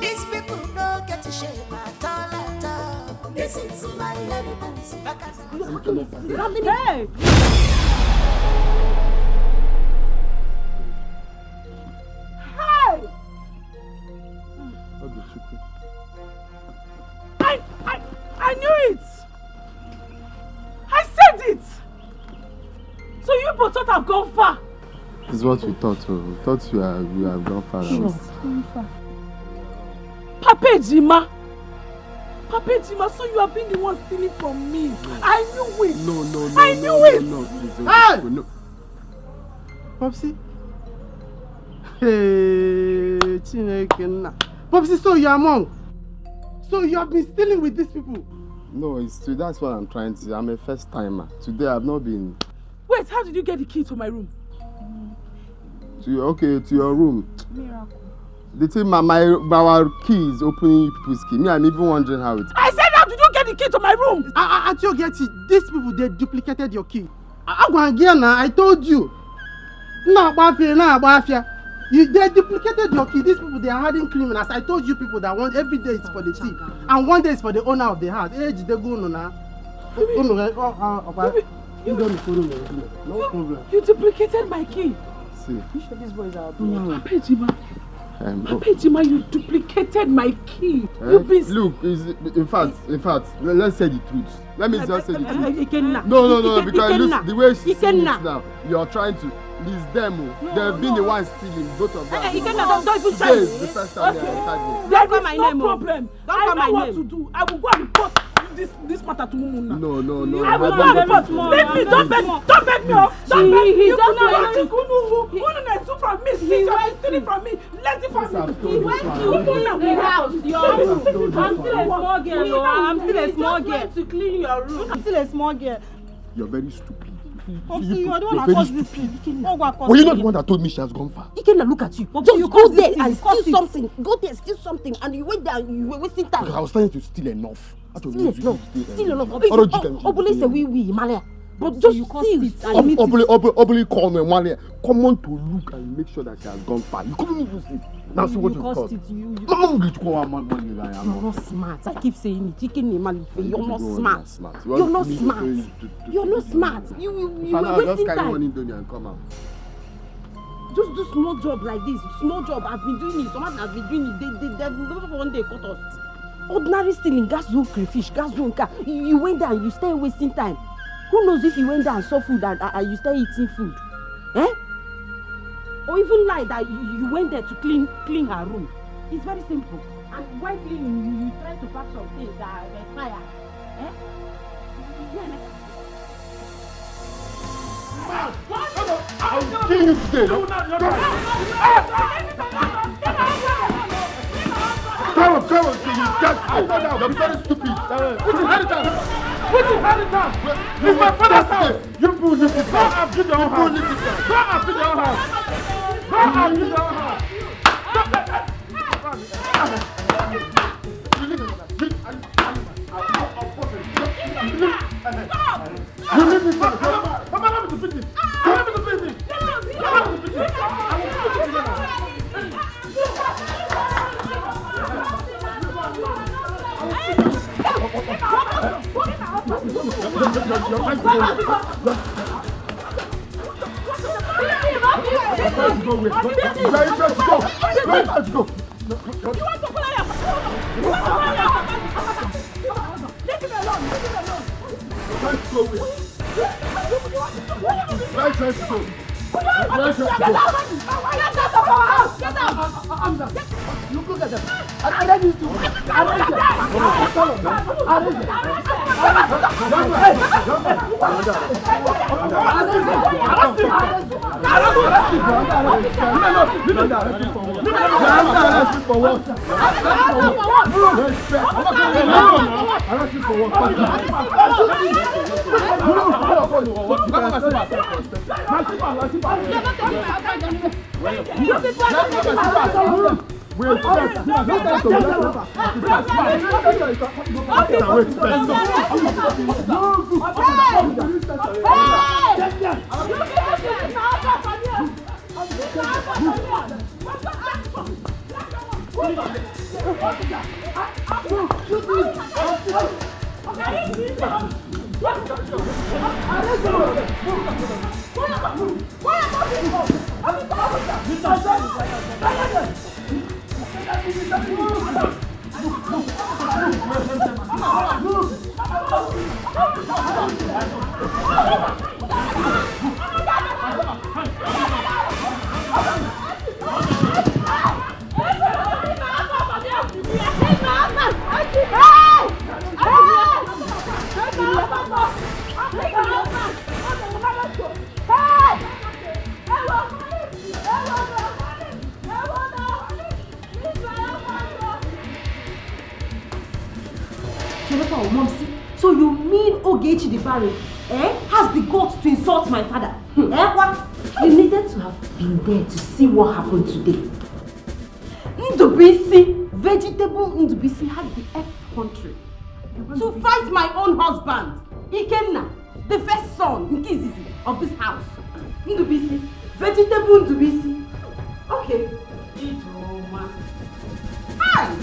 These people don't get to shame at all. This is my evidence. Hey! I knew it! I said it! So you both thought I've gone far? This is what we thought. We thought you have gone far. Sure. Papa Jima, so you have been the one stealing from me. No. I knew it. No, I knew it. No, please. Hey! No. Popsy? Hey, Chineke. Popsy, so you are among. So you have been stealing with these people? No, that's what I'm trying to say. I'm a first timer. Today I've not been. Wait, how did you get the key to my room? To your room. Miracle. The thing, our key is opening people's key. Me, I'm even wondering how it. I said, how did you get the key to my room? Until you get it, these people, they duplicated your key. I told you. They duplicated your key. These people, they are hardened criminals. I told you people that every day is for the thief, and one day is for the owner of the house. Hey, they go no now. You don't follow me. No problem. You duplicated my key. See. These boys are Pejima, you duplicated my key. Look, in fact, let's say the truth. Let me just say the truth. No, because look, the way she sees now, you're trying to. It's them. They've been the ones stealing, both of them. Don't even try. The first time they attacked me. There is no problem. I know what to do. I will go and report this matter to Mumuna. No. I will go and report. Leave me. Don't beg me. Don't beg me. He just took from me. He's stealing from me. Let it from me. He went to the house. Your room. I'm still a small girl. To clean your room. I'm still a small girl. You're very stupid. You are the one that caused this thing. Were you not the one that told me she has gone far? Ikena, look at you. Just go there and steal something. Go there, steal something, and you went there. You were wasting time. Because I was trying to steal enough. Steal enough. Obule say we Malia. But just steal. Obule called me Malia. Come on to look and make sure that she has gone far. You couldn't even see. That's what you caused. You're not smart. I keep saying it. You're not smart. You're not smart. You're not smart. You were wasting time. Just do small job like this. Small job. I've been doing it. Someone has been doing it. They never one day caught us. Ordinary stealing, gas zone crayfish, gas zone car. You went there and you stay wasting time. Who knows if you went there and saw food and you stay eating food? Or even like that you went there to clean her room. It's very simple. And while cleaning, you try to pack some things that expire. I'll kill you today. Come on, you're very stupid. Put your hand down. It's my father's house. You people live this house. Go and build your own house. You leave this house. Come on, let me to finish. Look at them. I used to. So you mean Ogechi the Barry, has the guts to insult my father? What? You needed to have been there to see what happened today. Ndubisi, vegetable Ndubisi had the F country to fight my own husband, Ikenna, the first son, Nkizizi, of this house. Ndubisi, vegetable Ndubisi. Okay. Hi!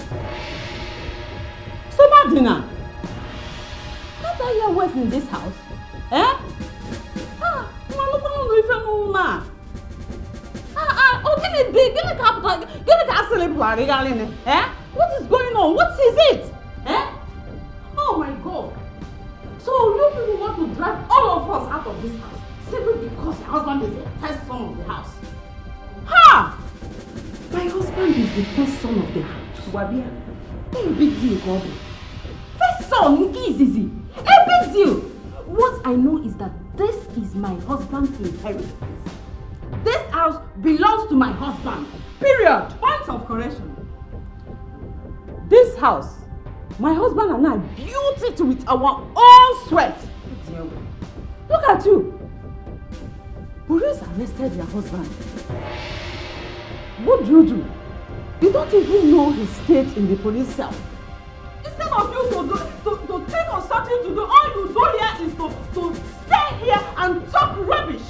So Madina, can't I hear words in this house? What is going on? What is it? Oh my God. So you people want to drive all of us out of this house simply because your husband is the first son of the house? Ha! My husband is the first son of the house. Wabia. A big deal, God. First son, easy. A big deal. What I know is that this is my husband's inheritance. This house belongs to my husband. Period. Point of correction. This house, my husband and I built it with our own sweat. Look at you. Police arrested your husband. What do? You don't even know his state in the police cell. Instead of you to think of something to do, all you do here is to stay here and talk rubbish.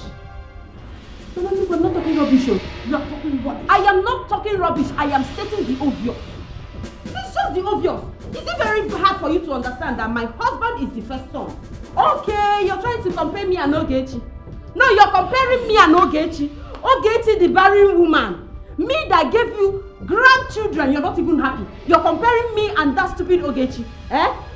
No, we're not talking rubbish. You are talking rubbish. I am not talking rubbish. I am stating the obvious. It's just the obvious. Is it very hard for you to understand that my husband is the first son? Okay, you're trying to compare me and Ogechi. No, you're comparing me and Ogechi. Ogechi, the barren woman. Me that gave you grandchildren, you're not even happy. You're comparing me and that stupid Ogechi.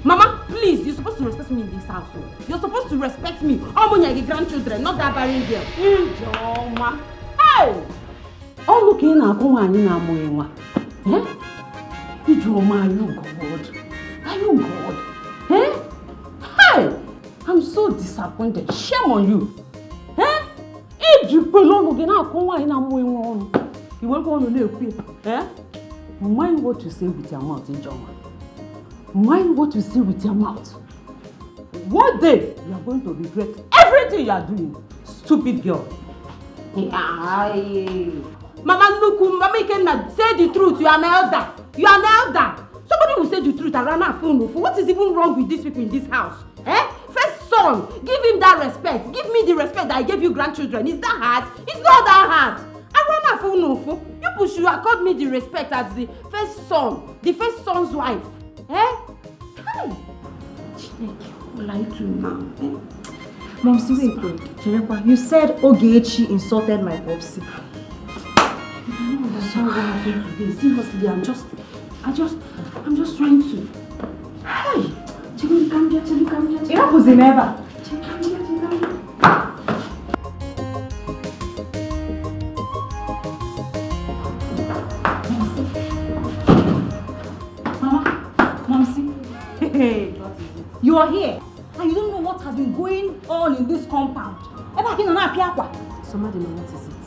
Mama, please, you're supposed to respect me in this house. You're supposed to respect me. I'm grandchildren, not that barren girl. Ijoma. Hey! Oh, look in our home. Ijoma, are you God? Are you God? Hey! I'm so disappointed. Shame on you. You won't go on the Mind what you say with your mouth, Ijoma. Mind what you say with your mouth. One day, you are going to regret everything you are doing. Stupid girl. Mama Nuku, Mama Ikenna, say the truth. You are an elder. You are an elder. Somebody will say the truth around our phone. What is even wrong with these people in this house? First son, give him that respect. Give me the respect that I gave you grandchildren. Is that hard? It's not that hard. You people should accord me the respect as the first son, the first son's wife. Hi. Mom, see, wait. You said Ogechi insulted my popsy. That's not what happened today. Seriously, I'm just trying to. Hi. Come here. You know who's in ever? You are here and you don't know what has been going on in this compound. Somebody know what is it?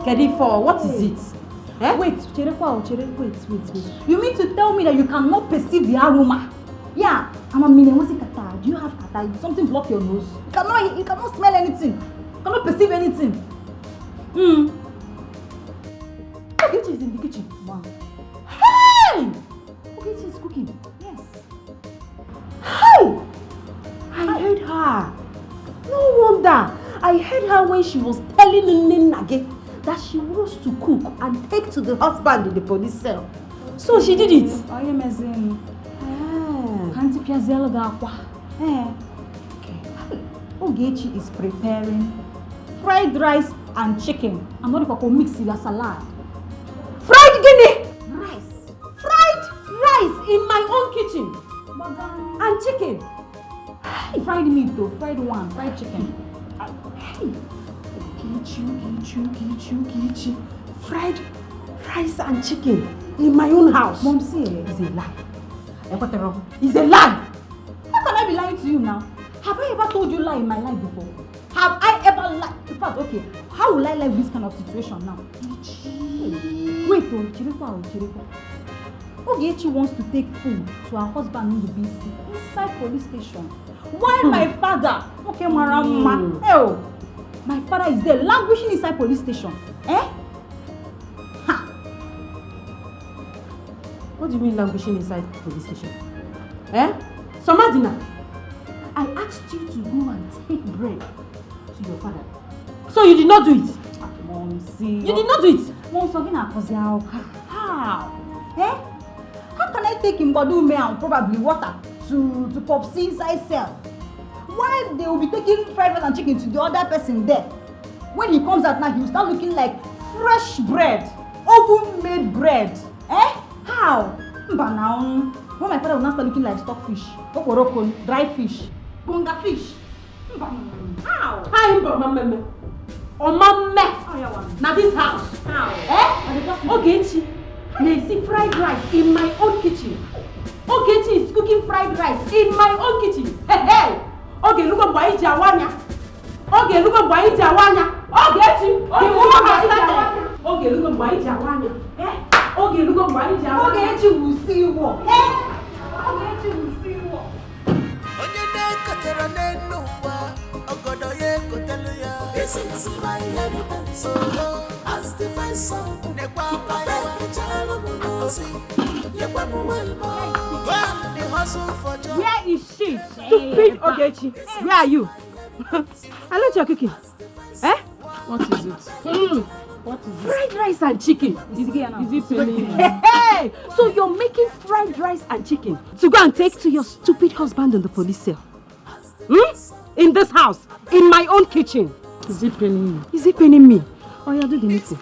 Kedifo, what is it? Wait. You mean to tell me that you cannot perceive the aroma? Yeah, I'm a million. What's it kata? Do you have kata? Did something block your nose? You cannot smell anything. You cannot perceive anything. Ogechi is in the kitchen. Wow. Hey! Ogechi is cooking. Yes. Hey! I heard her. No wonder. I heard her when she was telling Nage that she wants to cook and take to the husband in the police cell. So she did it. I am as in. Can't you Ogechi is preparing fried rice and chicken. I'm not going to mix it with salad. Fried guinea rice. Fried rice in my own kitchen. And chicken. Fried meat though, fried one, fried chicken. Ogechi. Fried rice and chicken in my own house. Mom, see, it's a lie. It's a lie. How can I be lying to you now? Have I ever told you lie in my life before? Have I ever lied? In fact, okay, how will I lie with this kind of situation now? Wait, Chirikwa. Ogechi wants to take food to her husband in the BC inside police station. While my father, okay, Marama, my father is there languishing inside police station. What do you mean languishing inside police station? Somadina, I asked you to go and take bread to your father. So you did not do it? Mom, see. You did not do it? Mom, how? How can I take Mbadume and probably water to Popsi inside cell? Why they will be taking fried rice and chicken to the other person there? When he comes out now, he will start looking like fresh bread, oven-made bread. How? But now, when my father will now start looking like stockfish, okoroko, dry fish, bunga fish. How? Now this house. How? Ogechi, they see fried rice in my own kitchen. Ogechi is cooking fried rice in my own kitchen. Hey! Okay, look at why Jawanya. Okay, look at why Jawanya. Ogechi, okay, look at why Jawanya. Okay, look at why Jawanya. Ogechi will see what? Ogechi will see what? This is my evidence. As the face of the Where is she? Stupid Ogechi. Where are you? I know you're cooking. What is it? What is it? Fried rice and chicken. Is it paying? Hey! So you're making fried rice and chicken to go and take to your stupid husband in the police cell? In this house, in my own kitchen. Is it paying you? Is it paining me? Oh, yeah, do the needful.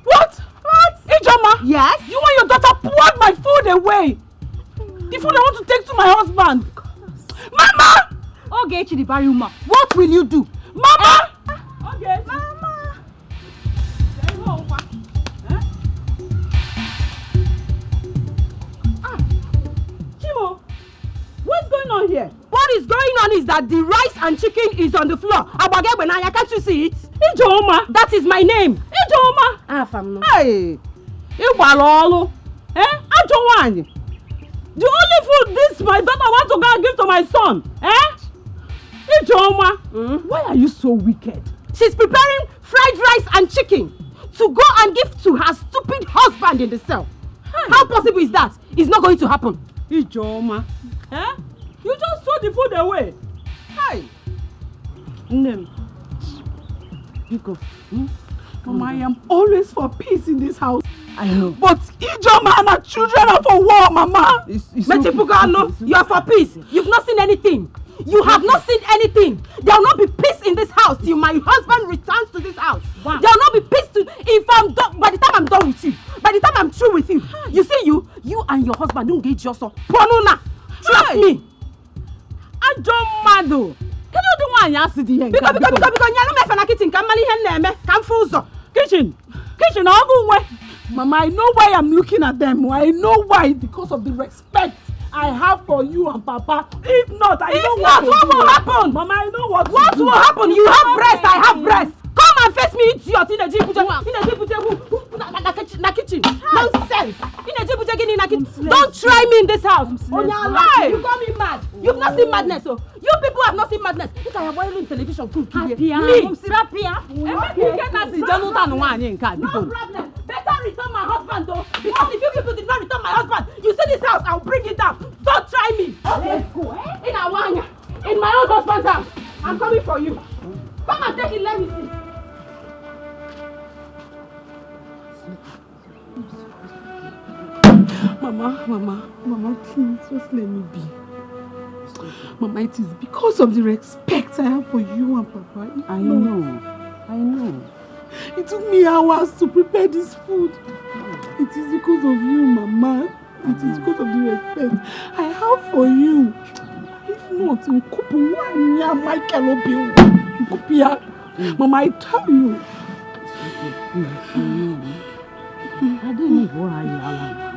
What? Ijoma? Yes? You and your daughter poured my food away. The food I want to take to my husband. Mama! Ogechi the Bariuma, what will you do? Mama! Okay. Mama! Chimo, what's going on here? What is going on is that the rice and chicken is on the floor. Abagebenaya, can't you see it? Ijoma! That is my name. Ijoma! Fam. Hey! Iwalolo! Ajowani! The only food this my daughter wants to go and give to my son. Ijoma! Why are you so wicked? She's preparing fried rice and chicken to go and give to her stupid husband in the cell. Hey. How possible is that? It's not going to happen. Ijoma! You just throw the food away. Hey! Name. Biko. Mama, I am always for peace in this house. I know. But Ijoma and her children are for war, Mama. Metipugano, you are for peace. You've not seen anything. You have not seen anything. There will not be peace in this house till my husband returns to this house. Wow. There will not be peace if I'm done. By the time I'm done with you, by the time I'm through with you, you see, you and your husband don't get yourself. Ponuna, trust me. I don't mad. Can you do one answer the end? Because you know me for na kitchen. Can mali hen neme. Can fuzo. Kitchen. All the way. Mama, I know why I'm looking at them. I know why, because of the respect I have for you and Papa. If not, I know what will happen. Mama, I know what will happen. You have breast, I have breast. Come and face me, idiot. In the kitchen. Nonsense. Don't try me in this house. On your life. You got me mad. You've not seen madness. So you people have not seen madness. Look, I am watching television. Me. No problem. Better return my husband though. Because if you people did not return my husband, you see this house, I'll bring it down. Don't try me. Let's go. In my own husband's house. I'm coming for you. Come and take it, let me see. Mama, please, just let me be. Mama, it is because of the respect I have for you and Papa. I know. It took me hours to prepare this food. It is because of you, Mama. It is because of the respect I have for you. If not, Mama, I tell you. I don't know why you are.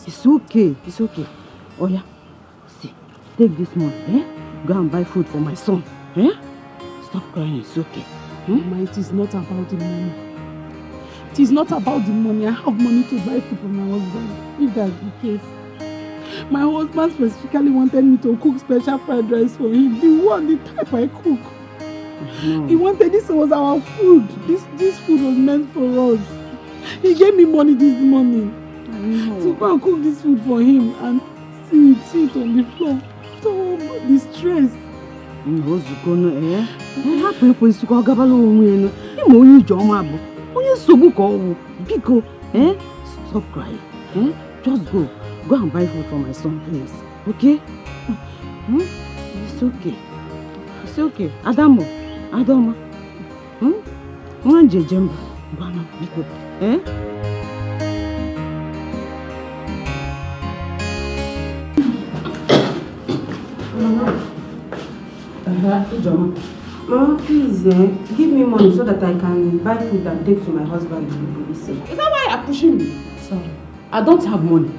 It's okay. Oh yeah. See, take this money. Go and buy food for my son. Stop crying, it's okay. Mama, it is not about the money. It is not about the money. I have money to buy food for my husband, if that's the case. My husband specifically wanted me to cook special fried rice for him. The type I cook. No. He wanted, this was our food. This food was meant for us. He gave me money this morning to go and cook this food for him and see it on the floor. So the stress. Stop crying. Just go and buy food for my son, please. Okay? It's okay. Adamo. Mama, please, give me money so that I can buy food and take to my husband in the police. Is that why you're pushing me? Sorry, I don't have money.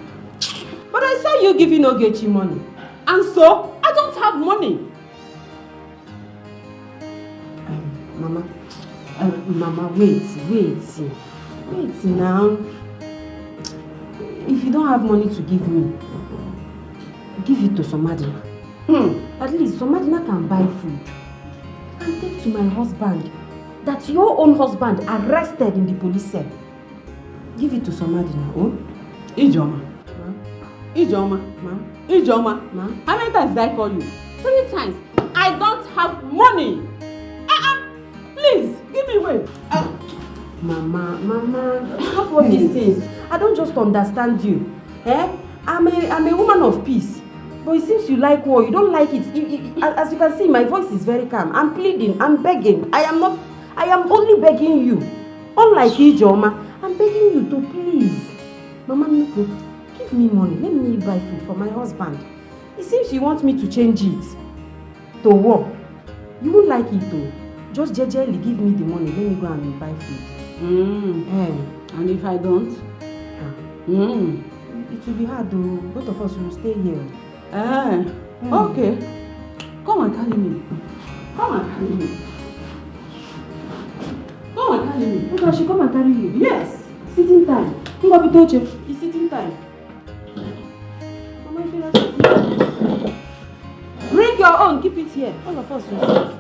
But I saw you giving Ogechi money. And so, I don't have money. Mama, wait now. If you don't have money to give me, give it to somebody. At least somebody can buy food and take to my husband. That's your own husband arrested in the police cell. Give it to somebody now. Ijoma. Ma? How many times did I call you? 3 times. I don't have money. Please, give me way. Mama, stop all these things. I don't just understand you. I'm a woman of peace. But it seems you like war. You don't like it. As you can see, my voice is very calm. I'm pleading. I'm begging. I am only begging you. Unlike Ijoma, I'm begging you to please. Mama Miko, give me money. Let me buy food for my husband. It seems you want me to change it to war. You won't like it though. Just gently give me the money. Let me go and buy food. And if I don't? It will be hard though. Both of us will stay here. Okay. Come and carry me. Okay, she come and carry you. Yes. Sitting time. It's sitting time. Bring your own. Keep it here. All of us will sit.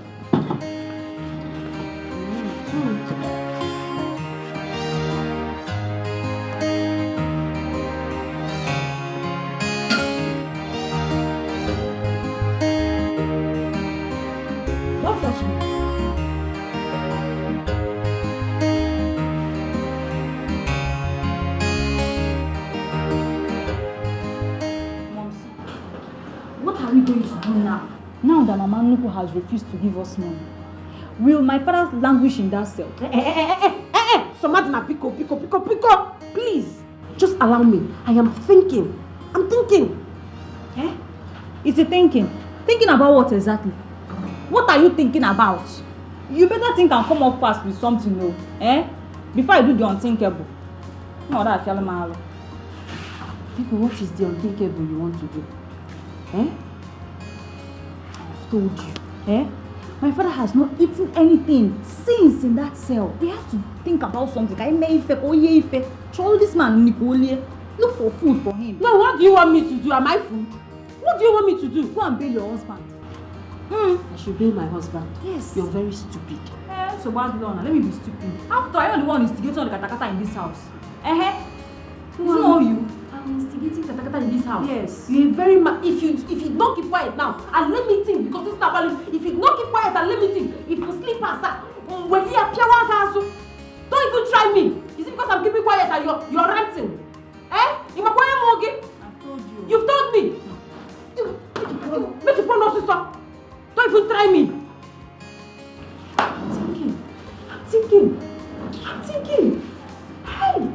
What are we going to do now? Now that Mama Nuku has refused to give us money, will my father languish in that cell? Somadina, pico. Please, just allow me. I am thinking. I'm thinking. Is he thinking? Thinking about what exactly? What are you thinking about? You better think and come up fast with something, no? Before I do the unthinkable. No, that's Baby, what is the unthinkable you want to do? Eh? I've told you. Eh? My father has not eaten anything since in that cell. We have to think about something. Show this man look for food for him. No, what do you want me to do? Am I food? What do you want me to do? Go and bail your husband. I should bail my husband. Yes. You're very stupid. So bad, let me be stupid. After I am the one instigating all the katakata in this house. It's not you. I'm instigating katakata in this house. Yes. You're very mad. If you don't keep quiet now and let me think, because this is not valid. If you don't keep quiet and let me think, if you sleep past that, when you appear one castle, don't even try me. Is it because I'm keeping quiet and you're ranting? You are quiet, Morgan. I've told you. You've told me. Make you pronounce this one. Don't even try me. I'm thinking. Hey!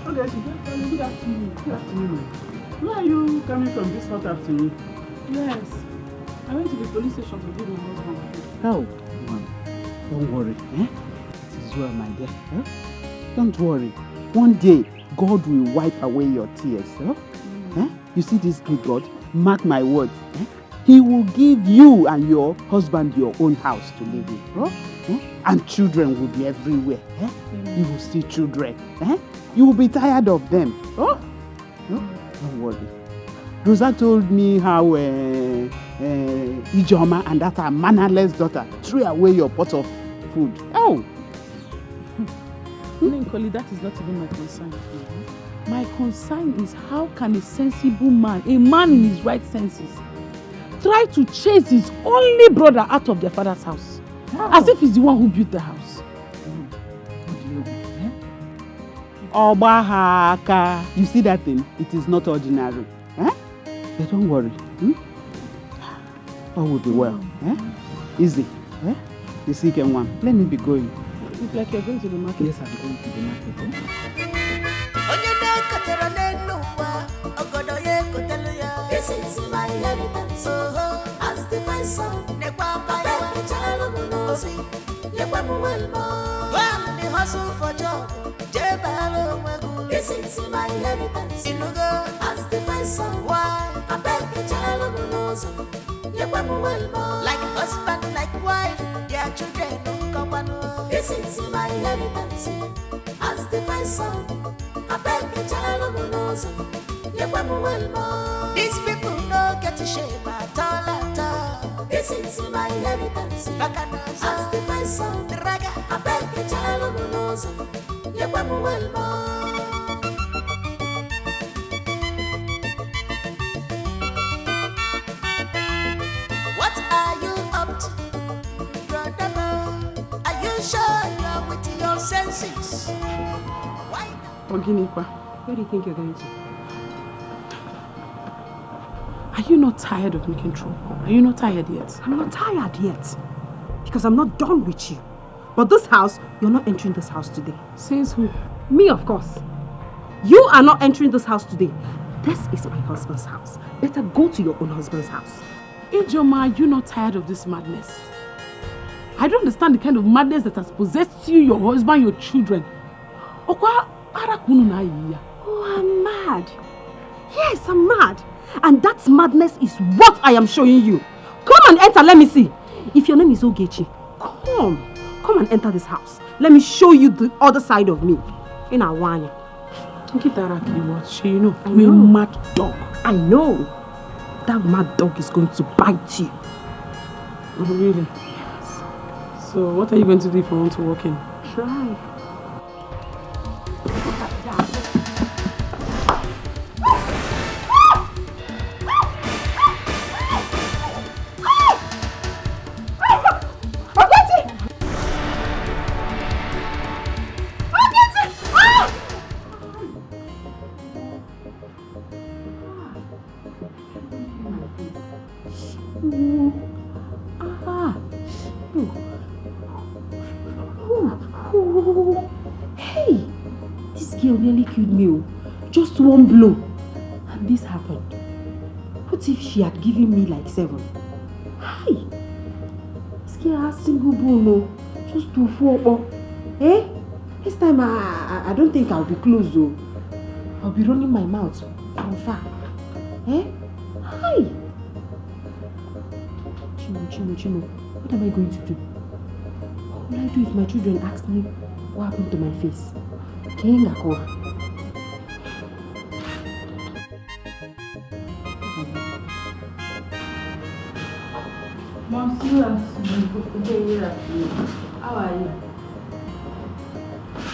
Okay, good afternoon. Good afternoon. Where are you coming from this hot afternoon? Yes. I went to the police station to give my husband. Oh, man. Don't worry. It is well, my dear. Don't worry. One day, God will wipe away your tears. You see this great God? Mark my words. He will give you and your husband your own house to live in. And children will be everywhere. You will see children. You will be tired of them. Don't worry. Rosa told me how Ijoma and that her mannerless daughter threw away your pot of food. Oh! Ninkoli, that is not even my concern. My concern is how can a sensible man, a man in his right senses, try to chase his only brother out of their father's house? As if he's the one who built the house. Obahaka. You see that thing? It is not ordinary. But don't worry. All will be well. Easy. The second one. Let me be going. It's like you're going to the market. Yes, I'm going to the market. This is my inheritance. As the first son, the child of Monosi, the hustle for job. This is my inheritance. As the first son, why? I beg the child of Monosi, like husband, like wife, their children don't come on. This is my inheritance. As the first son, I beg the child of Monosi. These people don't get to shame at all. This is my inheritance. As the first son, I beg the child of Monosi. What are you up to, brother? Are you sure you're with your senses? Why not? Oginipa, Where do you think you're going to? are you not tired of making trouble? Are you not tired yet? I'm not tired yet. Because I'm not done with you. But this house, you're not entering this house today. Says who? Me, of course. You are not entering this house today. This is my husband's house. Better go to your own husband's house. Ijoma, are you not tired of this madness? I don't understand the kind of madness that has possessed you, your husband, your children. Oh, I'm mad. Yes, I'm mad. And that madness is what I am showing you. Come and enter, let me see. If your name is Ogechi, come and enter this house. Let me show you the other side of me. In Awanya. You know, we're a mad dog. I know. That mad dog is going to bite you. Oh, really? Yes. So what are you going to do if you want to walk in? Try. girl nearly killed me. Oh. Just one blow. And this happened. What if she had given me like 7? Hi! This girl has single bone, no. Just 2, 4. Eh? This time I don't think I'll be close though. I'll be running my mouth from far. Eh? Hi! Chimo. What am I going to do? What will I do if my children ask me what happened to my face? Kengako. How are you?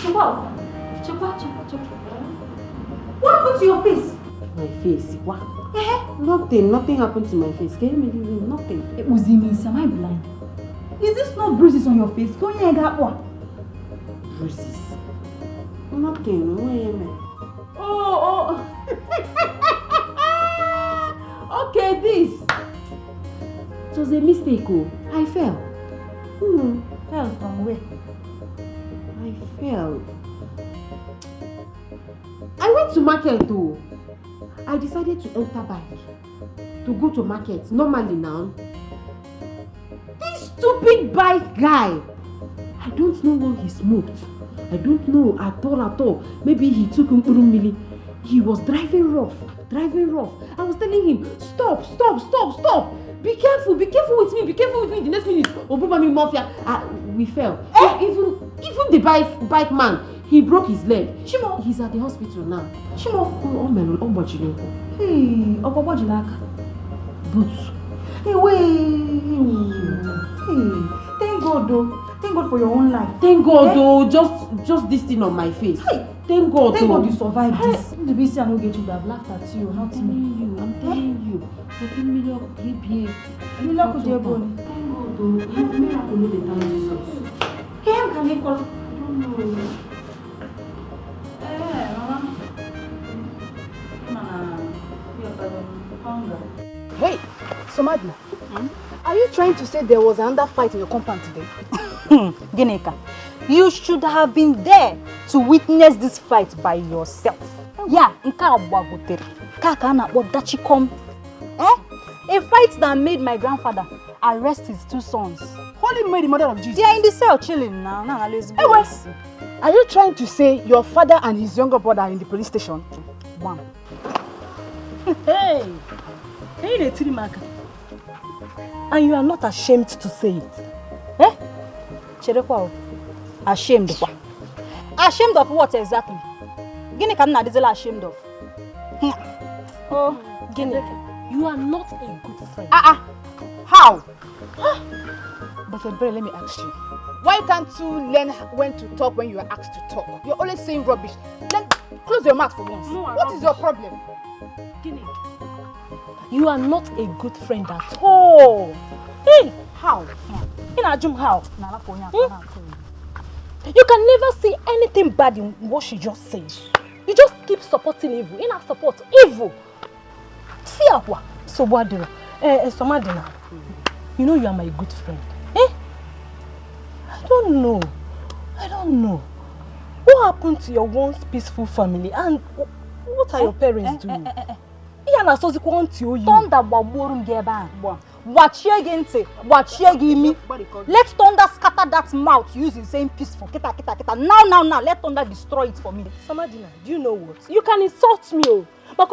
Chukwa. What happened to your face? My face? What? Nothing happened to my face. Can you believe me? Nothing. It was Uzimi, am I blind? Is this not bruises on your face? Go here, got what? Bruises? Nothing. Oh. Okay, this. It was a mistake. Oh, I fell. Fell from where? I fell. I went to market though. I decided to enter bike to go to market. Normally now. This stupid bike guy. I don't know what he smoked. I don't know at all. Maybe he took mili. He was driving rough. I was telling him, stop. Be careful with me. The next minute, Obubami Mafia. We fell. Even the bike man, he broke his leg. Chimo. He's at the hospital now. Chimo. Hey, Boots. Hey, wait. Hey, thank God though. Thank God for your own life. Thank God though. Just this thing on my face. Hey. Thank God you survived this. The BC I no get you would have laughed at you, not me. I'm telling you. Thank God though. Miracle no dey thank Jesus. Can you call? I don't know. Mama. Hey, Somadna, are you trying to say there was another fight in your compound today? Gineka, you should have been there to witness this fight by yourself. Yeah, a fight that made my grandfather arrest his 2 sons. Holy Mary, Mother of Jesus. They are in the cell chilling now. Hey, Wes, are you trying to say your father and his younger brother are in the police station? One. Hey, Tirimaka. And you are not ashamed to say it. Eh? Cherekwa, ashamed of what? Ashamed of what exactly? Gineka, I'm not ashamed of. Oh, Gineka, you are not a good friend. How? But Brother, let me ask you. Why can't you learn when to talk when you are asked to talk? You're always saying rubbish. Then close your mouth for once. What is your problem? Gineka, you are not a good friend at all. Hey, how? How? You can never see anything bad in what she just said. You just keep supporting evil. In our support, evil. See what? So what do Somadina, you know you are my good friend. Eh? I don't know. What happened to your once peaceful family and what are your parents doing? Let's thunder scatter that mouth using saying peaceful. Now, let thunder destroy it for me. Samadina, do you know what? You can insult me, but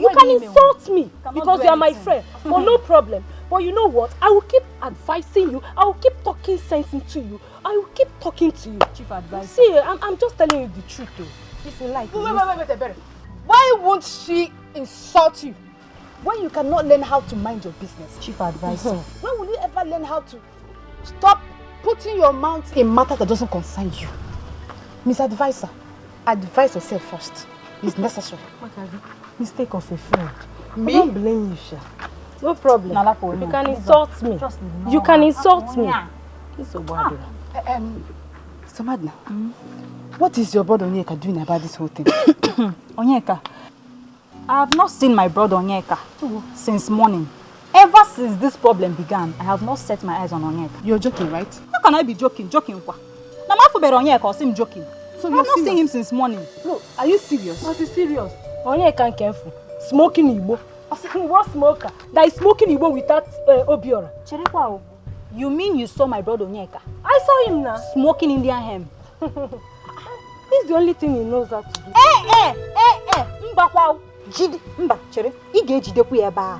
you can insult me because you are my friend. But no problem. But you know what? I will keep advising you. I will keep talking sense into you. I will keep talking to you. Chief advice. See, I'm just telling you the truth, though. If you like. Wait. Why won't she insult you when you cannot learn how to mind your business? Chief advisor. When will you ever learn how to stop putting your mouth in matters that doesn't concern you? Miss Advisor, advise yourself first. It's necessary. Mistake of a friend. Me? I don't blame you, Sha. No problem. You can insult me. You can insult me. Somadna, what is your brother Onyeka doing about this whole thing? Onyeka, I have not seen my brother Onyeka since morning. Ever since this problem began, I have not set my eyes on Onyeka. You're joking, right? How can I be joking? Joking what? Now my better on here because I'm joking. So I've not seen him since morning. No, are you serious? What is serious? Onyeka careful. Smoking Igbo. What smoker? That is smoking Igbo without Obiora. Cherekwa, you mean you saw my brother Onyeka? I saw him now. Smoking Indian hemp. This is the only thing he knows how to do. Mbakwa. Jide, mba, chere. Ige jide ku eba.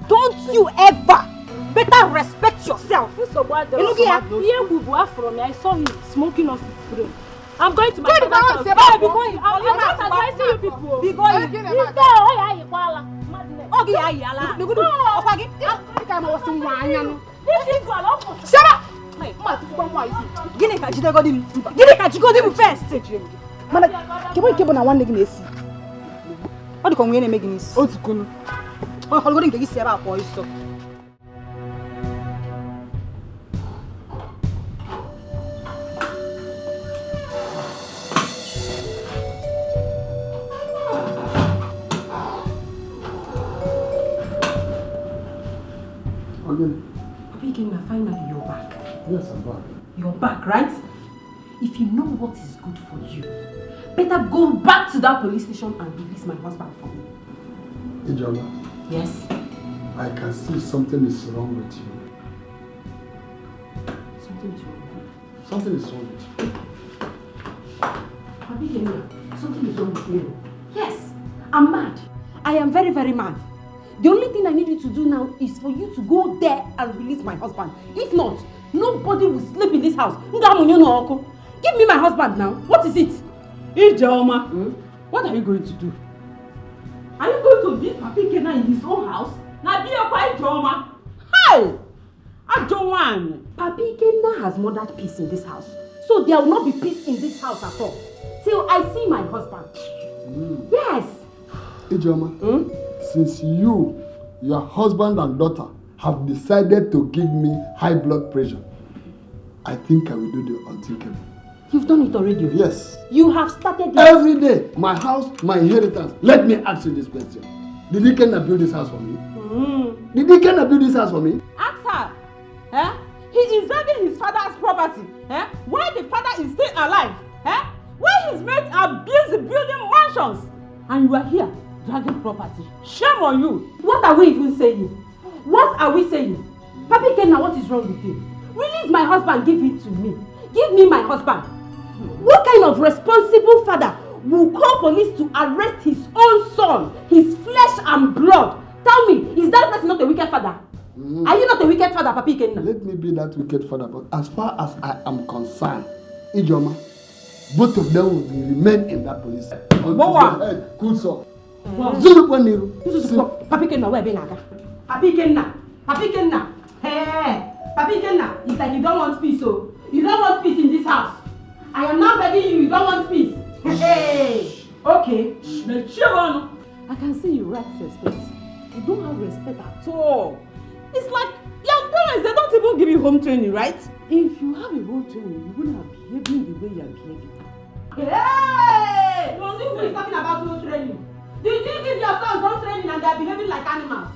Don't you ever better respect yourself. I saw him smoking off his brain. I'm going to my father's house. Be going. I'm just advising you people. Be going. Shut up! Gini ka jide godim first. Mana kebo na one nigga esi. Ọ dị ka onwe na-eme gị n'isi. Otu kunu. Ọ họlgoro nke gị si ebe akpọ iso. Again, finally you're back. Yes, I'm back. You're back, right? If you know what is good for you, better go back to that police station and release my husband for me. Ijeoma. Yes? I can see something is wrong with you. Something is wrong with you. Something is wrong with you. Abigail, something is wrong with you. Yes, I'm mad. I am very, very mad. The only thing I need you to do now is for you to go there and release my husband. If not, nobody will sleep in this house. Give me my husband now. What is it? Ijeoma, what are you going to do? Are you going to beat Papi Kena in his own house? Now be a quiet Ijeoma. Hey! I don't want. Papi Kena has murdered peace in this house. So there will not be peace in this house at all. Till I see my husband. Yes. Ijeoma, since you, your husband and daughter have decided to give me high blood pressure, I think I will do the unthinkable. You've done it already? Yes. You have started it. Every day, my house, my inheritance. Let me ask you this question. Did Dikeh build this house for me? Did Dikeh build this house for me? Ask her. He invaded his father's property. While the father is still alive. Why his mates are busy building mansions. And you are here dragging property. Shame on you. What are we even saying? What are we saying? Papi Kena, what is wrong with you? Release my husband, give it to me. Give me my husband. What kind of responsible father will call police to arrest his own son, his flesh and blood? Tell me, is that person not a wicked father? Are you not a wicked father, Papi Kena? Let me be that wicked father, but as far as I am concerned, Ijeoma, both of them will remain in that police. Cool, sir. Papi Kena, where be Naga? Papi Kena, Papi Kena. Hey, Papi Kena, it's like you don't want peace, so you don't want peace in this house. I am not begging you, you don't want peace. Hey, okay. I can see you lack respect. You don't have respect at all. It's like your parents, they don't even give you home training, right? If you have a home training, you wouldn't have behaving the way you are behaving. Hey! Who is talking about home training? Did you give your sons home training and they are behaving like animals?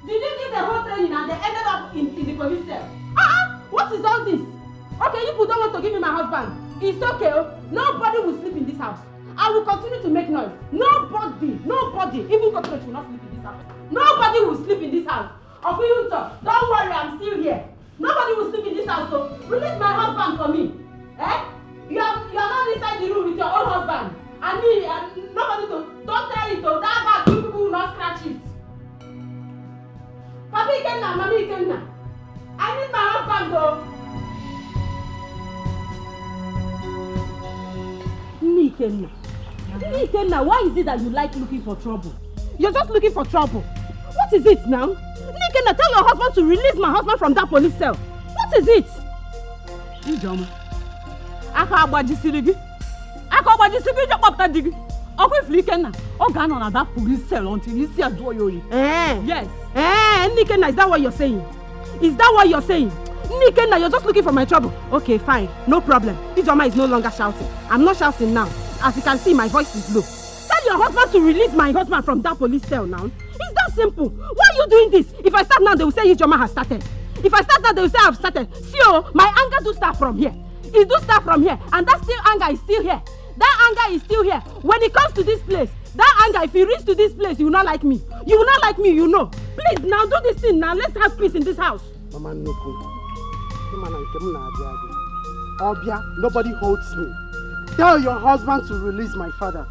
Did you give them home training and they ended up in the police cell? What is all this? Okay, you people don't want to give me my husband. It's okay. Nobody will sleep in this house. I will continue to make noise. Nobody, even cockroach will not sleep in this house. Nobody will sleep in this house. Don't worry, I'm still here. Nobody will sleep in this house, so release my husband for me. You are not inside the room with your own husband. And me, and nobody don't tell it, that bag, you people will not scratch it. Papi Kena, Mami Kena. I need my husband though. Ikenna, why is it that you like looking for trouble? You're just looking for trouble. What is it now? Ikenna, tell your husband to release my husband from that police cell. What is it? Ijeoma, aka agbajisiri gị jekpọpụta di gị. Ọkwa ifuru Ikenna, ọ ga-anọ na that police cell until isi ajụọ ya oyi. Yes. Ikenna, is that what you're saying? Is that what you're saying? Ikenna, you're just looking for my trouble. Okay, fine. No problem. Ijeoma is no longer shouting. I'm not shouting now. As you can see, my voice is low. Tell your husband to release my husband from that police cell now. It's that simple. Why are you doing this? If I start now, they will say Ijeoma has started. If I start now, they will say I've started. See, my anger do start from here. It do start from here, and that still anger is still here. That anger is still here. When it comes to this place, that anger, if you reach to this place, you will not like me. You will not like me, you know. Please, now do this thing. Now let's have peace in this house. Mama Nuku, Obia, nobody holds me. Tell your husband to release my father.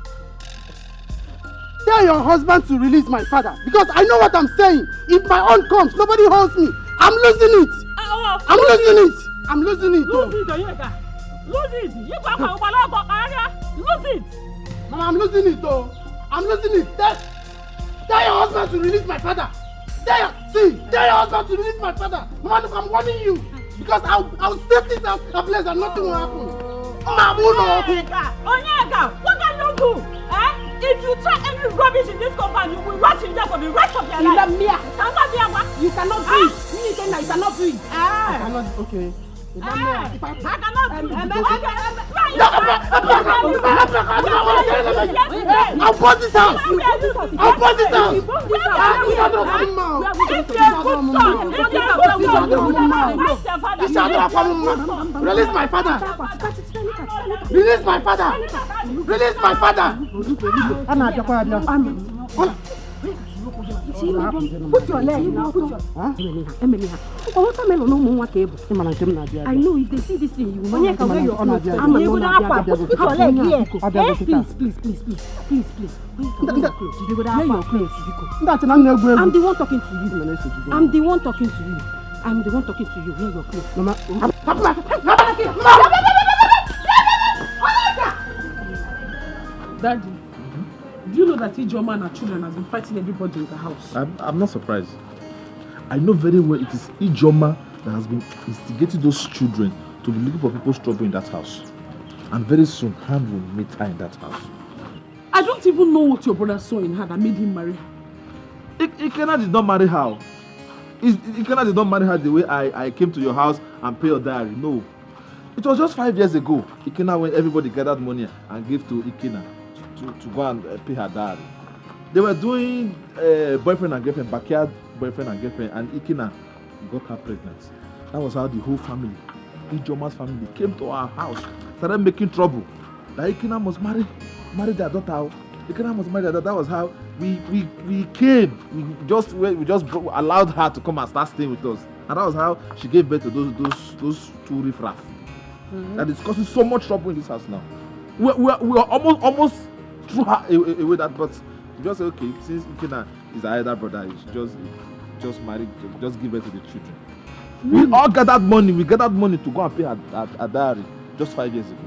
Tell your husband to release my father. Because I know what I'm saying. If my own comes, nobody holds me. I'm losing it. I'm losing it. I'm losing it. Lose it, Onyeka. Lose it. You go lose it. Mama, I'm losing it though. I'm losing it. Tell your husband to release my father. Tell your husband to release my father. Mama, look, I'm warning you. Because I'll set this out a place and nothing will happen. Onyeka, what can you do? If you try any rubbish in this company, you will rot in there for the rest of your life. You cannot do it. You cannot do it. I cannot, okay. I cannot do it. I'll burn this house. I'll burn this house. Release my father. Release my father. Release my father. Put your leg now. Put your I know if they see this thing, you will not put your leg here. Please. I'm the one talking to you. I'm the one talking to you. Wear your clothes. Daddy, do you know that Ijoma and her children has been fighting everybody in the house? I'm not surprised. I know very well it is Ijoma that has been instigating those children to be looking for people's trouble in that house. And very soon, hand will meet her in that house. I don't even know what your brother saw in her that made him marry her. Ikena did not marry her. Ikena did not marry her the way I came to your house and pay your diary. No. It was just 5 years ago. Ikena, when everybody gathered money and gave to Ikena to go and pay her diary. They were doing boyfriend and girlfriend, backyard boyfriend and girlfriend, and Ikena got her pregnant. That was how the whole family, Ijoma's family, came to our house, started making trouble. That Ikena must marry their daughter. Ikena must marry their daughter. That was how we came. We just allowed her to come and start staying with us, and that was how she gave birth to those two riffraff. That is causing so much trouble in this house now. We are almost threw her away that, but we just say, okay, since Ikena is our elder brother, you should just marry, just give birth to the children. We all gathered money. We gathered money to go and pay her diary just 5 years ago.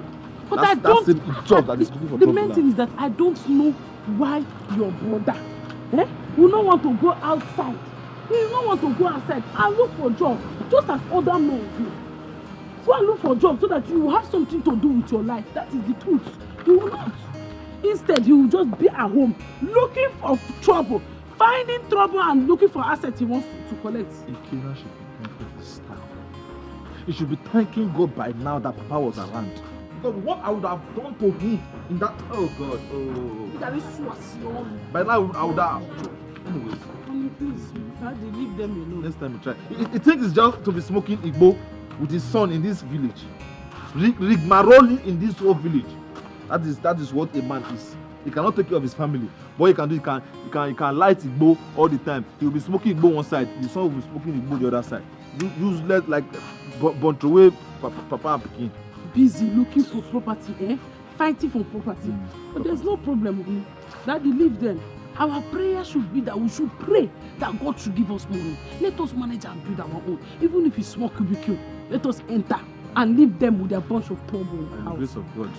But that's the job that is looking for the trouble main now. thing is that I don't know why your brother will not want to go outside. He will not want to go outside and look for a job, just as other men do. Go and look for a job so that you will have something to do with your life. That is the truth. He will not. Instead, he will just be at home looking for trouble, finding trouble and looking for assets he wants to collect. Ikena should be thankful for this time. He should be thanking God by now that Papa was around. Because what I would have done to him in that, oh God, by now I would have. Anyways. Please, leave them alone. Next time we try. He thinks it's just to be smoking Igbo with his son in this village. Rigmarole in this whole village. That is what a man is. He cannot take care of his family. What he can do, he can light Igbo all the time. He will be smoking Igbo one side, the son will be smoking Igbo the other side. Useless, like Bontroué, Papa and Pikin. Busy looking for property, fighting for property. But there's no problem with me. Daddy, leave them. Our prayer should be that we should pray that God should give us money. Let us manage and build our own. Even if it's small cubicle, let us enter and leave them with a bunch of trouble in the house. By the grace of God,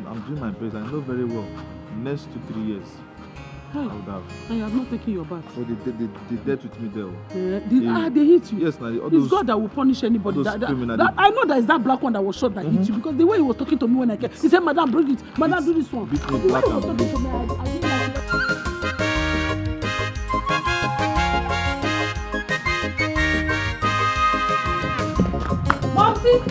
I'm doing my best. I know very well. Next 2-3 years, I would have. And you have not taken your bath. So they dealt with me there. They hit you. Yes, it's God that will punish anybody. I know that is that black one that was shot that hit you, because the way he was talking to me when I came, he said, "Madam, bring it. Madam, do this one." Beat me black and blue. Momsy!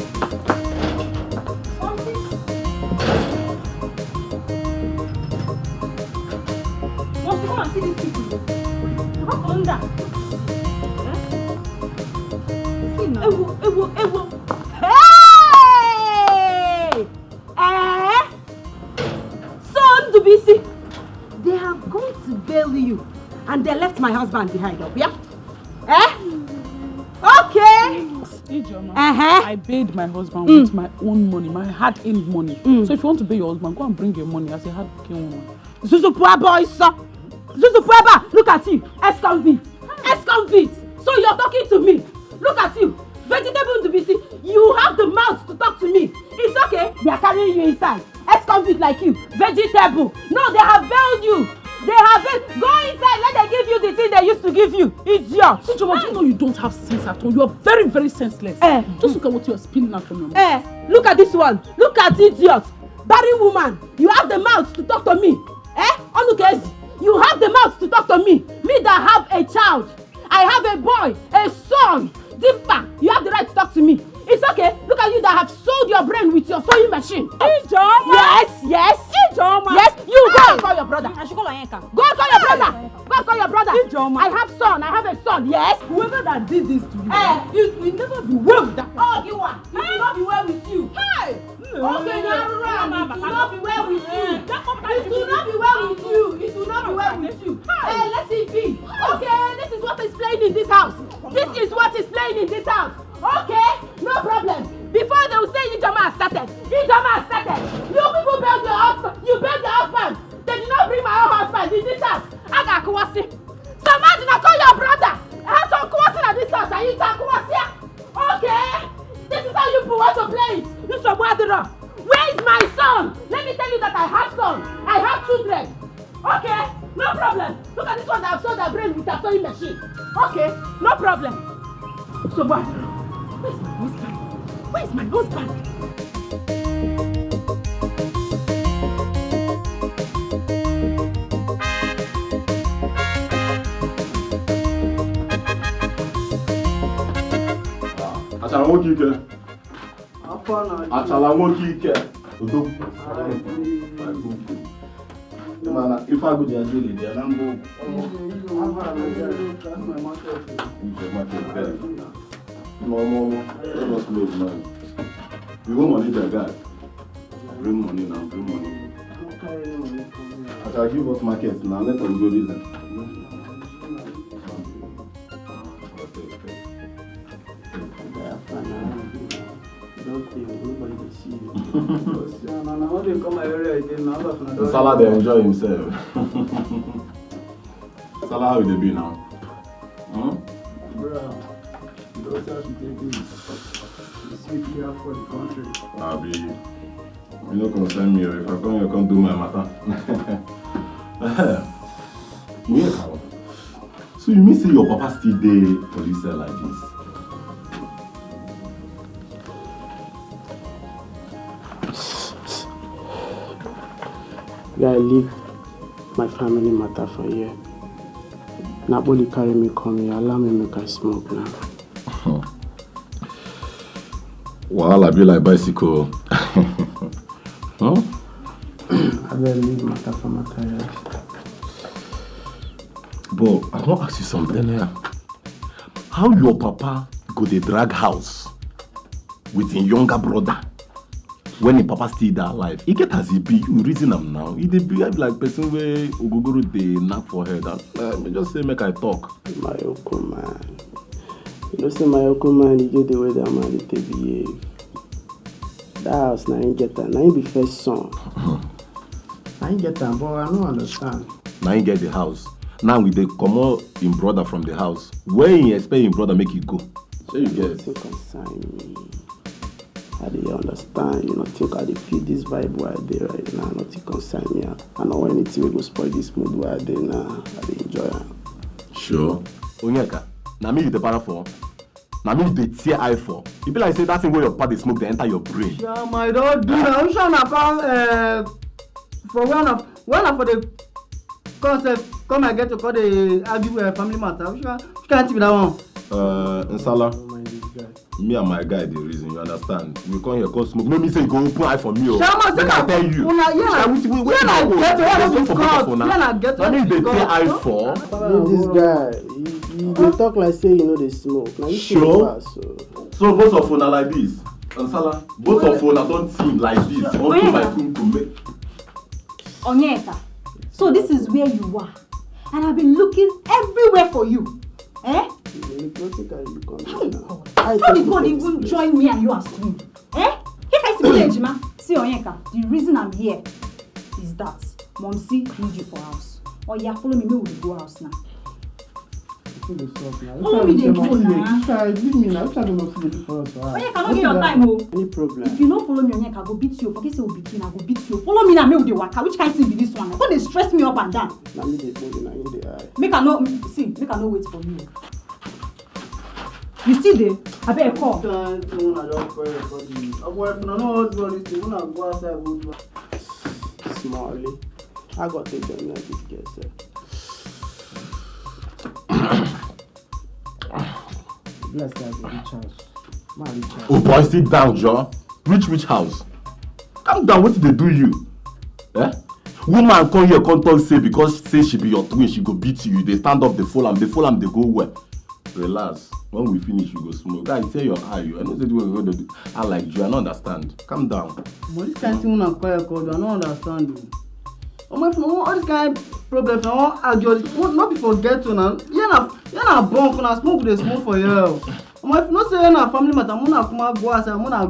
Come and see these people. Come under. See now. Ewo. Hey! Bisi, they have gone to bail you and they left my husband behind up, yeah? Eh? Okay. Ijoma, I paid my husband with my own money, my hard-earned money. So if you want to pay your husband, go and bring your money as a hard-working woman. Zuzupua boy, sir. Zuzupua, look at you. Ex-convict. Ex-convict. So you're talking to me. Look at you. Vegetable to be seen. You have the mouth to talk to me. It's okay. They are carrying you inside. Ex-convict like you. Vegetable. No, they have bailed you. They have bailed. Go inside. Let them give you the thing they used to give you. Idiot. Ijoma, do you know you don't have sense at all? You are very, very senseless. Just look at what you are spilling out from your mouth. Look at this one. Look at idiot. Barren woman. You have the mouth to talk to me. Onukezi. You have the mouth to talk to me. Me that have a child. I have a boy, a son. Dimpa, you have the right to talk to me. It's okay. Look at you that have sold your brain with your sewing machine. Ijoma. Yes. Ijoma. Yes, you go and call your brother. I should call Onyeka. Go and call your brother. Go and call your brother. Ijoma. I have son. I have a son. Yes. Whoever that did this to you, it will never be well with that. Oh, you are. It will not be well with you. Hey. Okay, now run. It will not be well with you. It will not be well with you. It will not be well with you. Hey, let it be. Okay, this is what is playing in this house. This is what is playing in this house. Okay, no problem. Before they will say Ijoma started. Ijoma started. You people build your husband. You build your husband. They did not bring my own husband in this house. I got Kuwasi. So imagine I call your brother. I have some Kuwasi at this house. And you talk Kuwasi. Okay. This is how you people want to play it. You some Wadira. Where is my son? Let me tell you that I have son. I have children. Okay, no problem. Look at this one that I've sold their brain with a sewing machine. Okay, no problem. So Wadira. Where's my husband? Where's my husband? Achala nwoke ike. Achala nwoke ike. Udo. Mana ife agụji ya zili dị ya na mbụ. No, let us lose money. You want money, the guy. Bring money now, bring money. I shall give us market now, let us go reason. Salah they enjoy himself. Salah how they be now? For the country. You don't concern me. If I come, you come do my matter. So you mean say your papa still there for this cell like this? I leave my family matter for here. Nobody carry me come here, allow me make I smoke now. Well, I be like bicycle. Huh? I better leave matter for matter here. But I want to ask you something here. How your papa go the drag house with his younger brother when his papa still there alive? He get as he be, you reason him now. He dey behave like person where Ogogoro dey knock for head. And just say make I talk. My uncle man. You know say my uncle man, he get the way that man dey behave. That house na him get am. Na him be first son. Na him get am, but I don't understand. Na him get the house. Now we dey comot him brother from the house. Where he expect him brother make he go? So you get. Nothing concern me. I dey understand. You know, think I dey feel this vibe where I dey right now. Nothing concern me. I know anything will go spoil this mood where I dey now. I dey enjoy it. Sure. Onyeka, na me you dey para for. Na me you dey tear eye for. E be like say that thing where your papa dey smoke dey enter your brain. Yeah, my don't do that. I'm sure na come for one of the concept. Come and get to call the argue family matter. Which can't be that one? Nsala. Me and my guy, the reason, you understand? You come here, go smoke. No, me say you go open eye for me. Make I tell you. I mean, they say eye for. This guy, you dey talk like say you know they smoke. Now you sure. So both of una like this. Nsala, both of una don't seem like this. Want to my to make. Onyeka, so this is where you are. And I've been looking everywhere for you. Eh? Hey, God. How did God even join me and you as twin? Eh? See, Onyeka, the reason I'm here is that Momsi needs you for house. Or you follow me, we will go house now. Follow me, they go now. Leave me now. Which I don't know if you for us. Onyeka, don't get your time, oh. Any problem? If you don't follow me, Onyeka, I go beat you. Forget say we begin, I go beat you. Follow me now, me with the waka. Which kind of thing be this one? Why they stress me up and down? Now me they follow, now you they eye. Make I no wait for you. You see there? I better call. Smallly. I got to take them like this girl, sir. Bless that rich house. Oh boy, sit down, John. Which house? Calm down, what did they do you? Eh? Woman come here, come talk, say because say she be your twin, she go beat you. They stand up, they fall am, they go where? Relax. When we finish, you go smoke. Guy, tell your eye. I know that we're going to do. I like you. I don't understand. Calm down. But this kind of thing when I call I don't understand. All this kind of problems, I want argue. Not be forget to now. You're not born when I smoke the smoke for you. If not say you're not family matter, I'm gonna go outside. I'm gonna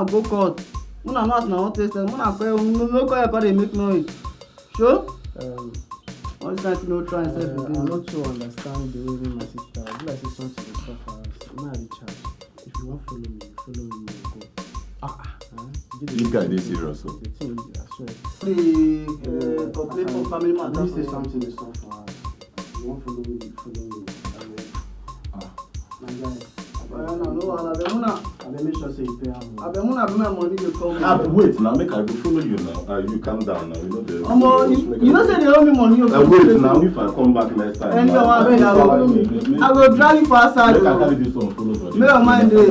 go court. I'm gonna not now test. I'm gonna call they make noise. Sure. All this kind of no try and say I'm not sure understand the way my sister. I like say something to stop for us. I'm not recharge. If you want follow me, go. This guy is serious. The thing is, I swear. Free complaint for family matter. Say something to stop for us. You want follow me, my guy. I make sure say you pay him. I bring my money to come. Wait now, make I go follow you now. You calm down now. You know the. You know say they owe me money. Wait now, if I come back next time. Anyway, I will drive you for outside. Make I carry this one follow for you. May your mind dey. They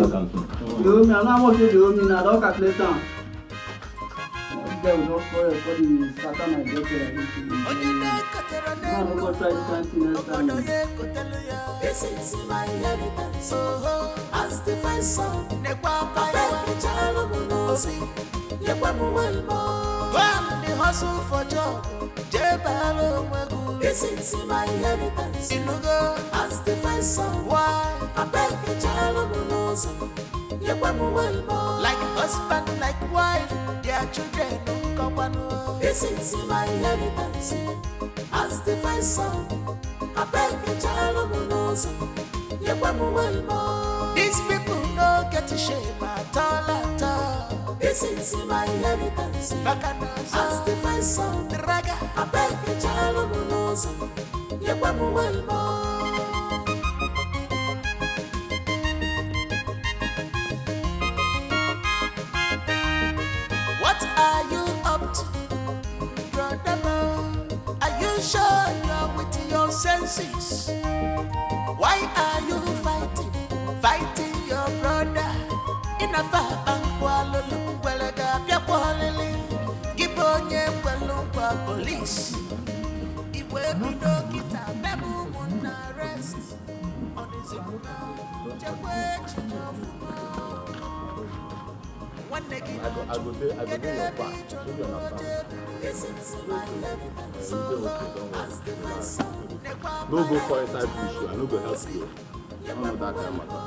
owe me. I know how much they owe me now. Don't calculate am. They will not for the scatter my girlfriend. I don't go try to cancel next time. This is my inheritance. As the first son, I beg the child of Monosi. When the hustle for job, this is my inheritance. As the first son, why? I beg the child of Monosi. Like husband, like wife, their children don't come on. This is my inheritance. As the first son, I beg the child of Monosi. These people don't get to shame at all. This is my inheritance. As the first son, I beg the child of Monosi. What are you up to, brother man? Are you sure you're with your senses? Why are you fighting your brother? In a far bank, police. If we don't get a memo on arrest, on his own, when they get I go say your back. this is my inheritance. Don't go for inside bush. I no go help you. I don't know that kind of matter.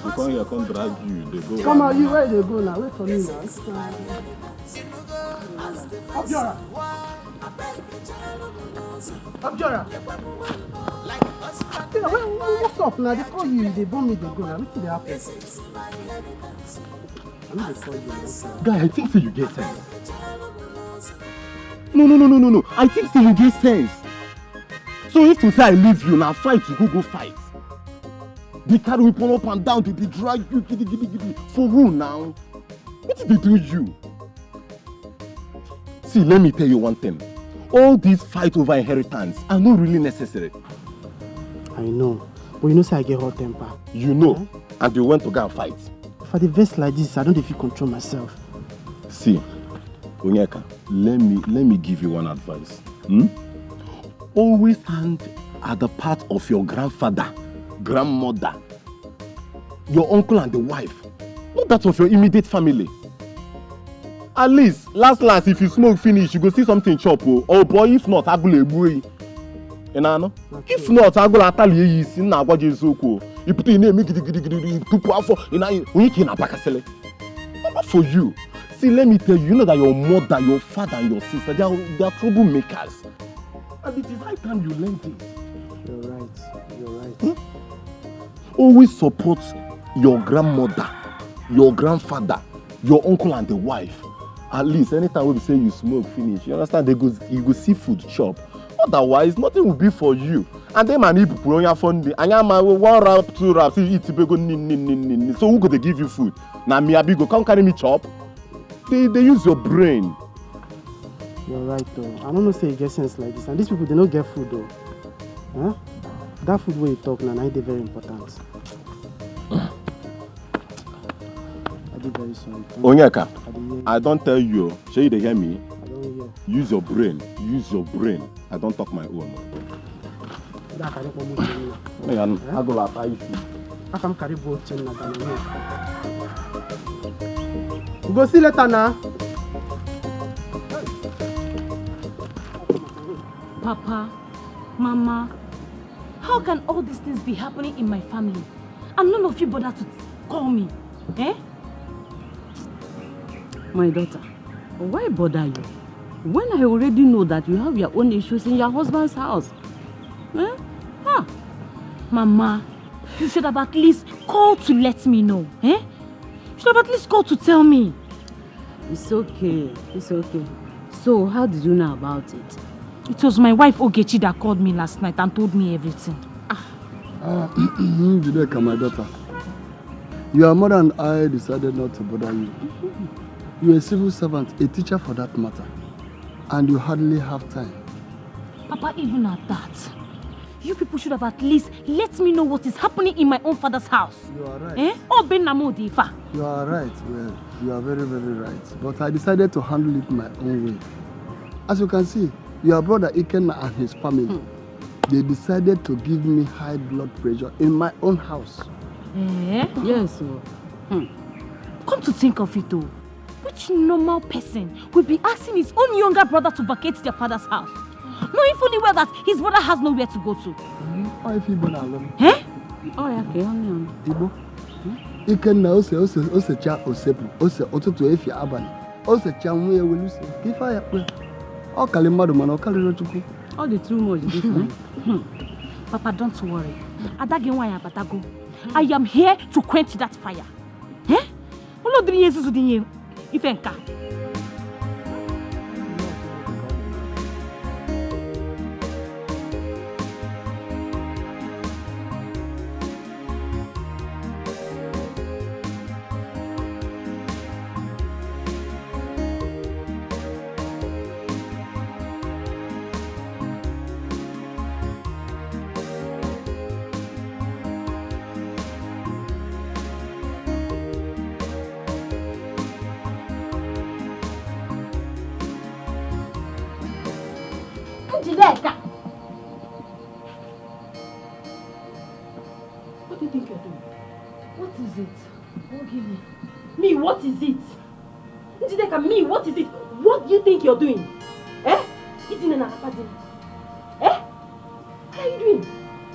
So come here, come drag you. They go. Come on, you where they go now? Wait for me now. Abjora. What's up now? They call you, they bomb me, they go now. What's the happen? Guy, I think so you get sense. No. I think so you get sense. So if to say I leave you now, fight, you go fight. They carry weapon up and down, they drag you, giddy. For who now? What did they do you? See, let me tell you one thing. All these fight over inheritance are not really necessary. I know, but you know say I get hot temper. You know, and you went to go and fight. If I dey vex like this, I don't feel control myself. See, Onyeka, let me give you one advice. Always stand at the part of your grandfather, grandmother, your uncle and the wife, not that of your immediate family. At least, last, if you smoke finish, you go see something chop. Oh boy, if not, I go lebuy. If not, I go atali is in Agua Jesuko. You put in a giddy, too powerful in a week in a Bacasele. For you. See, let me tell you, you know that your mother, your father, and your sister, they are troublemakers. And it is high time you learn this. You're right. Always support your grandmother, your grandfather, your uncle and the wife. At least anytime we say you smoke finish, you understand, you go see food chop. Otherwise, nothing will be for you. And then man, people on your phone, and I'm 1 wrap, 2 wraps, eat go nin. So who could give you food? Now me abigo, come carry me chop. They use your brain. You're right though. I don't know say you get sense like this. And these people, they don't get food though. Huh? That food where you talk now, I very important. I did very sorry. Onyeka, I don't tell you. Shall you hear me? I don't hear. Use your brain. I don't talk my own. I go after you. I can carry both chain. Go see later now. Papa, Mama, how can all these things be happening in my family and none of you bother to call me? Eh? My daughter, why bother you? When I already know that you have your own issues in your husband's house. Eh? Huh? Mama, you should have at least called to let me know. Eh? You should have at least called to tell me. It's okay. So, how did you know about it? It was my wife Ogechi that called me last night and told me everything. Dikeh, my daughter. Your mother and I decided not to bother you. You're a civil servant, a teacher for that matter. And you hardly have time. Papa, even at that, you people should have at least let me know what is happening in my own father's house. You are right. Eh? Oh, Ben Namo Difa. You are right. Well, you are very, very right. But I decided to handle it my own way. As you can see, your brother Ikenna and his family, they decided to give me high blood pressure in my own house. Eh? Yes. Come to think of it, though. Which normal person would be asking his own younger brother to vacate their father's house, knowing fully well that his brother has nowhere to go to? Why if you born alone? Eh? Oh, yeah, okay, Ibo. Ikenna ose cha osepu, ose otutu efi abani, ose cha nwe ewelu se. Kifa ya kwe. O kali madu man, o kali rochuku. All the too much this time. Papa, don't worry. I am here to quench that fire. Eh? Ifenka. What do you think you're doing? What is it? Don't give me. Me, what is it? Dikeh, me, what is it? What do you think you're doing? Eh? Eating an apple. Eh? What are you doing?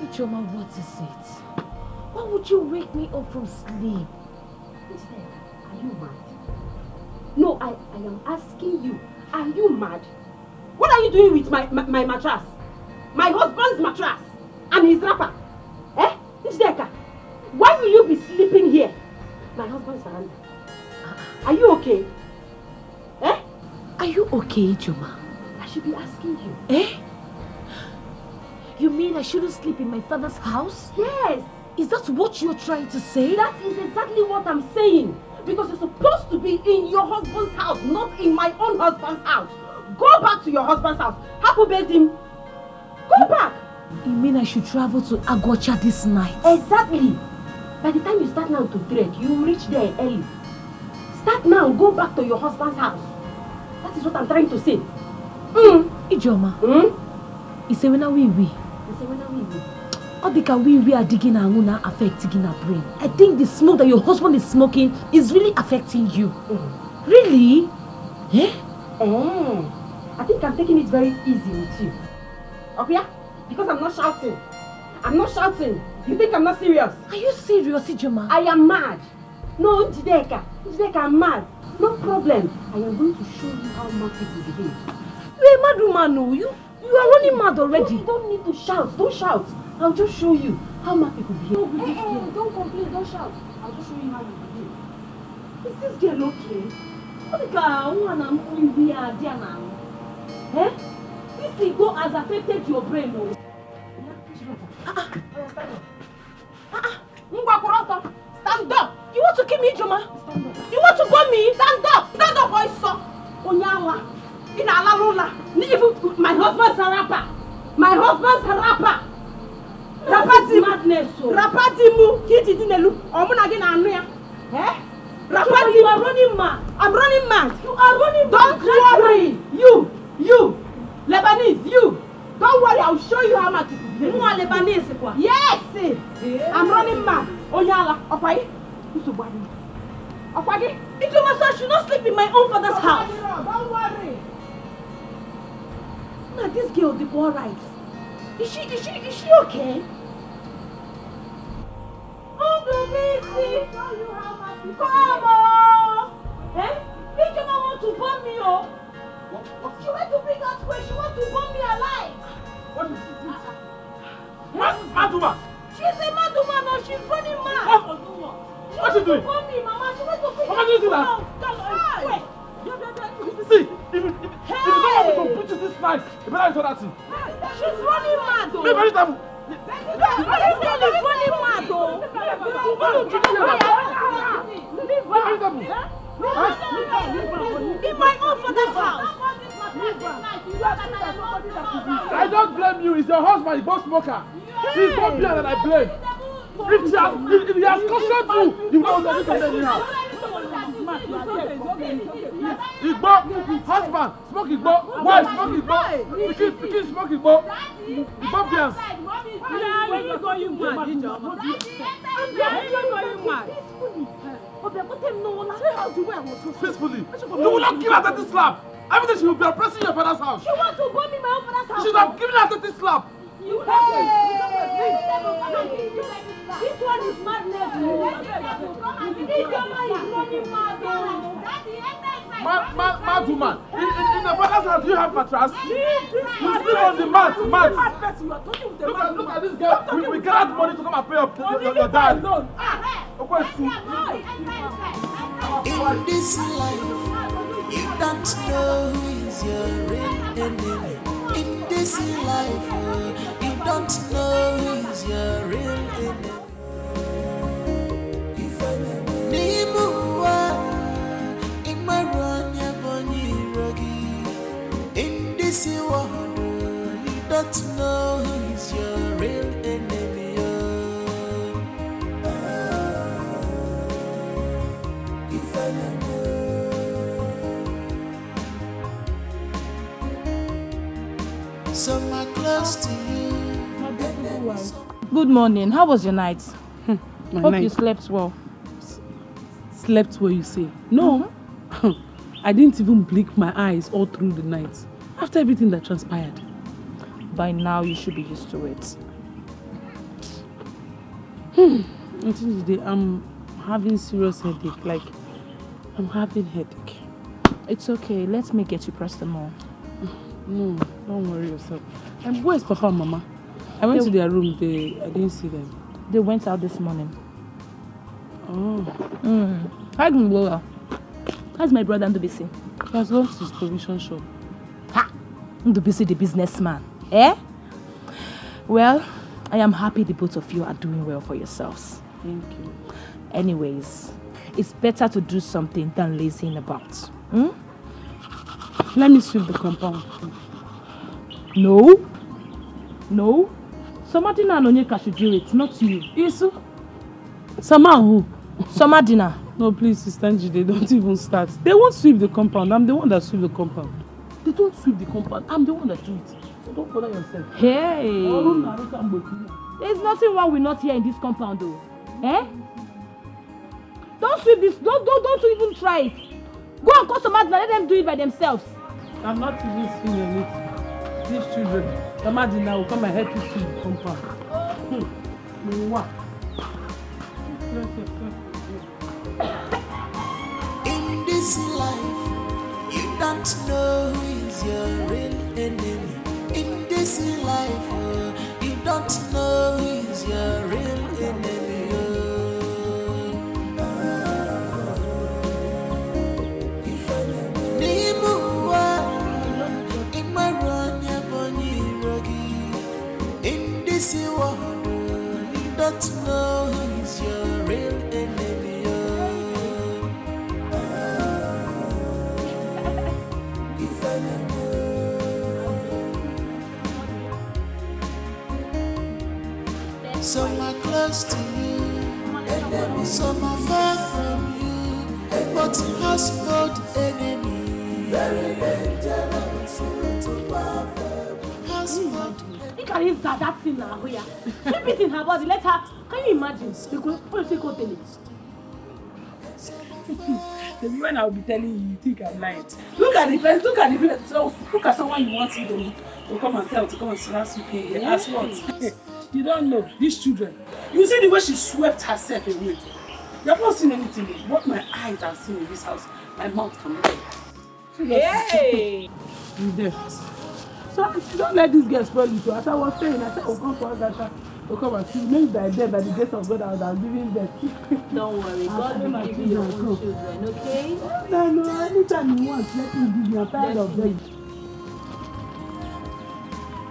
Ichoma, what is it? Why would you wake me up from sleep? Dikeh, are you mad? No, I am asking you. Are you mad? What are you doing with my mattress? My husband's mattress and his wrapper? Eh? Dikeh, why will you be sleeping here? My husband's veranda. Are you okay? Eh? Are you okay, Joma? I should be asking you. Eh? You mean I shouldn't sleep in my father's house? Yes. Is that what you're trying to say? That is exactly what I'm saying. Because you're supposed to be in your husband's house, not in my own husband's house. Go back to your husband's house. Happy birthday. Go back. You mean I should travel to Agocha this night? Exactly. By the time you start now to trade, you will reach there early. Start now, go back to your husband's house. That is what I'm trying to say. Ijoma. It's a winner we. It's a winner we. Or we are digging our own affecting our brain. I think the smoke that your husband is smoking is really affecting you. Really? Eh? I think I'm taking it very easy with you. Okay? Because I'm not shouting. I'm not shouting. You think I'm not serious? Are you serious, Ijoma? I am mad. No, Dikeh, I'm mad. No problem. I am going to show you how mad people behave. You're a mad woman, no? You are running mad already. You don't need to shout. Don't shout. I'll just show you how mad people behave. Don't complain, don't shout. I'll just show you how you behave. Is this girl okay? Eh? This ego has affected your brain, no? Stand up! You want to kill me, Ijoma? You want to burn me? Stand up! Stand up, boy, son! Onyawa! In Alalula! Even my husband's a rapper! My husband's a rapper! Rapatimu! Kiti dinelu! Omunagin anuya! Eh? Rapatimu! You are running mad! I'm running mad! You are running mad! Don't worry! You! Lebanese, you! Don't worry, I'll show you how much it is. You are Lebanese, quoi? Yes! I'm running mad! Onyala, okay? Okay? Ijoma, so I should not sleep in my own father's house. Don't worry. Now this girl, the boy right. Is she okay? Oh, baby, come on! Eh? Ijoma want to burn me, oh. She went to bring us where she wants to burn me alive. What is this? Mad woman! She's a mad woman, no, she's running mad. What's she doing? Burn me, Mama. She went to bring How can you do that? Wait. See, if you don't want me to put you this night, you better do that thing. She's running mad, though. Be very careful. This girl is running mad, though. Be very careful. In my own father's house. I don't blame you. It's your husband. He's both smoker. He's more beer than I blame. If he has cautioned you, you know that you can let me out. Igbo, husband, smoke Igbo, wife, smoke Igbo, pikin smoke Igbo, Igbo beers. Peacefully. You will not kill her at this slap. Everything she will be oppressing your father's house. She wants to burn me my own father's house. You should have given her this slap. This one is madness. Mad woman. In the father's house, you have mattress. You sleep on the mat. Look at this girl. We gathered money to come and pay your dad. In this life, you don't know who is your real enemy. In this life, you don't know who is your real enemy. In this world, you don't know who is your real enemy. Some are close to you. Good morning. How was your night? Hope night. you slept well. Slept where you say? No. I didn't even blink my eyes all through the night. After everything that transpired. By now, you should be used to it. Until today, I'm having serious headache. Like, I'm having headache. It's okay. Let me get you paracetamol. No, don't worry yourself. And where's Papa and Mama? I went to their room. I didn't see them. They went out this morning. Oh. Hi, Gunglola. How's my brother Ndubisi? He has gone to his provision shop. Ha! Ndubisi, the businessman. Eh? Well, I am happy the both of you are doing well for yourselves. Thank you. Anyways, it's better to do something than lazing about. Let me sweep the compound. No. Somadina and Onyeka should do it, not you. Isu? Sama who? Somadina. No, please, Sister Angie, they don't even start. They won't sweep the compound. I'm the one that sweep the compound. They don't sweep the compound. I'm the one that do it. So don't bother yourself. Hey. There's nothing wrong with not here in this compound, though. Eh? Don't sweep this. Don't even try it. Go and call somebody and let them do it by themselves. I'm not even seeing anything. These children, somebody now will come and help you see the compound. Mwah. In this life, you don't know who is your real enemy. In this life, you don't know who is your real enemy. In this world, you don't know who is your real enemy. Some are close to you, some are far from you, but household enemy. Very dangerous to household. Look at this that thing now here. Keep it in her body. Let her. Can you imagine? When I'll be telling you, you think I'm lying. Look at the place. So look at someone you want to come and tell, to come and harass you here. Yeah. As what? You don't know these children. You see the way she swept herself away. You have not seen anything. What my eyes have seen in this house, my mouth can do. Hey! You there? So you don't let this girl spoil you. So as I was saying, I said, oh, come for us, to come and see. Maybe by then, by the grace of God, I would have given birth. Don't worry, God will give you your own children, okay? No, anytime you want, let me give you. I'm tired of them.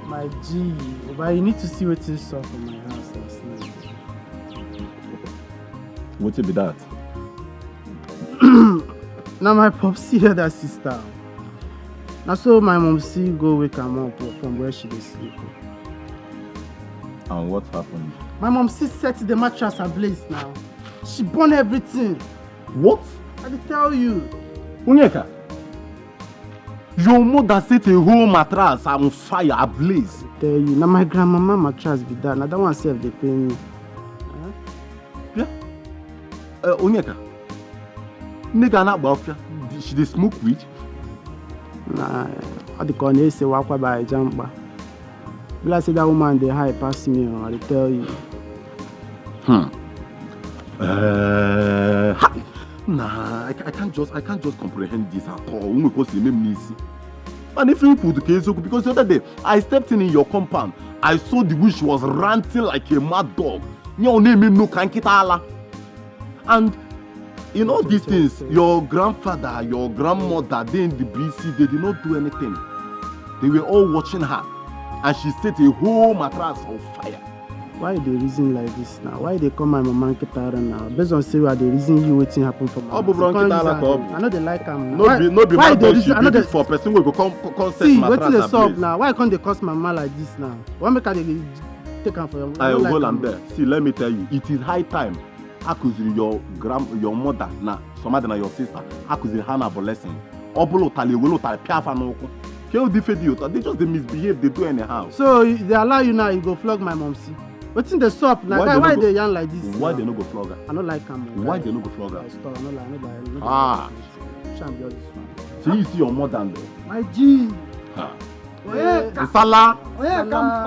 My G, but you need to see what you saw from my house last night. What will be that? Now my popsy elder sister. Now so my mom see go wake her up from where she is sleeping. And what happened? My mom set the mattress ablaze now. She burned everything. What? I will tell you. Unyeka, your mother set a whole mattress on fire ablaze. I tell you, now my grandmama mattress be that. Now that one self they pay me. Yeah. Unyeka, nigga na bafia. She dey smoke weed? Nah, I the corner say walk by jumper. But I say that woman they high pass me. I will tell you. Nah, I can't just comprehend this at all. Because you name Nisi. And if you put the case, because the other day I stepped in your compound, I saw the witch was ranting like a mad dog. Your name no kankitala. And in all these things, your grandfather, your grandmother, they in the BC, they did not do anything. They were all watching her, and she set a whole mattress on fire. Why they reason like this now? Why they call my mama Kitara now? Based on say why they reason you waiting happen for my mama. I know they like them. No be my dog. She did it for person who go come set see, mattress. See, waiting the sub now. Why can't they cost my mama like this now? Why make her they take her for your? I will hold am there. See, let me tell you, it is high time. Accusing your mother na somebody na your sister. Accusing her na blessing. Obolo tali welo tali piafa no ko. They just they misbehave. They do anyhow. So they allow you now. You go flog my mom. See. What's in the shop? Like why they yarn like this? Why they no go flog her? I don't like them. Why they no go flog her? I don't like. Ah. Can't be all this one. So you see your mother there? My G. Ha. Nsala.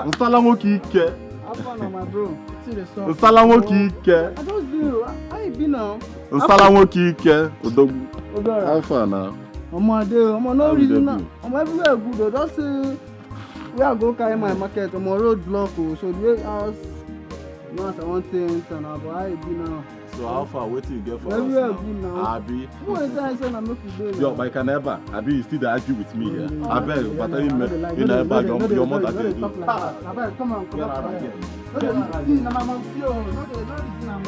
Nsala mokike. After my bro. See the shop. Nsala mokike. I don't do. How you been now? Nsala mokike. Odogwu. How far now? No reason now. Everywhere good. Just say we are go carry my market. Road block. So the way house. Now I want to enter now, but how you be now? So how far? What do you get for us now? Abi. Who is that? I said I make you do. Yo, but I can never. Abi, you still argue with me here. I beg, but you never your mother dey do. Abeg, come on, come on. See, na my mom see you. No reason am.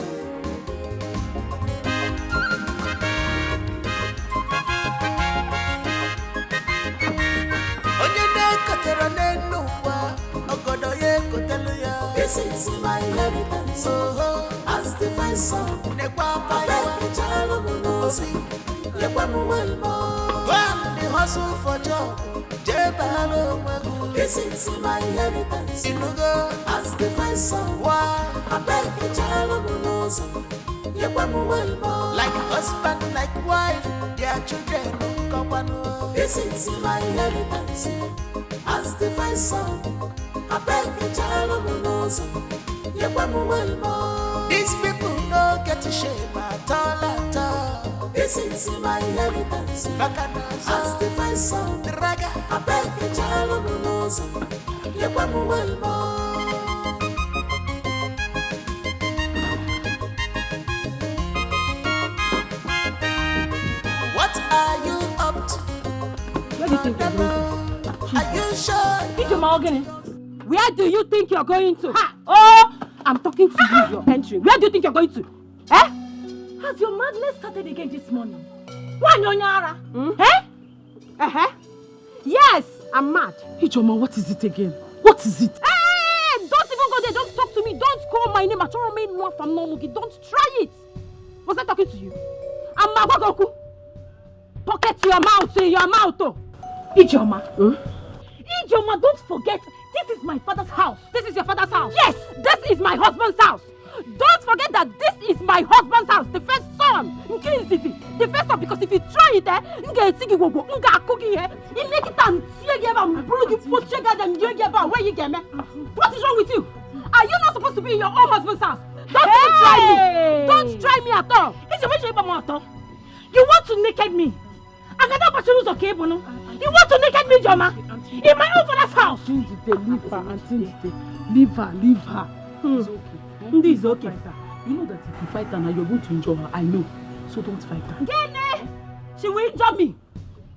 This is my inheritance. As the first son, I beg the child of Mourice. The hustle for job. This is my inheritance. As the first son, I beg the child of Mourice. Like husband, like wife, their children. This is my inheritance. As the first son, I beg a child of a nose. These people don't get a shame at all. This is my inheritance. As the first son, I beg a child of a nose. What are you up to? Where do you think you're going to? Are you sure? Where do you think you're going to? Ha! Oh, I'm talking to you. You're entering. Where do you think you're going to? Eh? Has your madness started again this morning? Wanyonyara? Eh? Yes, I'm mad. Ijoma, what is it again? What is it? Hey! Don't even go there. Don't talk to me. Don't call my name. Don't try it. Was I talking to you? I'm Magogoku. Pocket your mouth. Say your mouth. Oh. Ijoma. Ijoma, don't forget. This is my father's house. This is your father's house? Yes! This is my husband's house. Don't forget that this is my husband's house. The first son. The first son, because if you try it, what is wrong with you? Are you not supposed to be in your own husband's house? Don't even try me. Don't try me at all. You want to naked me? You want to naked me, Joma? In my own father's house? Leave her. It's okay. It's okay. You know that if you fight her now, you're going to injure her. I know. So don't fight her. Gene! She will injure me.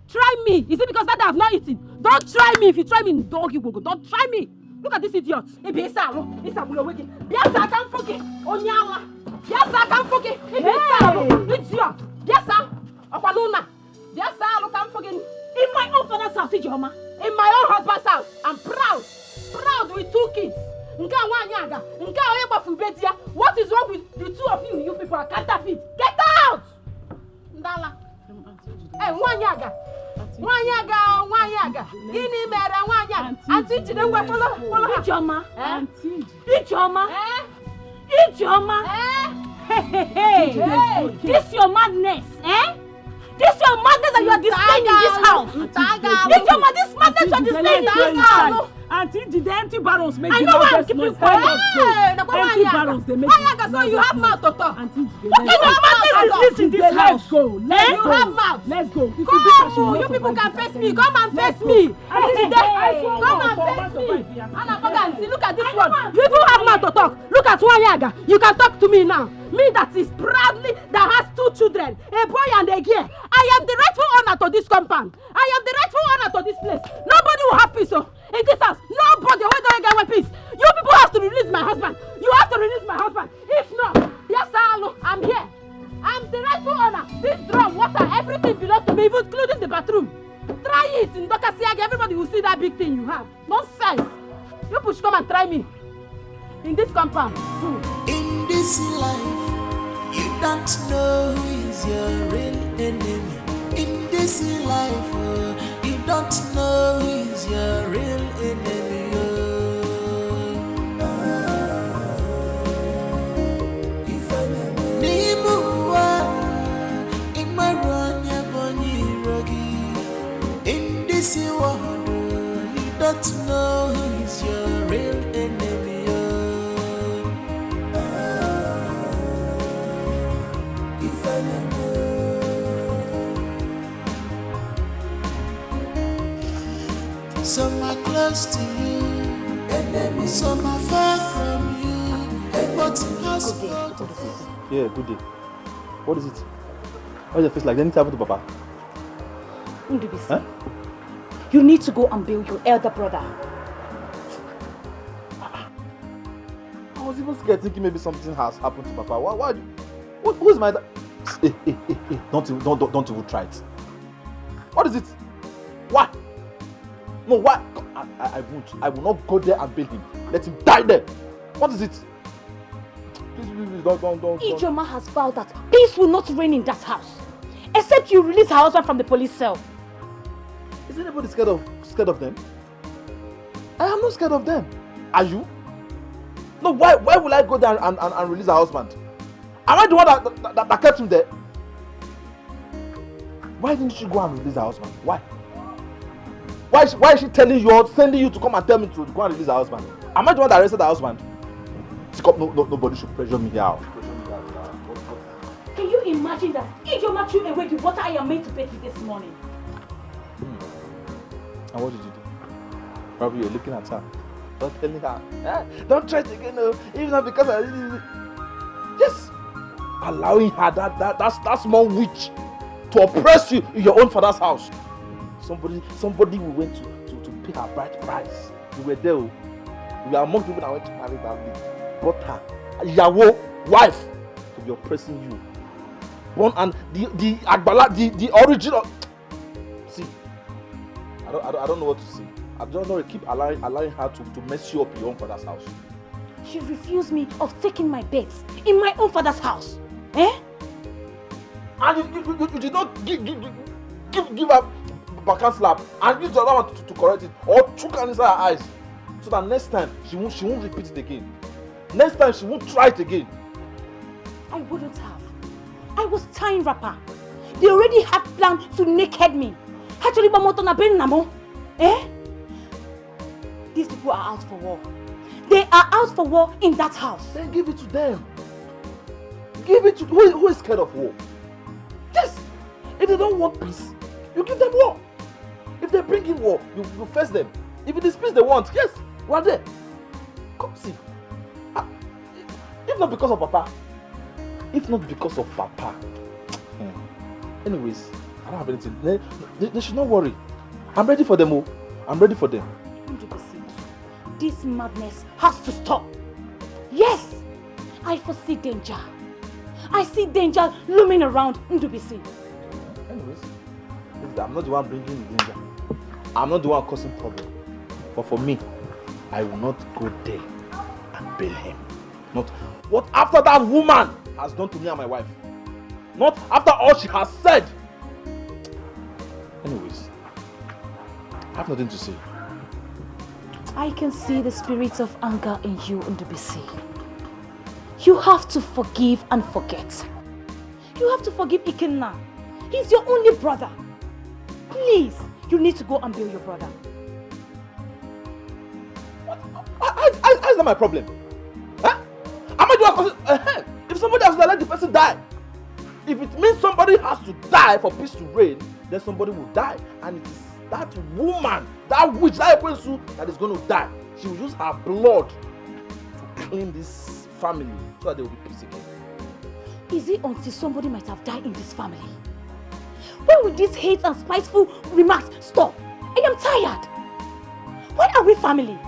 Try me. Is it because that I have not eaten? Don't try me. If you try me, dog, you go. Don't try me. Look at this idiot. Idiot. In my own father's house, Ijoma. In my own husband's house. I'm proud with 2 kids. What is wrong with the 2 of you? You people are counterfeit. Get out! Ndala. Hey, Wanyaga. Gini mere Wanyaga. Auntie Jidengwe, follow her. Ijoma. Ijoma. Hey. This your madness, eh? This your madness that you are displaying in this house. Ijoma, this madness you are displaying in this house. Auntie, did the empty barrels make I the know why I'm loudest keeping noise? quiet. Empty barrels, they make So you have mouth to talk. Auntie, What kind of madness is this in this house? Let's go. You have mouth. Let's go. Come, you people can face me. Come and face me. Come and face me. Look at this one. You even have mouth to talk. Look at Wanyaga. You can talk to me now. Me that is proudly, that has 2 children, a boy and a girl. I am the rightful owner to this compound. I am the rightful owner to this place. Nobody will have peace in this house. Nobody. Why don't I get peace? You people have to release my husband. You have to release my husband. If not, yes, I'm here. I'm the rightful owner. This drum, water, everything belongs to me, even including the bathroom. Try it in Dokasiagi. Everybody will see that big thing you have. Nonsense. You people should come and try me in this compound. In this life, you don't know who is your real enemy. In this life, you don't know who is your real enemy. In this world, you don't know who is your real enemy. Some are close to you, some are far from you, but Yeah, good day. What is it? Why is your face like anything happened to Papa? Huh? You need to go and bail your elder brother. I was even scared, thinking maybe something has happened to Papa. Why? Who's my dad? Hey, don't even try it. What is it? Why? No, why? I won't. I will not go there and bail him. Let him die there. What is it? Please, don't. Ijoma has vowed that peace will not reign in that house, except you release her husband from the police cell. Is anybody scared of them? I am not scared of them. Are you? No, why will I go there and release her husband? Am I the one that kept him there? Why didn't she go and release her husband? Why? Why is she telling you or sending you to come and tell me to go and release her husband? Am I the one that arrested her husband? Nobody should pressure me here. Can you imagine that Ijoma threw away the water I am made to bathe with this morning? And what did you do? Probably you're looking at her. Don't telling her, don't try it again, no. Even not because I yes, allowing her that small witch to oppress you in your own father's house. Somebody we went to pay her bride price. We were there. We are among people that went to marry that lady. Brought her, Yawo, wife, to be oppressing you. Born and the Agbala, the original. See, I don't know what to say. I don't know. Keep allowing her to mess you up in your own father's house. She refused me of taking my bets in my own father's house. Eh? And you did not give her backhand slap and use the other one to correct it or choke her inside her eyes so that next time she won't repeat it again. Next time she won't try it again. I wouldn't have. I was tying wrapper. They already had planned to naked me. Actually, eh? These people are out for war. They are out for war in that house. Then give it to them. Give it to who is scared of war? Yes. If they don't want peace, you give them war. If they bring in war, you face them. If it is peace they want, yes, we are there. Come see. If not because of Papa. Anyways, I don't have anything. They should not worry. I'm ready for them, I'm ready for them. 100%. This madness has to stop. Yes, I foresee danger. I see danger looming around Ndubisi. Anyways, I'm not the one bringing the danger. I'm not the one causing problem. But for me, I will not go there and bail him. Not what after that woman has done to me and my wife. Not after all she has said. Anyways, I have nothing to say. I can see the spirits of anger in you, Ndubisi. You have to forgive and forget. You have to forgive Ikenna. He's your only brother. Please, you need to go and bail your brother. Is that my problem? Huh? Am I doing if somebody has to let the person die, if it means somebody has to die for peace to reign, then somebody will die. And it is that woman, that witch, that person that is going to die. She will use her blood to clean this family so that there will be peace again. Is it until somebody might have died in this family? When will these hate and spiteful remarks stop? I am tired. Why are we family?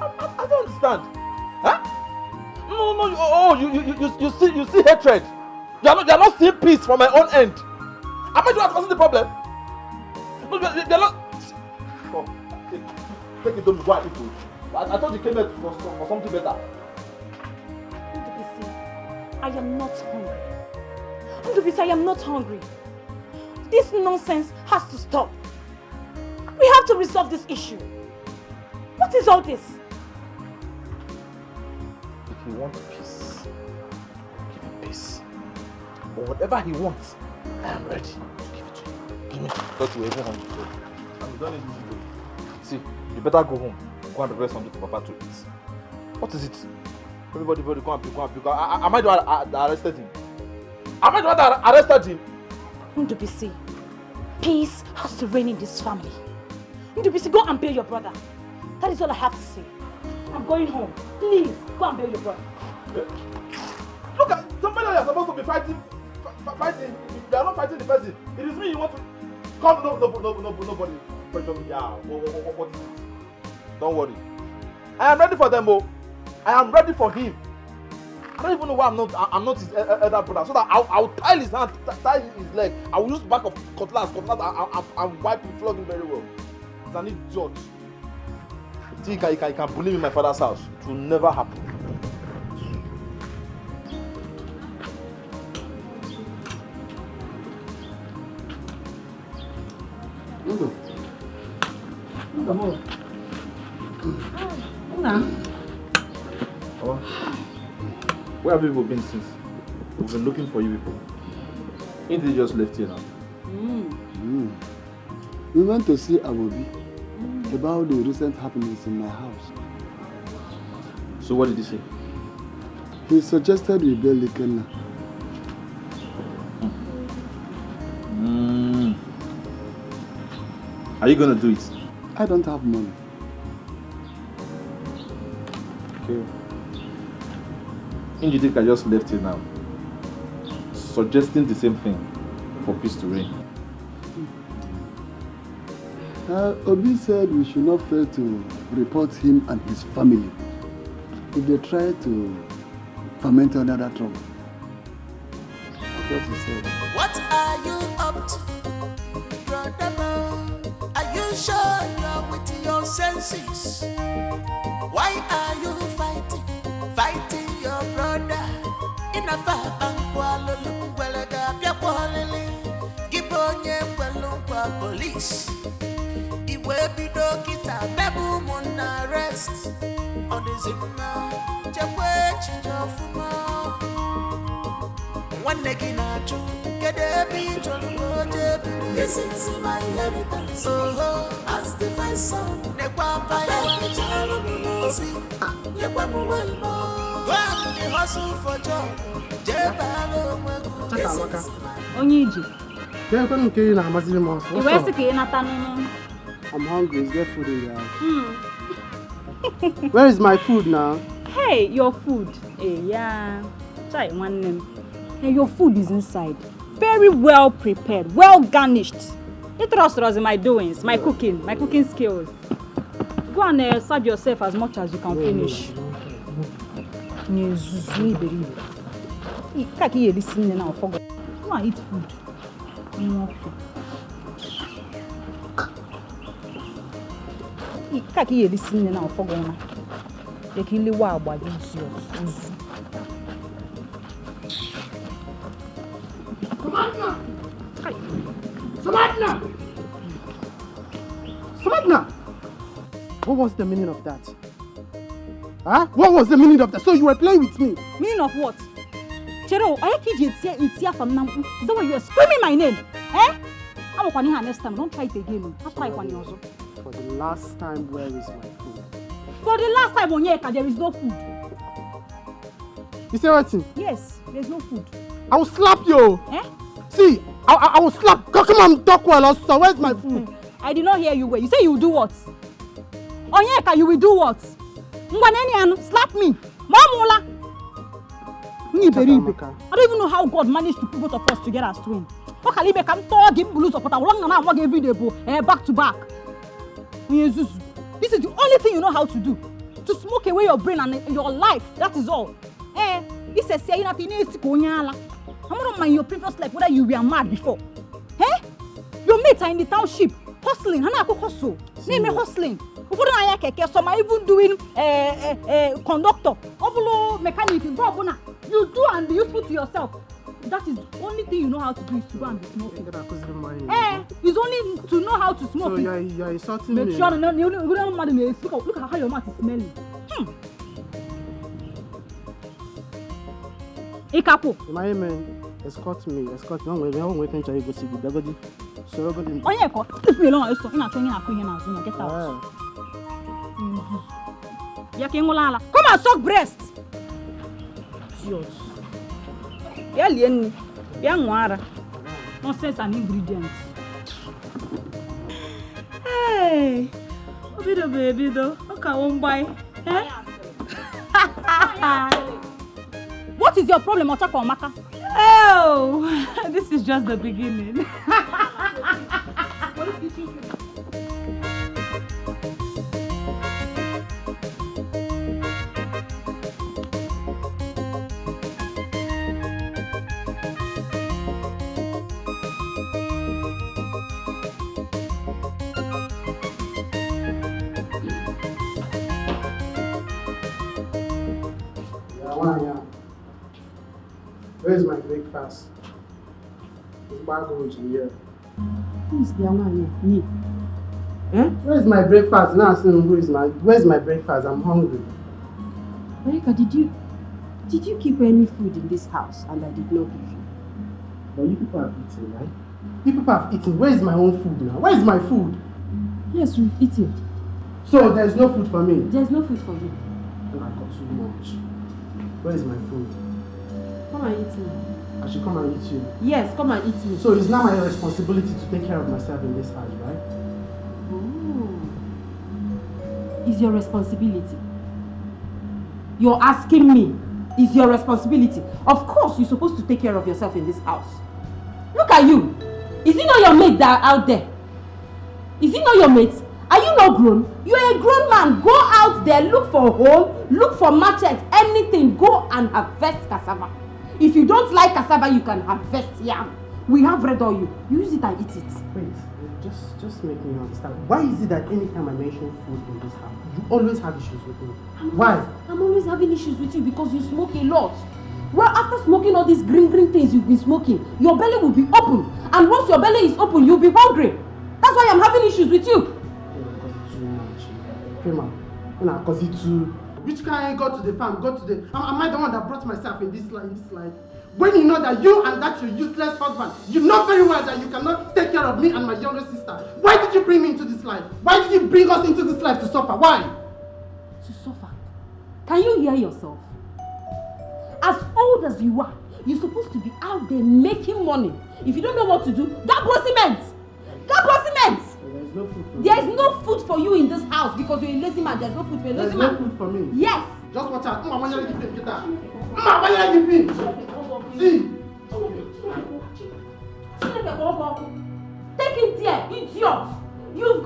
I don't understand. Huh? No. You see hatred. You are not seeing peace from my own end. Am I the one causing the problem? No, you are not. Oh, take it, don't go at people. I thought you came here for something better. Ndubisi, I am not hungry. Ndubisi, I am not hungry. This nonsense has to stop. We have to resolve this issue. What is all this? If he wants peace, give him peace. But whatever he wants, I am ready to give it to him. Give me what you ever want to do. I'm done with this. See, you better go home. Go and prepare something for Papa to eat. What is it? Everybody go and pick. Am I the one that arrested him? Am I the one that arrested him? Ndubisi, peace has to reign in this family. Ndubisi, go and bail your brother. That is all I have to say. I'm going home. Please, go and bail your brother. Look at somebody that is supposed to be fighting. You are not fighting the person. It is me you want to come. Nobody pressure me. Yeah. What is it? Don't worry. I am ready for them, I am ready for him. I don't even know why I'm not his elder brother. So that I'll tie his hand, tie his leg. I will use back of cutlass and wipe him, flog him very well. It's an idiot. You think I can bully me in my father's house? It will never happen. Where have you people been since? We've been looking for you people. Ini just left here now. We went to see Abobi about the recent happenings in my house. So what did he say? He suggested we bail Ikenna. Are you gonna do it? I don't have money. Okay. Dikeh just left here now, suggesting the same thing for peace to reign. Obi said we should not fail to report him and his family if they try to ferment another trouble. That's what he said. What are you up to, brother? Are you sure you're with your senses? Why are you fighting your brother? In a far police. It will be dokita, babu mon arrest. On the zimna, Jabwechi Jofuma. One neginachu, get a beat on the this is my inheritance. Oh, as the first son, Nequampa, the hustle for job. Onyiji. I'm hungry. Is there food in the house? Where is my food now? Hey, your food. Hey, yeah. Try one name. Hey, your food is inside. Very well prepared, well garnished. You trust us in my doings, my cooking skills. Go and serve yourself as much as you can finish. You can't hear this now. Go and eat food. You can't hear this now. You can live wild by this. Samadna! What was the meaning of that? Huh? What was the meaning of that? So you were playing with me? Meaning of what? Chero, I can't hear from Nampu. Is that why you are screaming my name? Eh? I'm going to next time. Don't try it again. I'll try one also. For the last time, where is my food? For the last time, Onyeka, there is no food. You say what? Yes, there's no food. I will slap you. Eh? See, I will slap. Come on, talk well also. Where's my food? I did not hear you well. You say you will do what? Onyeka, you will do what? Slap me. Mamula. I don't even know how God managed to put both of us together as twins. Back to back. This is the only thing you know how to do. To smoke away your brain and your life. That is all. This is saying that you need to go. I'm not mind your previous life whether you were mad before. Your mates are in the township hustling. Hustle. Name me hustling. Some are even doing conductor. Mechanic. You do and be useful to yourself. That is the only thing you know how to do is to go and be smoking. It's only to know how to smoke. So you're insulting me. Look at how your mouth is smelling. Ikapo. My man, escort me. Don't wait until you go see the Dagodi. So go in. Oh yeah, leave me alone. Get out. Come and suck breast. Nonsense and ingredients. Hey, Obido baby though. Okay, won't buy. What is your problem, Otaka Omaka? Oh, this is just the beginning. Where's my breakfast? It's back here. Who is the one? Me. Where's my breakfast? Now where's my breakfast? I'm hungry. Marika, did you Did you keep any food in this house and I did not give you? But you people have eaten, right? You people have eaten. Where is my own food now? Where is my food? Yes, we've eaten. So there's no food for me? There's no food for you. Oh, I got too much. Where is my food? Come and eat me. I should come and eat you? Yes, come and eat me. So it's now my responsibility to take care of myself in this house, right? Is your responsibility? You're asking me, is your responsibility? Of course, you're supposed to take care of yourself in this house. Look at you. Is it not your mate that are out there? Is it not your mate? Are you not grown? You're a grown man. Go out there, look for a hole, look for machete, anything. Go and harvest cassava. If you don't like cassava, you can harvest yam. We have red oil. Use it and eat it. Wait, just make me understand. Why is it that anytime I mention food in this house, you always have issues with me? Why? I'm always having issues with you because you smoke a lot. Well, after smoking all these green things you've been smoking, your belly will be open. And once your belly is open, you'll be hungry. That's why I'm having issues with you. Too much. Because it's too... Which kind go to the farm, go to the... Am I the one that brought myself in this life? When you know that you and that your useless husband, you know very well that you cannot take care of me and my younger sister. Why did you bring me into this life? Why did you bring us into this life to suffer? Why? To suffer? Can you hear yourself? As old as you are, you're supposed to be out there making money. If you don't know what to do, gabo cement! There is no food for you in this house because you're a lazy man. There's no food for a lazy man. There's no food for me? Yes. Just watch out. See. Take it here, idiot. You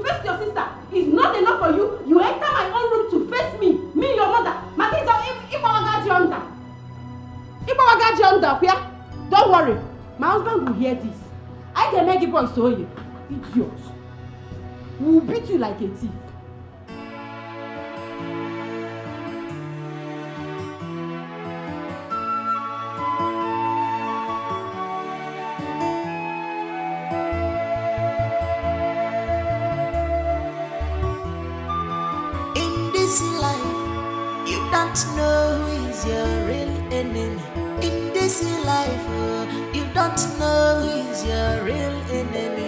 faced your sister. It's not enough for you. You enter my own room to face me, your mother. Don't worry. My husband will hear this. I can make it boy so you. Idiot. We'll beat you like a thief. In this life, you don't know who is your real enemy. In this life, you don't know who is your real enemy.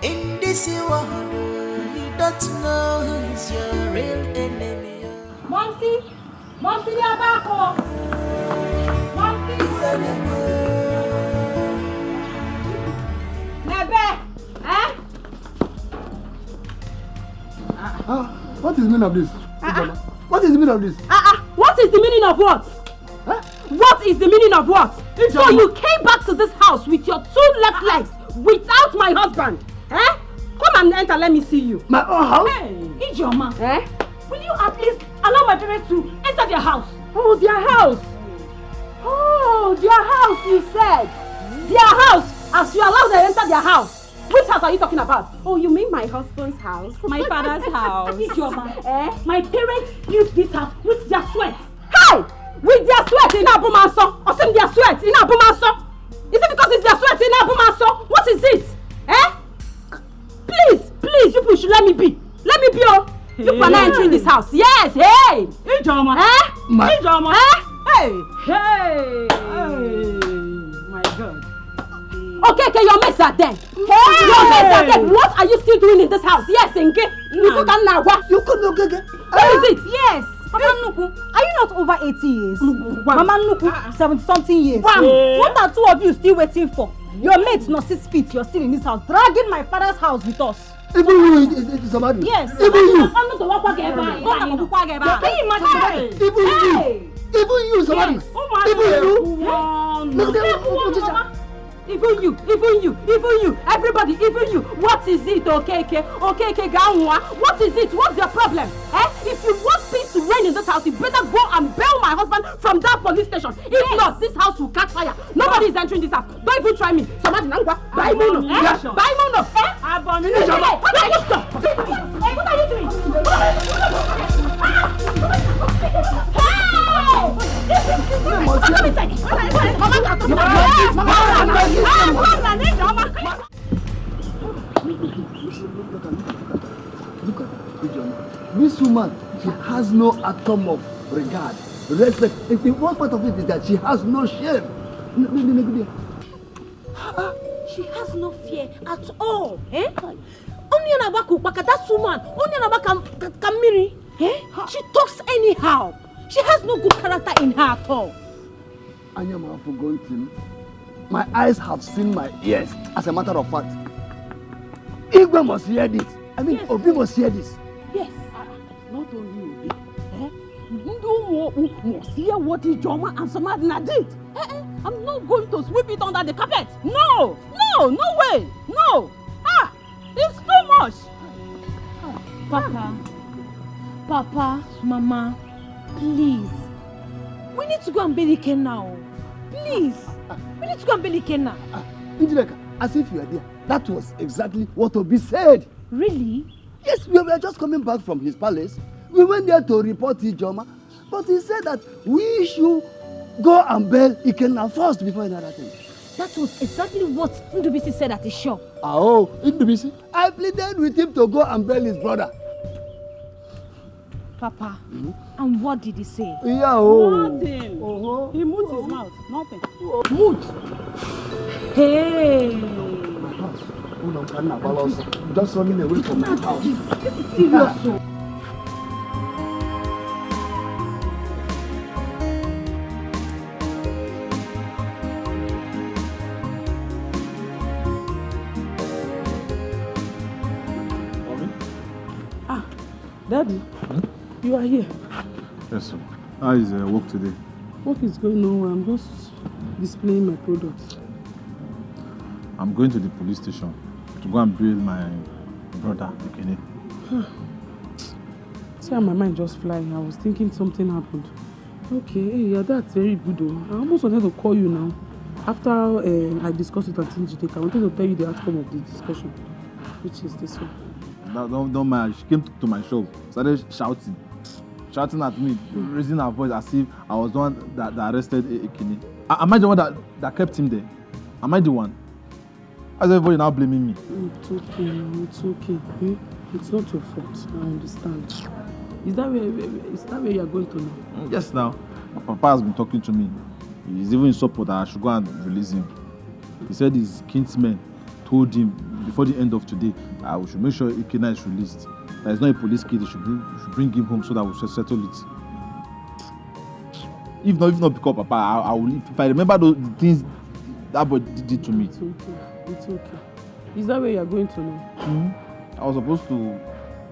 In this world, you don't know who is your real enemy. Monty, Abako. Monty. Nebe, eh? What is the meaning of this? What is the meaning of this? What is the meaning of what? What is the meaning of what? So you came back to this house with your two left legs without my husband. Eh? Come and enter, let me see you. My own house? Hey, Ijoma. Eh? Will you at least allow my parents to enter their house? Oh, their house. Oh, their house, you said. Their house, as you allow them to enter their house. Which house are you talking about? Oh, you mean my husband's house? My father's house. Ijoma. Eh? My parents built this house with their sweat. Hey! With their sweat in Abumaso. Or some their sweat in Abumaso. Is it because it's their sweat in Abumaso? What is it? Eh? Please, you people should let me be. Let me be, oh. Hey. You are not entering this house. Yes, hey. Ijoma. Eh? Ijoma. Eh? Hey. My God. Okay, your mates are there. Hey. Your mates are there. What are you still doing in this house? Yes, Inge. You can now. You could look again. Who is it? Yes. Mama Nuku, are you not over 80 years? Mama Nuku, 70-something years. What are two of you still waiting for? Your mates not 6 feet, you're still in this house, dragging my father's house with us. Even you, somebody. Yes. Even you. Even you, somebody. Even you, everybody, even you. What is it, okay, Gawa? What is it? What's your problem? If you want peace to reign in this house, you better go and bail my husband from that police station. If not, this house will catch fire. Nobody is entering this house. Don't even try me. Somebody, buy mono. Buy mono. What are you doing? woman, she has no atom of regard, respect. The one part of it is that she has no shame. She has no fear at all. Eh? Only an abakupaka, that woman. Only an abakamiri. Eh? She talks anyhow. She has no good character in her at all. Anyama have forgotten. My eyes have seen my ears. As a matter of fact, Igwe must hear this. I mean, yes. Obi must hear this. Yes. Not only Obi. You must hear what Ijoma and Somadina did. I'm not going to sweep it under the carpet. No, no, no way. No. It's too much. Papa, Mama, please. We need to go and bury Ken now. Please. We need to go and bury Ken now. Njibeka, as if you are there. That was exactly what Obi said. Really? Yes, we were just coming back from his palace. We went there to report Ijoma, but he said that we should go and bail Ikenna first before another thing. That was exactly what Ndubisi said at his shop. Oh, Ndubisi? I pleaded with him to go and bail his brother. Papa, and what did he say? Yeah, oh. Nothing. He moved his mouth. Nothing. Mood. Hey. My house. I'm just running away from my house. This is serious. Daddy, you are here. Yes, sir. How is work today? Work is going on well. I'm just displaying my products. I'm going to the police station to go and bail my brother, Dikeh. See how my mind just flying. I was thinking something happened. Okay, yeah, that's very good though. I almost wanted to call you now. After I discussed it at Njideka, I wanted to tell you the outcome of the discussion, which is this one. Don't mind. She came to my shop, started shouting at me, raising her voice as if I was the one that arrested Ekene. Am I the one that kept him there? Am I the one? As everybody now blaming me. It's okay. It's okay. Eh? It's not your fault. I understand. Is that where you are going to now? Yes, now. My papa has been talking to me. He's even in support that I should go and release him. He said his kinsmen told him before the end of today we should make sure Ekene is released. That is not a police kid. They should bring him home so that we should settle it. If not pick up Papa, I will. If I remember the things that boy did to me. It's okay. It's okay. Is that where you are going to now? I was supposed to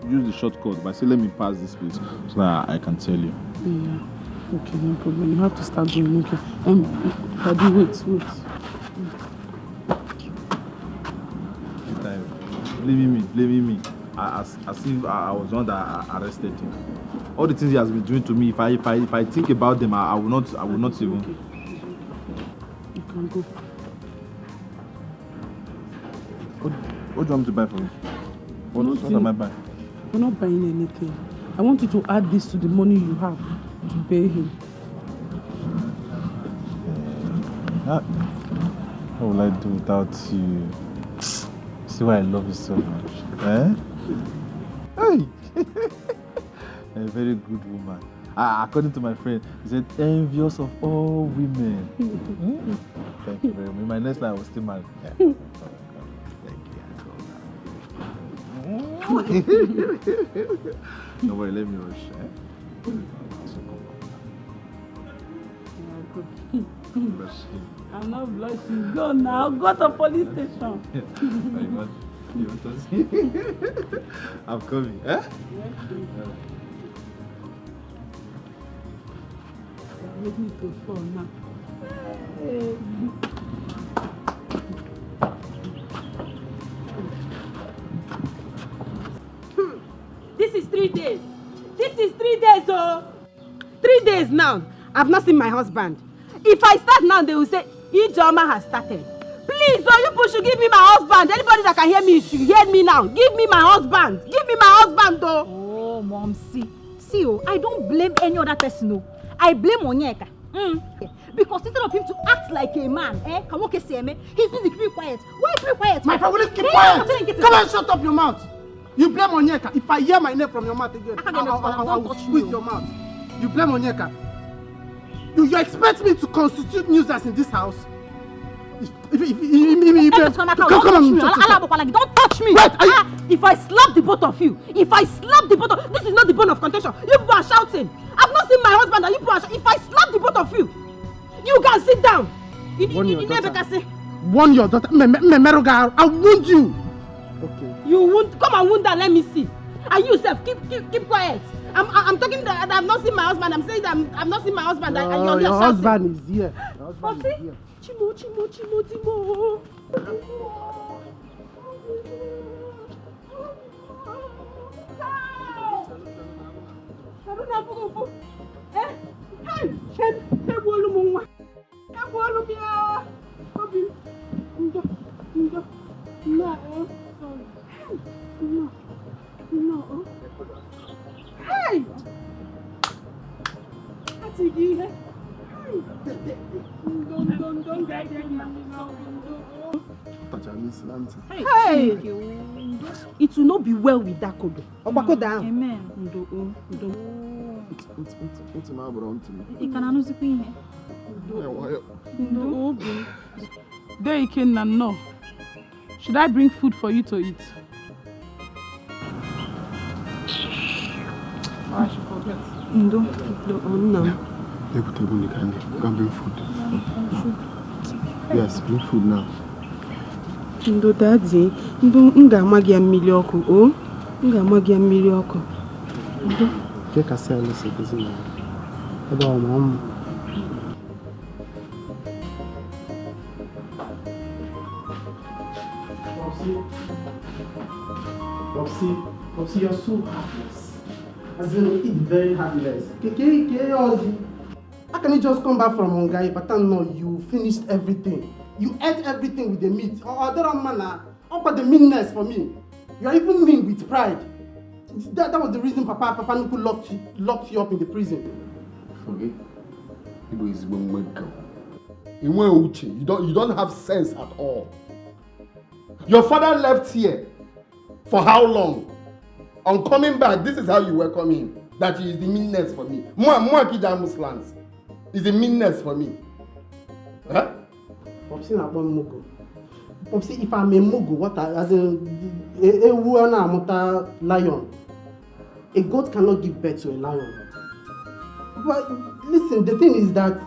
use the shortcut, but I said let me pass this place so that I can tell you. Yeah. Okay, no problem. You have to start doing. Okay. Daddy, wait. Blaming me. As if I was the one that arrested him. All the things he has been doing to me, if I think about them, I will not even. Okay. You can go. What do you want me to buy for you? What am I buying? You're not buying anything. I want you to add this to the money you have to pay him. What will I do without you? See why I love you so much. Eh? Hey! A very good woman. According to my friend, he said, envious of all women. Thank you very much. In my next life, I was still married. Yeah. Thank you. Don't worry, let me rush. I'm not blushing. Go now. Go to police station. You want to see? I'm coming. Eh? Yes, let me to fall now. Hey. This is 3 days. This is 3 days, oh. 3 days now. I've not seen my husband. If I start now, they will say, Ijoma has started. Please, oh, you people should give me my husband. Anybody that can hear me should hear me now. Give me my husband. Give me my husband, though. Oh, Mom, see, I don't blame any other person, no. I blame Onyeka. Because instead of him to act like a man, he's busy keeping quiet. Why keep quiet? My friend, will you keep quiet? Come on, shut up your mouth. You blame Onyeka. If I hear my name from your mouth again, I will squeeze your mouth. You blame Onyeka. You expect me to constitute nuisance in this house? Come on, don't touch me. Wait, if I slap the both of you, this is not the bone of contention. You people are shouting. I've not seen my husband and you people are shouting. If I slap the both of you, you can sit down. Warn your daughter. I'll wound you. Okay. You wound. Come and wound her. Let me see. And you self, keep quiet. I'm talking that I've not seen my husband. I'm saying that I've not seen my husband. No, your husband is here. Your husband is here. Chimo. Hey! Hey! It will not be well with that Kodo. Amen. Dikeh, no. Should I bring food for you to eat? I should forget. No. Go and bring food. Yes, bring food now. Ndo daddy, nga magia milioku, oh? Nga magia milioku. Que caçar nesse cozinha? É bom, mama. Popsy, you're so heartless. As in, it's very heartless. How can you just come back from Hungary, but no, you finished everything? You ate everything with the meat. But the meanness for me. You are even mean with pride. That was the reason Papa Nuku locked you up in the prison. Forget. You don't have sense at all. Your father left here. For how long? On coming back, this is how you welcome him. That is the meanness for me. Muslims is the meanness for me. Huh? Popsy, if I'm a Mugu, what as a lion, a goat cannot give birth to a lion. But listen, the thing is that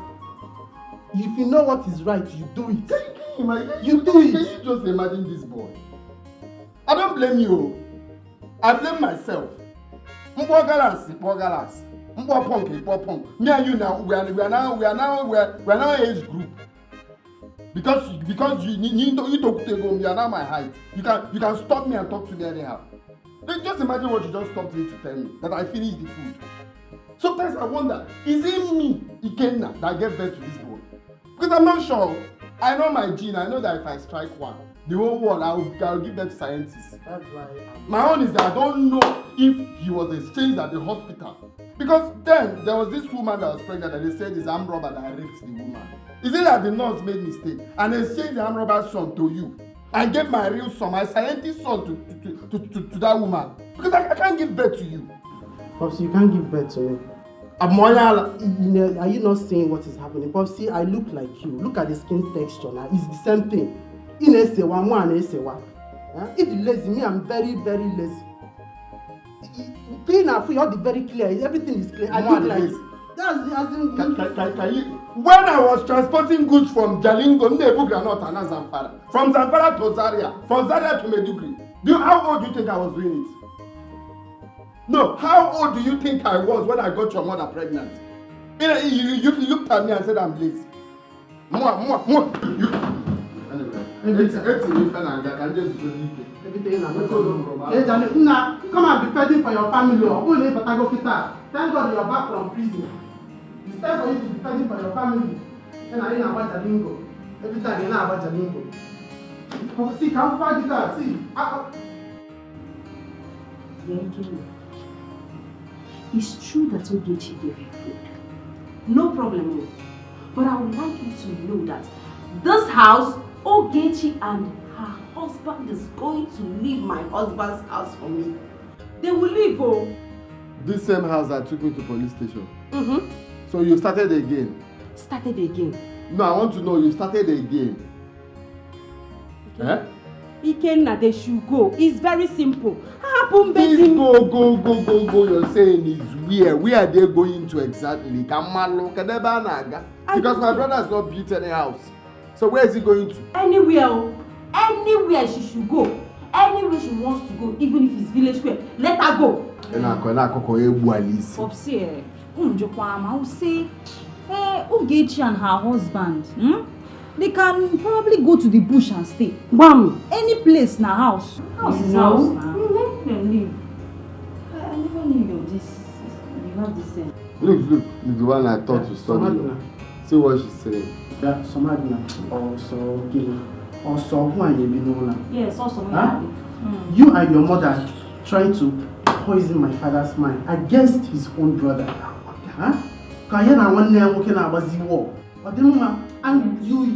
if you know what is right, you do it. You do it. Can you just imagine this boy? I don't blame you. I blame myself. Galas. Punk. Me and you now, we are now age group. Because you talk to go, you are now my height. You can stop me and talk to me anyhow. Just imagine what you just stopped me to tell me, that I finished the food. Sometimes I wonder, is it me, Ikenna, that gave birth to this boy? Because I'm not sure. I know my gene. I know that if I strike one, the whole world, I'll give them to scientists. That's why my own is that I don't know if he was exchanged at the hospital. Because then, there was this woman that was pregnant and they said it's armed robber that raped the woman. Is it that the nurse made mistake and exchanged the armed robber's son to you and gave my real son, my scientist son to that woman? Because I can't give birth to you. Popsy, you can't give birth to me. Are you not seeing what is happening? Popsy, I look like you. Look at the skin texture now. It's the same thing. If you're lazy, me, I'm very, very lazy. Clean up, you're very clear. Everything is clear. I look like it. Can you? When I was transporting goods from Jalingo, from Zamfara to Zaria, from Zaria to Maiduguri, how old do you think I was doing it? No, how old do you think I was when I got your mother pregnant? You looked at me and said I'm lazy. Come and be fending for your family. Thank God you're back from prison. It's time for you to be fending for your family. And I know about Jalingo. Every time you know about Jalingo. See, come fight that. See. It's true that Ogechi gave you food. No problem. But I would like you to know that this house Ogechi and her husband is going to leave my husband's house for me. They will leave, oh. This same house that took me to police station. Mm-hmm. So you started again? Started again. No, I want to know, you started again. Okay. Eh? Ikenna, they should go. It's very simple. Please go. You're saying is where? Where are they going to exactly? Because my brother has not built any house. So where is he going to? Anywhere. Anywhere she should go. Anywhere she wants to go, even if it's village square. Let her go. Popsy, I will say, Ogechi and her husband, they can probably go to the bush and stay. Bam! Any place in a house. House is house now. Then leave. I never knew this. You have this sense. Look, the one I thought to study. See what she's saying. Yeah, Somadina. Also, who are you? Yes, also. You and your mother trying to poison my father's mind against his own brother. Huh? And you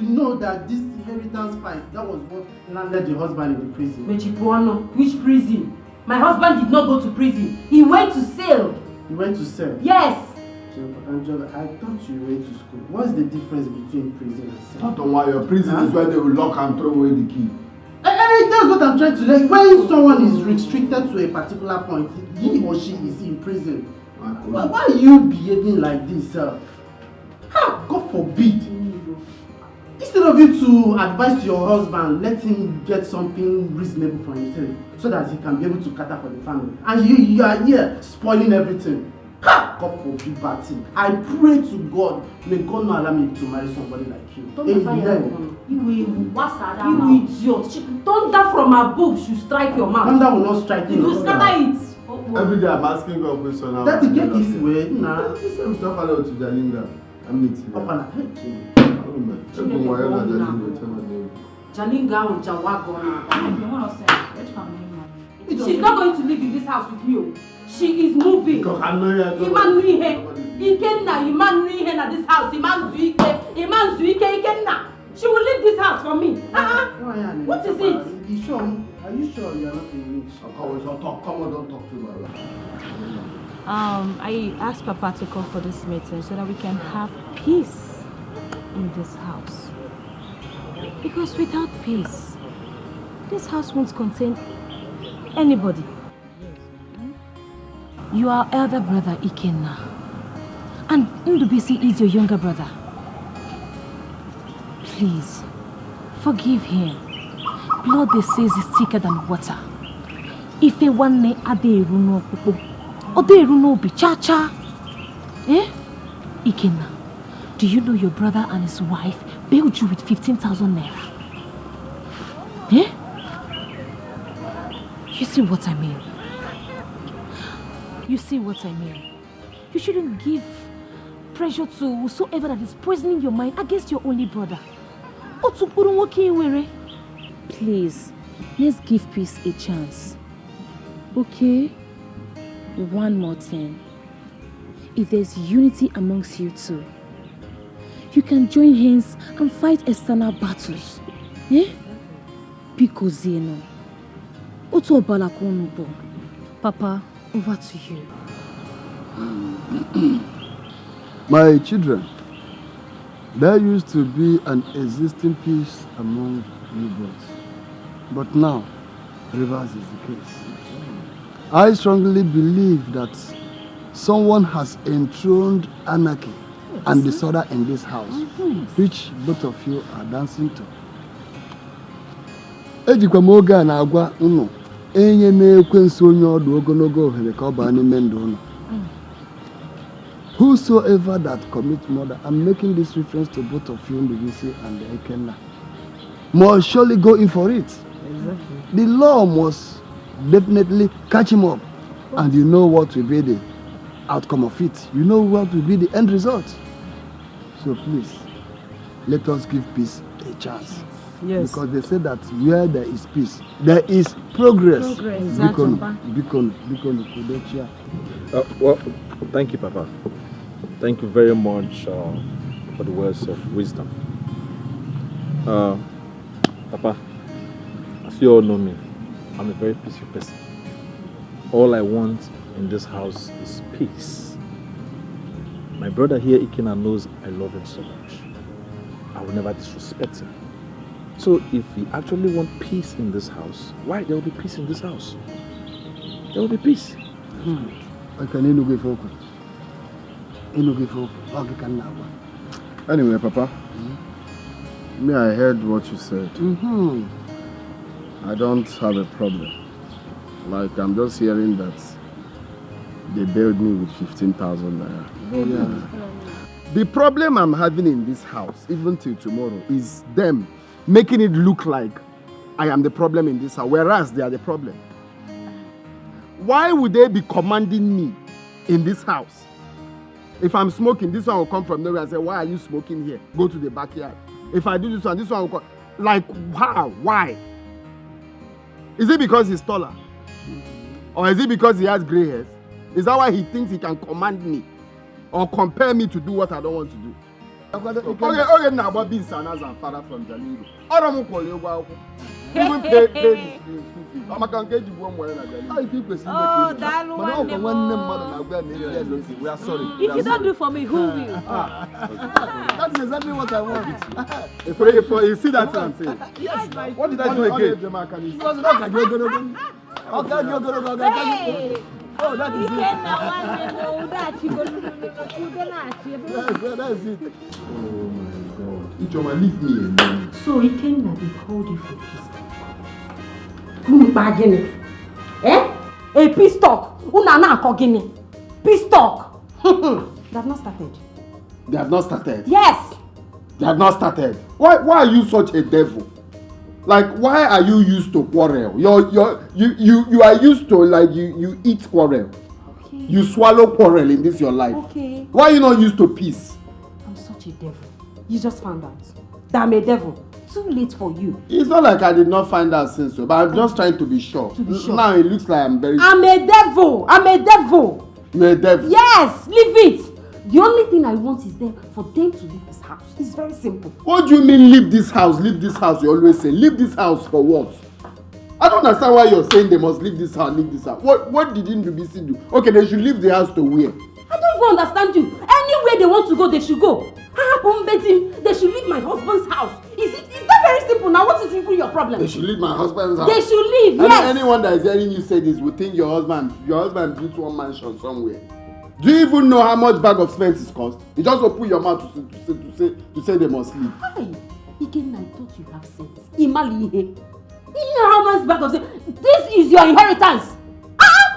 know that this inheritance fight, that was what landed your husband in the prison. Which prison? My husband did not go to prison. He went to sail. He went to sail? Yes. Angela, I thought you went to school. What's the difference between prison and sail? Not on why your prison is where they will lock and throw away the key. That's what I'm trying to learn. When someone is restricted to a particular point, he or she is in prison. Why are you behaving like this? God forbid. Instead of you to advise your husband, let him get something reasonable for himself so that he can be able to cater for the family. And you are here spoiling everything. God forbid bad thing. I pray to God, may God not allow me to marry somebody like you. You idiot. Thunder from above should strike your mouth. Thunder will not strike you. You scatter it. Every day I'm asking God a question now. That's the get this way. Nah. This is to Jalinga. I'm meeting. Jalinga or Jawagona. She's not going to live in this house with me. She is moving. This house. She will leave this house for me. What is it? Are you sure you are not convinced? Come on, don't talk to me. I asked Papa to come for this meeting so that we can have peace in this house. Because without peace, this house won't contain anybody. You are elder brother Ikenna, and Ndubisi is your younger brother. Please, forgive him. Blood, they say, is thicker than water. If a one ne ade runo pupo, ode runo bi cha. Ikenna, do you know your brother and his wife bailed you with 15,000 naira? You see what I mean? You see what I mean? You shouldn't give pressure to whosoever that is poisoning your mind against your only brother. Please, let's give peace a chance. Okay? One more thing. If there's unity amongst you two, you can join hands and fight external battles. Because Papa, over to you. My children, there used to be an existing peace among you both. But now, reverse is the case. I strongly believe that someone has enthroned anarchy and disorder in this house, which both of you are dancing to. Ejikwamoga na agwa unu enye na-ekwensu onye ọdụ ogologo ohere ka ọ baa n'ime ndụ unu. Whosoever that commits murder, I'm making this reference to both of you, Ndubisi and Ikenna, must surely go in for it. Exactly. The law must definitely catch him up, and you know what will be the outcome of it. You know what will be the end result. So please, let us give peace a chance. Yes. Because they say that where there is peace, there is progress. Well, thank you, Papa. Thank you very much for the words of wisdom. Papa, as you all know me, I'm a very peaceful person. All I want in this house is peace. My brother here, Ikena, knows I love him so much. I will never disrespect him. So if we actually want peace in this house, why there will be peace in this house? There will be peace. Anyway, Papa, me, I heard what you said. I don't have a problem. Like, I'm just hearing that they bailed me with 15,000 naira. Oh, yeah. The problem I'm having in this house, even till tomorrow, is them making it look like I am the problem in this house, whereas they are the problem. Why would they be commanding me in this house? If I'm smoking, this one will come from nowhere and say, why are you smoking here? Go to the backyard. If I do this one will come. Like, how? Why? Is it because he's taller? Or is it because he has gray hairs? Is that why he thinks he can command me? Or compare me to do what I don't want to do? Okay, now about being Sanas and father from Jalingo. Even pay the school fees. I'm going to get you one more than Jalingo. How people see that we are sorry. If you don't do for me, who will? That's exactly what I want. If you see that I'm saying. What did I do again? Oh, that is it. That's it. Oh my God. Ichoma, leave me alone. So Ikenna, they called you for peace. Eh? A peace talk. Unana kogini. Peace talk. They have not started. They have not started? Yes. They have not started. Why are you such a devil? Like, why are you used to quarrel? You are used to, like, you eat quarrel. Okay. You swallow quarrel in this your life. Okay. Why are you not used to peace? I'm such a devil. You just found out that I'm a devil. Too late for you. It's not like I did not find out since so, but I'm just trying to be sure. Now it looks like I'm very I'm a devil. I'm a devil. You're a devil? Yes, leave it. The only thing I want is for them to leave this house. It's very simple. What do you mean leave this house? Leave this house, you always say. Leave this house for what? I don't understand why you're saying they must leave this house, leave this house. What did NBC do? Okay, they should leave the house to where? I don't even understand you. Anywhere they want to go, they should go. They should leave my husband's house. Is that very simple? Now, what is even your problem? They should leave my husband's house. They should leave, yes. Anyone that is hearing you say this will think your husband built one mansion somewhere. Do you even know how much bag of cement is cost? You just open your mouth to say they must leave. Hi, again, I thought you have sense. Imali, you know how much bag of cement? This is your inheritance.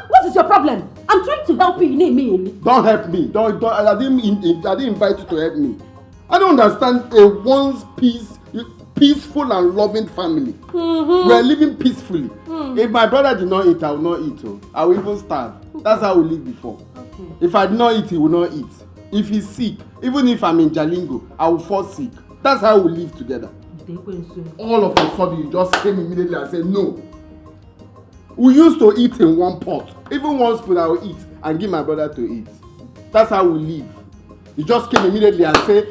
What is your problem? I'm trying to help you. Don't help me. I didn't invite you to help me. I don't understand a once peaceful and loving family. We are living peacefully. If my brother did not eat, I will not eat. I will even starve. That's how we lived before. If I did not eat, he will not eat. If he's sick, even if I'm in Jalingo, I will fall sick. That's how we live together. All of a sudden, you just came immediately and said no. We used to eat in one pot. Even one spoon I will eat and give my brother to eat. That's how we live. You just came immediately and say,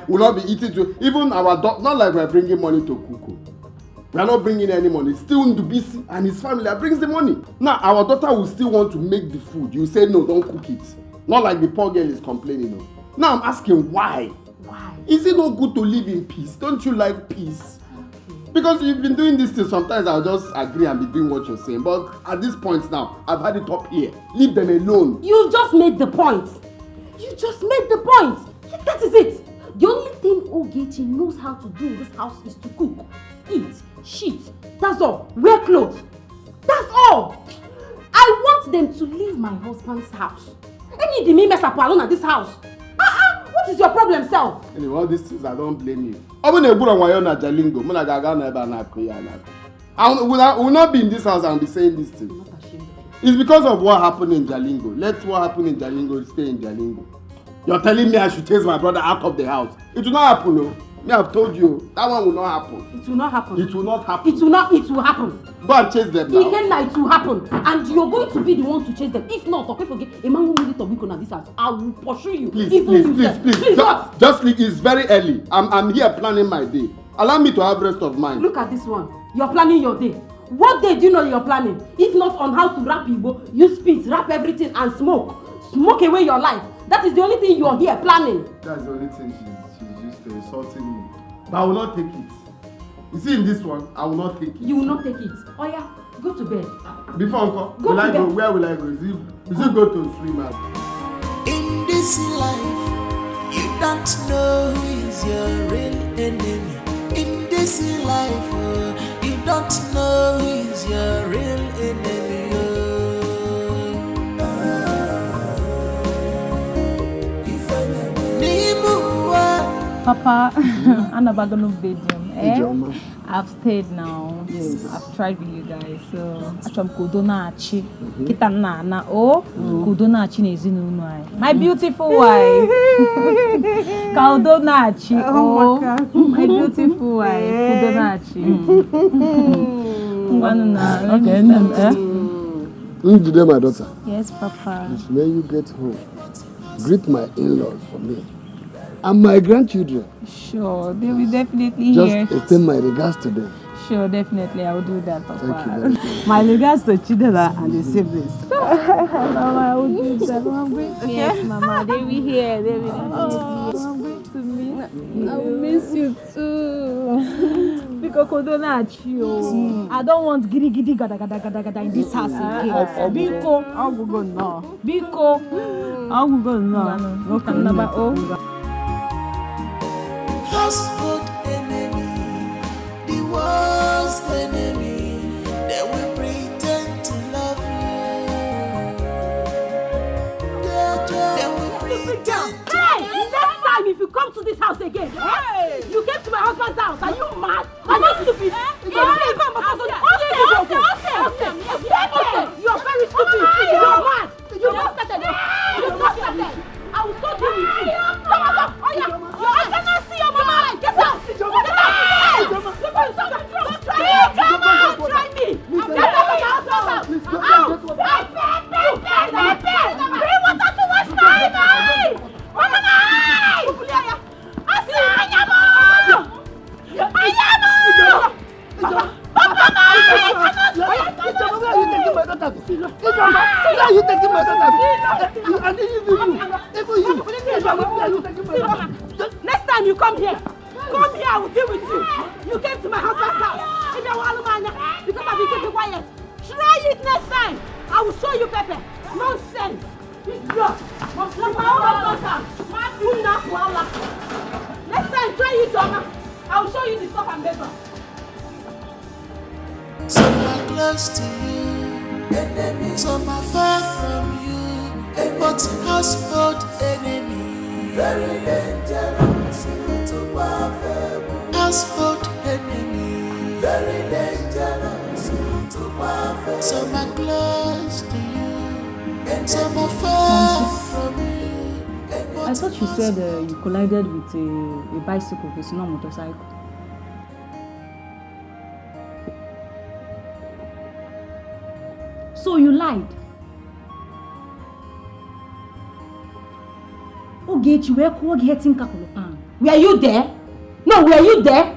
we'll not be eating to. Even our daughter, not like we're bringing money to Kuku. We are not bringing any money. Still Ndubisi and his family that brings the money. Now, our daughter will still want to make the food. You say, no, don't cook it. Not like the poor girl is complaining. No. Now I'm asking why? Why? Is it not good to live in peace? Don't you like peace? Because you've been doing this thing, sometimes I'll just agree and be doing what you're saying. But at this point now, I've had it up here. Leave them alone. You just made the point. You just made the point. That is it. The only thing Ogechi knows how to do in this house is to cook, eat, shit. That's all. Wear clothes. That's all. I want them to leave my husband's house. Any de me mess up alone at this house. What is your problem, self? Anyway, all these things, I don't blame you. I will not be in this house and be saying this thing. It's because of what happened in Jalingo. Let what happened in Jalingo stay in Jalingo. You're telling me I should chase my brother out of the house. It will not happen, no. Me, I've told you, that one will not happen. It will not happen. It will not happen. It will happen. Go and chase them now. It will happen. And you're going to be the one to chase them. If not, okay, forget. A man who needs to be on this house, I will pursue you. Please. Just leave. It's very early. I'm here planning my day. Allow me to have rest of mind. Look at this one. You're planning your day. What day do you know you're planning? If not on how to rap Igbo, use spit, rap everything and smoke. Smoke away your life. That is the only thing you're here planning. That's the only thing she's just insulting me. But I will not take it. You see in this one, I will not take it. You will not take it. Oh yeah, go to bed. Before Uncle, go to bed. Where will I go? Is it go to swim out? In this life, you don't know who is your real enemy. In this life, you don't know who is your real enemy. Papa, I'm not going to bed you. I've stayed now. Yes. I've tried with you guys. So, I'm Kudonachi. Kitana na o Kudonachi nezinunai. My beautiful wife. Kudonachi. Oh, my beautiful wife. Kudonachi. Okay, today, my daughter. Yes, Papa. When you get home, greet my in-laws for me. And my grandchildren. Sure, they will definitely just hear. Just extend my regards to them. Sure, definitely, I will do that, Papa. Thank you very much. My regards to Chidera and the siblings. Mama, I will do that. Yes, Mama, they will hear. They will definitely to me. I will miss you too. Because I don't want giddy gada in this house again. Biko, I will go now. Biko, I will go now. Okay, number O. Household enemy, the worst enemy, they will pretend to love you. They will pretend to Hey, next time if you come to this house again, you came to my husband's house, are you mad? Are you stupid? You are very stupid. You are mad. You not started it. You not started. I will so deal with you. Come on. Oh yeah. I cannot see your mama. Get out. Get out. Try me. Get out of my husband's house. Bring water to wash my eye. Mama, next time you come here, I will deal with you. You came to my husband's house. If you're one man, because I've been keeping quiet. Try it next time. I will show you Pepe. Nonsense. Next time, try it, Donna. I will show you the stuff and paper. Some are close to you, some are far from you. But household enemy, very dangerous to perfect. Household enemy, very dangerous to perfect. Some are close to you, and some are far from you. I thought you said you collided with a bicycle, it's not a motorcycle. So you lied. Ogechi, were you there? No, were you there?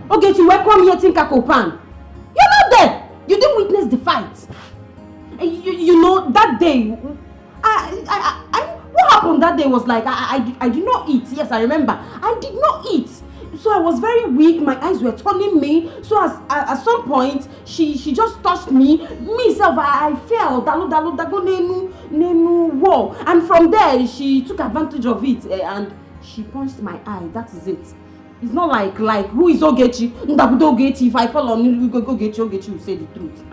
Ogechi, where come here think Kakopan? You're not there. You didn't witness the fight. You know that day. What happened that day was like I did not eat. Yes, I remember. I did not eat. So I was very weak. My eyes were turning me. So at some point, she just touched me. Myself, I fell. Whoa. And from there, she took advantage of it and she punched my eye. That is it. It's not like who is Ogechi? Ogechi. If I fall on you, Ogechi will say the truth.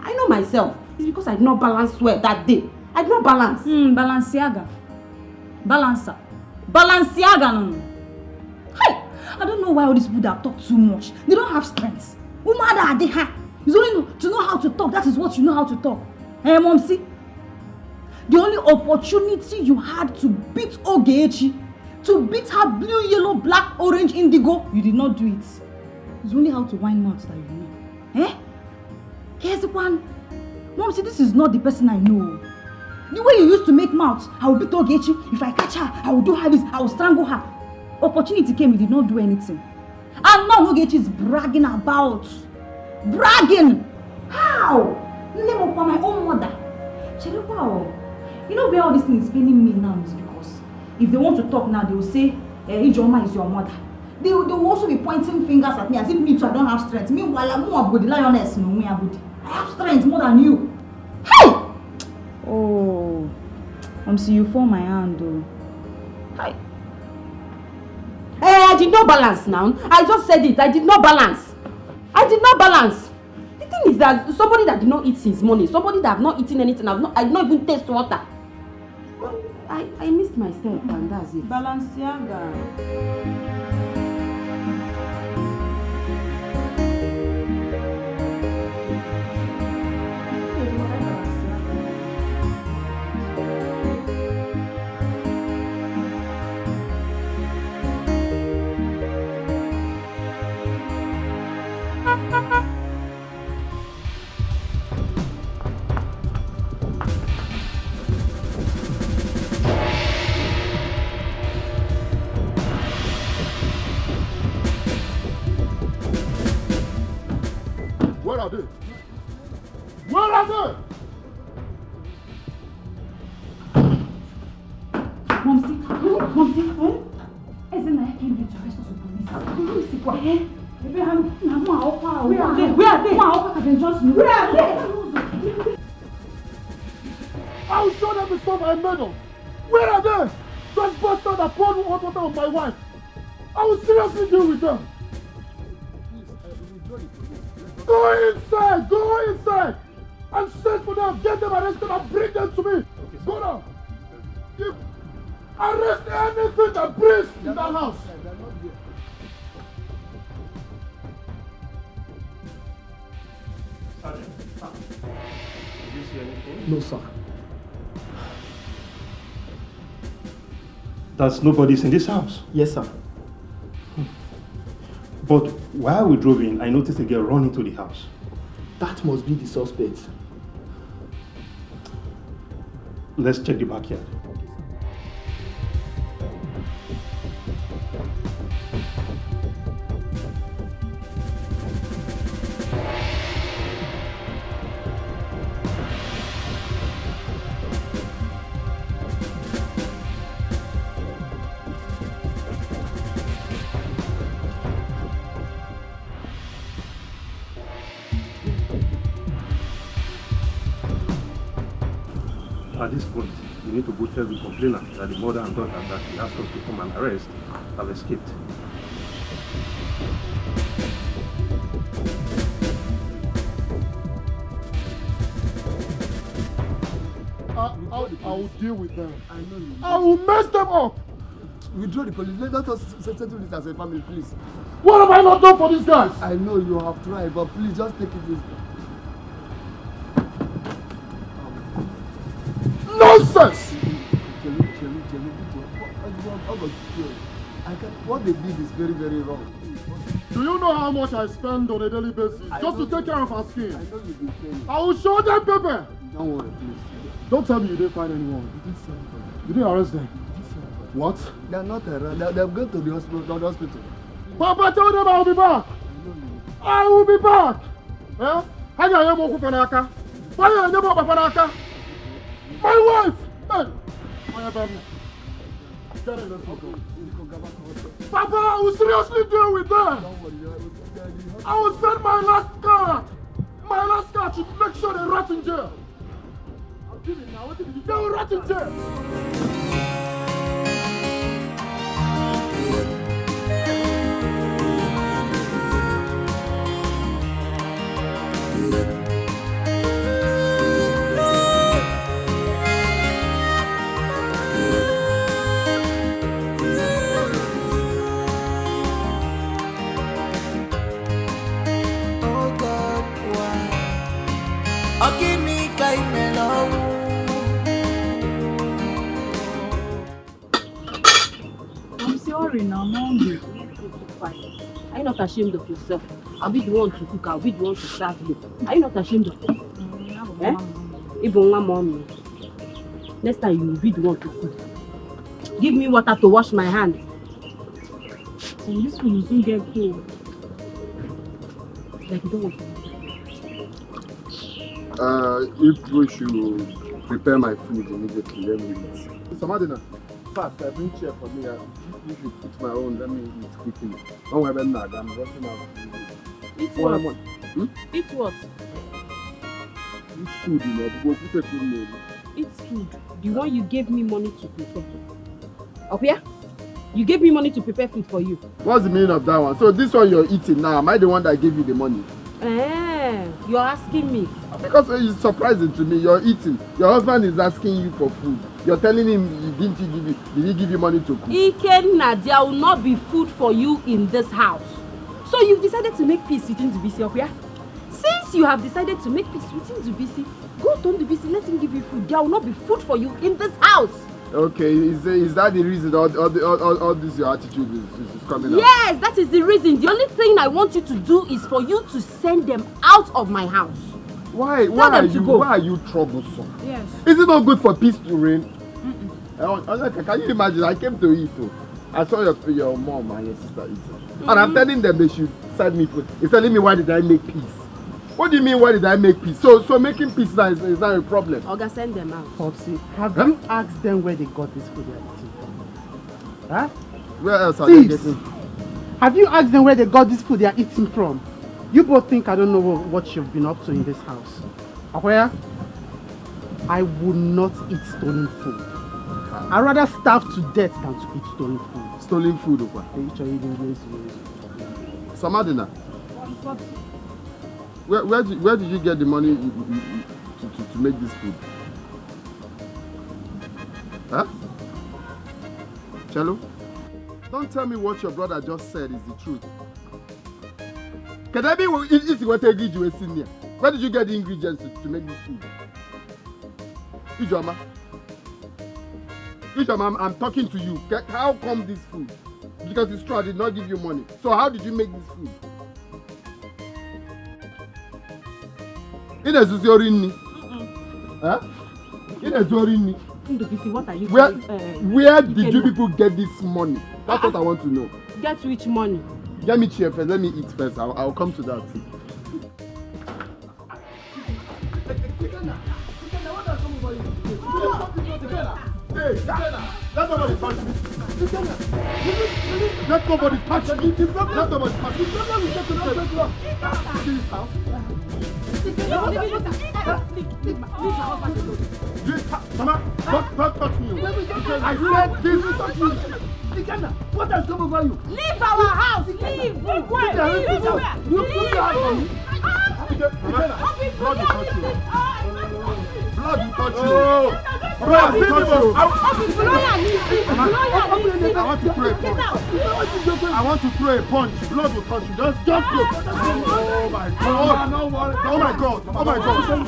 I know myself. It's because I did not balance well that day. I did not balance. Balenciaga. Balancer. Balenciaga. No. Hey! I don't know why all these people that talk too much. They don't have strength. It's only to know how to talk. That is what you know how to talk. Hey, Mom, see? The only opportunity you had to beat Ogechi, to beat her blue, yellow, black, orange, indigo, you did not do it. It's only how to wind mouth that you know. Eh? Here's the one. Mom, see, this is not the person I know. The way you used to make mouth, I will beat Ogechi. If I catch her, I will do her this. I will strangle her. Opportunity came, you did not do anything. And now Ogechi is bragging about. Bragging! How? Name of my own mother. Wow. You know where all this thing is paining me now is because if they want to talk now, they will say, Ijoma is your mother. They will also be pointing fingers at me as if me too, I don't have strength. Meanwhile, I'm more good, the lioness. No, me good. I have strength more than you. Hey! Oh, see you for my hand though. Hi. I did not balance now. I just said it. I did not balance. I did not balance. The thing is that somebody that did not eat since morning, somebody that have not eaten anything, I did not even taste water. I missed my step and that's it. Balenciaga. Where are they? Where are they? Momsi, isn't I came here to arrest us with police? Where are they? I will show them the stuff I made of. Where are they? Those bastards that poured hot water on my wife. I will seriously deal with them. Go inside and search for them, get them arrested and bring them to me. Okay, go now. Arrest anything that breathes in that house. Sergeant, did you see anything? No, sir. There's nobody's in this house? Yes, sir. But while we drove in, I noticed a girl run into the house. That must be the suspect. Let's check the backyard. At this point, we need to go tell the complainer that the mother and daughter that he asked us to come and arrest have escaped. I will deal with them. I know you. I will mess them up. Withdraw the police. Let us settle this as a family, please. What have I not done for these guys? I know you have tried, but please just take it easy. Nonsense! What they did is very, very wrong. Do you know how much I spend on a daily basis just to take care of our skin? I know you've been paying. I will show them paper. Don't worry, please. Don't tell me you didn't find anyone. You didn't arrest them. What? They are not around. They've gone to the hospital. Papa told them I will be back. I will be back. Eh? How do I know Kufanaka? Why do I know Papanaka? My wife! Hey! My baby. Get in, let's go. Papa, I will seriously deal with them. I will spend my last card to make sure they rot in jail. I'll give it now. They will rot in jail. I'm sorry now, I'm hungry. Are you not ashamed of yourself? I'll be the one to cook, I'll be the one to serve you. Are you not ashamed of yourself? Even one mommy. Next time you will be the one to cook. Give me water to wash my hands. careful. This food will soon get cold. Like you don't want to. If we should prepare my food immediately, let me eat. Somadina, fast, bring chair for me. If you put my own, let me eat quickly. Don't worry about that, I'm rushing out. Eat what? Eat what? Eat food, you know. Go put a food in. Eat food. The one you gave me money to prepare. Up here? You gave me money to prepare food for you. What's the meaning of that one? So this one you're eating now, am I the one that gave you the money? You're asking me. Because it's surprising to me. You're eating. Your husband is asking you for food. You're telling him did he give you money to cook? Ikenna, there will not be food for you in this house. So you've decided to make peace within Dubisi, up here? Since you have decided to make peace within Dubisi, go to Dubisi, let him give you food. There will not be food for you in this house. Okay, is that the reason all this your attitude is coming out? Yes, that is the reason. The only thing I want you to do is for you to send them out of my house. Why are you troublesome? Yes. Is it not good for peace to reign? Can you imagine? I came to eat. I saw your mom and your sister eating. And I'm telling them they should send me food. He's telling me, why did I make peace? What do you mean, why did I make peace? So making peace now is not a problem. Oga, send them out. Popsy, have you asked them where they got this food they're eating from? Huh? Where else are they getting? Have you asked them where they got this food they are eating from? You both think I don't know what you've been up to in this house. Where? I would not eat stolen food. I'd rather starve to death than to eat stolen food. Stolen food, Opa? Samadina, where did you get the money to make this food? Huh? Cello? Don't tell me what your brother just said is the truth. Can I be what you senior? Where did you get the ingredients to make this food? Ijoma, I'm talking to you. How come this food? Because it's true, I did not give you money. So how did you make this food? Huh? What are you where did you people get this money? That's what I want to know. Get which money? Get me chair first. Let me eat first. I'll come to that. Hey, let nobody touch me. Let nobody touch me. Let nobody touch me. This house. Mama, don't touch me. I said this touch me. What has come over you? Leave our house. Leave. You put your hand on me. Blood will touch you. Blood will touch you. Blood will touch you. I want to throw a punch. Blood will touch you. Just go. Oh my God. Oh my God. Oh my God.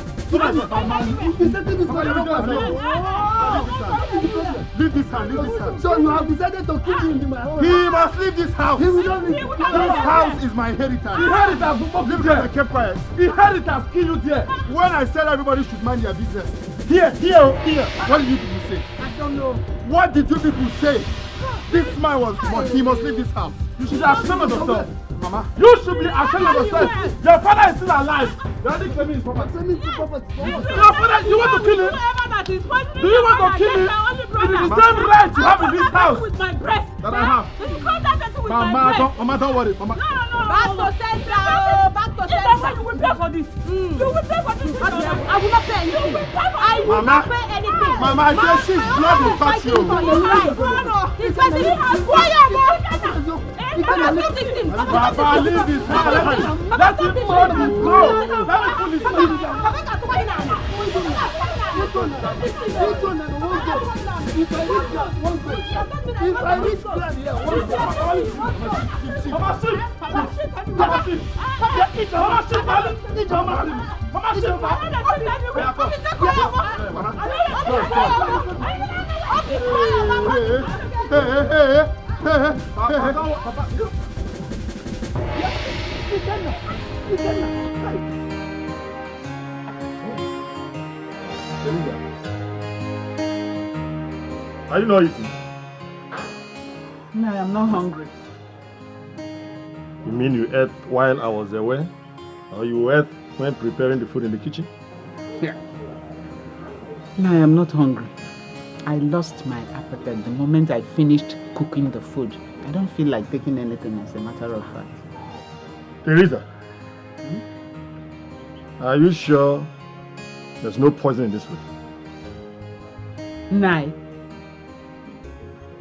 Leave this hand. So you have decided to kill him in my house. He must leave this house. He will not leave. This house is my inheritance. Inheritance. Leave there. I kept quiet. Inheritance. Kill you there. When I said everybody should mind their business. Here. What did you people say? I don't know. What did you people say? This man he must leave this house. You should have ashamed yourself. Mama, you should be ashamed of yourself. Your father is still alive. You already claiming his property. Your father, you want to kill him? Do you want to kill him? It is the same right you have in this house with my breast that I have. You call that person with my breast? Mama, don't worry. Mama. Back to center. You will pay for this. You will pay for this. I will not pay anything. I will not pay anything. Mama, I said she's blood will touch you. This person has Papa, leave this house. Let him blood go. Let me pull his If I reach plan here, Are you not eating? No, I am not hungry. mean you ate while I was away? Or you ate when preparing the food in the kitchen? Yeah. No, I am not hungry. I lost my appetite the moment I finished cooking the food. I don't feel like taking anything, as a matter of fact. Teresa, are you sure there's no poison in this food? Nai.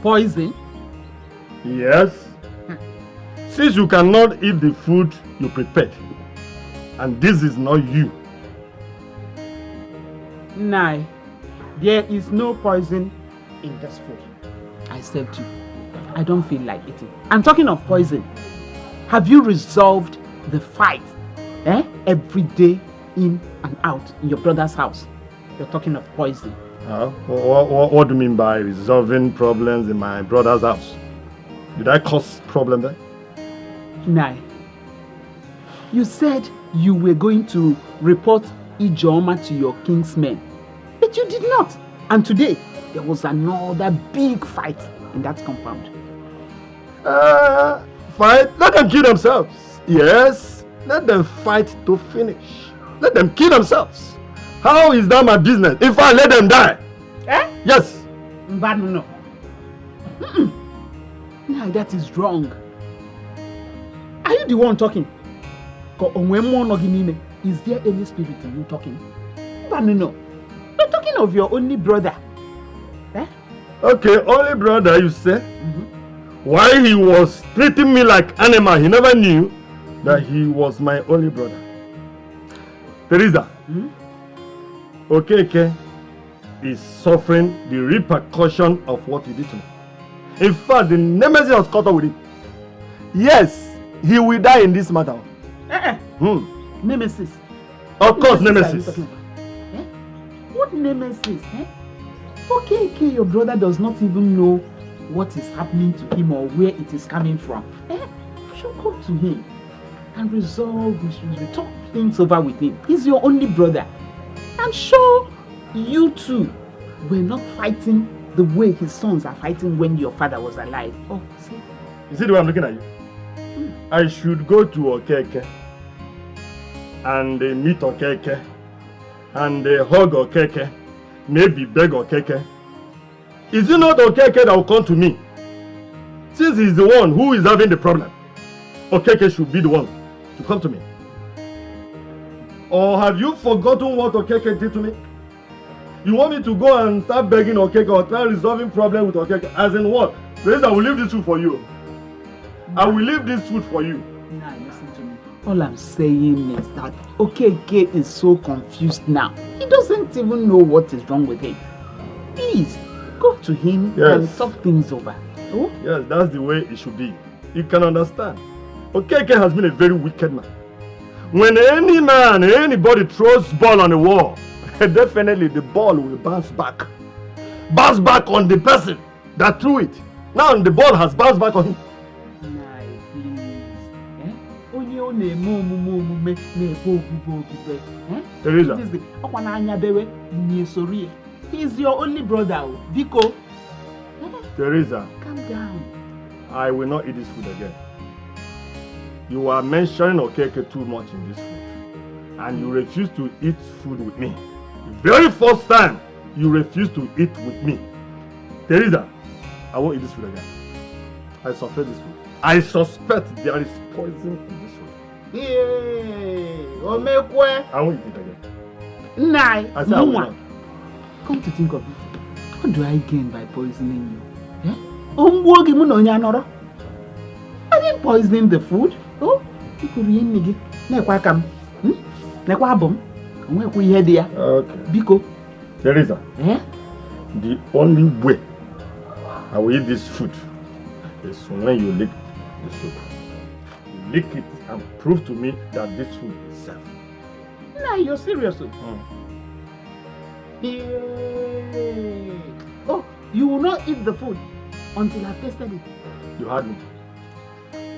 Poison? Yes. Since you cannot eat the food you prepared, and this is not you. Nai, there is no poison in this food. I said to you, I don't feel like eating. I'm talking of poison. Have you resolved the fight? Every day in and out in your brother's house. You're talking of poison. What do you mean by resolving problems in my brother's house? Did I cause problem there? Nai, you said you were going to report Ijeoma to your kinsmen, but you did not. And today, there was another big fight in that compound. Fight? Let them kill themselves. Yes, let them fight to finish. Let them kill themselves. How is that my business? If I let them die? Yes. But no. No, that is wrong. Are you the one talking? Is there any spirit in you talking? But no. We're talking of your only brother. Okay, only brother, you say? Why he was treating me like animal, he never knew that he was my only brother. Teresa, okay, is suffering the repercussion of what he did to me. In fact, the nemesis was caught up with him. Yes, he will die in this matter. Nemesis? Of course, nemesis. What nemesis? Okay, your brother does not even know what is happening to him or where it is coming from. You should go to him and resolve issues. We talk things over with him. He's your only brother. I'm sure you two were not fighting the way his sons are fighting when your father was alive. Oh, see? You see the way I'm looking at you? I should go to Okeke and meet Okeke and hug Okeke, maybe beg Okeke. Is it not Okeke that will come to me? Since he's the one who is having the problem, Okeke should be the one to come to me. Or have you forgotten what Okeke did to me? You want me to go and start begging Okeke or try resolving problem with Okeke? As in what? Please, I will leave this food for you. I will leave this food for you. Nah, listen to me. All I'm saying is that Okeke is so confused now. He doesn't even know what is wrong with him. Please, go to him and talk things over. Oh? Yes, that's the way it should be. You can understand. Okeke has been a very wicked man. When any man, anybody throws ball on the wall, definitely the ball will bounce back. Bounce back on the person that threw it. Now the ball has bounced back on him. Teresa. He's your only brother, Dikeh. Teresa. Calm down. I will not eat this food again. You are mentioning Okeke too much in this food. And you refuse to eat food with me. The very first time you refuse to eat with me. Teresa, I won't eat this food again. I suspect this food. I suspect there is poison in this food. I won't eat it again. Nai, I said I will not. Come to think of it, what do I gain by poisoning you? I didn't poison the food. Oh, you could be in Nekwa okay. Biko. Teresa, the only way I will eat this food is when you lick the soup. You lick it and prove to me that this food is safe. Nah, you're serious. Oh, you will not eat the food until I've tasted it. You had me.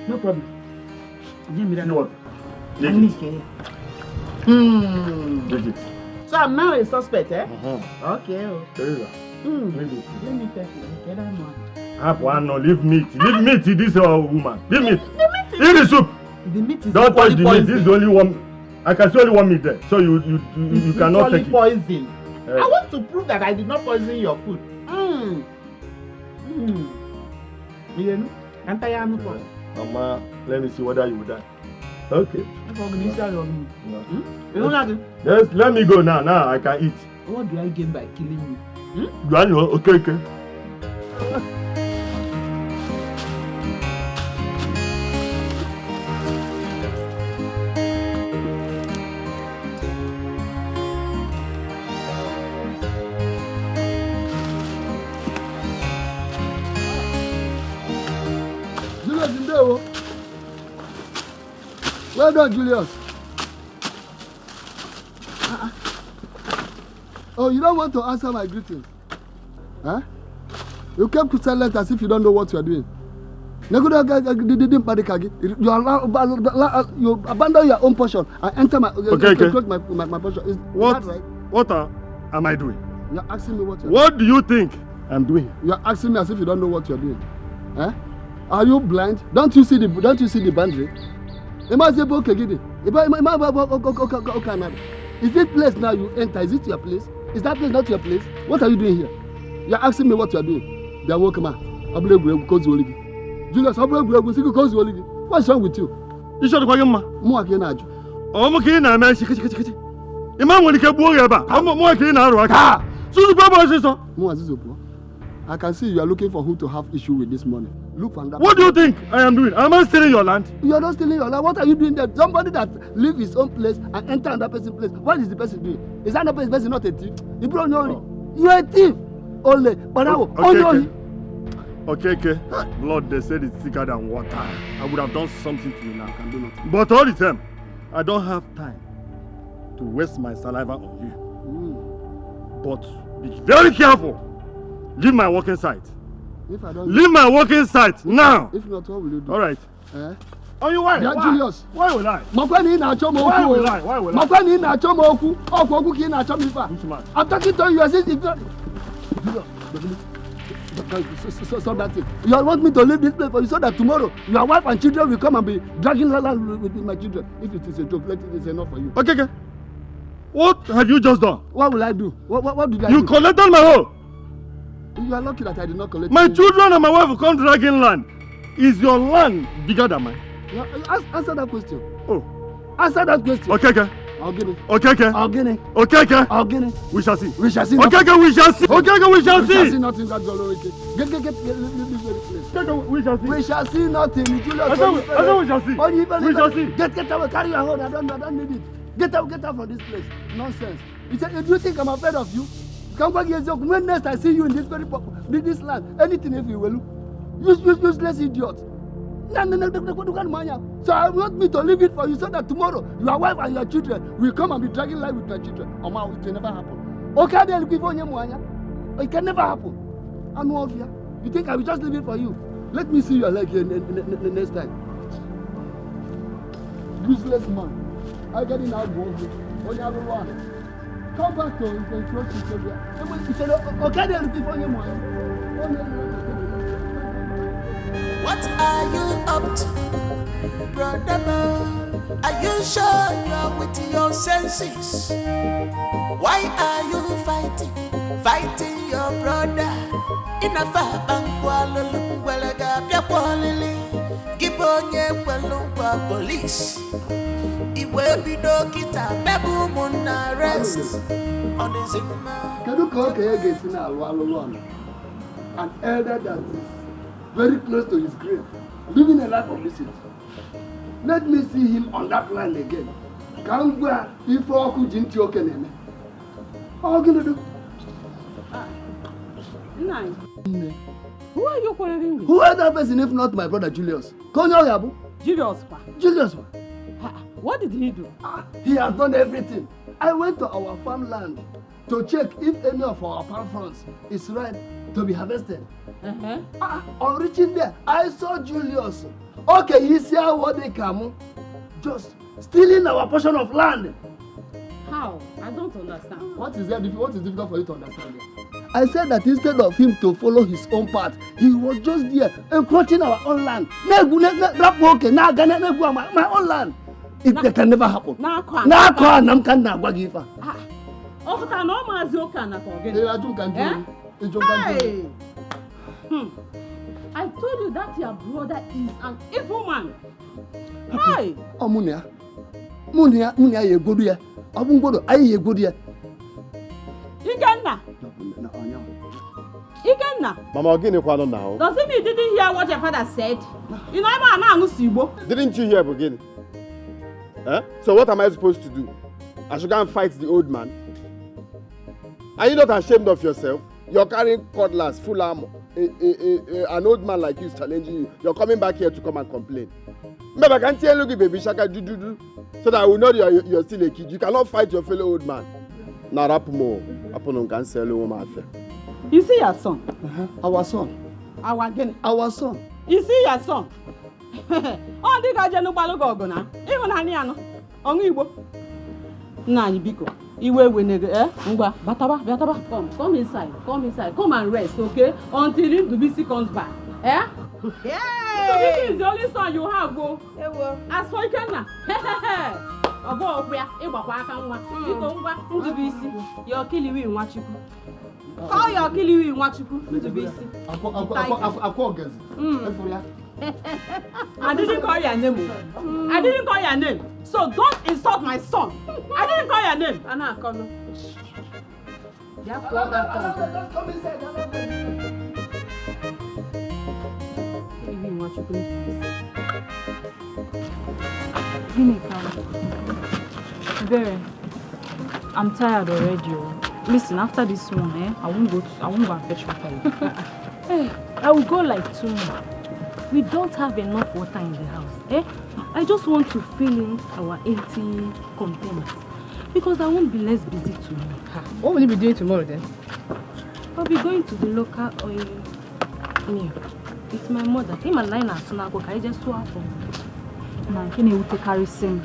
No problem. What? Take it. So I'm now a suspect, eh? Okay. Teresa. Let me test it. Leave meat. Leave meat to this woman. Leave meat. Eat the soup. The meat is Don't touch the meat. poison. This is the only one. I can see only one meat there. So you cannot take it. Poison. I want to prove that I did not poison your food. Mama, let me see whether you will die. Okay. Yes, let me go now. Now I can eat. What do I gain by killing you? You are no okay. Well done, Julius. Oh, you don't want to answer my greetings? Huh? You kept silent as if you don't know what you are doing. You abandon your own portion and enter my my portion. Is that right? What am I doing? You're asking me what you're doing. What do you think I'm doing? You're asking me as if you don't know what you're doing. Huh? Are you blind? Don't you see the boundary? Is this place now you enter? Is it your place? Is that place not your place? What are you doing here? You're asking me what you're doing. They're welcome. Julius, what's wrong with you? You should go again, ma. More again, Aju. Oh, okay, now, man. Imam will get boy about. I'm more again now. So the Baba sister. I can see you are looking for who to have issue with this morning. Look for that. What do you think I am doing? Am I stealing your land? You are not stealing your land. What are you doing there? Somebody that leave his own place and enter another person's place. What is the person doing? Is that another person not a thief? You are a thief. Only. But now, Okay. Blood, they said it's thicker than water. I would have done something to you now. I can do nothing. But all the time, I don't have time to waste my saliva on you. But be very careful. Leave my working site. Leave my working site now. If not, what will you do? All right. Oh, you why? Yeah, why? Julius. Why will I? Why will I? I'm talking to you as if so that thing. You want me to leave this place for you so that tomorrow your wife and children will come and be dragging along with my children. If it is a joke, let it is enough for you. Okay. What have you just done? What will I do? What did I do? You collected my home. You are lucky that I did not collect. My children and my wife will come dragging land. Is your land bigger than mine? Answer that question. Oh. Answer that question. Okay. I'll get it. Okay. I'll get it. Okay. I'll get it. We shall see. We shall see. Okay, we shall see. Okay, we shall see. We shall see nothing. That's all. Get this very place. We shall see. We shall see nothing. Julius, I said we shall see. We shall see. Get away. Carry your hold. I don't need it. Get out from this place. Nonsense. Do you think I'm afraid of you? Come back here. When next I see you in this this land, anything if you will. Useless idiot. No. So I want me to leave it for you so that tomorrow your wife and your children will come and be dragging life with my children. It will never happen. Okay, they'll give on you. It can never happen. I'm off here. You think I will just leave it for you? Let me see your leg here next time. Useless man. I get in out of here. Come back to close to okay, they'll give on you. What are you up to, brother? Are you sure you're with your senses? Why are you fighting your brother? In a far police. It will be dokita, babu moon arrest on the Zimmer. Can you call against an elder that is very close to his grave, living a life of visit? Let me see him on that land again. Can we if Oku Jinti Okeneme? How are you going to do? Nine. Who are you quarreling with? Who is that person if not my brother Julius? Julius. Julius. What did he do? He has done everything. I went to our farmland to check if any of our palm fronts is ripe to be harvested. On reaching there, I saw Julius. Okay, he's here what they come. Just stealing our portion of land. How? I don't understand. What is difficult for you to understand? I said that instead of him to follow his own path, he was just there encroaching our own land. My own land. It can never happen. Hey, I told you that your brother is an evil man. Hey! Oh, Munia, you good here. I won't go to good here. Ikenna. Mama, again, you can't now. Doesn't mean you didn't hear what your father said? You know, I'm Didn't you hear again? Eh? So what am I supposed to do? I should go and fight the old man? Are you not ashamed of yourself? You're carrying cutlass, full armor. An old man like you is challenging you. You're coming back here to come and complain. Maybe I can tell you, baby, Shaka, do. So that I will know you're still a kid. You cannot fight your fellow old man. Now, Rapumo, Aponon can sell you. You see your son? Our son. Our son. You see your son? Oh, the guy no balogona. Even Haniano. On Igbo. Nani Biko. Iwe Winega, Bataba. Come inside. Come and rest, okay? Until Dubisi comes back. Eh? Yeah. So this is the only son you have, go. As for Ikenna. You're killing me in Wachuku. Call your killing in Wachuku. I didn't call your name. So don't insult my son. I didn't call your name. Anna, come. Just come inside. I'm tired already. Listen, after this one, I won't go and fetch water. I will go like 2 more. We don't have enough water in the house. I just want to fill in our empty containers because I won't be less busy tomorrow. What will you be doing tomorrow then? I'll be going to the local oil mill. It's my mother. Him and Lina Sunago, I just saw her from. Now, can you take carry sim?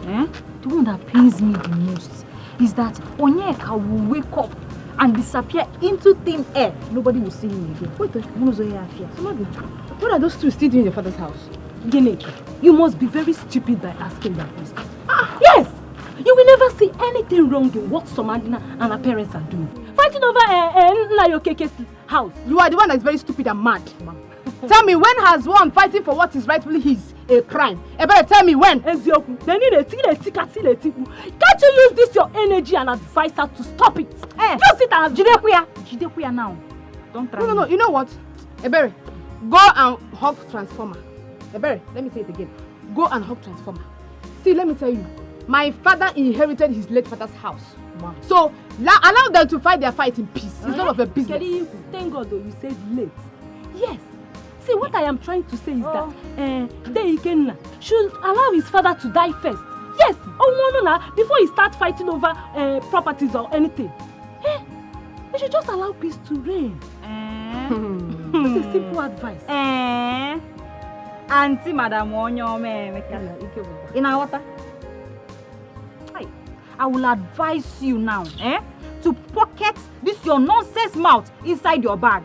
The one that pains me the most is that Onyeka will wake up and disappear into thin air. Nobody will see him again. What are those two still doing in your father's house? Gene, you must be very stupid by asking that question. Yes! You will never see anything wrong in what Somadina and her parents are doing. Fighting over Nayokeke's house. You are the one that's very stupid and mad. Tell me, when has one fighting for what is rightfully his a crime? Better tell me when. Can't you use this your energy and advise her to stop it? Just sit and Jidekuya now. Don't try. No. You know what? Ebere, go and hug transformer. Ebere, let me say it again. Go and hug transformer. See, let me tell you. My father inherited his late father's house. Wow. So allow them to fight their fight in peace. It's none of a business. Thank God though you said late. Yes. See, what I am trying to say is that Dikeh should allow his father to die first. Yes. Before he starts fighting over properties or anything. We should just allow peace to reign. It's a simple advice. Auntie Madam Onyome. In our water. I will advise you now, to pocket this your nonsense mouth inside your bag.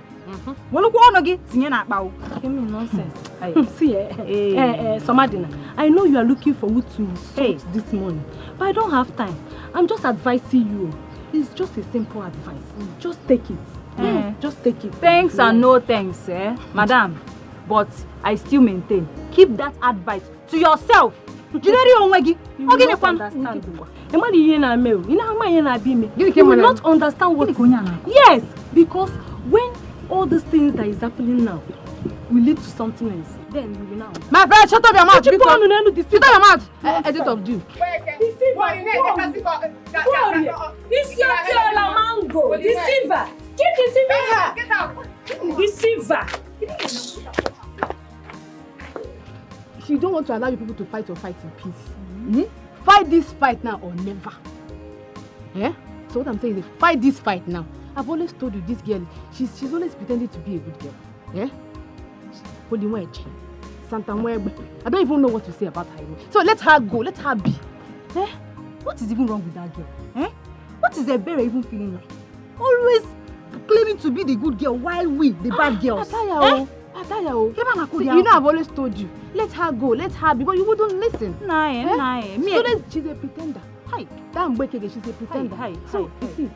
Give me nonsense. See, Somadina, I know you are looking for wood to salt this morning, but I don't have time. I'm just advising you. It's just a simple advice. Just take it. Just take it. Thanks and no thanks, Madam. But I still maintain. Keep that advice to yourself. You will not understand. You will not understand what. Yes, because when all these things that is happening now will lead to something else, then we will now. My friend, shut up your mouth. Shut up your mouth. Edit of do. Deceiver, mango. Deceiver. Keep deceiving her. Get out. Deceiver. She don't want to allow you people to fight your fight in peace. Fight this fight now or never. So what I'm saying is fight this fight now. I've always told you this girl, she's always pretending to be a good girl. Holy wedge. Santa Mwebe. I don't even know what to say about her. So let her go, let her be. What is even wrong with that girl? What is Ebere even feeling like? Always claiming to be the good girl while we, the bad girls. Ataya, see, you know I've always told you, let her go, let her be, but you wouldn't listen. She's a pretender. Hi, that Mbekege, she's a pretender. So, you see,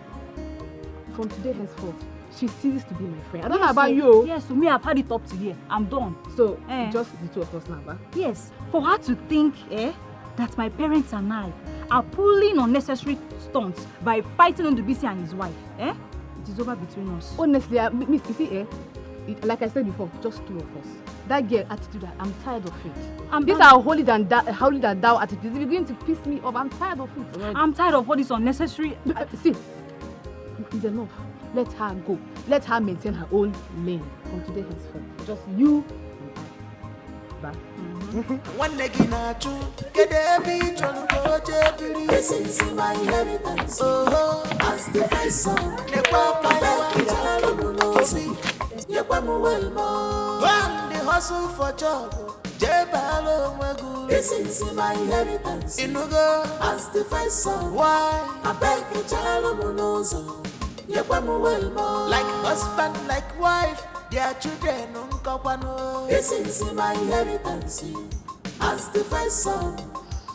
from today henceforth, she ceases to be my friend. I don't know about you. Yes, so me, I've had it up to here. I'm done. So, just the two of us now, ba? Yes, for her to think, that my parents and I are pulling unnecessary stunts by fighting on the BC and his wife, it is over between us. Honestly, Miss, you see, like I said before, just two of us. That girl attitude, I'm tired of it. These are holy than thou attitudes. If you're going to piss me off, I'm tired of it. I'm tired of all this unnecessary. See, it's enough. Let her go. Let her maintain her own lane from today henceforth. Just you and I. Bye. One leg in a two, get a beach on the this is my inheritance. Oh, as the face song, the papa, the hustle for job. This is my inheritance. Inugo, as the face song, why? I beg a child like husband, like wife, their children. This is my inheritance. As the first son,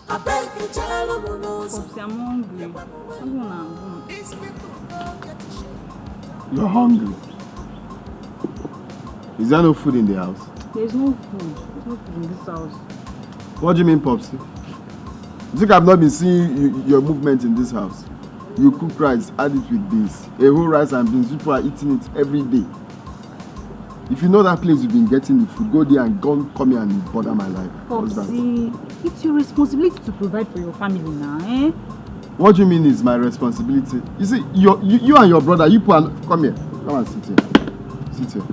I beg a child of knows. I'm hungry. You're hungry? Is there no food in the house? There's no food. There's no food in this house. What do you mean, Popsy? You think I've not been seeing your movement in this house? You cook rice, add it with beans. A whole rice and beans, people are eating it every day. If you know that place you've been getting the food, go there and come here and bother my life. What's that? It's your responsibility to provide for your family now, eh? What do you mean is my responsibility? You see, you and your brother, you put and come here. Come and sit here. Sit here.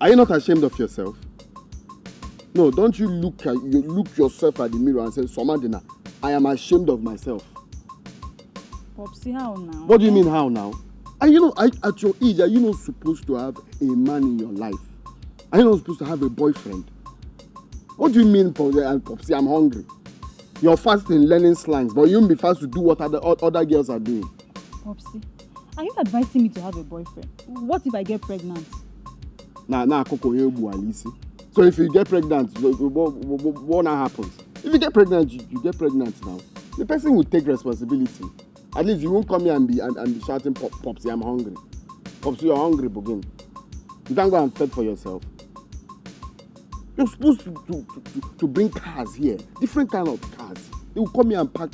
Are you not ashamed of yourself? No, don't you look yourself at the mirror and say, Somadina, I am ashamed of myself. Popsy, how now? What do you mean, how now? And you know, at your age, are you not supposed to have a man in your life? Are you not supposed to have a boyfriend? What do you mean, Popsy, I'm hungry? You're fast in learning slangs, but you won't be fast to do what other girls are doing. Popsy, are you advising me to have a boyfriend? What if I get pregnant? So if you get pregnant, what now happens? If you get pregnant, you get pregnant now. The person will take responsibility. At least you won't come here and be shouting, Popsy, I'm hungry. Popsy, you're hungry, Bogin. You can't go and fend for yourself. You're supposed to bring cars here, different kind of cars. They will come here and pack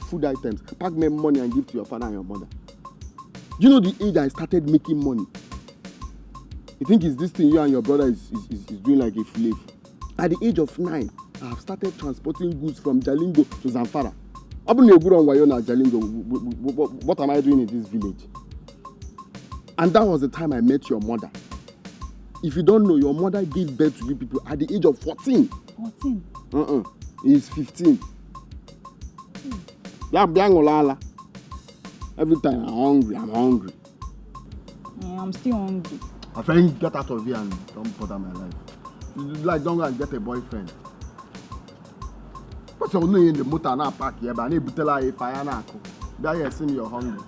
food items, pack me money and give to your father and your mother. Do you know the age I started making money? You think it's this thing you and your brother is doing like a slave? At the age of 9, I have started transporting goods from Jalingo to Zamfara. What am I doing in this village? And that was the time I met your mother. If you don't know, your mother gave birth to you people at the age of 14. 14? He's 15. Every time I'm hungry. Yeah, I'm still hungry. My friend, get out of here and don't bother my life. Like, don't go and get a boyfriend. What's your name in the motor now park here? But I need to tell her if I am not. There you see me, you're hungry.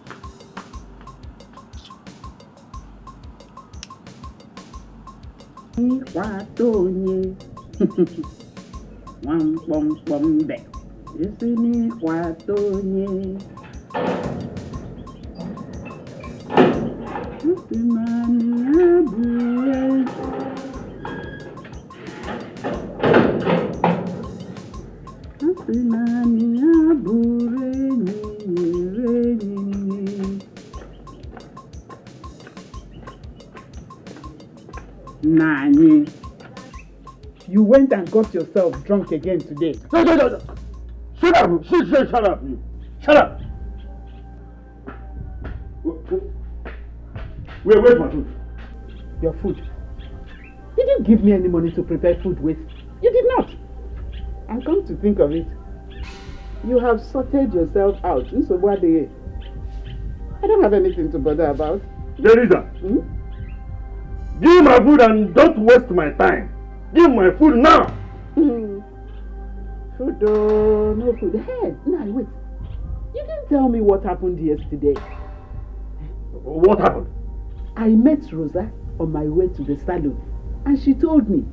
Nani, you went and got yourself drunk again today. No. Shut up, shut up, you. Shut up. Where's my food? Your food? Did you give me any money to prepare food with? You did not. And come to think of it, you have sorted yourself out. So what do you? I don't have anything to bother about. Teresa, give my food and don't waste my time. Give my food now. Food, no food. Hey, now wait. You didn't tell me what happened yesterday. What happened? I met Rosa on my way to the salon and she told me.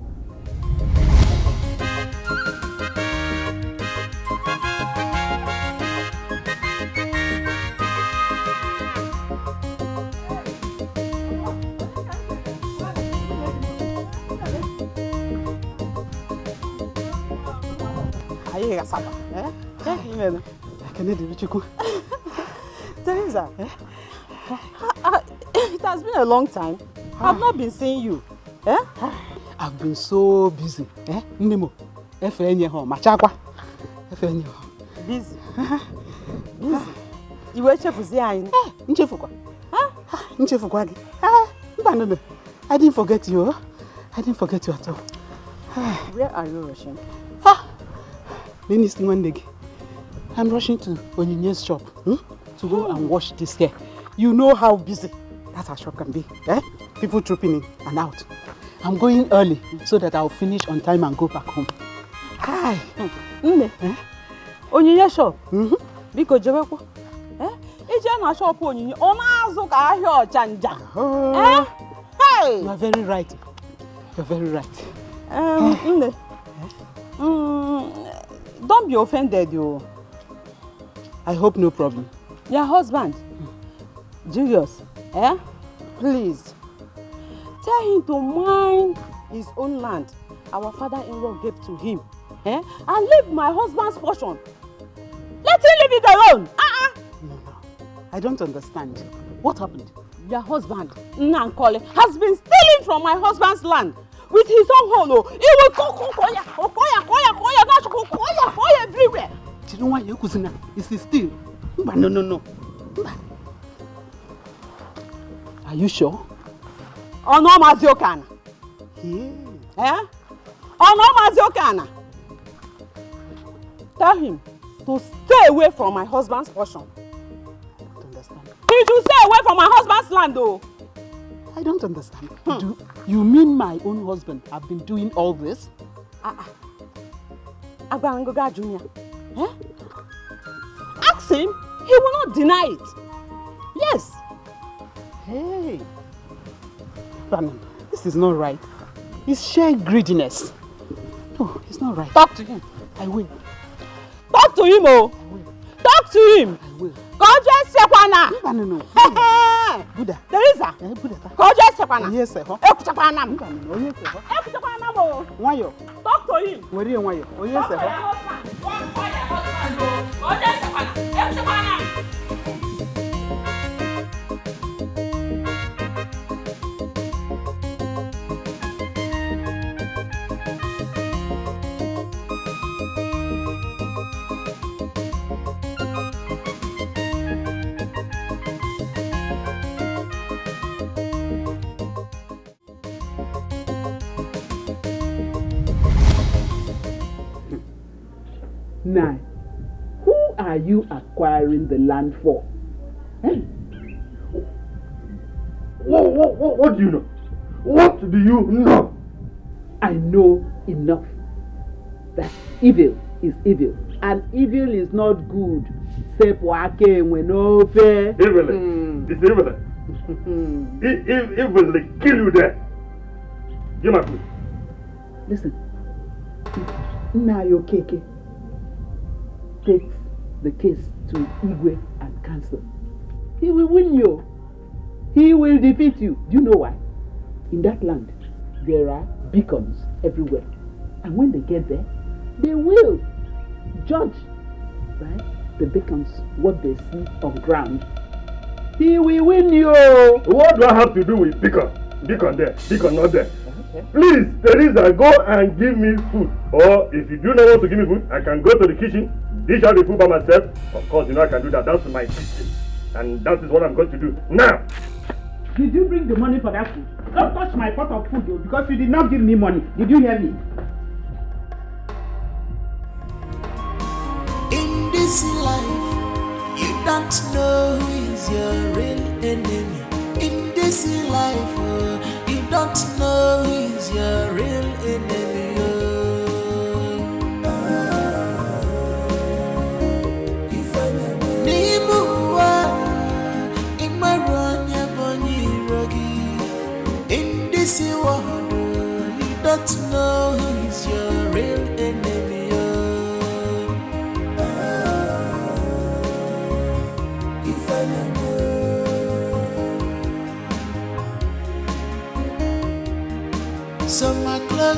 Teresa, it has been a long time. I've not been seeing you. I've been so busy. Busy? Busy? You were chef I didn't forget you. I didn't forget you at all. Where are you rushing? I'm rushing to Onyinye's shop to go and wash this hair. You know how busy that our shop can be. People trooping in and out. I'm going early so that I'll finish on time and go back home. Hi. Onyinye shop? Biko jebekwa. Ije na shop Onyinye, ọ na-azụ ka ahịa ọchanja. Hey! You are very right. You're very right. Don't be offended, you. I hope no problem. Your husband, Julius, please, tell him to mind his own land our father-in-law gave to him, and leave my husband's portion. Let him leave it alone. No. I don't understand. What happened? Your husband, Nankole, has been stealing from my husband's land with his own hole. He will koya everywhere. Do you know why you're cousin? Is he still? No. Are you sure? Ono Maziokana. Ono Maziokana. Tell him to stay away from my husband's portion. I don't understand. He should stay away from my husband's land, though. I don't understand. Do you mean my own husband have been doing all this? Agbarangoga Junior. Ask him. He will not deny it. Yes. Hey. Brandon, this is not right. It's sheer greediness. No, it's not right. Talk to him. I will. Talk to him, oh. I will. Talk to him. I will. Kojo Sekwana. No. Buddha. Teresa. Buddha. Kojo Sekwana. Yes, sir. Ekuchakwana. Oh, yes, sir. Ekuchakwana mo. Wayo. Talk to him. Where are you, Wayo? Oh, yes, sir. Kojo Sekwana. Ekuchakwana. Now, who are you acquiring the land for? What do you know? What do you know? I know enough that evil is evil and evil is not good. Evil. It's evil. It will kill you there. Give my food. Listen. Now your Keke takes the case to Igwe and council. He will win you. He will defeat you. Do you know why? In that land, there are beacons everywhere. And when they get there, they will judge by the beacons what they see on ground. He will win you. What do I have to do with beacon? Beacon there, beacon not there. Please, Teresa, go and give me food. Or if you do not want to give me food, I can go to the kitchen, dish out the food by myself. Of course, you know I can do that. That's my kitchen. And that is what I'm going to do. Now! Did you bring the money for that food? Don't touch my pot of food, though, because you did not give me money. Did you hear me? In this life, you don't know who is your real enemy. In this life, you don't know who is your real enemy. If I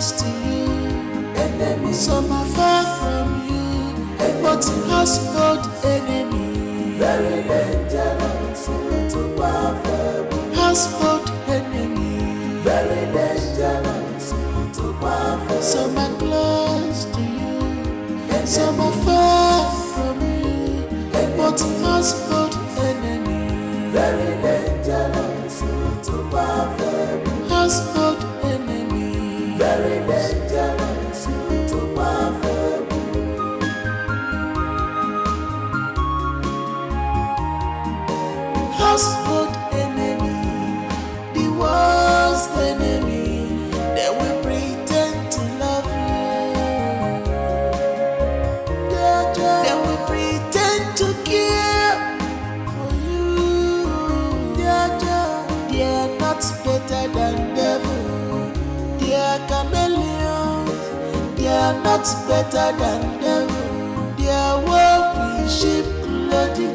close to you, enemies. Some are far from you, but household enemy. Very dangerous to powerful. Household enemy. Very dangerous to powerful. Some are close to you, and some are far from you, but household enemy. Very dangerous to powerful. Household enemy. Very dangerous to powerful. Household enemy, the worst enemy. They will pretend to love you. They will pretend to care for you. They are not better than devil. They are chameleons. They are not better than devil. They are wolf in sheep clothing.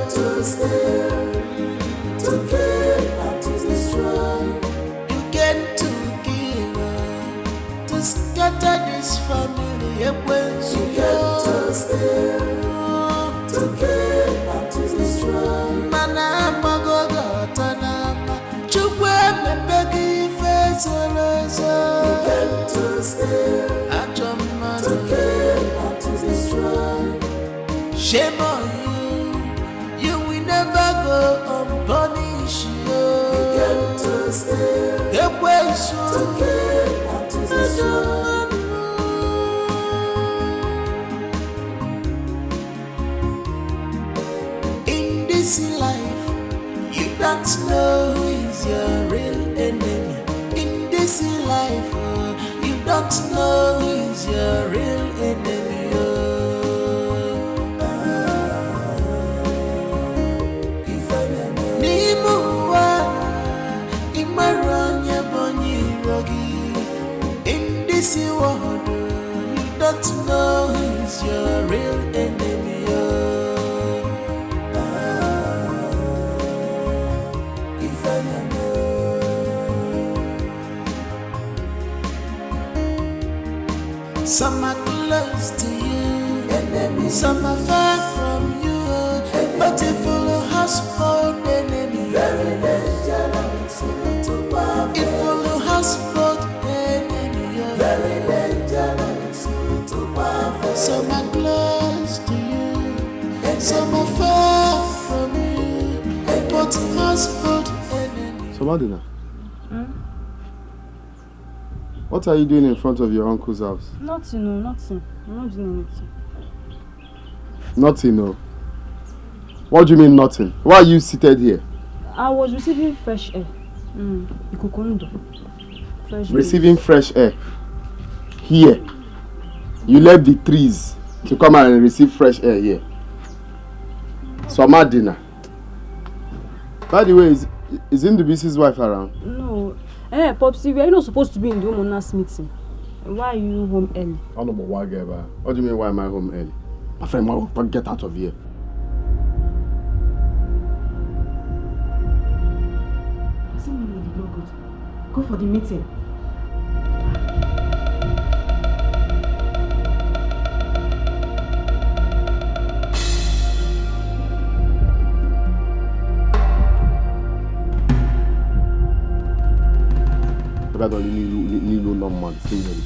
To steal, to kill, and to destroy. You came to kill, to scatter this family. You came to steal, to kill, and to destroy. Mana magogo tanama, chukwe mebegi fesoloso. You came to steal, to kill, and to destroy. Shame on you. Never go unpunished. You came to steal, to kill, and to destroy. In this life, you don't know who is your real enemy. In this life, you don't know who is your real enemy. In this world, you don't know who's your real enemy. If I know, some are close to you, enemy. Some are far from you, but a full household enemy. Very dangerous to power. If full household enemy, very dangerous to power. Some are close to you, and some are far from you, but household enemy. So Madina, what are you doing in front of your uncle's house? Nothing, nothing. I'm not doing anything. Nothing, no. What do you mean nothing? Why are you seated here? I was receiving fresh air. Receiving fresh air. Here. You left the trees to come and receive fresh air here. So Madina. By the way, is Ndubisi's wife around? No. Popsy, we are not supposed to be in the homeowners meeting. Why are you home early? I don't know why, Gaba. What do you mean, why am I home early? My friend, get out of here. Doesn't mean you did not go for the meeting. I don't need no man. Stay here.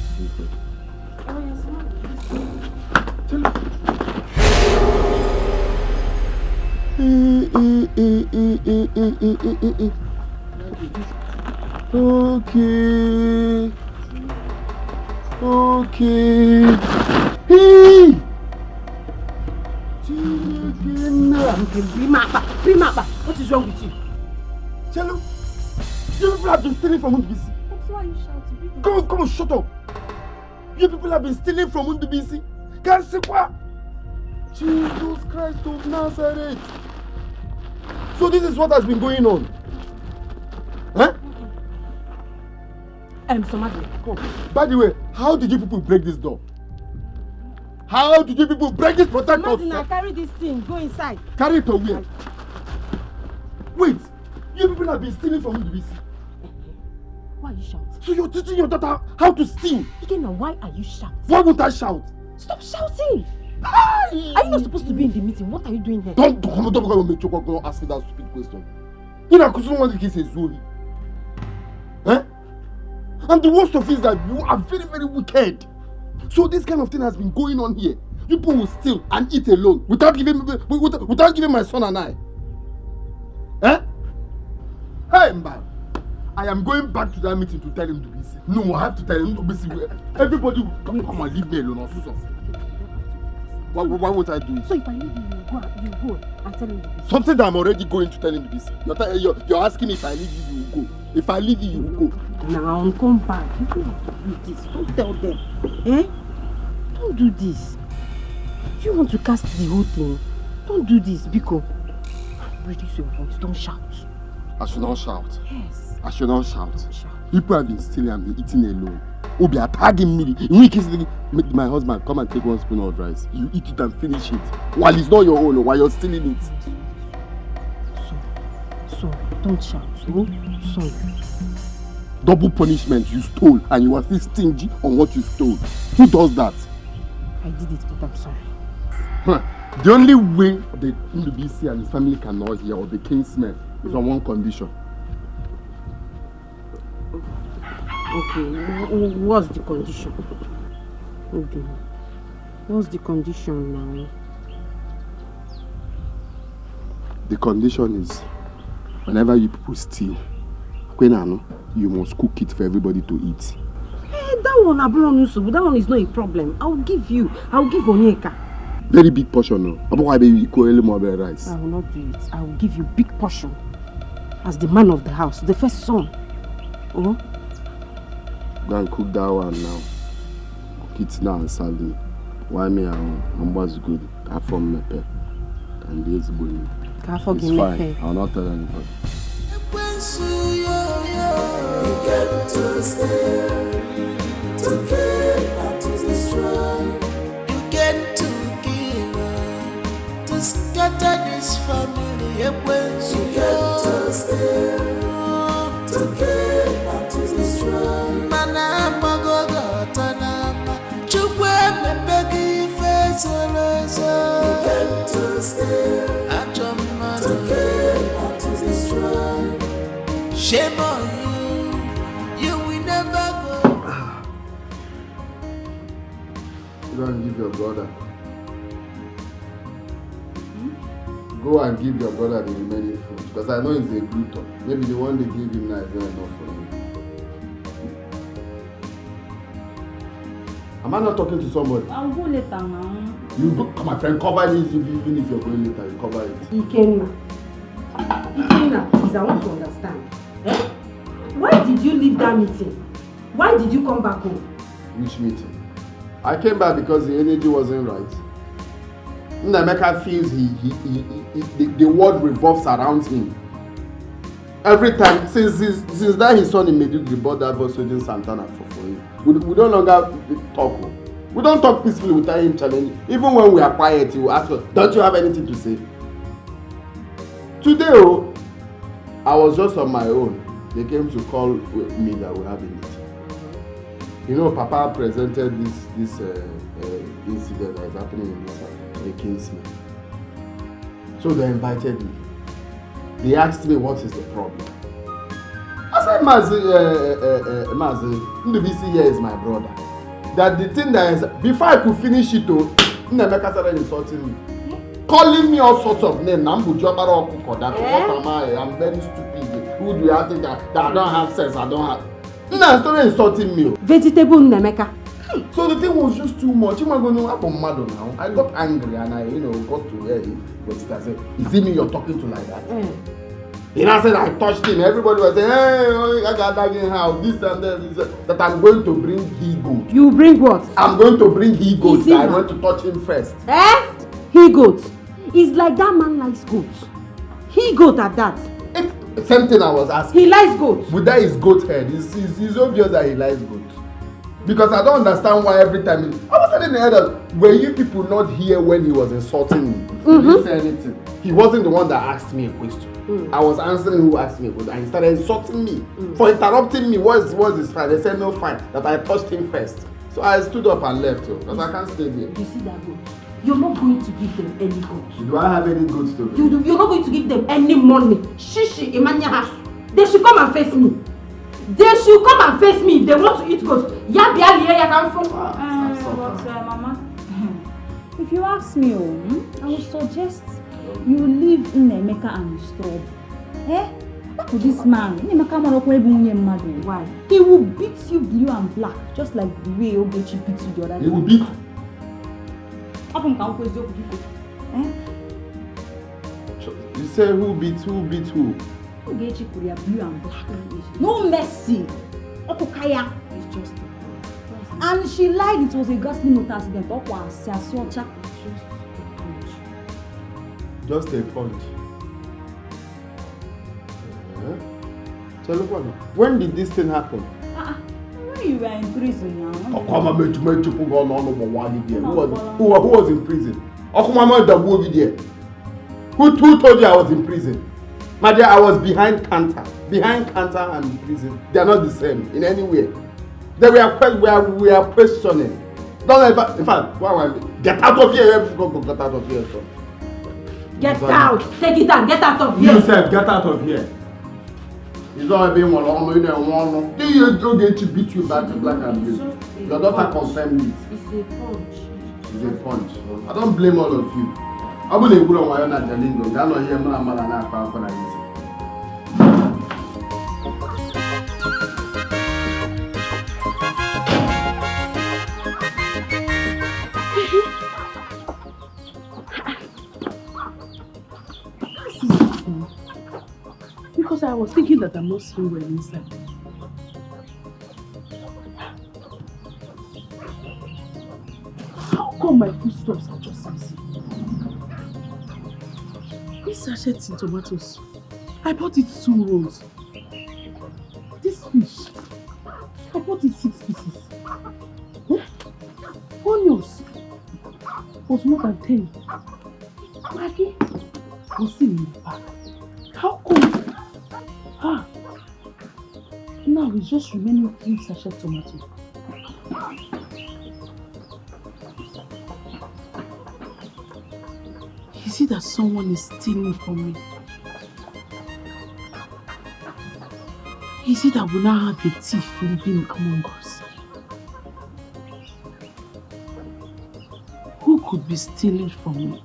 Okay. Hey! What is wrong with you? Cello, you people have been stealing from Ndubisi. Why are you shouting? Come on, shut up. You people have been stealing from Ndubisi. Can't see what? Jesus Christ of Nazareth. So this is what has been going on. Huh? Somebody, come. By the way, how did you people break this door? How did you people break this protector? Martin, carry this thing. Go inside. Carry it to where? Wait. You people have been stealing from Ndubisi. Why are you shouting? So you're teaching your daughter how to steal? Ikenna, why are you shouting? Why won't I shout? Stop shouting! Are you not supposed to be in the meeting? What are you doing here? Don't ask me that stupid question. You know, because someone is a Zuri. Eh? And the worst of it is that you are very, very wicked. So this kind of thing has been going on here. People will steal and eat alone without giving my son and I. Eh? Hey, man. I am going back to that meeting to tell him to be sick. No, I have to tell him to be sick. Everybody will come and leave me alone or so. Why won't I do it? So if I leave you, you go and tell him to be sick. Something that I'm already going to tell him to be sick. You're asking me if I leave you, you will go. If I leave you, you will go. Now, come back. You don't have to do this. Don't tell them. Eh? Don't do this. If you want to cast the whole thing, don't do this, Biko. Reduce your voice. Don't shout. I should not shout. Yes. I should not shout. People have been stealing and been eating alone. Obi attacking me. In which case, make my husband come and take one spoon of rice. You eat it and finish it. While it's not your own, while you're stealing it. Sorry. Don't shout. Oh? Sorry. Double punishment. You stole and you were still stingy on what you stole. Who does that? I did it, but I'm sorry. The only way the Ndubisi and his family cannot hear or the king smell is on one condition. Okay, what's the condition? Okay. What's the condition now? The condition is whenever you people steal, you must cook it for everybody to eat. That one, that one is not a problem. I'll give Onyeka. Very big portion, no. I will rice. I will not do it. I will give you big portion. As the man of the house, the first son. Oh. Go and cook that one now. Cook it now and serve me. Why me and what's good? I from Mepe. And there's Bonnie. It's fine. I'll not tell anybody. You get to steal, to kill, and to destroy. You get to kill, to scatter this family. You get to steal, to kill, and to destroy. Manama gogo tanama, chukwe mepeki fesoloso. You get to steal, to kill, and to destroy. Shame on you, you will never go. Go and give your brother. Go and give your brother the remaining food. Because I know he's a glutton. Maybe the one they gave him now is not enough for him. Am I not talking to somebody? I'll go later now. You go, my friend, cover this even if you're going later, you cover it. Ikenna, please, I want to understand. Eh? Why did you leave that meeting? Why did you come back home? Which meeting? I came back because the energy wasn't right. Nnameka feels the world revolves around him. Every time, since that his son in Medugri bought that Volkswagen Santana for him, we no longer talk. We don't talk peacefully without him challenging. Even when we are quiet, he will ask us, don't you have anything to say? Today, I was just on my own. They came to call me that we have a meeting. You know, Papa presented this incident that is happening in this house. They came to me. So they invited me. They asked me what is the problem. I said, Mazi, Ndubisi here is my brother. That the thing that is, before I could finish it, Nnameka started insulting me. Calling me all sorts of names. I'm very stupid. Who do you think that I don't have sense? I don't have. Nna started insulting me. Vegetable Nnameka. So the thing was just too much. I'm mad now. I got angry and I, got to her. But I said, is it me you're talking to like that? And I said, I touched him. Everybody was saying, hey, I got that in house. This and that I'm going to bring he-goat. You bring what? I'm going to bring he-goat. I want to touch him first. He-goat. It's like that man likes goats. He-goat at that. Same thing I was asking. He likes goats. But that is goat head. It's obvious that he likes goat. Because I don't understand why every time I was telling the elder, were you people not here when he was insulting me? He didn't say anything. He wasn't the one that asked me a question. I was answering who asked me a question, and he started insulting me for interrupting me. What's his fine? They said no fine, that I touched him first. So I stood up and left because I can't stay there. You see that goat? You're not going to give them any goat. Do I have any goats to You're not going to give them any money. Shishi, Imanya. They should come and face me. They should come and face me if they want to eat goat. Mama, if you ask me, I would suggest you leave Emeka and Strobe. What could this man? Why? He will beat you blue and black, just like the way Ogechi beat you the other day. He will beat? You say who beat who? Ogechi Korea blue and black. No mercy. Okokaya is just. And she lied, it was a ghastly motor accident. Just a punch. When did this thing happen? When you were in prison now. Who was in prison? Who told you I was in prison? My dear, I was behind counter and in prison. They are not the same in any way. We are questioning. Don't ever, in fact, get out of here. Get out of here, son. Get out! Take it out! Get out of here! You said get out of here. It's not being one. Do you get to beat you back to black and blue? Your daughter confirmed it. It's a punch. It's a punch. I don't blame all of you. I believe you don't want to Jalingo. I don't hear Because I was thinking that I'm not seeing well inside. How come my foodstuffs are just missing? This sachets in tomatoes, I bought it 2 rolls. This fish, I bought it 6 pieces. Onions was more than 10. Maggi was still in the bag. How come? Now it's just remaining 3 sachet tomatoes. Is it that someone is stealing from me? Is it that we now have a thief living among us? Who could be stealing from me?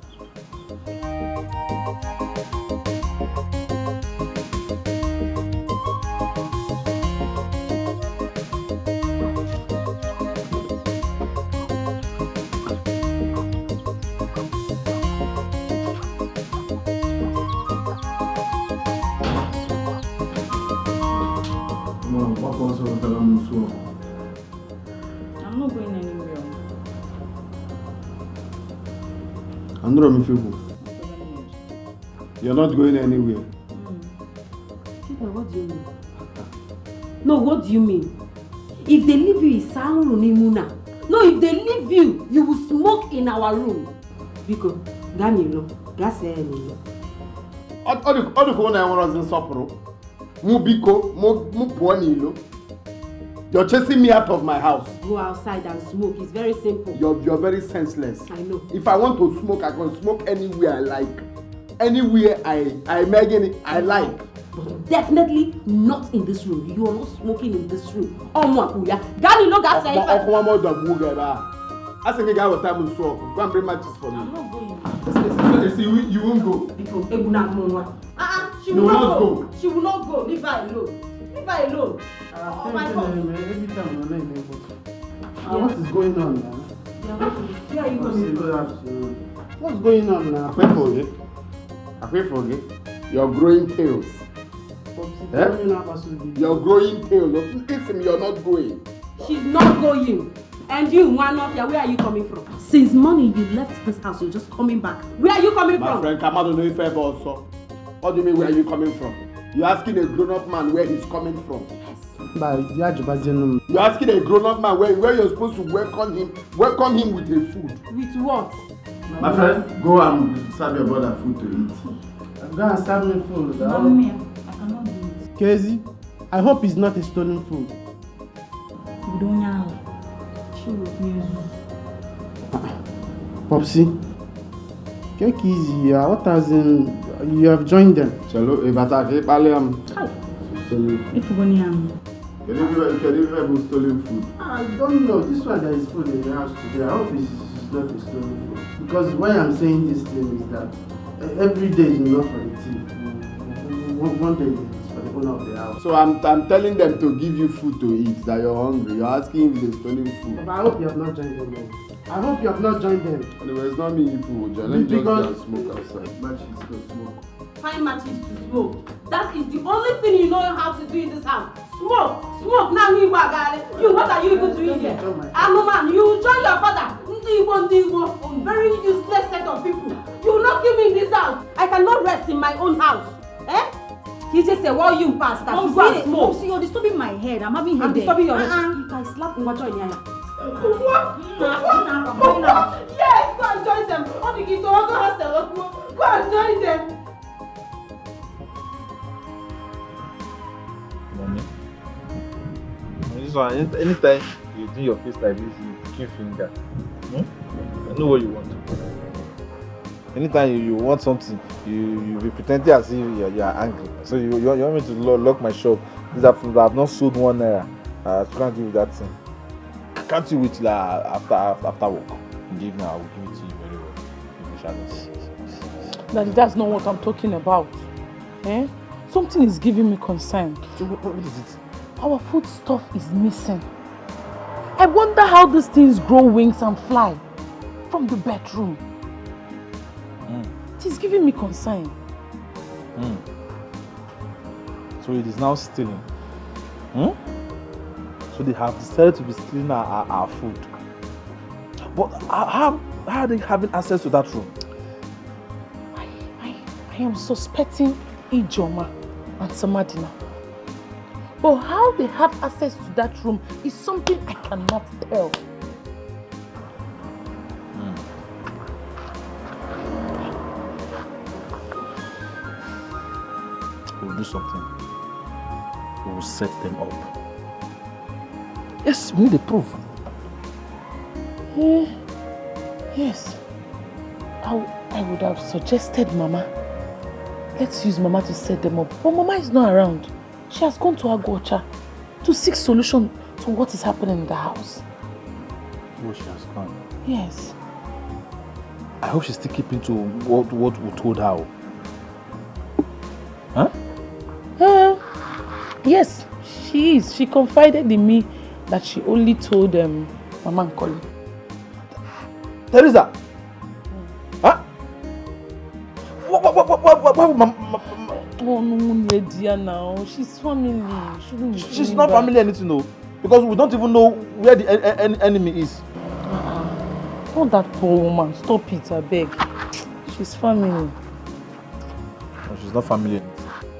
I'm not going anywhere. You're not going anywhere. What do you mean? No, what do you mean? If they leave you, it's Muna. No, if they leave you, you will smoke in our room. Because, Ganilo, that's it. All the corner I was in Sopro. Mubiko, Mupuanilo. You're chasing me out of my house. Go outside and smoke. It's very simple. You're very senseless. I know. If I want to smoke, I can smoke anywhere I like. Anywhere I like. But definitely not in this room. You are not smoking in this room. Oh my God. Ganilo, that's it. I think the guy will time to smoke. Go and bring matches for me. I'm not going. You won't go. She will not go. She will not go. Leave her alone. Leave her alone. Oh my God. What is going on now? Where are you going? What's going on now? I forget. You're growing tails. You're growing tails. Listen, you're not going. She's not going. And you, one of you, where are you coming from? Since morning you left this house, you're just coming back. Where are you coming from? My friend, come out of no favor also. What do you mean, where are you coming from? You're asking a grown-up man where he's coming from. Yes. You're asking a grown-up man where you're supposed to welcome him with a food. With what? My friend, go and serve your brother food to eat. Go and serve me food. Mommy, I cannot do it. Casey, I hope it's not a stolen food. We don't know. She will be. Popsy, take easy. What as in you have joined them? Chalo, If you go near me. Can you ever stolen food? I don't know. This one there is food in the house today. I hope it's not a stolen food. Because why I'm saying this thing is that every day is not for the thief. One day is for the owner of the house. So I'm telling them to give you food to eat, that you're hungry. You're asking if they're stealing food. But I hope you have not joined them. I hope you have not joined them. Anyway, it's not me people. Let me just go and smoke outside. Matches to smoke. Find matches to smoke. That is the only thing you know how to do in this house. Smoke. Smoke. Now you what are you even doing here? Man, you join your father. Very useless set of people. You will not kill me in this house. I cannot rest in my own house. Eh? He just said, well, you pastor. You go and smoke. You're disturbing my head. I'm having headache. I'm disturbing your head. If I slap Ngwacho in here. What? Yes, go and join them. Go and join them. Mommy. This one, anytime you do your face like this, you keep finger. I know what you want. Anytime you want something, you be pretending as if you are angry. So you want me to lock my shop. This afternoon, I have not sold 1 naira. I can't give you that thing. Can't you wait till after work? In the evening, I will give it to you very well. Daddy, that's not what I'm talking about. Eh? Something is giving me concern. So what is it? Our food stuff is missing. I wonder how these things grow wings and fly from the bedroom. It is giving me concern. So it is now stealing. So they have decided to be stealing our food. But how are they having access to that room? I am suspecting Ijoma and Samadina. But how they have access to that room is something I cannot tell. We'll do something. We will set them up. Yes, we need a proof. Yes. I would have suggested Mama. Let's use Mama to set them up. But Mama is not around. She has gone to Agwocha to seek solution to what is happening in the house. Oh, she has gone. Yes. I hope she's still keeping to what we told her. Huh? Yes, she is. She confided in me that she only told Mama Nkoli. Teresa! Huh? Why would Mama... Oh no, dear now. She's family. She's not family anything, no. Because we don't even know where the enemy is. Not that poor woman. Stop it, I beg. She's family. No, she's not family.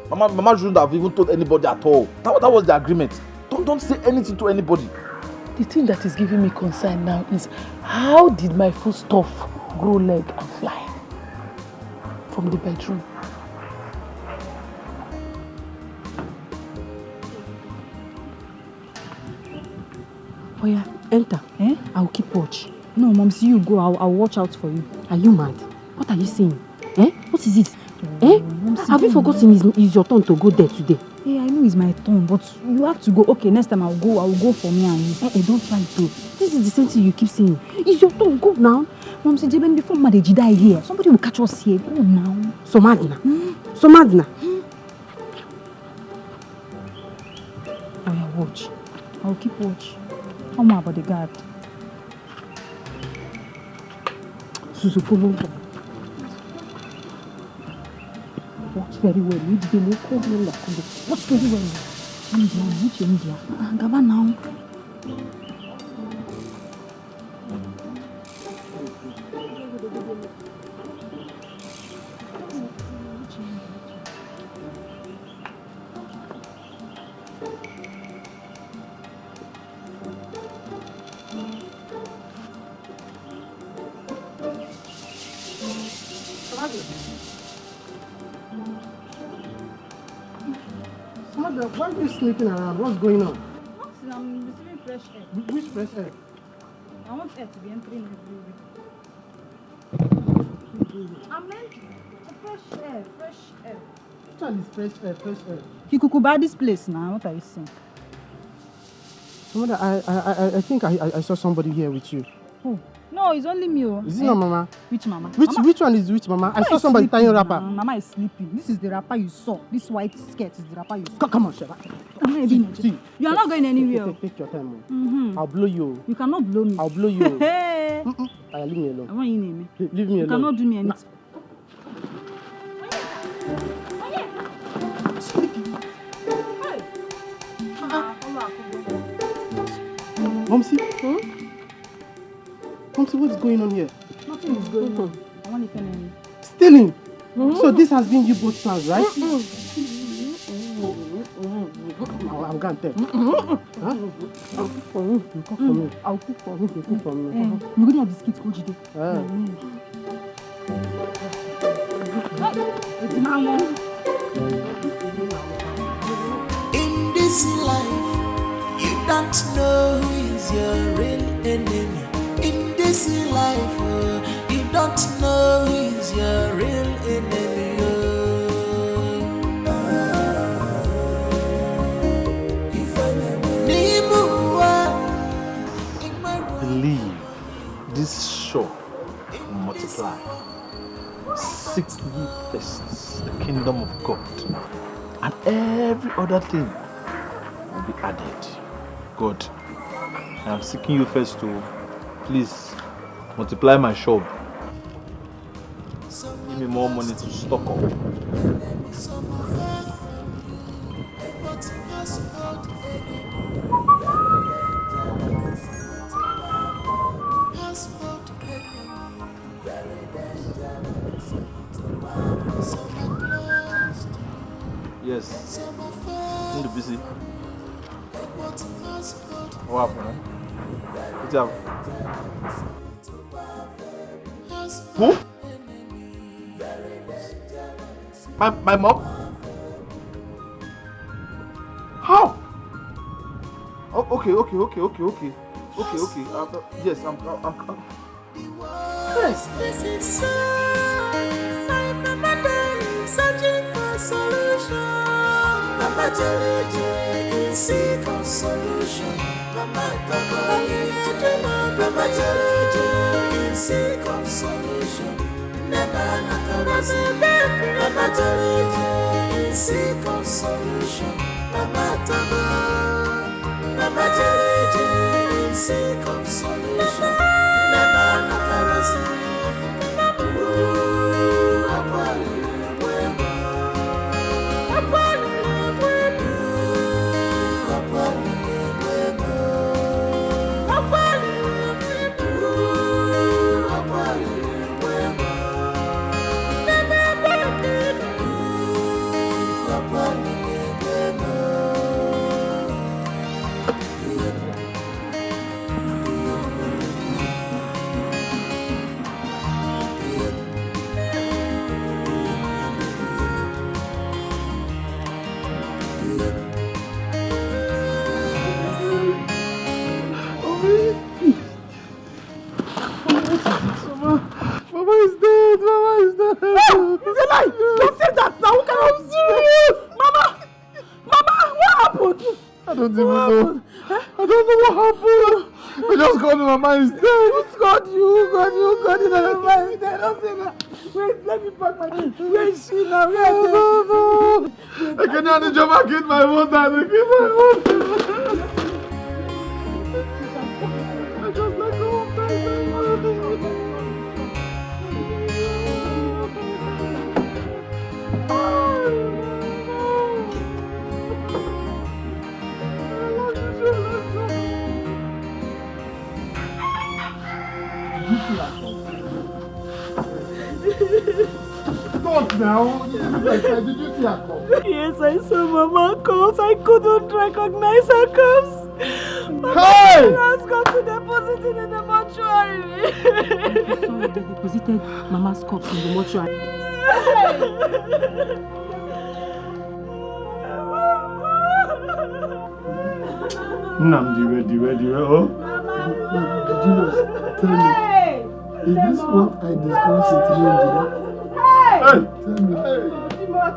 Mama shouldn't have even told anybody at all. That was the agreement. Don't say anything to anybody. The thing that is giving me concern now is how did my foodstuff grow leg and fly from the bedroom? Oh yeah, enter. I'll keep watch. No, Mom, see you go. I'll watch out for you. Are you mad? What are you saying? What is it? Have you forgotten it's your turn to go there today? Yeah, I know it's my turn, but you have to go. Okay, next time I'll go for me and you. Don't try to. This is the same thing you keep saying. It's your turn, go now. Mom, see, Jeben, before marriage die here, somebody will catch us here. Go now. Somadina. Somadina. I will watch. I'll keep watch. How much about the guard? Suzuko. Watch very well. Watch very well. India. Gaba now. Mother, why are you sleeping around? What's going on? I'm receiving fresh air. Which fresh air? I want air to be entering every week. I meant fresh air. Which one is fresh air? Kikuku, buy this place now. What are you saying? Mother, I think I saw somebody here with you. Who? No, it's only me. Is it not Mama? Which Mama? Which one is which Mama? I saw somebody tying wrapper. Mama is sleeping. This is the wrapper you saw. This white skirt is the wrapper you saw. Come on, Sheva. See. You are not going anywhere. Take your time. I'll blow you. You cannot blow me. I'll blow you. Hey. Leave me alone. I want you name me. Leave me alone. You cannot do me anything. Momsi? Momsi, what's going on here? Nothing is going on. I want to tell you. Stealing? So this has been you both plans, right? I'm going to tell. Huh? I'll cook for you. You cook for me. I'll cook for you. You cook for me. You're going to have biscuits, Coach Day. In this life, you don't know who is your real enemy. In this life, you don't know who is your real enemy. Believe this show will multiply. Seek ye first the kingdom of God, and every other thing will be added. God, I am seeking you first to please multiply my shop. Give me more money to stock up. Yes. In the busy. What happened? What's up? Who? My mom? How? Oh, okay. Yes, I'm. Yes, this is so. Searching for solution. Mama Jelly is seek of solution. Mama Jelly is seek of solution. Never Nakarasi. Mama Jelly is seek of solution. Mama Jelly is seek of solution. Never Nakarasi. Mama is dead. Who's got you? Got you. Mama is dead. Don't say that. Wait, let me pack my things. Where is she now? Where are they? I can't get my mother. I just let go of my Stop now! Did you see her come? Yes, I saw Mama comes. I couldn't recognize her comes. Hey! Mama has got to deposit it in the mortuary. Sorry, they deposited Mama's corpse in the mortuary. Oh? Julius, tell me, is this what I discussed with you, Angela? Hey! Tell me, what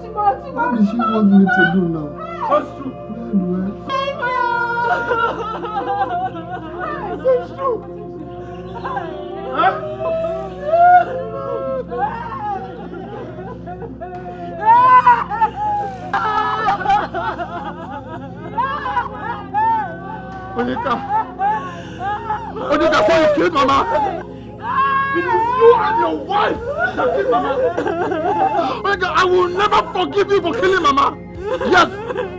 does she want me to do now? That's true. It's true. Onyeka, so you killed Mama? It is you and your wife that killed Mama. Onyeka, I will never forgive you for killing Mama. Yes,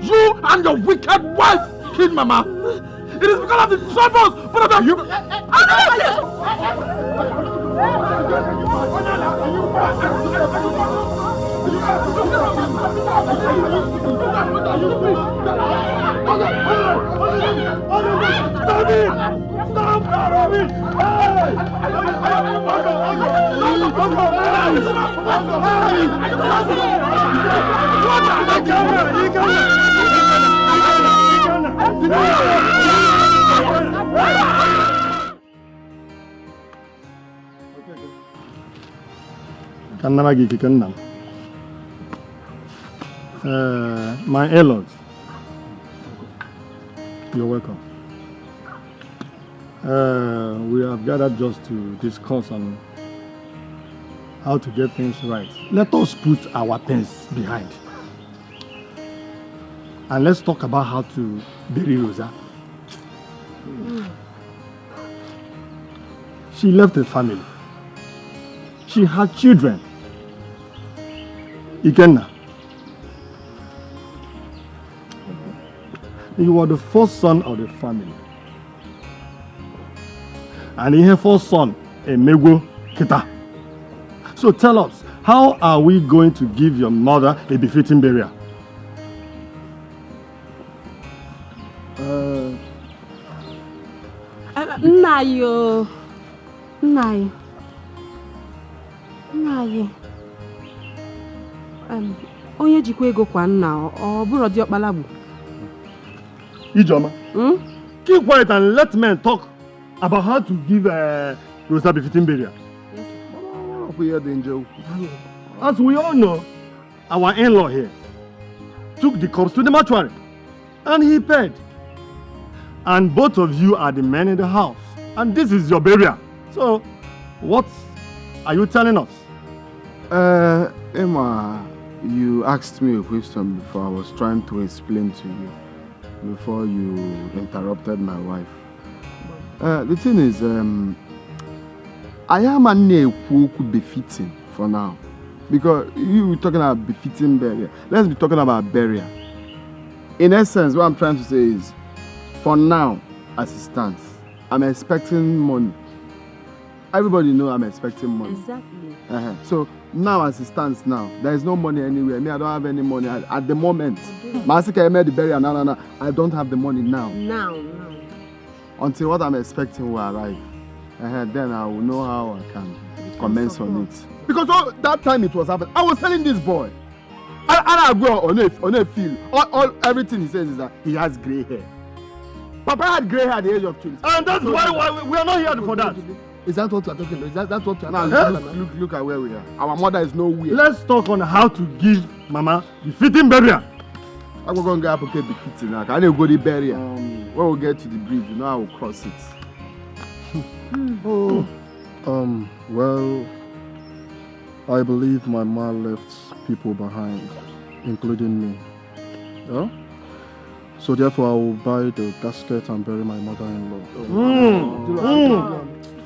you and your wicked wife killed Mama. It is because of the troubles, but of you. My in-laws, you're welcome. We have gathered just to discuss on how to get things right. Let us put our pens behind. And let's talk about how to bury Rosa. She left a family. She had children. Ikenna, you were the first son of the family. And her first son, Emego Kita. So tell us, how are we going to give your mother a befitting burial? Nnayo. Onye jikwa ego kwa nna ọ bụrụ dị ọkpala bụ. Ijoma, keep quiet and let men talk about how to give Rosa befitting burial. As we all know, our in-law here took the corpse to the mortuary and he paid. And both of you are the men in the house. And this is your burial. So, what are you telling us? Emma, you asked me a question before. I was trying to explain to you before you interrupted my wife. The thing is, I am a befitting for now. Because you were talking about befitting burial. Let's be talking about burial. In essence, what I'm trying to say is, for now, as it stands, I'm expecting money. Everybody knows I'm expecting money. Exactly. So now, as it stands now, there is no money anywhere. Me, I don't have any money at the moment. Masika, I made the burial. No. I don't have the money now. Now. Until what I'm expecting will arrive. Then I will know how I can commence on it. Because that time it was happening, I was telling this boy, I go on a field. All everything he says is that he has grey hair. Papa had grey hair at the age of 20. And that's why we are not here for that. Is that what you are talking about? Is that what you are talking about? Look at where we are. Our mother is nowhere. Let's talk on how to give Mama the fitting burial. I'm going to go up and fitting now. I need to go to the burial. When we get to the bridge, you know I will cross it. Well, I believe my mom left people behind, including me. Yeah? So therefore I will buy the casket and bury my mother-in-law.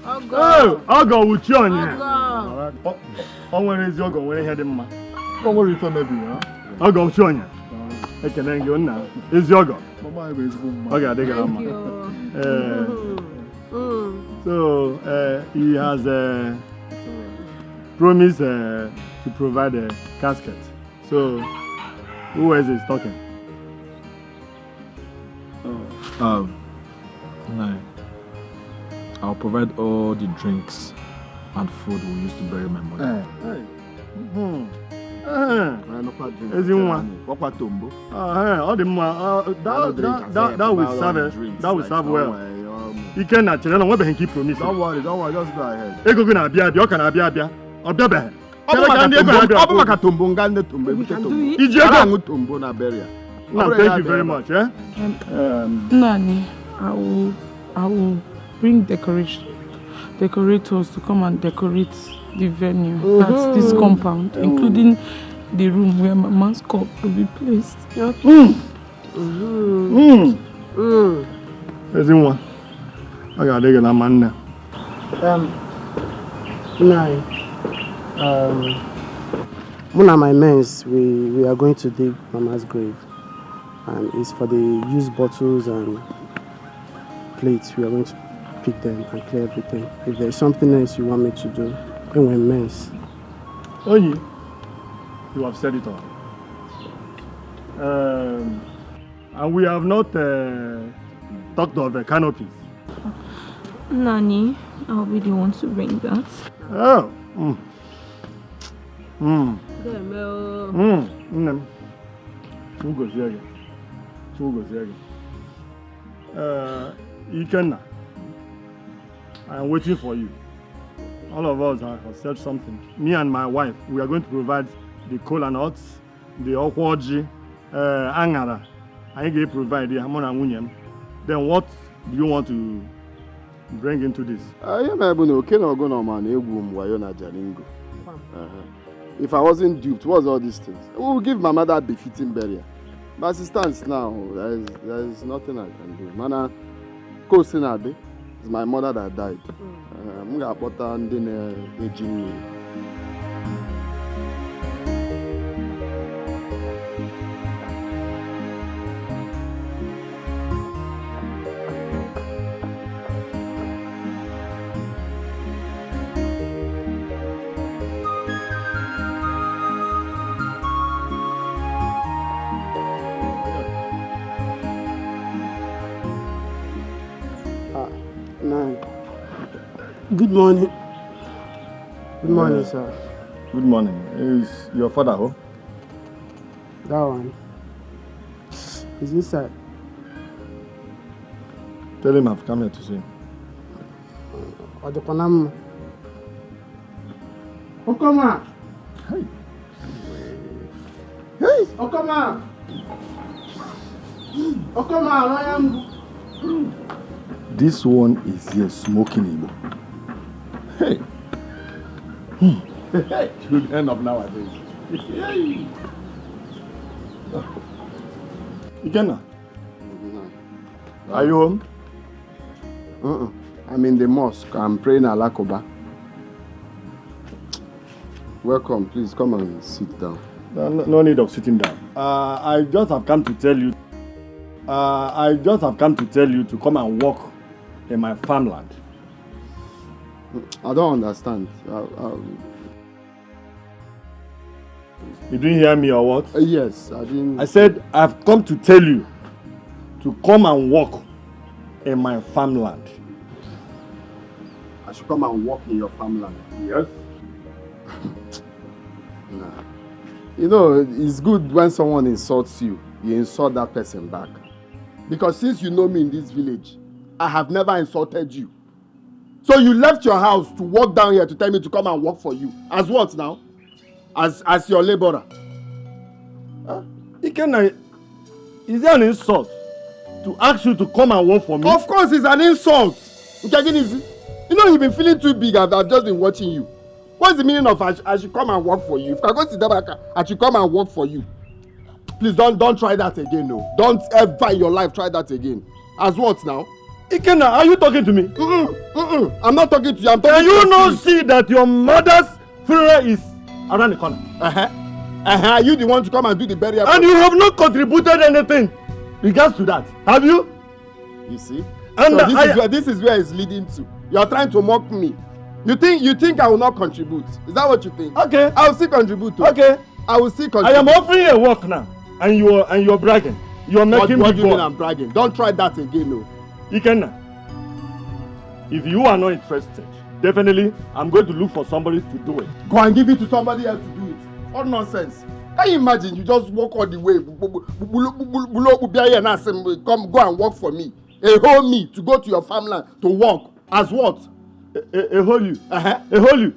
I'll with you on here. Where is your going? Where is your man? Don't worry for maybe, huh? I'll go with you on here. I can hang you now. Is your go? Okay, I take it on. So he has promised to provide a casket. So who else is talking? No. I'll provide all the drinks and food we used to bury my mother. That will serve well. You cannot tell them what they keep promise. Don't worry, just go ahead. Ego gonna be you can be we thank you very much. Nani, I will bring decorators to come and decorate the venue at this compound, including the room where my man's cup will be placed. I got a man now. Mona, my mens, we are going to dig Mama's grave, and it's for the used bottles and plates. We are going to pick them and clear everything. If there's something else you want me to do, then we're mens. Oh, you have said it all. And we have not talked of the canopies. Nani, I'll be the one to bring that. Oh. Ikenna, I am waiting for you. All of us have said something. Me and my wife, we are going to provide the kola nuts, the okwoji, angara. I can provide the hamon and wunyem. Then what do you want to bring into this? If I wasn't duped, what's all these things? We will give Mama that befitting burial. But as it stands now, there is nothing I can do. Mana, Kosinade is my mother that died. I'm going to put her in the gym. Good morning. Good morning, sir. Good morning. Is your father home? That one. He's inside. Tell him I've come here to see him. Odepanam. Okoma! Hey! Hey! Okoma! Okoma, I am. This one is here smoking Igbo. Hey! Good end of nowadays. Ikenna, are you home? I'm in the mosque. I'm praying Alakoba. Welcome. Please come and sit down. No need of sitting down. I just have come to tell you. To come and walk in my farmland. I don't understand. You didn't hear me or what? Yes, I didn't. I said I've come to tell you to come and walk in my farmland. I should come and walk in your farmland. Yes. Nah. You know, it's good when someone insults you, you insult that person back. Because since you know me in this village, I have never insulted you. So you left your house to walk down here to tell me to come and work for you. As what now? As your laborer. Ikenna, is there an insult to ask you to come and work for me? Of course it's an insult. You know you've been feeling too big. I've just been watching you. What's the meaning of I should come and work for you? If I go to Dabaka, I should come and work for you. Please don't try that again, no. Don't ever in your life try that again. As what now? Ikenna, are you talking to me? I'm not talking to you. I'm talking Can you not see that your mother's funeral is around the corner? Are you the one to come and do the burial? And you have not contributed anything regards to that, have you? You see? And so this is where it's leading to. You're trying to mock me. You think I will not contribute? Is that what you think? Okay. I will still contribute. Okay. I will still contribute. I am offering you a work now, and you're bragging. You're making what me do you mean I'm bragging? Don't try that again, no. Ikenna, if you are not interested, definitely I'm going to look for somebody to do it. Go and give it to somebody else to do it. What nonsense? Can you imagine you just walk all the way, come go and work for me, a whole me to go to your farmland to work as what? A whole you, a whole you,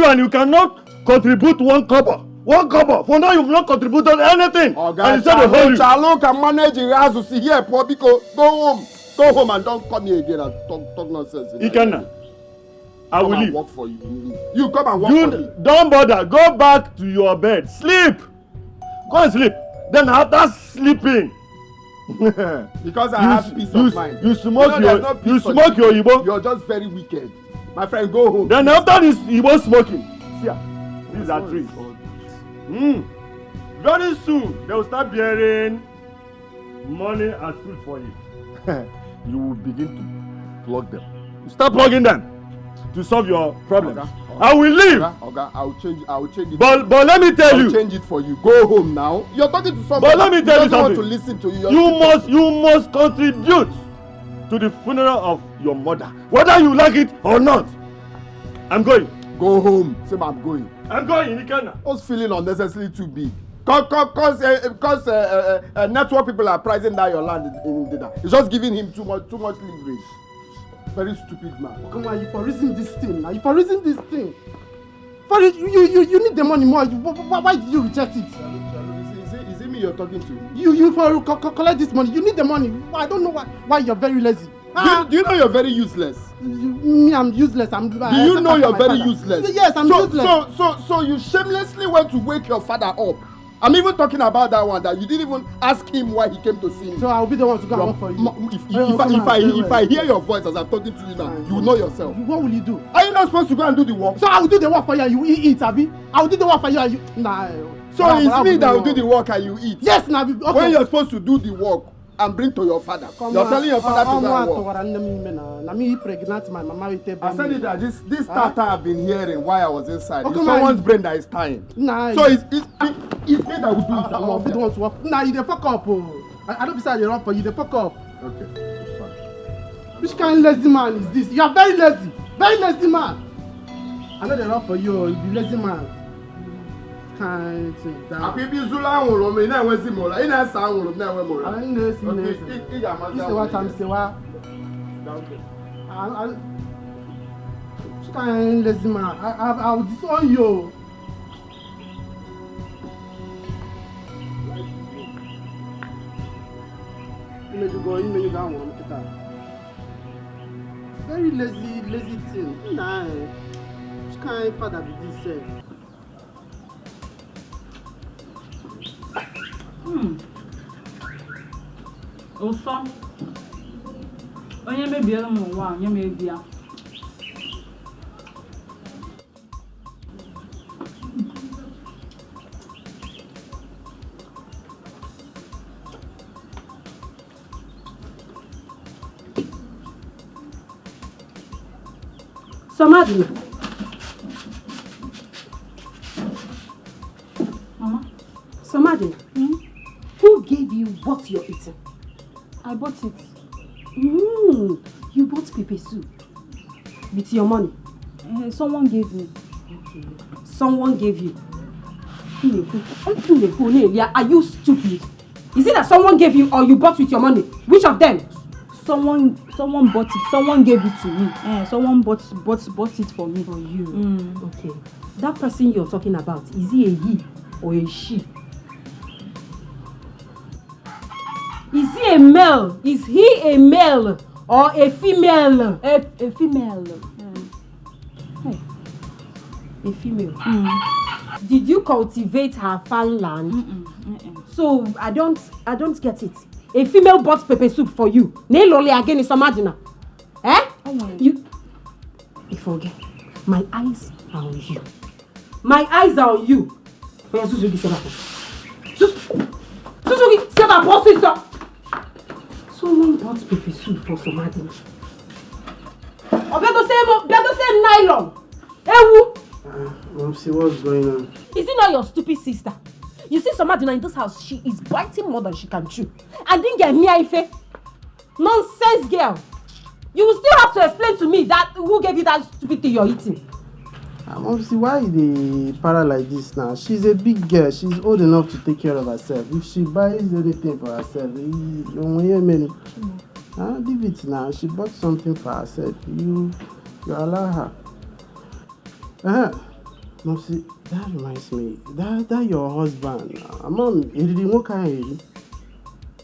and you cannot contribute 1 kobo. 1 kobo. For now, you've not contributed anything. Oh, God, Chalo can manage the house to see here, poor because go home and don't come here again and talk nonsense. Ikenna, I will leave. Work for you. You come and work for me. Don't bother. Go back to your bed. Sleep. Go and sleep. Then after sleeping, because I have peace of mind. You smoke your Igbo. You're just very wicked. My friend, go home. Then after this Igbo smoking, see, these are trees. Very soon they will start bearing money as food for you. You will begin to plug them. You start plugging them to solve your problems. Okay. I will leave. Okay. I will change it. But let me tell you. I will change it for you. Go home now. You're talking to somebody. But let me tell you something. Want to listen to you. You must contribute to the funeral of your mother, whether you like it or not. I'm going. Go home. Say I'm going. I'm going, Ikenna. I was feeling unnecessarily too big. Because network people are pricing down your land in data. It's just giving him too much leverage. Very stupid man. Come on, you for reason this thing now. You for reason this thing. For you need the money more. Why did you reject it? Is it me you're talking to? You for collect this money. You need the money. I don't know why you're very lazy. Do you know you're very useless? Me, I'm useless. Do you know you're very useless? Yes, I'm useless. So you shamelessly went to wake your father up. I'm even talking about that one that you didn't even ask him why he came to see me. So I'll be the one to go and work for you. If I hear your voice as I'm talking to you now, you will know yourself. What will you do? Are you not supposed to go and do the work? So I'll do the work for you and you eat, Abi. I'll do the work for you and you... Nah. So it's me that will do the work and you eat? Yes, now. Okay. When you're supposed to do the work and bring to your father. You're telling your father to go and work. I said it that this starter I've been hearing while I was inside. It's someone's brain that is tying. Nah. So it's me that will do it. I'll be the one to work. Nah, you the fuck up. I don't decide the wrong for you. The fuck up. Okay. It's fine. Which kind of lazy man is this? You are very lazy. Very lazy man. I know the wrong for you. You be lazy man. Can't sit down. This is what I'm saying. Which kind of lazy man? I'll disown you. Very lazy thing. Nah. Which kind of father be this? Also, onye mebiela m ụwa onye mebia. Somebody. Mama. Somebody. Who gave you what you're eating? I bought it. You bought pepper soup with your money? Someone gave me. Okay. Someone gave you? Are you stupid? Is it that someone gave you or you bought with your money? Which of them? Someone bought it. Someone gave it to me. Someone bought it for me. For you. Okay. That person you're talking about, is he a he or a she? Is he a male? Is he a male or a female? A female. Hey. A female. Did you cultivate her farmland? So I don't get it. A female bought pepper soup for you. Neloli again is Somadina. Eh? You forget. My eyes are on you. My eyes are on you. Suzuki, c'est ma processor. Someone bought pepper soup for Somadina. Better say nylon. Ewu. Mom, see what's going on. Is it not your stupid sister? You see Somadina in this house, she is biting more than she can chew. And then get me Ife. Nonsense girl. You will still have to explain to me that who gave you that stupid thing you're eating. Obviously, why they para like this now? She's a big girl. She's old enough to take care of herself. If she buys anything for herself, you leave it now. She bought something for herself. You allow her. Mopsy, that reminds me. That your husband. Mom, he didn't work out.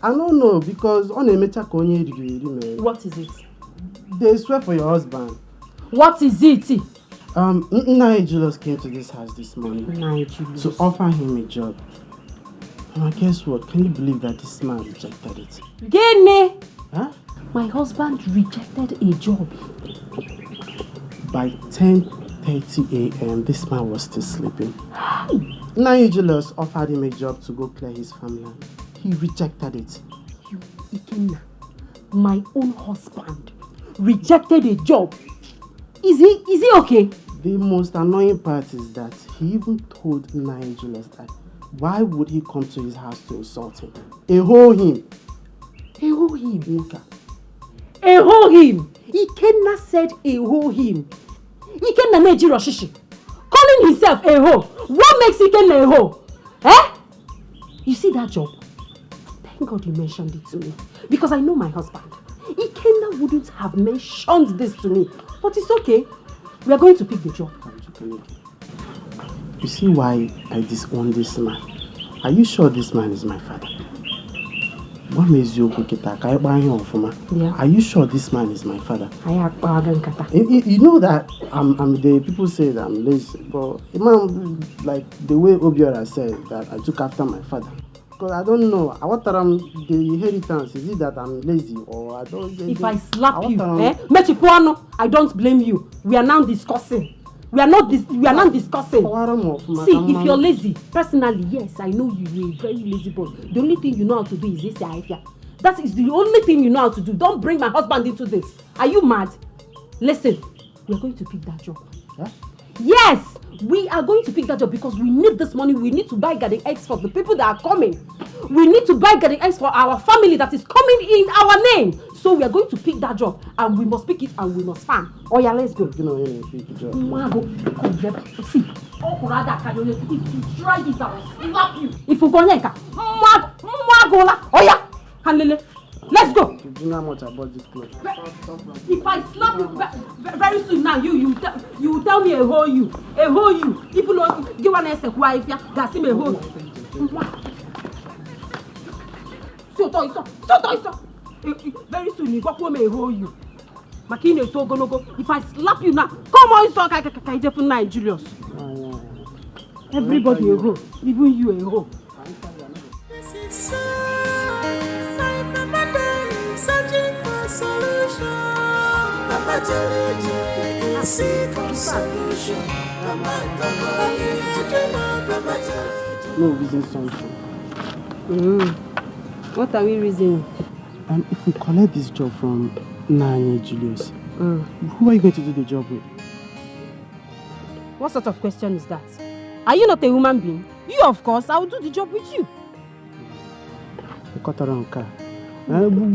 I don't know because on a mecha konye. What is it? They swear for your husband. What is it? Nigerians came to this house this morning to offer him a job. And guess what? Can you believe that this man rejected it? Gene! Huh? My husband rejected a job. By 10:30 a.m., this man was still sleeping. Nigerians offered him a job to go clear his farmland. He rejected it. You, Ikenna, my own husband rejected a job. Is he okay? The most annoying part is that he even told Nigerians that why would he come to his house to insult him? Eho him. Eho him. Eho him. Ikenna said eho him. Ikenna meji Roshishi. Calling himself eho. What makes Ikenna eho? Eh? You see that job? Thank God you mentioned it to me. Because I know my husband. Ikenna wouldn't have mentioned this to me. But it's okay. We are going to pick the job. You see why I disown this man? Are you sure this man is my father? What makes you go get that? Yeah. Are you sure this man is my father? You know that the people say that I'm lazy, but like the way Obiora said that I took after my father. Because I don't know. What the inheritance? Is it that I'm lazy or I don't? If I slap you, I don't blame you. We are now discussing. We are now discussing. See, if you're lazy, personally, yes, I know you're a very lazy boy. The only thing you know how to do is this. That is the only thing you know how to do. Don't bring my husband into this. Are you mad? Listen, we are going to pick that job. Huh? Yes, we are going to pick that job because we need this money. We need to buy garden eggs for the people that are coming. We need to buy garden eggs for our family that is coming in our name. So we are going to pick that job and we must pick it and we must farm. Oh yeah, let's go. You know, pick the job. See, if you try this, I will slap you. If you go neka, oh yeah, Hanlele, let's go. You know how much I bought this clothes? If I slap you very soon now, you tell me a hole you. If you know, give one answer, wife, that's him a hole. So very soon you go home and hold you. Makine Togonogo. If I slap you now, come on, so I can Nigerians. Everybody a hoe, even you a hoe. Searching for solution. No reason something. What are we reasoning? If we collect this job from Nanya Julius, who are you going to do the job with? What sort of question is that? Are you not a human being? You, of course, I will do the job with you.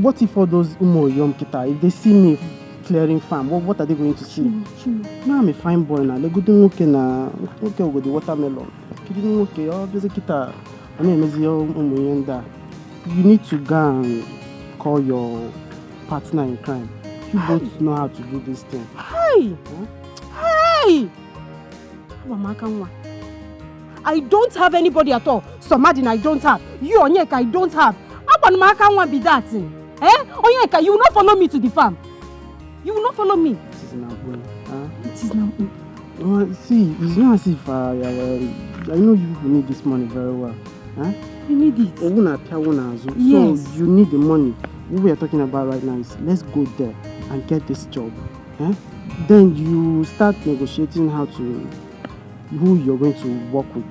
What if all those Umo Yom Kita, if they see me clearing farm, what are they going to see? Now I'm a fine boy now. They go to okay with the watermelon. You need to go and call your partner in crime. You both know how to do this thing. Hey! I don't have anybody at all. Somadin I don't have. You Onyeka I don't have. Abanmaka be that thing. Onyeka, you will not follow me to the farm. You will not follow me. This is not good. It is not good. See, it's not as if I know you need this money very well. You need it. Yes. So you need the money. What we are talking about right now is let's go there and get this job. Then you start negotiating who you're going to work with.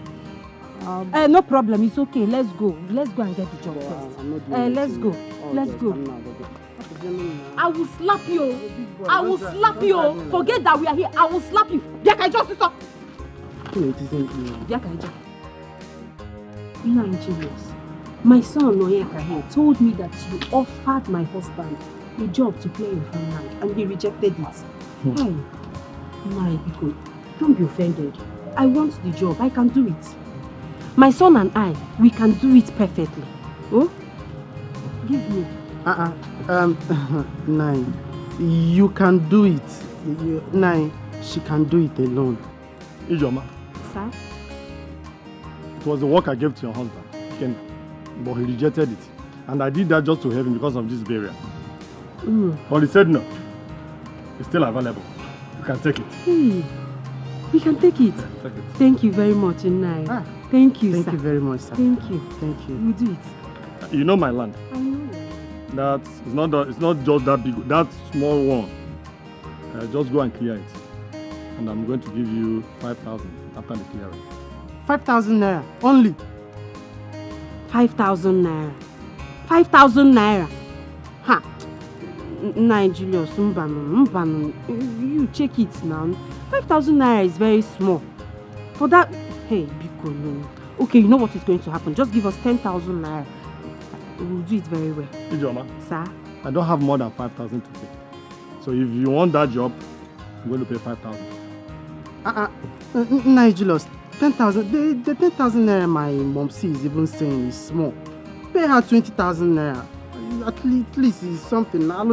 No problem. It's okay. Let's go. Let's go and get the job first. Let's go. Let's go. I will slap you. I will slap you. Forget that we are here. I will slap you. Dikeh, just stop. Nigerians, my son Onyeka here told me that you offered my husband a job to play in farmland and he rejected it. My people, Don't be offended. I want the job. I can do it. My son and I, we can do it perfectly. Oh? Give me. Nine. You can do it. Nine. She can do it alone. Ijoma. Sir? It was the work I gave to your husband, Ken, but he rejected it. And I did that just to help him because of this barrier. But he said no. It's still available. You can take it. Hey, we can take it. Take it. Thank you very much, Inai. Thank you, sir. Thank you very much, sir. Thank you. Thank you. We'll do it. You know my land. I know. It's not just that big, that small one. Just go and clear it. And I'm going to give you 5,000 after the clearing. 5,000 naira only. 5,000 naira. 5,000 naira. Ha. Nine, Julius, mbano. You check it now. 5,000 naira is very small. For that, hey, Biko, no. Okay, you know what is going to happen? Just give us 10,000 naira. We'll do it very well. Ijoma. Sir? I don't have more than 5,000 to pay. So if you want that job, I'm going to pay 5,000. Julius, 10,000. The 10,000 naira my mom is even saying is small. Pay her 20,000 naira. At least it's something. I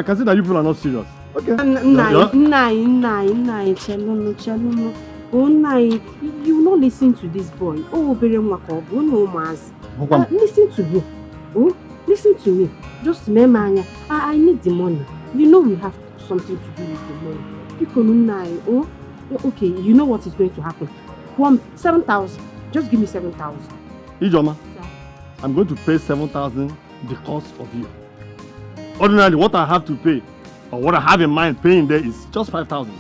can see that you people are not serious. Okay. Nine, Chelono. Oh, Nine, you not listen to this boy. Oh, listen to me. Oh, listen to me. Just remember, I need the money. You know we have something to do with the money. People Nine. Oh, okay. You know what is going to happen. 7,000. Just give me 7,000. Ijoma, I'm going to pay 7,000 because of you. Ordinarily, what I have to pay, or what I have in mind paying there is just 5,000.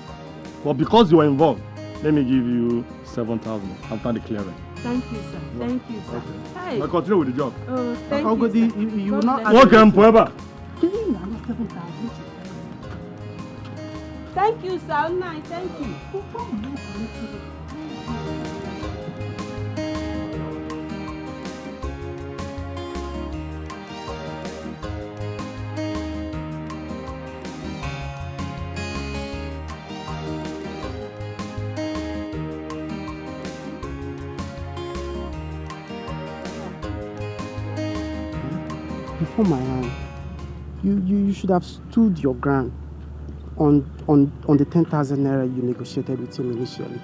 But because you are involved, let me give you 7,000 after the clearing. Thank you, sir. Thank you, sir. Okay. Hey. I'll continue with the job. Oh, thank you, sir. You will not. Welcome, forever. Thank you, sir. Nine, thank you. Before my hand, you should have stood your ground on the 10,000 naira you negotiated with him initially.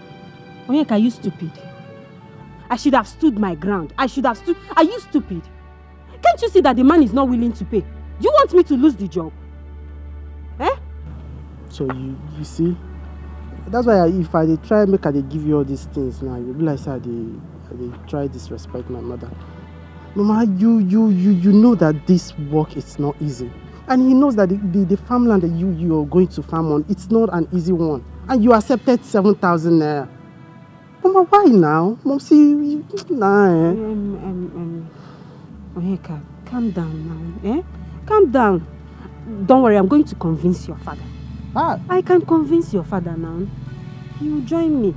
Onyeka, are you stupid? I should have stood my ground. Are you stupid? Can't you see that the man is not willing to pay? Do you want me to lose the job? Eh? So you see, that's why if I try make I give you all these things now, you realize I try disrespect my mother. Mama, you know that this work is not easy. And he knows that the farmland that you are going to farm on, it's not an easy one. And you accepted 7,000 naira. Mama, why now? Mom, see, nah. Onyeka, calm down now. Eh? Calm down. Don't worry, I'm going to convince your father. I can convince your father now. He will join me.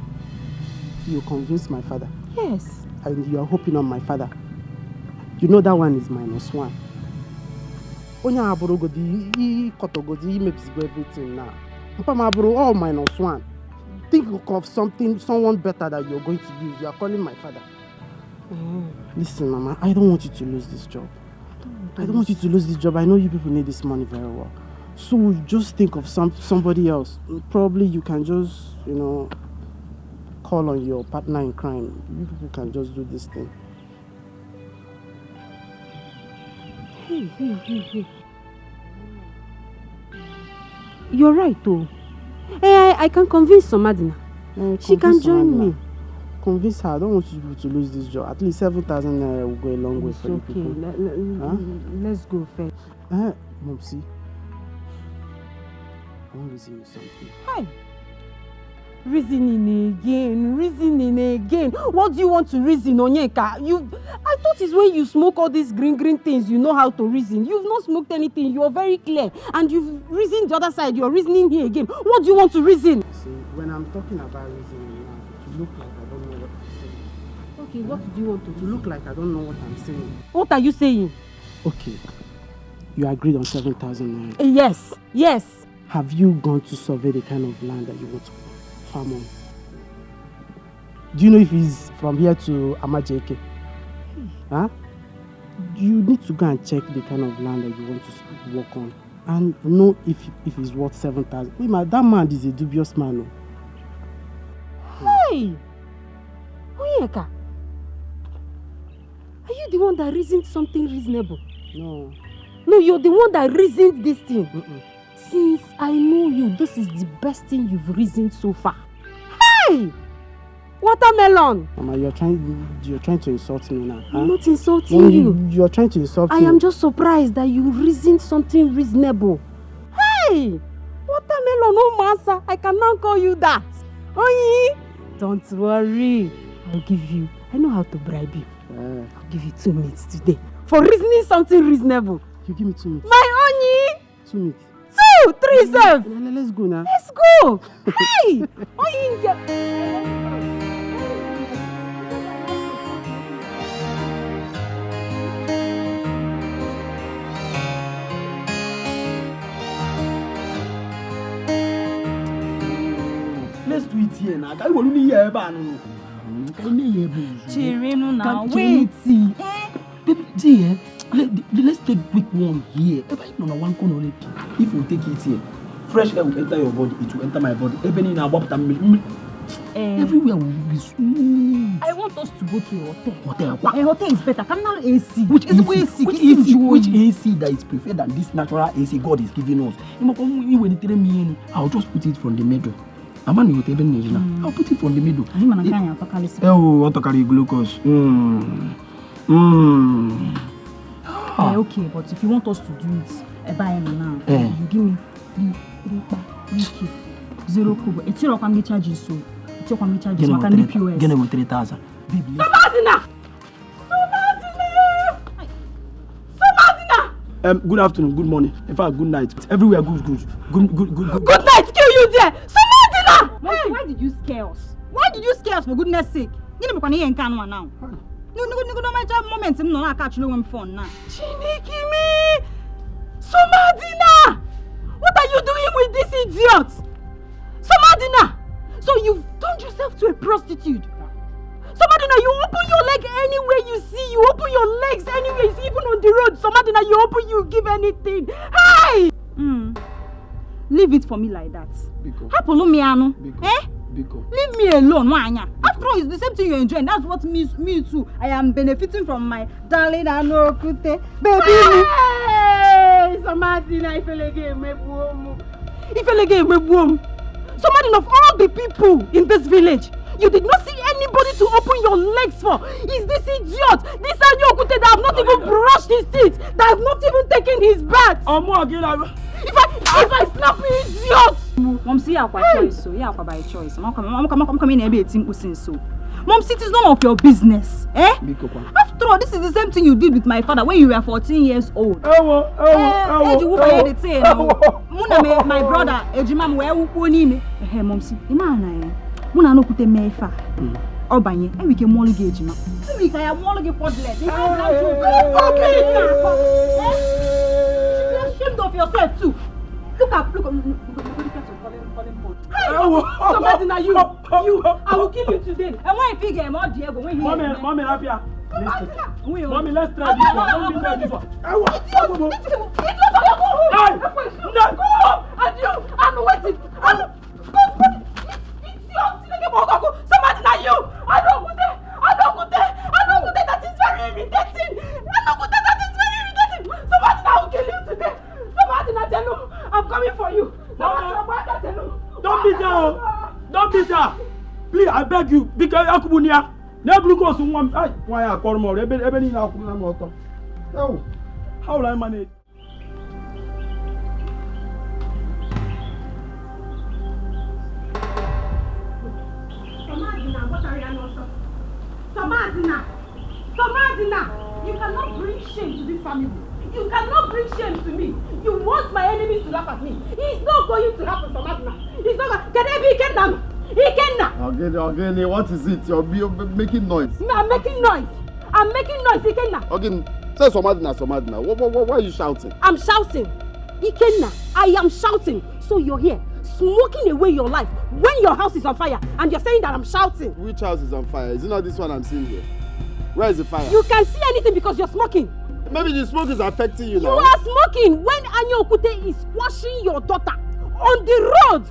You convince my father? Yes. And you are hoping on my father? You know that one is -1. Onya aburo godi I kotogodi I mebisigo everything now. Papa aburo all -1. Think of someone better that you're going to use. You are calling my father. Listen, Mama, I don't want you to lose this job. I don't want you to lose this job. I know you people need this money very well. So just think of somebody else. Probably you can just, call on your partner in crime. You people can just do this thing. Hey. You're right, though. Hey, I can convince Somadina. She can join me. Convince her. I don't want you to lose this job. At least 7,000 naira will go a long way for you people. Let's go first. Mom, see. I want to reason you something. Hi. Reasoning again. What do you want to reason, Onyeka? I thought it's when you smoke all these green things, you know how to reason. You've not smoked anything. You're very clear. And you've reasoned the other side. You're reasoning here again. What do you want to reason? See, when I'm talking about reasoning now, to look like I don't know what I'm saying. Okay, what do you want to look like I don't know what I'm saying. What are you saying? Okay. You agreed on 7,000 naira. Yes. have you gone to survey the kind of land that you want to farm on? Do you know if he's from here to Amajeke? Huh? You need to go and check the kind of land that you want to work on and know if it's worth 7,000. That man is a dubious man. Hey! Oyeka! Are you the one that reasoned something reasonable? No. No, you're the one that reasoned this thing. Since I know you, this is the best thing you've reasoned so far. Hey! Watermelon! Mama, you're trying to insult me now. I'm not insulting you. You're trying to insult me. I am just surprised that you reasoned something reasonable. Hey! Watermelon, no massa. I can now call you that. Oye! Don't worry. I know how to bribe you. I'll give you 2 minutes today for reasoning something reasonable. You give me 2 minutes. My Oni! 2 minutes. 2, 3, 7. Let's go now. Let's go. Hey! Oye! Let's do it here now. Can you hear about no? Chirino now. Wait. Baby, see, let's take quick one here. If I know one corner, if you take it here, fresh air will enter your body. It will enter my body. Even in our everywhere will be smooth. I want us to go to a hotel. Hotel? What? A hotel is better. Come now, AC. Which AC? Which AC that is preferred than this natural AC God is giving us? I'll just put it from the middle. I'll put it from the middle. Oh, what carry glucose? Okay, but if you want us to do it, buy now. You give me 3K. 0 kobo. It's your family charges, so it's your family charges. So I can do POS. Get them 3,000. Good afternoon, good morning. In fact, good night. Everywhere good. Good night, kill you there. Somadina! Why did you scare us? Why did you scare us for goodness sake? You know we can hear now. No matter moment, I'm not catch no phone now. Chinikimi! Somadina! What are you doing with this idiot? Somadina! So you've turned yourself to a prostitute. Somadina, you open your leg anywhere you see. You open your legs anywhere you see, even on the road. Somadina, you open, you give anything. Hey! Leave it for me like that. Biko. Leave me alone, Wanya. After all, it's the same thing you're enjoying. That's what me too. I am benefiting from my darling Anokute. Baby! Hey! Somadina, if you Somadina, of all the people in this village, you did not see anybody to open your legs for. Is this idiot? This Anyokute that have not even brushed his teeth, that have not even taken his bath. If I slap you, idiot! Mom, see, by choice, so yeah, by choice. I'm coming here, so. Mom, it is none of your business, eh? After all, this is the same thing you did with my father when you were 14 years old. My brother, Ejimam, where you Hey, Mom, see, Imana, Muna no put a mayfa. Or by you, and we can mortgage him. We can mortgage for the ashamed of yourself too. Look at Somadina, you, I will kill you today. And when I figure more Diego, when he Mommy, happy. Mommy, let's try this one. Don't be this one. I'm waiting. Somadina, you. I don't put it. That is very irritating. Somadina, I will kill you today. Somadina, Telu, I'm coming for you. Don't beat her. Please, I beg you. Because Akubunia. Never glucose one. Why I call more? How will I manage? Somadina, you cannot bring shame to this family. You cannot bring shame to me. You want my enemies to laugh at me. It's not going to happen, Somadina. It's not going to. Can I be Ikenna? Again, what is it? You're making noise. I'm making noise, Ikenna. Again, say Somadina. Why are you shouting? I'm shouting. Ikenna, I am shouting. So you're here, smoking away your life when your house is on fire, and you're saying that I'm shouting. Which house is on fire? Is it not this one I'm seeing here? Where is the fire? You can see anything because you're smoking. Maybe the smoke is affecting you now. You are smoking when Ani Okute is squashing your daughter on the road,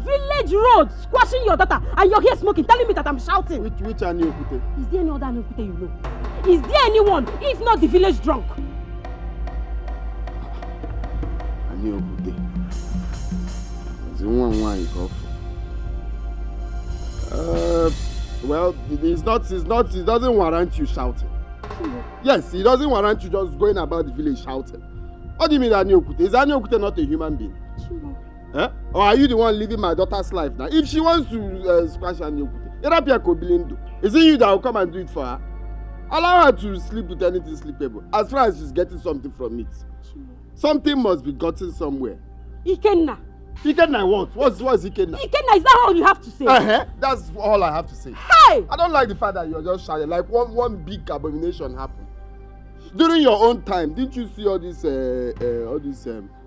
village road, squashing your daughter, and you're here smoking, telling me that I'm shouting. Which Ani Okute? Is there any other Ani Okute you know? Is there anyone, if not the village drunk? Ani Okute. It's the one you go for. Well, it doesn't warrant you shouting. Yes, it doesn't warrant you just going about the village shouting. What do you mean Ani Okute? Is Ani Okute not a human being? Eh? Or are you the one living my daughter's life now? If she wants to squash Ani Okute, is it you that will come and do it for her? Allow her to sleep with anything sleepable, as far as she's getting something from it. Something must be gotten somewhere. Ikenna. Ikenna what? What's Ikenna? Ikenna, is that all you have to say? That's all I have to say. Hey! I don't like the fact that you're just shouting. Like one big abomination happened. During your own time, didn't you see all these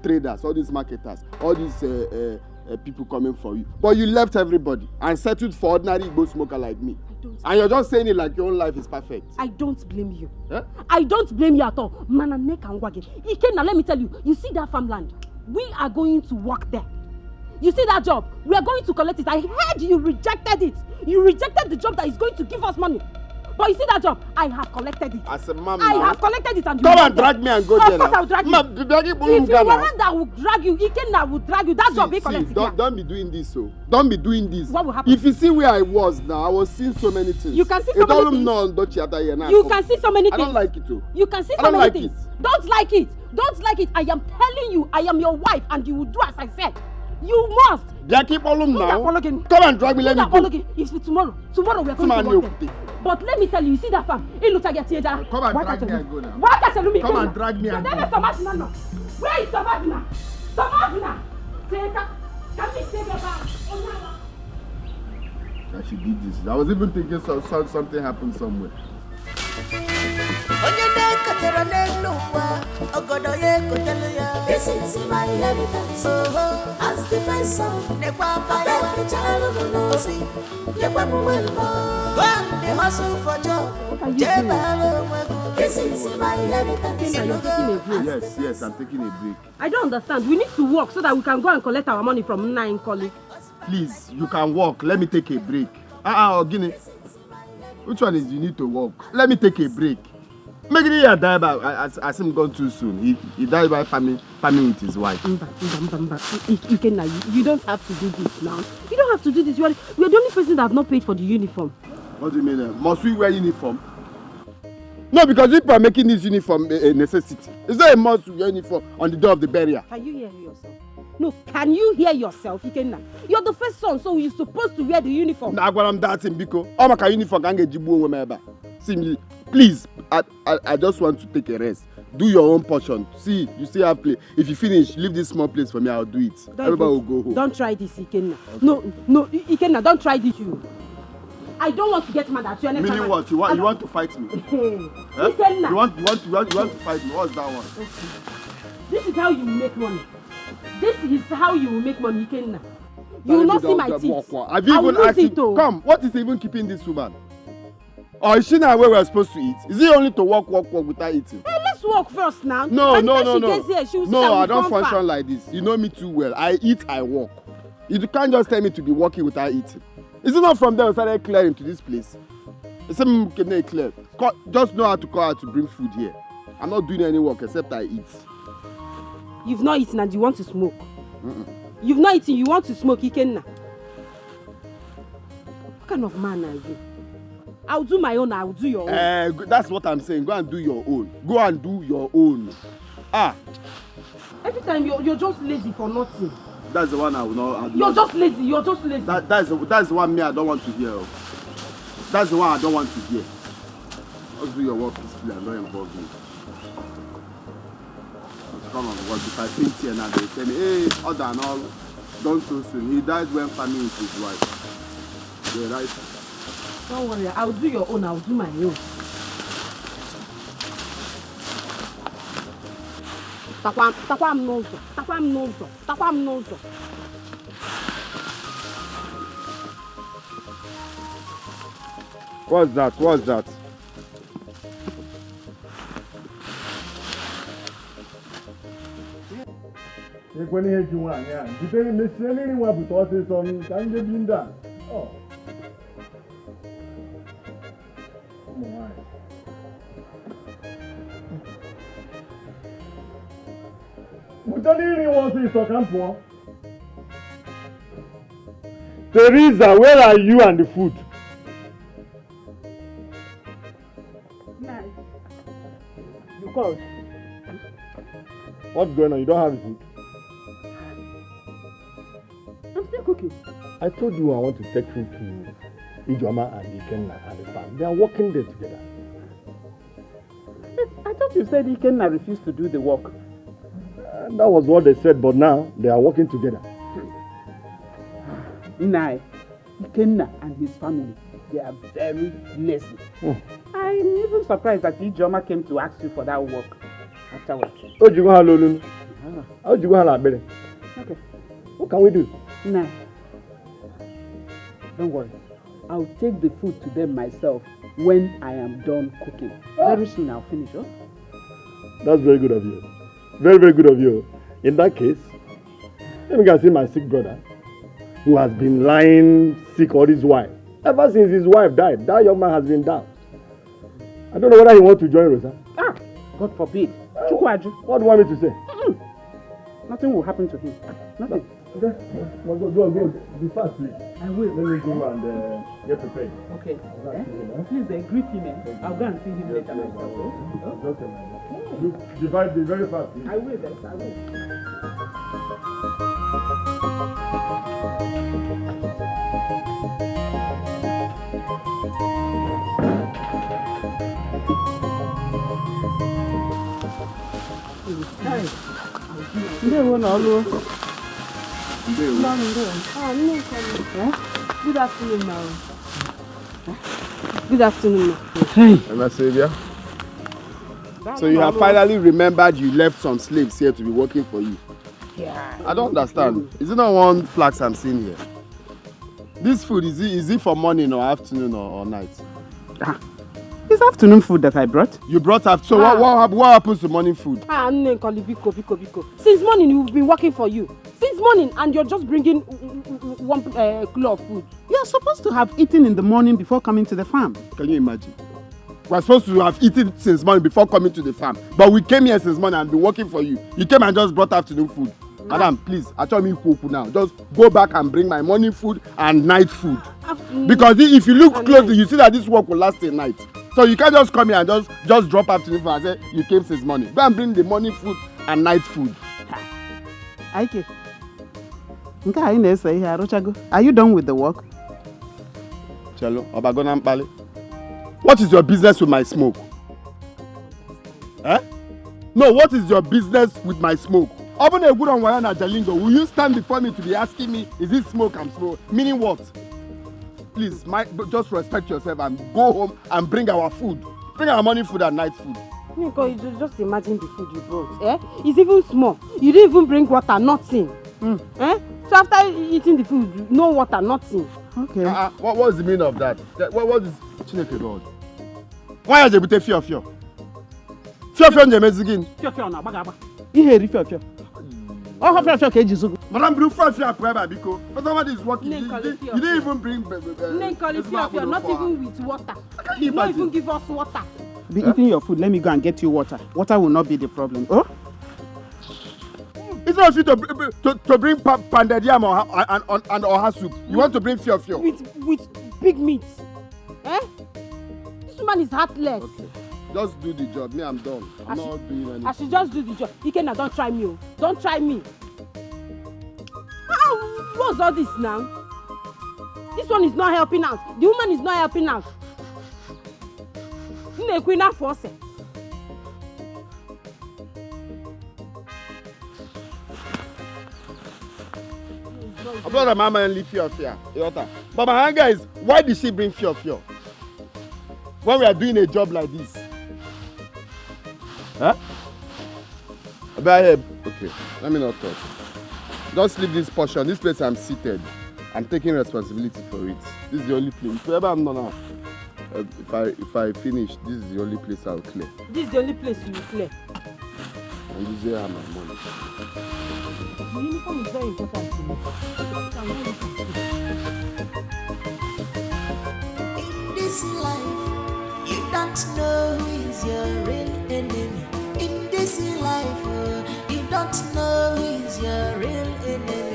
traders, all these marketers, all these people coming for you? But you left everybody and settled for ordinary Igbo smoker like me. And you're just saying it like your own life is perfect. I don't blame you. Eh? I don't blame you at all. Ikenna, let me tell you, you see that farmland? We are going to work there. You see that job? We are going to collect it. I heard you rejected it. You rejected the job that is going to give us money. But you see that job? I have collected it. As a mom, I have collected it and come and drag me and go there. Of course I will drag you. If you weren't that will drag you, Ikenna will drag you. That job be collected. Don't be doing this, so. Don't be doing this. What will happen? If you see where I was now, I was seeing so many things. You can see so many things. You can see so many things. I don't like it too. You can see so many things. Don't like it. Don't like it. I am telling you, I am your wife and you will do as I said. You must. Keep all now. Come and drag me, let me go. It's tomorrow we are going to work there. But let me tell you, see that farm? Come and drag me and go now. Come and drag me and go. Where is Samazina? Samazina! Can we take your bag? That she did this. I was even thinking something happened somewhere. This is my inheritance. As the first son, the child of the hustle for job. This is my inheritance. Yes, I'm taking a break. I don't understand. We need to work so that we can go and collect our money from 9 colleagues. Please, you can walk. Let me take a break. Guinea. Which one is you need to walk? Let me take a break. Maybe he died by as him gone too soon. He died by family with his wife. Ikenna, you don't have to do this now. You don't have to do this. We are the only person that have not paid for the uniform. What do you mean? Must we wear uniform? No, because people are making this uniform a necessity. Is there a must to wear uniform on the door of the barrier? Can you hear yourself? No, can you hear yourself, Ikenna? You're the first son, so you're supposed to wear the uniform. Nah, I'm dancing because all my uniform can get jibu whenever. See me, please. I just want to take a rest. Do your own portion. See, you still have play. If you finish, leave this small place for me. I'll do it. Everybody will go home. Don't try this, Ikenna. Okay. No, Ikenna, don't try this. I don't want to get mad at you. Meaning what? You want to fight me? Ikenna. You want to fight me? What's that one? Okay. This is how you make money. This is how you will make money, Ikenna. You will not see my teeth. Have you even asked it? Come, what is even keeping this woman? Or is she not where we're supposed to eat? Is it only to walk without eating? Hey, let's walk first now. No. Here, no, I don't function like this. You know me too well. I eat, I walk. You can't just tell me to be walking without eating. Is it not from there we started clearing to this place? It's clear. Just know how to call her to bring food here. I'm not doing any work except I eat. You've not eaten and you want to smoke. You've not eaten, you want to smoke, Ikenna. What kind of man are you? I'll do my own, I'll do your own. That's what I'm saying. Go and do your own. Go and do your own. Every time you're just lazy for nothing. That's the one I will not. You're just lazy. That's the one me I don't want to hear. That's the one I don't want to hear. Just do your work peacefully and don't involve me. Come on, what if I think here now they tell me, hey, other and all, don't so soon. He died when family with his wife. You're right. Don't worry, I'll do your own, I'll do my own. Takwa m n'ụzọ. What's that? Ekwe n'ihe ji nwaanyị a, jide mesie mmiri nwa bute ọsịsọ m ka ndị bi ndị a. Ụmụ nwaanyị. Bute mmiri nwa ọsịsọ ka m pụọ. Teresa, where are you and the food? You called. What's going on? You don't have the food? I'm still cooking. I told you I want to take you to Ijoma and Ikenna and the farm. They are working there together. I thought you said Ikenna refused to do the work. That was what they said, but now they are working together. Nah, Ikenna and his family, they are very lazy. I'm even surprised that Ijoma came to ask you for that work afterwards. Okay. What can we do? Nah. Don't worry. I'll take the food to them myself when I am done cooking. Very soon I'll finish, huh? That's very good of you. Very, very good of you. In that case, let me go see my sick brother, who has been lying sick all his while. Ever since his wife died, that young man has been down. I don't know whether he wants to join Rosa. God forbid. What do you want me to say? Nothing will happen to him. Nothing. Okay. Go. Be fast, please. I will. Let me go and get prepared. Okay. Please greet him. I'll go and see him later myself. Okay, man. You divide me very fast, please. I will. I will. Good afternoon, now. Good afternoon. Hey, Anastasia. So you have finally remembered you left some slaves here to be working for you. Yeah. I don't understand. Is it not one flax I'm seeing here? This food, is it for morning or afternoon or night? It's afternoon food that I brought. You brought after. So what happens to morning food? Biko. Since morning you've been working for you. Since morning, and you're just bringing 1 kilo of food. You're supposed to have eaten in the morning before coming to the farm. Can you imagine? We're supposed to have eaten since morning before coming to the farm. But we came here since morning and been working for you. You came and just brought afternoon food. Madam, please, tell me now. Just go back and bring my morning food and night food. Because if you look closely, you see that this work will last a night. So you can't just come here and just drop afternoon food and say you came since morning. Go and bring the morning food and night food. Ike, are you done with the work? Chelo, Obagona Mpale. What is your business with my smoke? No, what is your business with my smoke? Will you stand before me to be asking me, is it smoke I'm smoking? Meaning what? Please, just respect yourself and go home and bring our food. Bring our morning food and night food. Nico, you just imagine the food you brought. It's even small. You didn't even bring water, nothing. So after eating the food, no water, nothing. Okay. What was the meaning of that? What is Chineke God? Why are you putting fear? Fear on the mezigin. Fear na bagaba. Ihe ri fear. Oh, fear ke jizu. Madam, bring fear biko. But somebody is working. You didn't even bring fear, not even with water. You don't even give us water. Be eating your food. Let me go and get you water. Water will not be the problem. Oh? It's not fit to bring pounded yam and oha soup. You want to bring fear? With big meat. This man is heartless. Okay. Just do the job. Me, I'm done. I'm not doing anything. I should just do the job. Ikenna, don't try me. Don't try me. What's all this now? This one is not helping out. The woman is not helping out. I'm not a mama and leave fear. But my anger is, why did she bring fear? When we are doing a job like this? Okay, let me not talk. Just leave this portion. This place I'm seated. I'm taking responsibility for it. This is the only place. Wherever I'm not now, if I finish, this is the only place I'll clear. This is the only place you will clear. And this is where I have my money. The uniform is very important to me. In this life, you don't know who is your real enemy. In this life, you don't know who is your real enemy.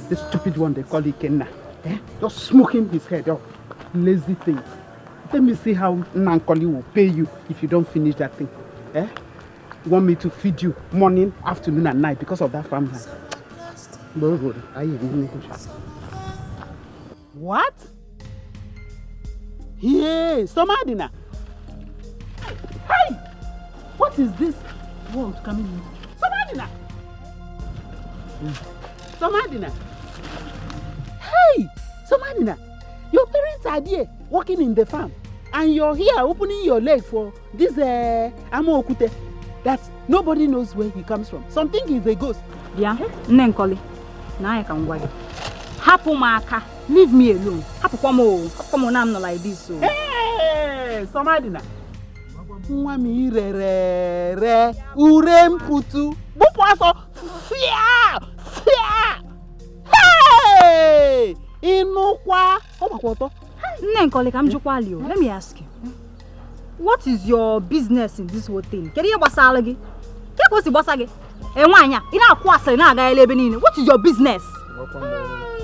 The stupid one they call Ikenna. Just smoking his head off. Lazy thing. Let me see how Nankoli will pay you if you don't finish that thing. You want me to feed you morning, afternoon, and night because of that farmland? What? Hey, Somadina. Hey! What is this world coming in? Somadina! Somadina! Hey! Somadina! Your parents are there working in the farm and you're here opening your leg for this Amo Okute that nobody knows where he comes from. Something is a ghost. Yeah? Nenkoli. Now I can worry. Hapu Maka. Leave me alone. Hapu Kwamo. Come on, I'm not like this. So. Hey! Somadina! Mwami re urem putu bupwaso fia hey inukwa omakwoto. Nenkoli, I'm Jokwalio. Let me ask you, what is your business in this whole thing? Kedi ye gbasara gi? Ke ko si gbasa gi? Nwanya ina akwa asiri na aga ele be nini. What is your business?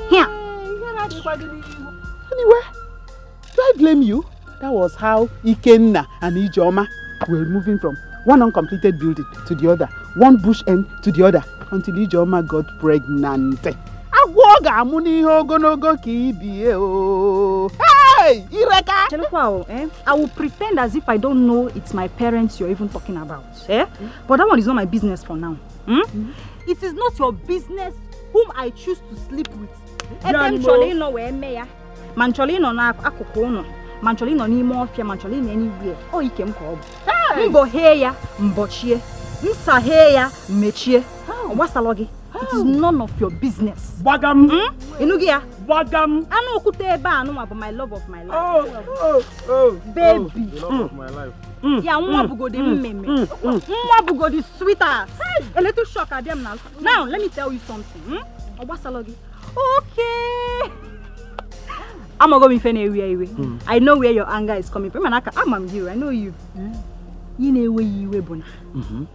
Here. Anyway, do I blame you? That was how Ikenna and Ijeoma were moving from one uncompleted building to the other, one bush end to the other, until Ijeoma got pregnant. Hey, Ireka! I will pretend as if I don't know it's my parents you're even talking about. But that one is not my business for now. It is not your business whom I choose to sleep with. Eventually, no way, Maya. Mancholi no na akukono. Mancholi no ni more fear, mancholi anywhere. Oh, he came called. Mbo heya, mbochie. Msa heya, mechie. What's the logi? It is none of your business. Bagam. Inugia. Bagam. I know Kuteba, no about my love of my life. Oh. Baby. The love of my life. Yeah, Mwabugo the meme. Mwabugo the sweetheart. A little shock at them now. Now, let me tell you something. What's the logi? Okay. I'm not going to anywhere. I know where your anger is coming from. I'm here. I know you. You know where you were born.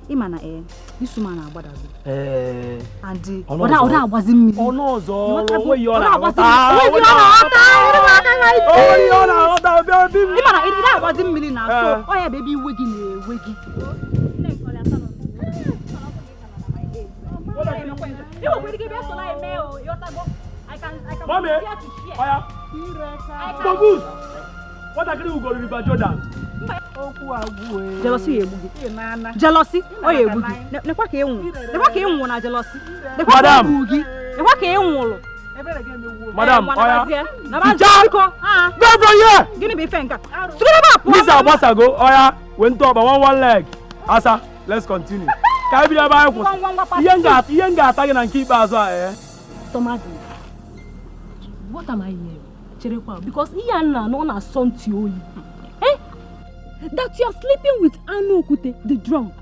Imana this woman are what and what wasn't me. Oh no, so where you are. Imana it wasn't me now. So oh yeah, baby, wiggy. You will give us a mail. I can Mommy, Bogus, what are you going to do, Jordan? Jealousy, jealousy. Oh, you boogie. Never came when I jealousy. Madam, never came. Madam, go from here. Give me finger. This is what's ago. Oya, went up one leg. Asa, let's continue. Can I be a Bible? Younger, and keep us. Tomati. What am I here? Because Iana no na son to you. That you are sleeping with Anu Okute, the drunk.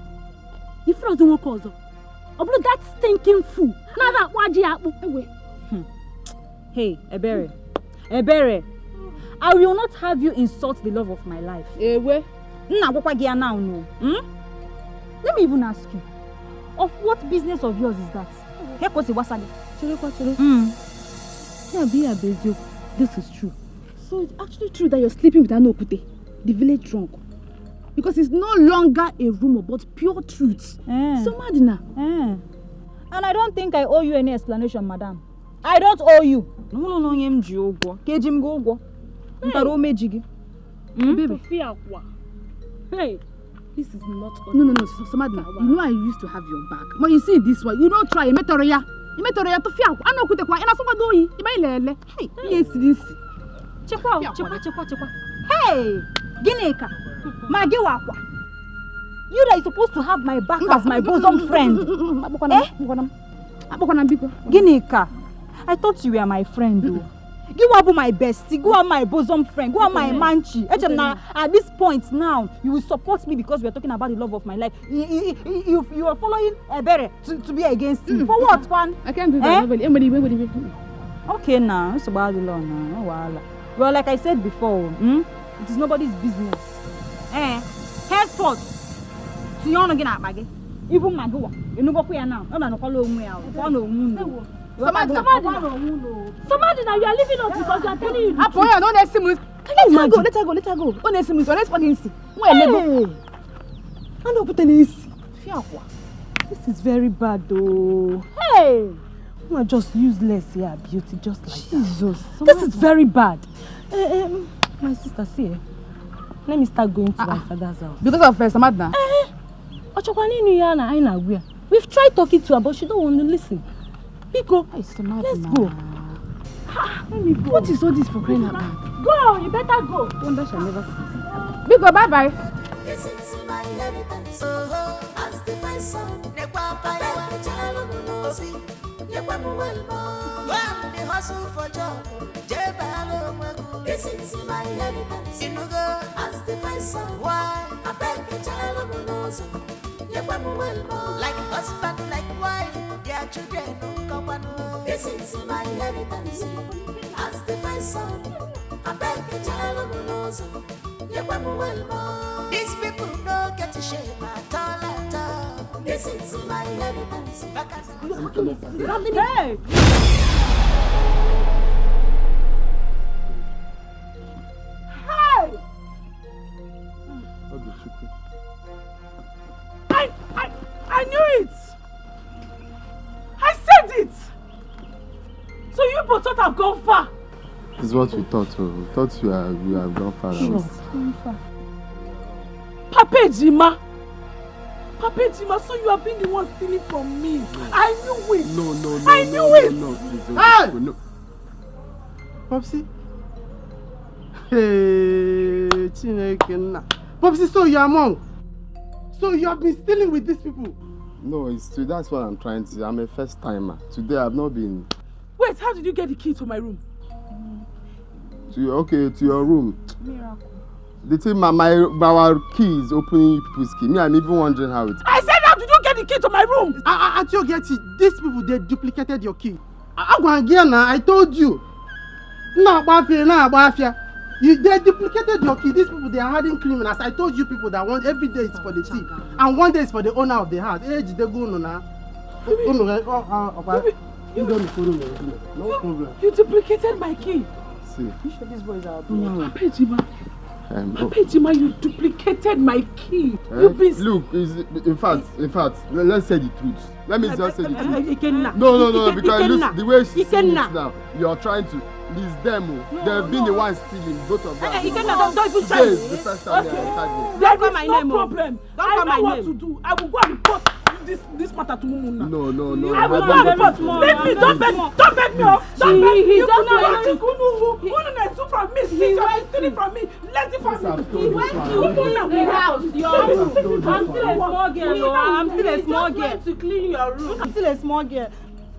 If you don't cause that stinking fool. Now that waji Hey, Ebere. I will not have you insult the love of my life. Let me even ask you. Of what business of yours is that? This is true. So it's actually true that you're sleeping with Anu Okute, the village drunk. Because it's no longer a rumor, but pure truth. So, Madina. And I don't think I owe you any explanation, madam. I don't owe you. Baby. Hey, this is not... No, so Madina, you know I used to have your back. But you see this one, you don't try. You met to fear. I know who the quiet. I'm so doing. You may lele. Hey, yes, this. Chekwa. Hey, Gineka, Magiwakwa. You that is supposed to have my back as my bosom friend. Gineka, I thought you were my friend though. You are my bestie, go on my bosom friend, go on my manchi. At this point now, you will support me because we are talking about the love of my life. You are following Ebere to be against me. For what, one? I can't do that. Okay now, it's about the law now. Well, like I said before, it is nobody's business. Henceforth, so you're not gonna bag it. Even Magua, you know what we are now. I'm not calling me out. Somebody now you are leaving us because you are telling you. Let her go. Let's fucking see. This is very bad though. Hey! You are just useless here, beauty, just like Jesus. This is very bad. My sister, see, let me start going to my father's house. Because of Samadna? We've tried talking to her, but she don't want to listen. Biko, let's go. Let me go. What is all this for crying out? Go, you better go. Wonder shall never see. Biko, bye-bye. This is my inheritance. As the first son, the hustle for job. This is my inheritance. As the first son, why? I beg the child of like husband, like wife, their children don't come on. This is my inheritance. As the first son, I beg the child of these people don't get to shame at all. This is my inheritance. Hey! I knew it! I said it! So you both thought I've gone far? This is what we thought. We thought you have gone far. Sure. Papa Jima, so you have been the one stealing from me. I knew it! No, I knew it! Hey! Popsy? Hey, Chineke. Popsy, so you are monk? So you have been stealing with these people? No, that's what I'm trying to say. I'm a first timer. Today I've not been. Wait, how did you get the key to my room? To your room. Miracle. The thing, our key is opening people's key. Me, I'm even wondering how it. I said, how did you get the key to my room? At you get it, these people, they duplicated your key. I told you. They duplicated your key. These people, they are hardened criminals. I told you people that every day is for the thief, and one day is for the owner of the house. No problem. You duplicated my key. See. You sure these boys are Pejima, you duplicated my key. Look, in fact, let's say the truth. Let me just say the truth. No, because the way she sees it now, you're trying to. It's them. They've been the ones stealing, both of them. Don't even try. Yes, the first time they had me. There is no problem. I know what to do. I will go and report this matter to Mumuna. No. I will go and report. Let me, don't beg me. Don't beg me. He just from me. He's stealing from me. Let it from me. He went to clean the house, your room. I'm still a small girl. I'm still a small girl. To clean your room. I'm still a small girl.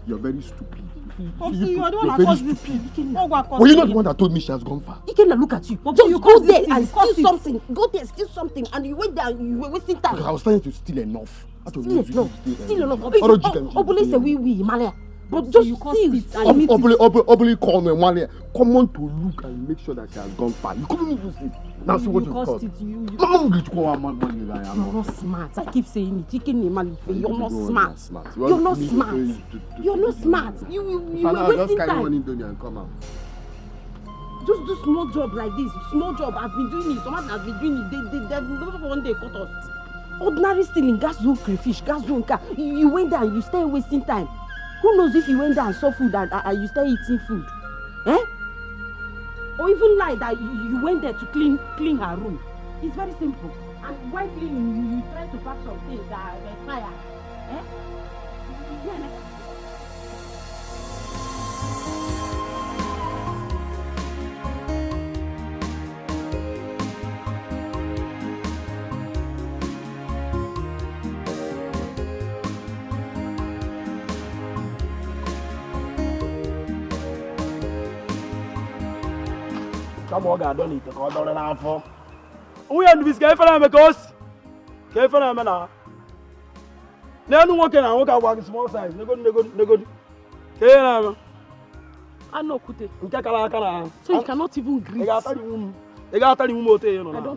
You're very stupid. You're the one that caused this thing. Were you not the one that told me she has gone far? Ikenna, look at you. Just go there and steal something. Go there, steal something, and you went there and you were wasting time. I was trying to steal enough. Steal enough. Obule say we, Malia. But just you Obule call me Malia. Come on to look and make sure that she has gone far. You couldn't even see. Now see what you caused it. You're not smart. I keep saying it. You're not smart. You're not smart. You're not smart. You were wasting time. And come out. Just do small job like this. Small job. I've been doing it. Someone has been doing it. They never one day caught us. Ordinary stealing, gas zone crayfish, gas zone car. You went there and you stay wasting time. Who knows if you went there and saw food and you stay eating food? Or even like that you went there to clean her room. It's very simple. And while cleaning, you try to pack some things that expire. Come on, God, don't need to call down an hour. We are to be scared for them because careful, I'm now. No one can walk out small size. No good. I know, Kute. So you cannot even greet. I don't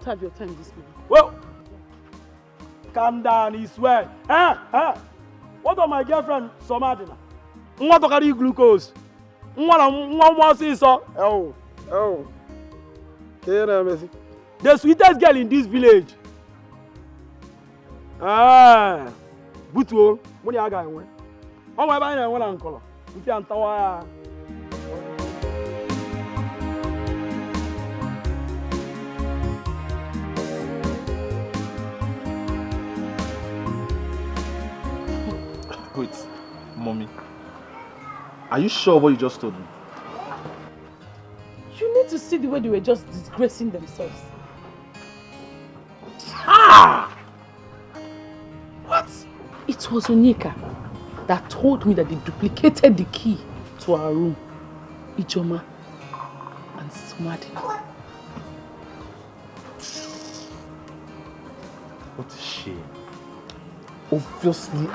have your time this morning. Well, calm down, he swear. What of my girlfriend, Somadina? What to carry glucose? One more see so. Oh. The sweetest girl in this village. Butu, what are you going? Oh, my buying one uncle. If you are Wait, mommy. Are you sure what you just told me? You need to see the way they were just disgracing themselves. What? It was Onyeka that told me that they duplicated the key to our room. Ijoma and Smadi. What a shame. Obviously,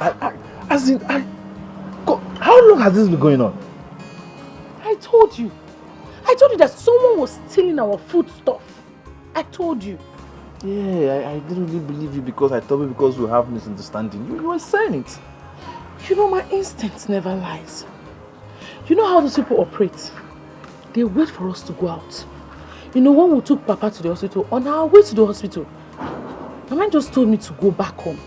God, how long has this been going on? I told you that someone was stealing our food stuff. I told you. Yeah, I didn't really believe you because I thought because we have misunderstanding. You were saying it. You know, my instinct never lies. You know how those people operate? They wait for us to go out. You know, when we took Papa to the hospital, on our way to the hospital, Mama just told me to go back home.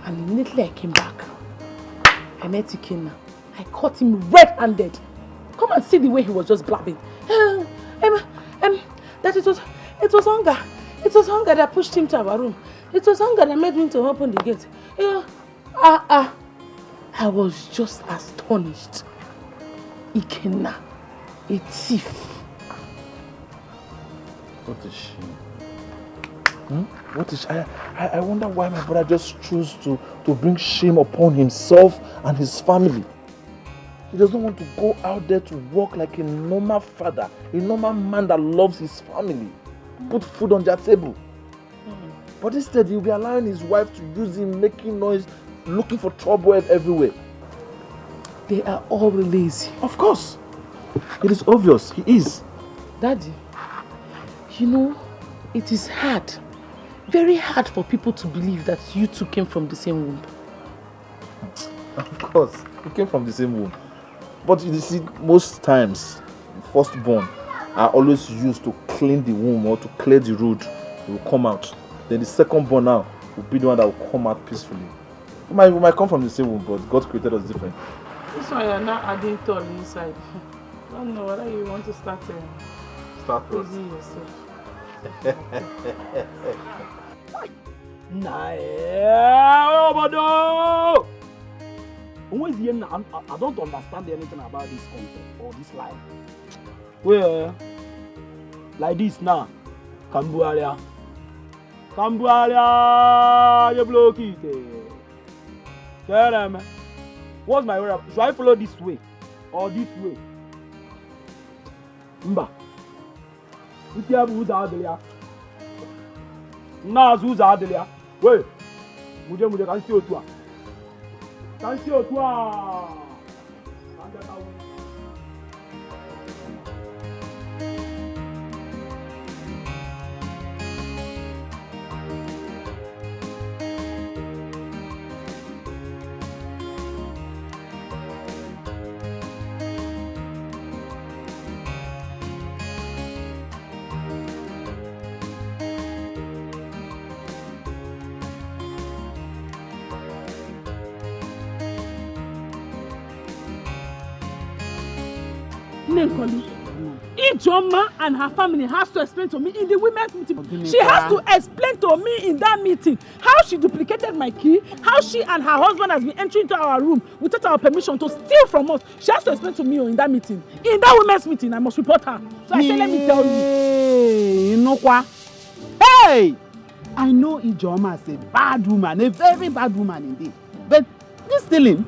And immediately I came back. I met Ikenna. I caught him red-handed. Come and see the way he was just blabbing. That it was hunger. It was hunger that pushed him to our room. It was hunger that made him to open the gate. I was just astonished. Ikenna, a thief. What is she? What is I wonder why my brother just chose to bring shame upon himself and his family. He doesn't want to go out there to work like a normal father, a normal man that loves his family, put food on their table. But instead, he'll be allowing his wife to use him, making noise, looking for trouble everywhere. They are all lazy. Of course. It is obvious. He is. Daddy, you know, it is hard, very hard for people to believe that you two came from the same womb. Of course, we came from the same womb. But you see, most times, firstborn are always used to clean the womb or to clear the road. They will come out. Then the secondborn now will be the one that will come out peacefully. We might come from the same womb, but God created us different. This one you're not adding tall inside. I don't know whether you want to start praising yourself. I don't understand anything about this content or this life. Well, like this now, Cambodia, you block it. Tell me, what's my way? Should I follow this way or this way? Mba. Who's out there? Nas who's out there? Wait. Muje can see you. Can see you. Ijoma and her family has to explain to me in the women's meeting. She has to explain to me in that meeting how she duplicated my key, how she and her husband has been entering into our room without our permission to steal from us. She has to explain to me in that meeting. In that women's meeting, I must report her. So I said, let me tell you. You know what? Hey! I know Ijoma is a bad woman, a very bad woman indeed. But this stealing,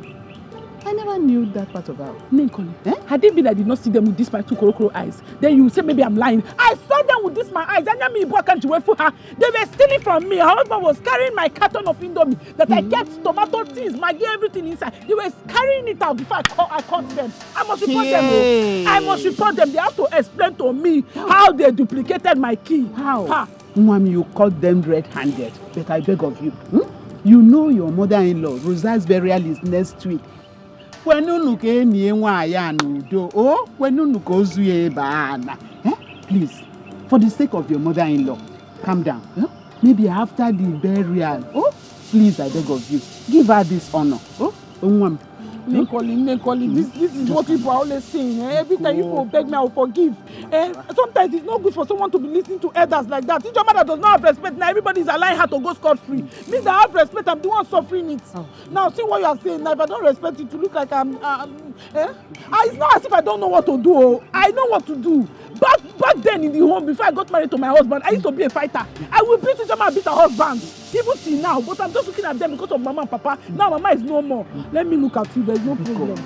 I never knew that part of her. Ninkoli, had it been I did not see them with this my two korokoro eyes, then you say maybe I'm lying. I saw them with this my eyes. And me can't wait for her. They were stealing from me. Her husband was carrying my carton of Indomie that I kept tomato teas, Maggi, everything inside. They were carrying it out before I caught them. I must report them. I must report them. They have to explain to me how they duplicated my key. How? Mom, you caught them red-handed. But I beg of you. You know your mother-in-law, Rosa's burial is next week. Please, for the sake of your mother-in-law, calm down. Maybe after the burial. Please, I beg of you, give her this honor. Ninkoli, this is what people are always saying. Every time people beg me, I will forgive. Sometimes it's not good for someone to be listening to elders like that. If your mother does not have respect, now everybody is allowing her to go scot-free. Me that have respect, I'm the one suffering it. Now, see what you are saying. Now, if I don't respect it, to look like I'm... it's not as if I don't know what to do. I know what to do. Back then in the home, before I got married to my husband, I used to be a fighter. I will beat each other and beat her husband. Even till now. But I'm just looking at them because of Mama and Papa. Now Mama is no more. Let me look at you. There's no problem.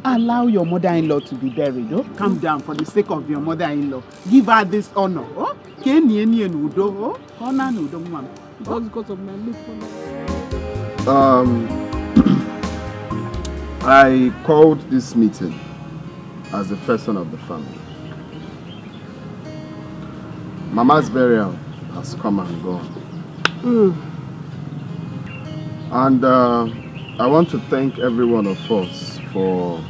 Allow your mother-in-law to be buried. Calm down for the sake of your mother-in-law. Give her this honor. That's because of my look for now. I called this meeting as the first son of the family. Mama's burial has come and gone. And I want to thank every one of us for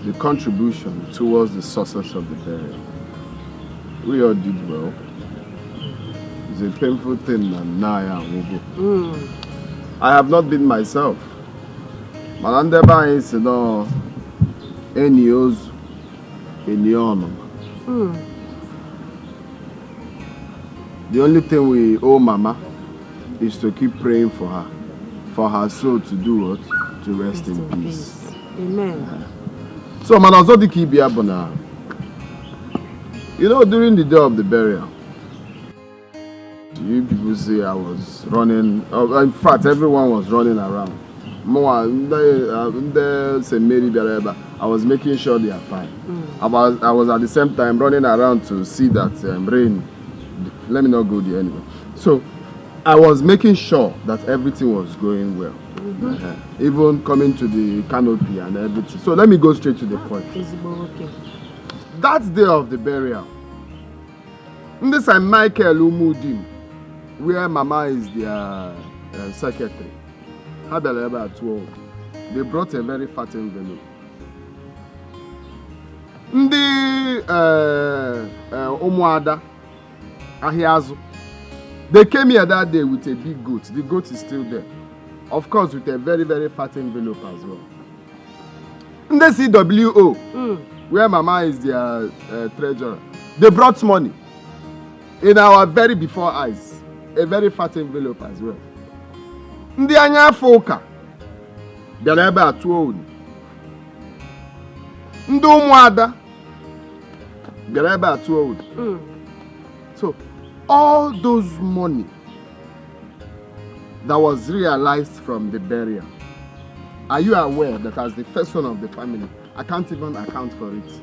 the contribution towards the success of the burial. We all did well. It's a painful thing and now I have not been myself. Manandeba is no any ozu, any honor. The only thing we owe Mama is to keep praying for her soul to do what? To rest in peace. Amen. So, Manazodi Kibiabona, you know, during the day of the burial, you people say I was running, in fact, everyone was running around. I was making sure they are fine. I was at the same time running around to see that rain. Let me not go there anyway. So I was making sure that everything was going well. Even coming to the canopy and everything. So let me go straight to the point. That day of the burial, this is Michael Umudim, where Mama is their secretary. Had a level at 12. They brought a very fat envelope. Umuada Ahiazu. They came here that day with a big goat. The goat is still there. Of course, with a very, very fat envelope as well. The CWO, where Mama is their treasurer, they brought money in our very before eyes. A very fat envelope as well. Ndị anya foka bịara ebe atụ oyi. Ndị ụmụada bịara ebe atụ oyi. So all those money that was realized from the burial, are you aware that as the first son of the family, I can't even account for it?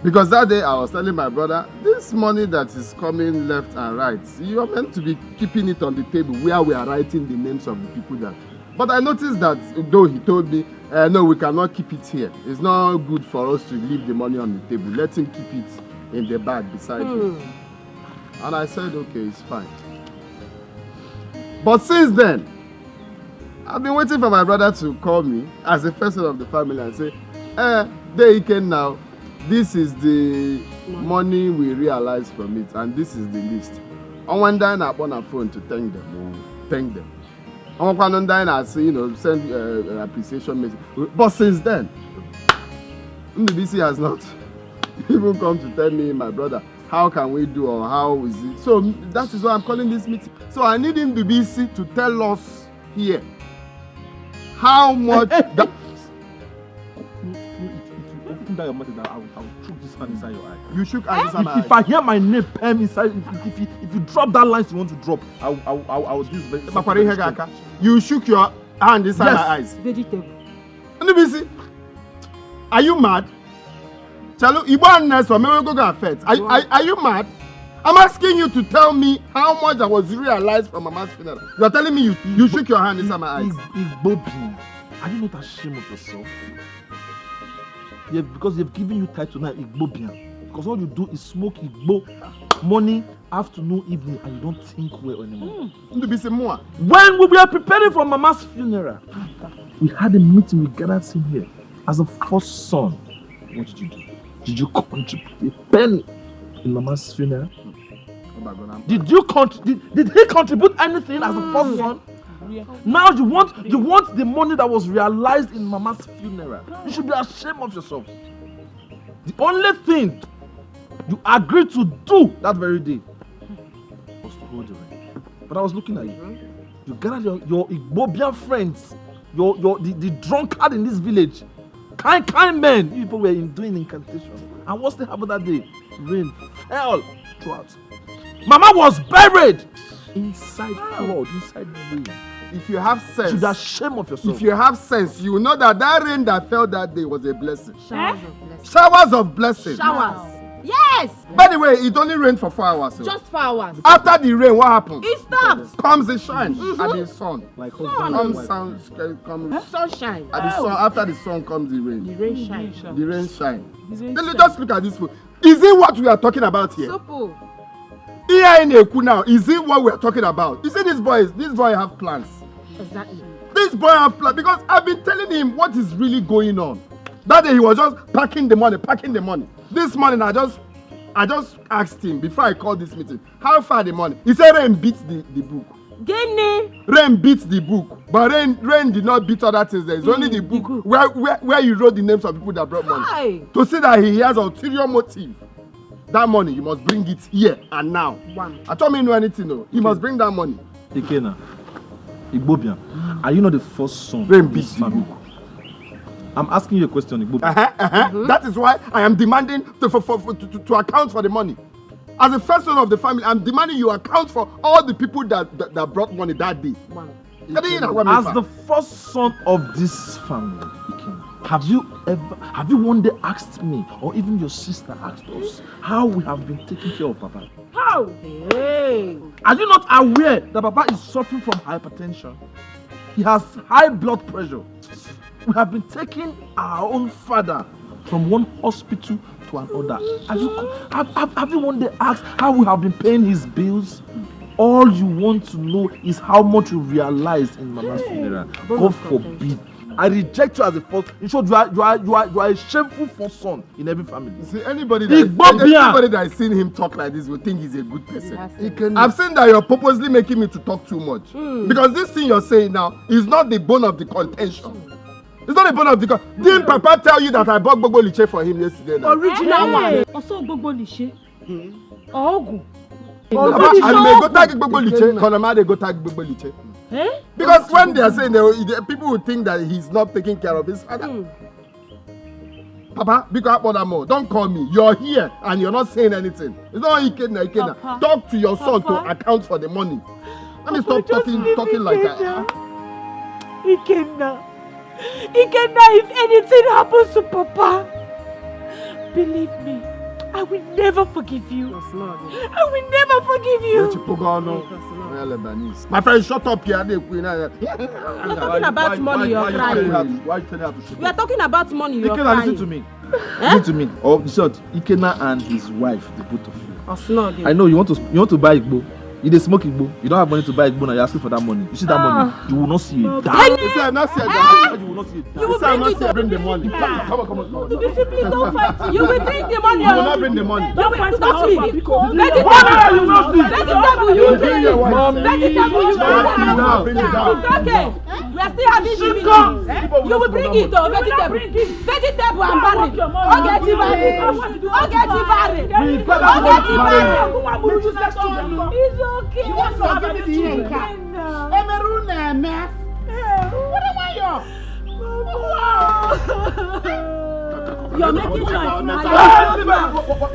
Because that day I was telling my brother, this money that is coming left and right, you are meant to be keeping it on the table where we are writing the names of the people that. But I noticed that though he told me, no, we cannot keep it here. It's not good for us to leave the money on the table. Let him keep it in the bag beside him. And I said, okay, it's fine. But since then, I've been waiting for my brother to call me as the first son of the family and say, there you can now. This is the money we realized from it, and this is the list. I went down upon a phone to thank them. I went down and say, send appreciation message. But since then, the BC has not even come to tell me, my brother, how can we do or how is it? So that is why I'm calling this meeting. So I need him to BC to tell us here how much. down your mouth, I will shook this hand inside your eye. You shook hands inside my eye. If I hear my name Pem inside, if you drop that line you want to drop, I will do this. You shook your hand inside my eyes. Vegetable. Let me see. Are you mad? Chalo, Ibaness or Memogo affect. Are you mad? I'm asking you to tell me how much I was realized from Mama's funeral. You are telling me you shook your hand inside my eyes. Are you not ashamed of yourself? Because they've given you title now, Igbobian. Because all you do is smoke Igbo morning, afternoon, evening, and you don't think well anymore. When we were preparing for Mama's funeral, we had a meeting, we gathered him here. As a first son, what did you do? Did you contribute a penny in Mama's funeral? Did he contribute anything as a first son? Now you want the money that was realized in Mama's funeral. You should be ashamed of yourself. The only thing you agreed to do that very day was to hold the ring. But I was looking at you. You gathered your Igbobian friends, the drunkard in this village, kind men. You people were doing incantation. And what's the happened that day? Rain fell throughout. Mama was buried inside flood, inside rain. If you have sense, you should be ashamed of yourself. If you have sense, you know that rain that fell that day was a blessing. Showers of blessing. Showers of blessing. Showers. Yes. By the way, it only rained for 4 hours. So. Just 4 hours. After the rain, what happened? It stopped. Comes the shine and the sun. Like sunshine. And the sun. After the sun comes the rain. The rain shine. The rain shine. Just look at this food. Is it what we are talking about here? Simple. Here in Eku now, is it what we are talking about? You see, this boy have plans. Exactly. This boy have plans because I've been telling him what is really going on. That day he was just packing the money. This morning I just asked him before I called this meeting, how far the money? He said rain beats the book. Rain beats the book, but rain did not beat other things. There is only the book where you wrote the names of people that brought money. Hi. To see that he has ulterior motive. That money, you must bring it here and now. One. I told him know anything, no. He must bring that money. Ikena, Igbobian, are you not the first son? Rain beats the book. I'm asking you a question, Igbobian. That is why I am demanding to account for the money. As a first son of the family, I'm demanding you account for all the people that brought money that day. As the first son of this family, Ikena, have you one day asked me, or even your sister asked us, how we have been taking care of Papa? How? Hey. Are you not aware that Papa is suffering from hypertension? He has high blood pressure. We have been taking our own father from one hospital to another. Have you one day asked how we have been paying his bills? All you want to know is how much you realized in Mama's funeral. God forbid. I reject you as a first. In short, you are a shameful first son in every family. See, anybody that has seen him talk like this will think he's a good person. I've seen that you're purposely making me to talk too much. Because this thing you're saying now is not the bone of the contention. It's not a bone of the contention. Didn't Papa tell you that I bought Gbogbo Liche for him yesterday? Now? Original one. Also Gbogbo Liche. Ogu. And may go tag Gbogbo Liche. Konama they go tag Gbogbo Liche. Because when they are saying people will think that he's not taking care of his father. Papa, because more. Don't call me. You're here and you're not saying anything. It's not Ikena. Talk to your son to account for the money. Let me stop talking like that. Ikena, if anything happens to Papa, believe me, I will never forgive you. I will never forgive you. My friend, shut up here. We're talking about money, you're crying. We are talking about money, you're crying. Listen to me. Listen to me. Oh, short. Ikena and his wife, the both of you. I know you want to buy Igbo. You dey smoke Igbo. You don't have money to buy Igbo now. You're asking for that money. You see that money? You will not see it. You say I'm not seeing that. You will not see it. You say I'm not seeing. Bring the money. Come on. You simply don't fight. You will bring the money. You will not bring the money. You will not see it. Vegetable. Bring it down. It's okay. We are still having the meeting. You will bring it though. Vegetable and barren. It's okay. You want to give it to you? Emerune mess. What am I? You're making noise now.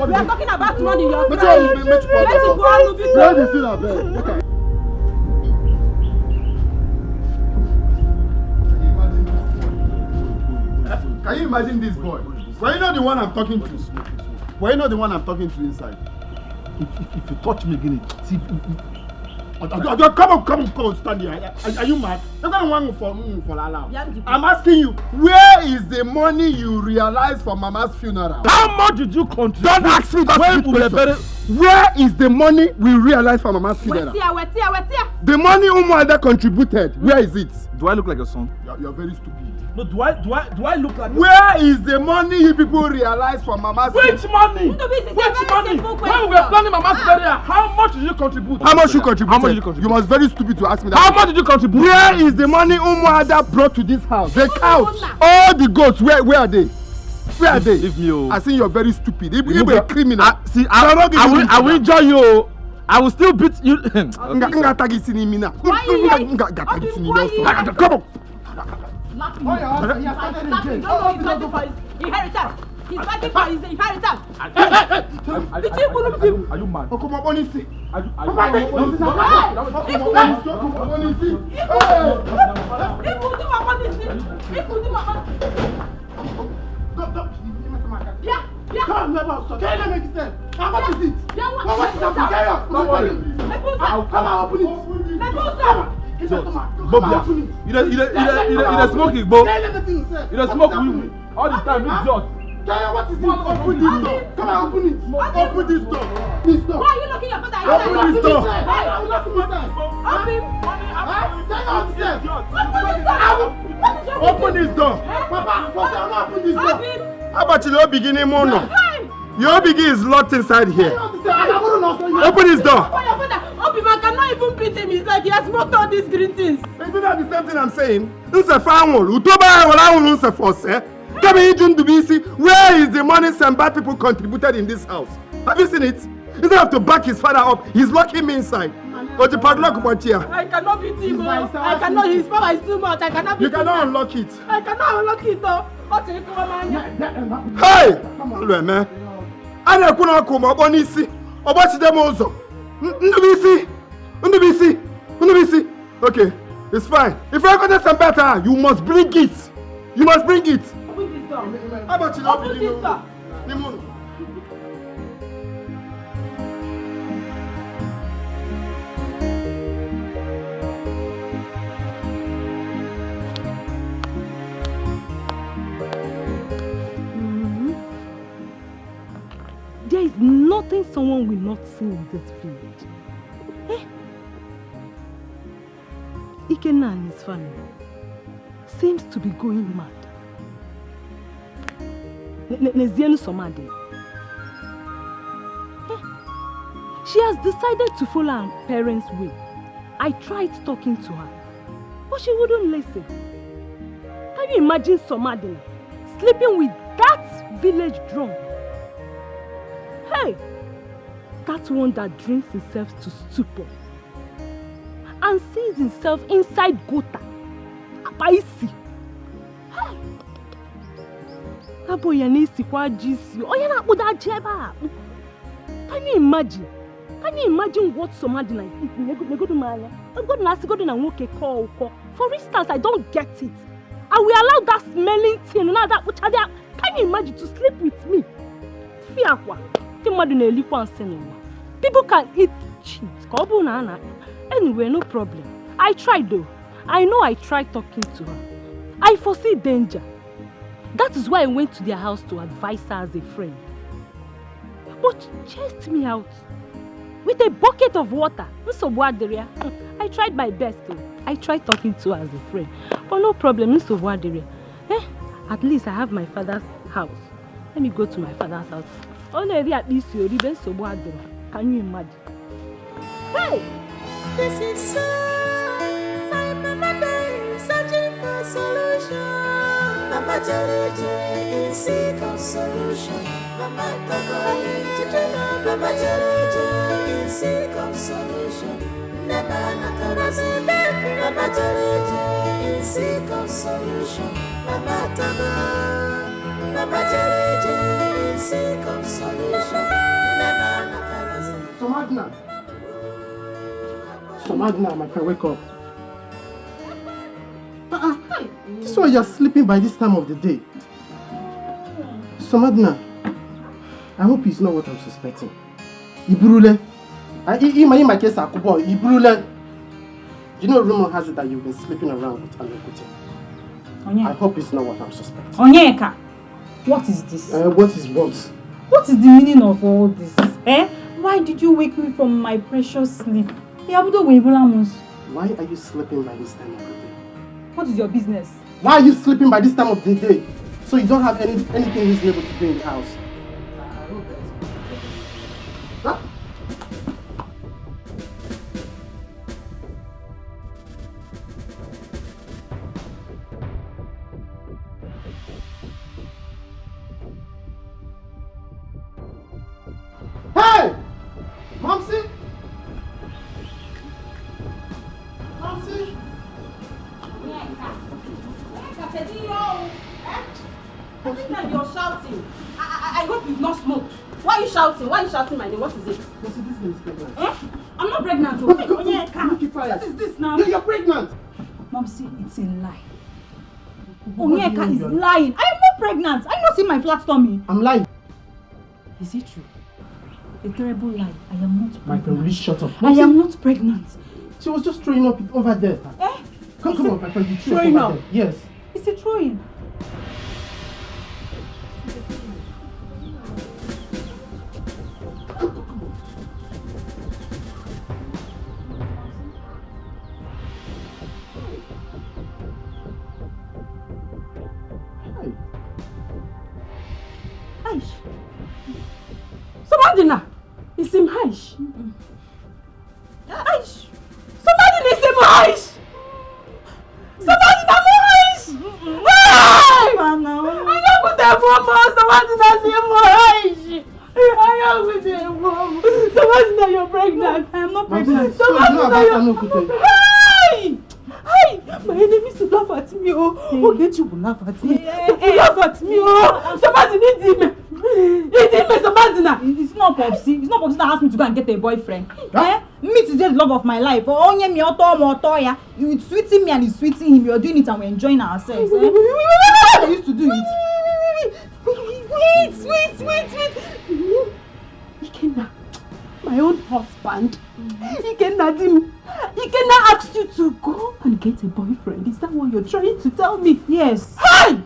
We are talking about money. You're crying. Let's go on, Lubiko. Can you imagine this boy? Were you not the one I'm talking to? Were you not the one I'm talking to inside? If you touch me again, see. Come, stand here. Are you mad? I'm asking you, where is the money you realized for Mama's funeral? How much did you contribute? Don't ask me that question. Where is the money we realized for Mama's funeral? The money Umuada contributed, where is it? Do I look like a son? You're very stupid. No, do I look like? Where is the money you people realized for Mama's? Which money? Which money? When we were planning Mama's burial, how much did you contribute? How much you contributed? You must very stupid to ask me that. How much did you contribute? Where is the money Umuada brought to this house? The cows, all the goats. Where are they? Where are they? Leave me. I think you're very stupid. You're a criminal. I will enjoy you. I will still beat you. Come on. Inheritance. He's fighting for his inheritance. Are you mad? You smoking, Bo. You smoke weed all the time, idiot. What is it? Open this door. Come on, open it. Open this door. This door. Why are you looking at father? Open this door. Open this door. Papa, open this door. How about you beginning mono? Your begin is locked inside here. Open this door. Obi-Man cannot even beat him. It's like he has smoked all these green things. Isn't that the same thing I'm saying? Where is the money some bad people contributed in this house? Have you seen it? Instead of to back his father up, he's locking me inside. Or the padlock here. I cannot beat him. I cannot. His power is too much. I cannot beat him. You cannot unlock it. I cannot unlock it though. Hey! Man. I don't know how come up isi. Obachi dem ozo. Ndubisi. Okay, it's fine. If you're going to some better, you must bring it. You must bring it. How about you not begin? There is nothing someone will not see in this village. Eh? Ikenna and his family seems to be going mad. Nezienu Somade. She has decided to follow her parents' way. I tried talking to her, but she wouldn't listen. Can you imagine Somade sleeping with that village drunk? Hey! That one that drinks himself to stupor and sees himself inside Gota. Apaisi. Hey! That boy yanisi kwa GC. Oh, yana buda jeba. Can you imagine? Can you imagine what Somadina is eating? For instance, I don't get it. And we allow that smelling thing, now that which can you imagine to sleep with me? People can eat cheese. Anyway, no problem. I tried though. I know I tried talking to her. I foresee danger. That is why I went to their house to advise her as a friend. But she chased me out with a bucket of water. I tried my best though. I tried talking to her as a friend. But no problem, at least I have my father's house. Let me go to my father's house. Only at least you're even so bad. Can you imagine? Hey! This is so my mama day searching for solution. Mama Jaleje in seek of solution. Mama Jaleje, Mama Jaleje in seek of solution. Never nakarase baby. Mama Jaleje in seek of solution. Mama Jaleje. seek of solution. So Magna, my friend, wake up. This is why you're sleeping by this time of the day. So Magna, I hope it's not what I'm suspecting. Ibrule. In my case, Akubo, Ibrule. You know, rumor has it that you've been sleeping around with Alokuti. I hope it's not what I'm suspecting. Onyeka, what is this? What is what? What is the meaning of all this? Why did you wake me from my precious sleep? Why are you sleeping by this time of the day? What is your business? Why are you sleeping by this time of the day? So you don't have anything reasonable to do in the house? Huh? Hey! Momsy? Momsy? I think that you're shouting. I hope you've not smoked. Why are you shouting? Why are you shouting my name? What is it? This girl is pregnant. I'm not pregnant. What is this now? You're pregnant. Momsy, it's a lie. Onyeka is lying. I am not pregnant. I not see my flat tummy. I'm lying. Is it true? A terrible lie. I am not pregnant. My friend, please shut up. I am not pregnant. She was just throwing up over there. Come on, my friend. You throwing up? Yes. Is it throwing? Somebody now, it's him Aish. Aish. Somebody needs him Aish. Somebody now Aish. Hey! I know with them woman. Somebody now him Aish. I am with them woman. Somebody now you're pregnant. I am not pregnant. Somebody now you're. Hey! Hey! My enemies will laugh at me. Oh, get you will laugh at me. Laugh at me. Oh, somebody needs him. It's not Popsy. It's not Popsy that asked me to go and get a boyfriend. Me to the love of my life. It's sweeting me and it's sweeting him. You're doing it and we're enjoying ourselves. I used to do it. Wait. Ikenna, my own husband. Ikenna asked you to go and get a boyfriend. Is that what you're trying to tell me? Yes. Hey!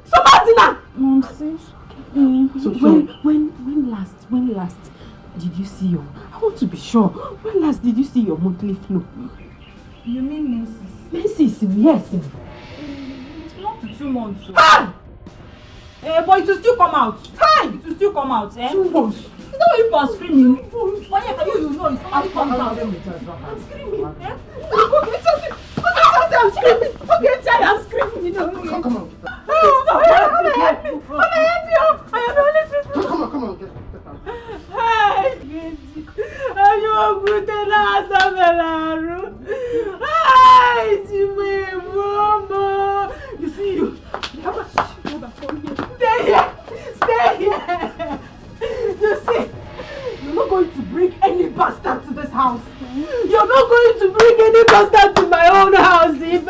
Somebody now! Mom, sis. When last did you see your... I want to be sure. When last did you see your monthly flow? You mean menses? Menses, yes. It's not to 2 months. So. Ah! But it will still come out. Hey! It will still come out. 2 months. Is that why people are screaming? But yeah, you know, it's somebody comes out. I'm screaming. I'm screaming. Okay, I'm screaming. You know. Come on. Help me. I am the only person. Come on. Get out. Hey. Are you good enough, Samelaru? Hey, Mama. You see you. Stay here. You see, you're not going to bring any bastard to this house. You're not going to bring any bastard to my own house. You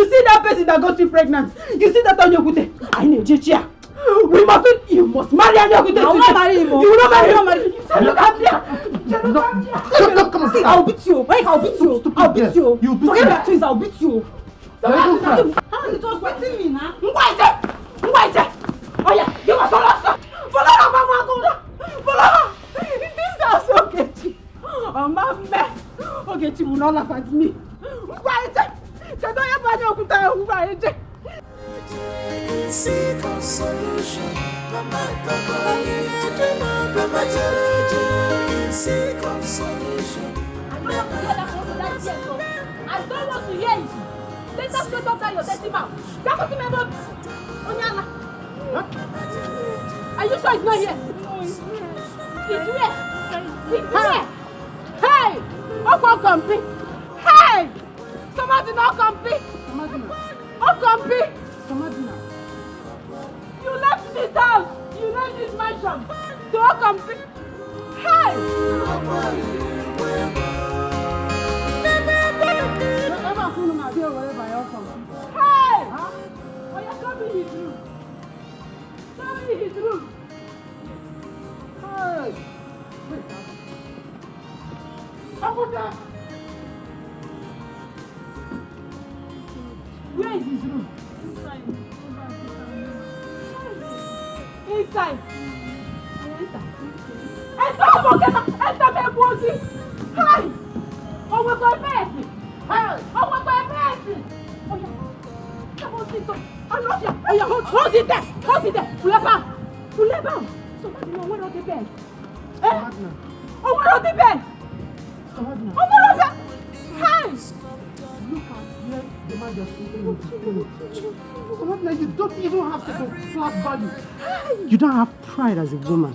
see that person that got you pregnant? You see that on your good? I need Chichia. You must marry Anyagute. I will not marry him. You will not marry him. Look at me. Come on. See, I'll beat you. I'll beat you. I'll beat you. You beat Forget me. that twins. I'll beat you. It was beating me now. Wait. Oh yeah, give us a lot. Follow her. This house, Ogechi. Oh, my. Ogechi will not laugh at me. Wait. Seek a solution. Seek a solution. I don't want to hear it. Let us go talk to your dirty mouth. Are you sure it's not here? It's here. Hey! Complete. Hey! Somebody not complete. Complete. You left this house! You left this mansion! Don't come see! Hey! Hey! Oh, you're coming his room. Show me his room. Hey! Wait, where is his room? Inside. Enter, my body. Hi. Oh, we're going back. Hey. Oh, we're going back. Oh, yeah. Come on, sit down. Oh, yeah. Hold it there. Hold it there. Pull it back. Somebody know where are the bed? Eh? Oh, where are the bed? Oh, where are the... Hey. Look at where the man just eating. You don't even have to class value. You don't have pride as a woman.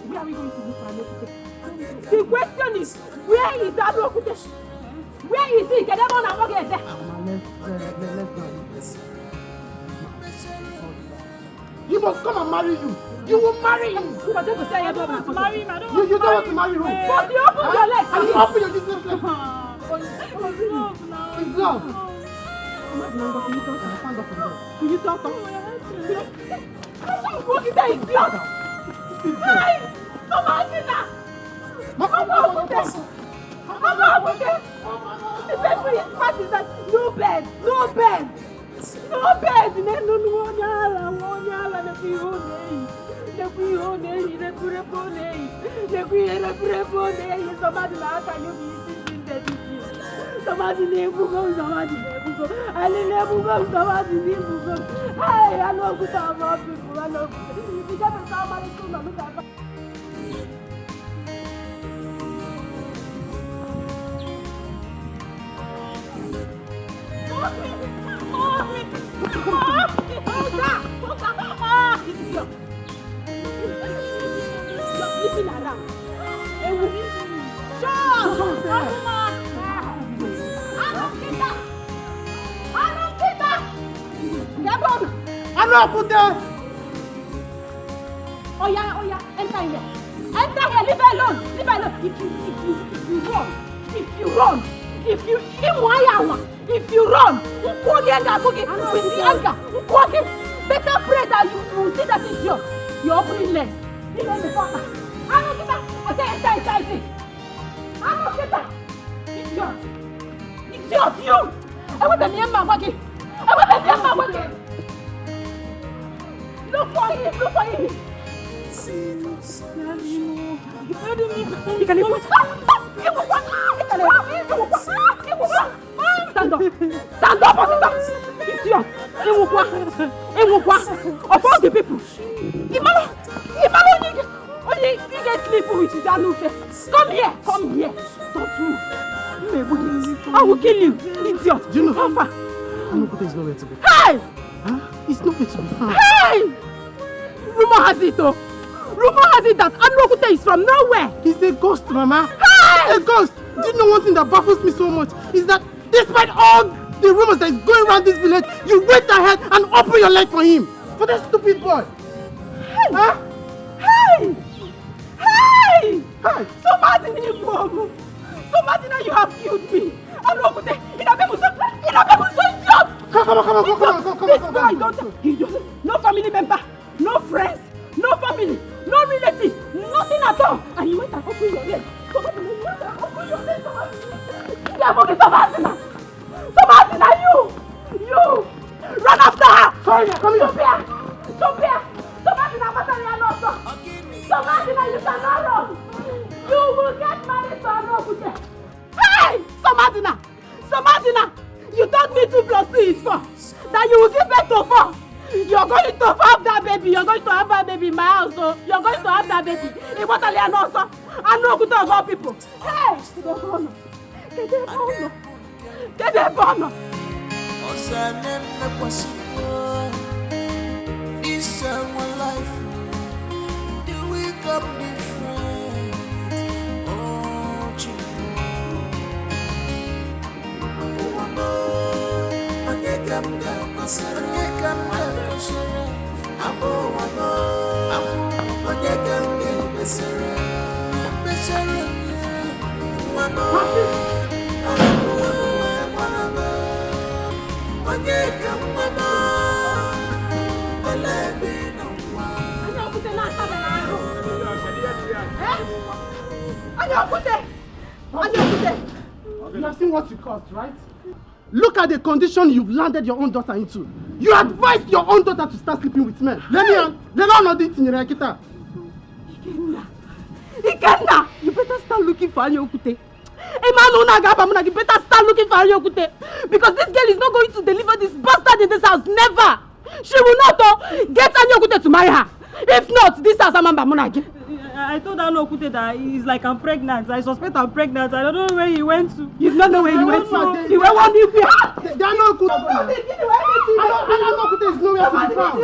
Where are we going to look for Alokute? The question is, where is Alokute? Where is he? Get them on and walk there. He must come and marry you. You will marry him. You don't want to marry him. You don't want to marry him. But you open your legs. And you open your business leg. It's love. Can you talk? Walk in there, it's love. Hey! Come on, Tina! Come on, the paper is part is that no bed. Oh yeah, enter here. Leave her alone. If you run, with the anger, better pray that you will see that it's you're offering less. Leave her the father. Idiot, you! I want the name of Look for him! Stand up, officer! Idiot! Of all the people! Imalo! Only you get sleep with his anufe. Come here! Don't move! I will kill you, idiot! Do you know how far? Alokute is nowhere to be. Hey! Huh? It's nowhere to be found. Hey! Rumor has it that Alokute is from nowhere. He's a ghost, Mama. Hey! A ghost! Do you know one thing that baffles me so much? Is that despite all the rumors that is going around this village, you went ahead and opened your leg for him. For that stupid boy. Hey! Huh? Hey! Somebody you have killed me. Alokute, Come on. No family member, no friends, no family, no relative, nothing at all. And you went and opened your leg. Somebody, you run after her. Sorry, come here. Stop here. Somebody, you cannot run. You will get married to Alokute. Hey, Somadina, you told me 2 + 2 is 4. That you will give birth to 4. You're going to have that baby. You're going to have that baby in my house. So you're going to have that baby. Iwatali and also, Alokute of all people. Hey, This our life, do we come different? Oh, You have seen what you caused, right? Look at the condition you've landed your own daughter into. You advised your own daughter to start sleeping with men. Let me know this in your Ikenna, you better start looking for Anyokute. You better start looking for Anyokute. Because this girl is not going to deliver this bastard in this house. Never! She will not get Anyokute to marry her. If not, this house Amamba Munagi. I told Anyokute that he's like I'm pregnant. I suspect I'm pregnant. I don't know where he went to. You don't know where he went to? He went one day. Anyokute is nowhere to be found.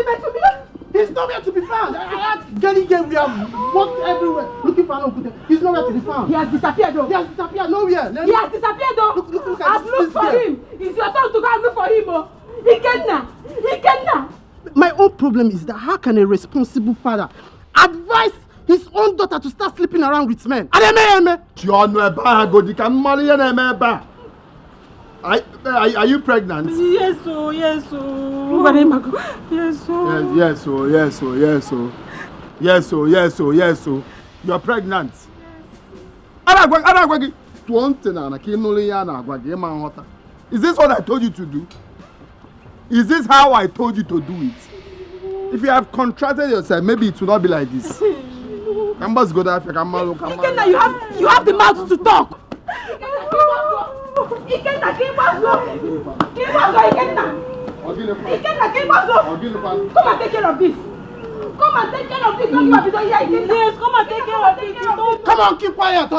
He's nowhere to be found. I had Jenny Gay, we have walked everywhere looking for Anyokute. He's nowhere to be found. He has disappeared though. He has disappeared nowhere. He has disappeared though. Look at I've looked for him. It's your turn to go and look for him. Ikenna. My own problem is that how can a responsible father advise his own daughter to start sleeping around with men? Are you pregnant? Yes, oh. Yes, oh. You're pregnant. Is this what I told you to do? Is this how I told you to do it? If you have contracted yourself, maybe it will not be like this. Ikenna, you have the mouth to talk. Ikenna, come and take care of this. Come and take care of this. Don't you have to do it? Yes, come and take care of this. Come on, keep quiet.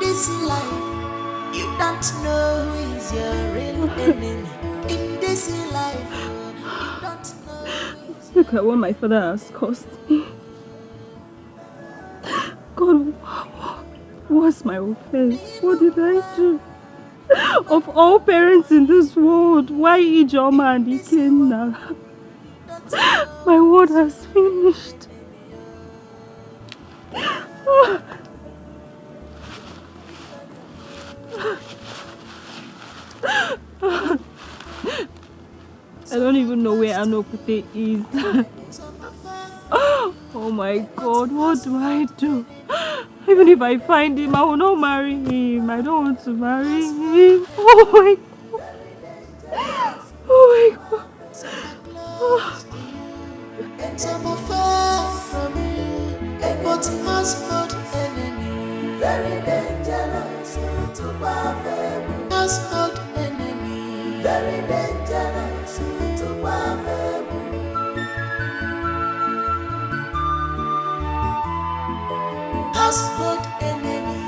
This life, you don't know who is your real enemy. In this life, you don't know. Look at what my father has caused me. God, what's my offense? What did I do? Of all parents in this world, why Ijoma and Ikenna? My word has finished. I don't even know where Anyokute is. Oh my God, what do I do? Even if I find him, I will not marry him. I don't want to marry him. Oh my God. Oh my God. And I'm afar from you, but must not enemy. Very dangerous to perfect. Must not enemy. Very dangerous to perfect. Must not enemy.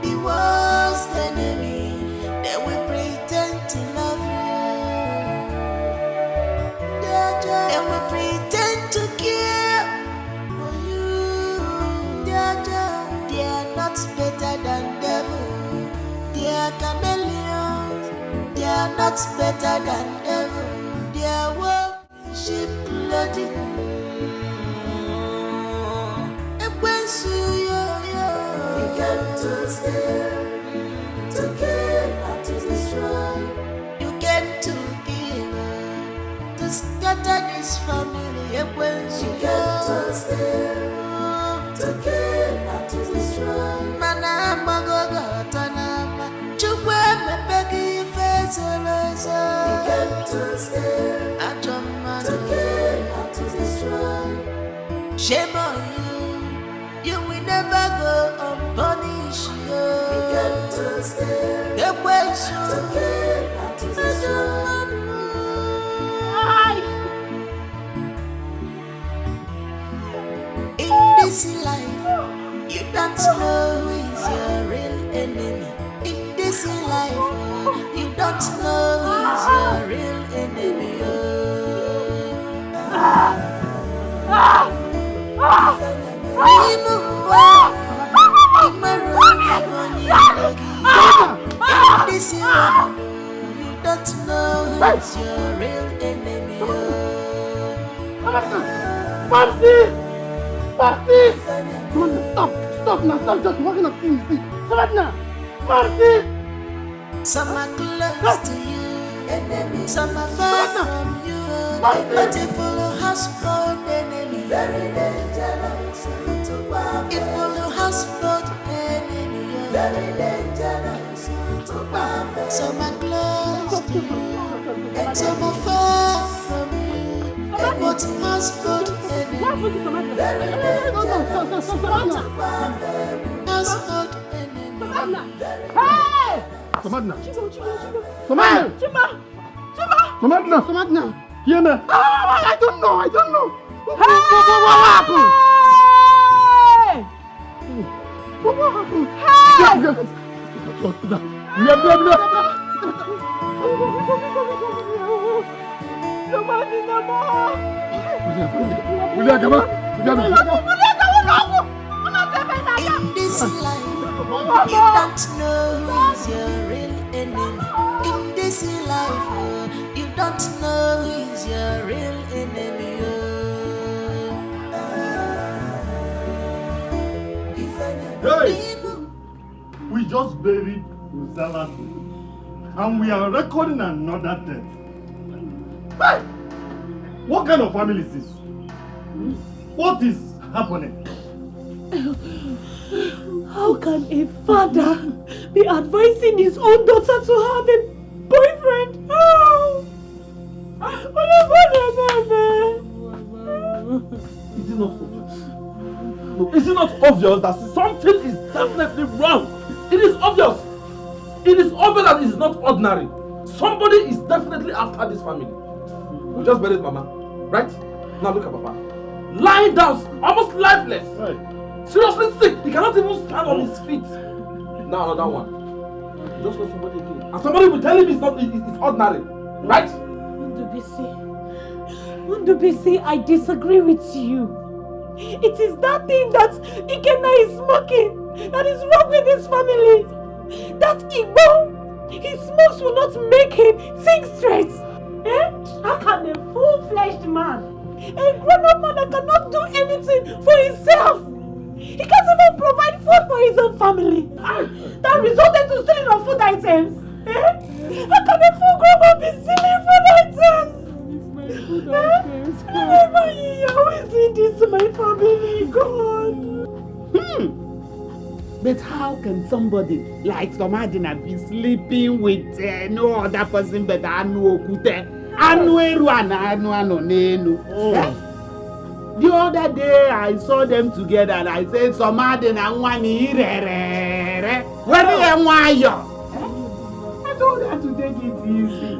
The worst enemy. They will pretend to love you. They will pretend to care for you. They are not better than devil. They are chameleons. They are not better than devil. They are worship bloody. You came to steal, to kill, and to destroy. You came to kill, to scatter this family. You came to steal, to kill, and to destroy. Manama gogo tanama, chukwe mepeki fesoloso. You came to steal, to kill, and to destroy. Shame on you, you will never go unpunished. You came to steal, the way to kill and to destroy. In this life, you don't know who is your real enemy. In this life, you don't know who is your real enemy. This you don't know who's your real enemy. Marcy! Marcy! Stop now, stop just walking up things. Stop now! Marcy! Some are close to you, enemies. Some are far from you. But if follow household enemy, very dangerous. If follow household enemy, very dangerous. Some are close to you, and some are far from you. But household enemy, very dangerous. Household enemy. Hey! Somadna! Somadna! Hear me! I don't know! What happened? What happened? Hey! In this life, you don't know who's your real enemy. In this life, you don't know who's your real enemy. Hey! We just buried Uzala and we are recording another death. Hey! What kind of family is this? What is happening? How can a father be advising his own daughter to have a boyfriend? Oh! Is it not obvious? No, is it not obvious that something is definitely wrong? It is obvious. It is obvious that it is not ordinary. Somebody is definitely after this family. We just buried Mama, right? Now look at Papa. Lying down, almost lifeless. Right. Seriously sick. He cannot even stand on his feet. Now another one. Just let somebody again. And somebody will tell him it's not it's ordinary. Right? Ndubisi, I disagree with you. It is that thing that Ikenna is smoking that is wrong with his family. That Igbo, his smokes will not make him think straight. How can a full-fledged man, a grown-up man that cannot do anything for himself, he can't even provide food for his own family, that resulted to stealing of food items? How can a full grown-up be stealing food items? Who is doing this to my family, God? But how can somebody like Somadina be sleeping with no other person but Anu Okute? Anu Eru and Anu Anonenu. The other day I saw them together and I said Somadina Nwani Irere. Where are you? I told her to take it easy.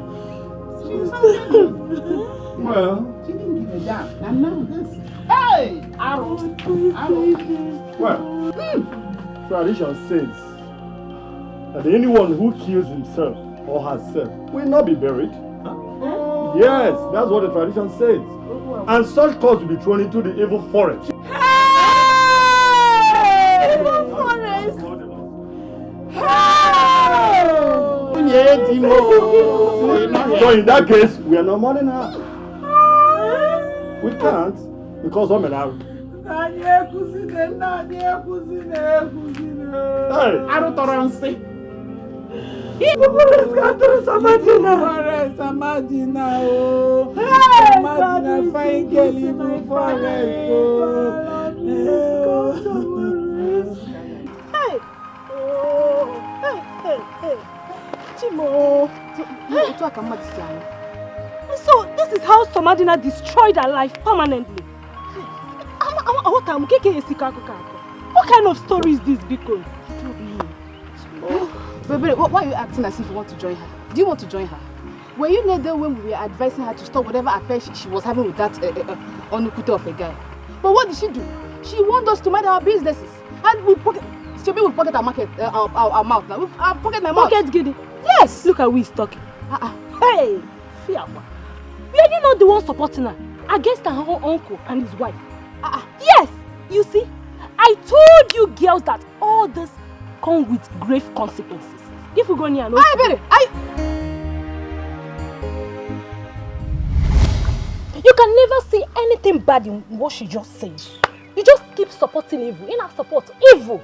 Well, she didn't give a damn. And now this. Hey! Arrow. Well, tradition says that anyone who kills himself or herself will not be buried. Huh? Yes, that's what the tradition says. And such corpse will be thrown into the evil forest. Hey! Evil forest! Hey! So in that case, we are not mourning her. We can't because I'm an Arab. Hey! Samadina, oh, Samadina, fine girl, even forest, Hey! Oh! Hey! Chimo! So, this is how Somadina destroyed her life permanently. What kind of story is this, Biko? But why are you acting as if you want to join her? Do you want to join her? Were you not there when we were advising her to stop whatever affair she was having with that Onukute of a guy? But what did she do? She wanted us to mind our businesses. And we pocket our market, our mouth now. We pocket my mouth. Pocket giddy? Yes. Look at who is talking. Hey, Fiawa. Were you not the one supporting her against her own uncle and his wife? Yes. You see, I told you girls that all this come with grave consequences. If we go near, no. You can never see anything bad in what she just said. You just keep supporting evil. In her support, evil.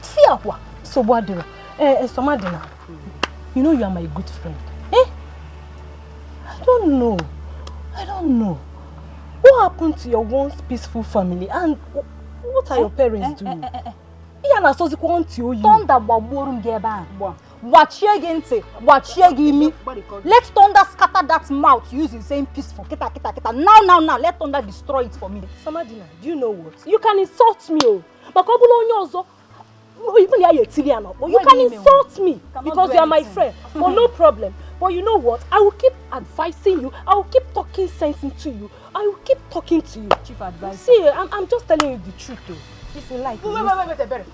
See what? So what do you? You know you are my good friend. Eh? I don't know. What happened to your once peaceful family and what are your parents doing? Thunder baborum geba. Watch ye gente, watch ye gimme. Let thunder scatter that mouth using saying peaceful. Kita. Now, let thunder destroy it for me. Samadina, do you know what? You can insult me, you can insult me because you are my friend. But no problem. But you know what? I will keep advising you. I will keep talking sense into you. I will keep talking to you. Chief advice. See, I'm just telling you the truth though. If you like. Wait.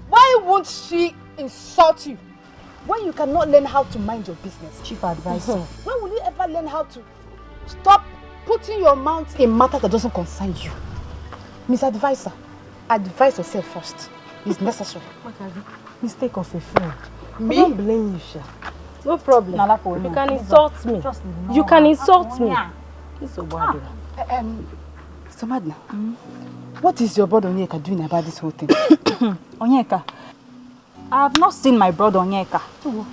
Why won't she insult you? When you cannot learn how to mind your business? Chief advice. When will you ever learn how to stop putting your mouth in matters that doesn't concern you? Miss Advisor, advise yourself first. It's necessary. Mistake of a friend. Me? I don't blame you, Sha. No problem. You can insult me. You can insult me. It's a bad. Samadna, what is your brother Onyeka doing about this whole thing? Onyeka, I have not seen my brother Onyeka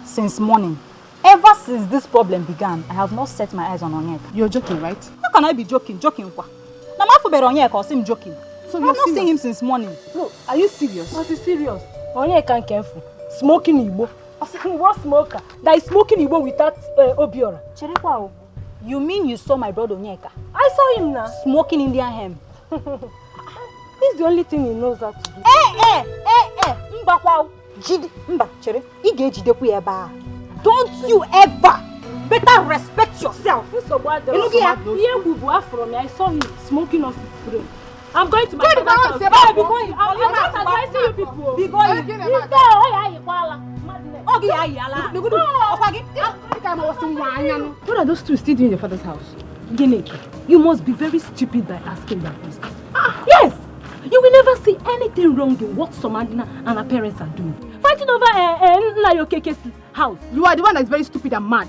since morning. Ever since this problem began, I have not set my eyes on Onyeka. You're joking, right? How can I be joking? Joking what? Now my father Onyeka or him joking. So I have not seen him since morning. No, are you serious? What is serious? Onyeka careful. Smoking Igbo. What smoker? That is smoking Igbo without Obiora. Cherekwa, you mean you saw my brother Onyeka? I saw him now. Smoking Indian hemp. This is the only thing he knows how to do. Mbakwa, Jide, Mba, Chere, Igejidekwu eba. Don't you ever better respect yourself. I saw him smoking off his brain. I'm going to my father's house. Be going. I'm not advising you people. Be going. What are those two still doing in your father's house? Gineke, you must be very stupid by asking that question. Yes! You will never see anything wrong in what Somadina and her parents are doing. Fighting over Nayokeke's house. You are the one that's very stupid and mad.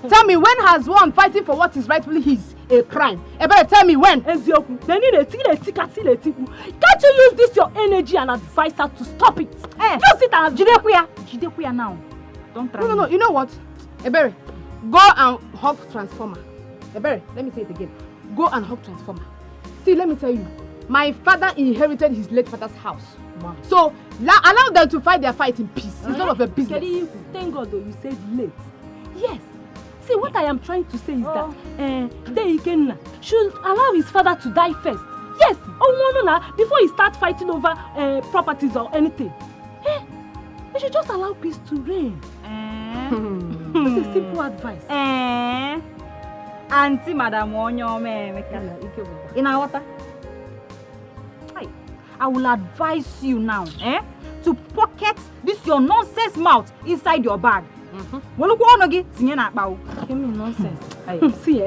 Tell me, when has one fighting for what is rightfully his a crime? Better tell me when. Can't you use this your energy and advise her to stop it? Use it and Jidekuya now. Don't try. No. You know what? Ebere, go and hug transformer. Ebere, let me say it again. Go and hug transformer. See, let me tell you. My father inherited his late father's house. Wow. So, allow them to fight their fight in peace. It's none of their business. Thank God though, you said late. Yes. See, what I am trying to say is that Dikeh should allow his father to die first. Yes. Before he starts fighting over properties or anything. We should just allow peace to reign. It's a simple advice. Auntie Madam Onyome. In our water. I will advise you now, to pocket this your nonsense mouth inside your bag. Give me nonsense. See,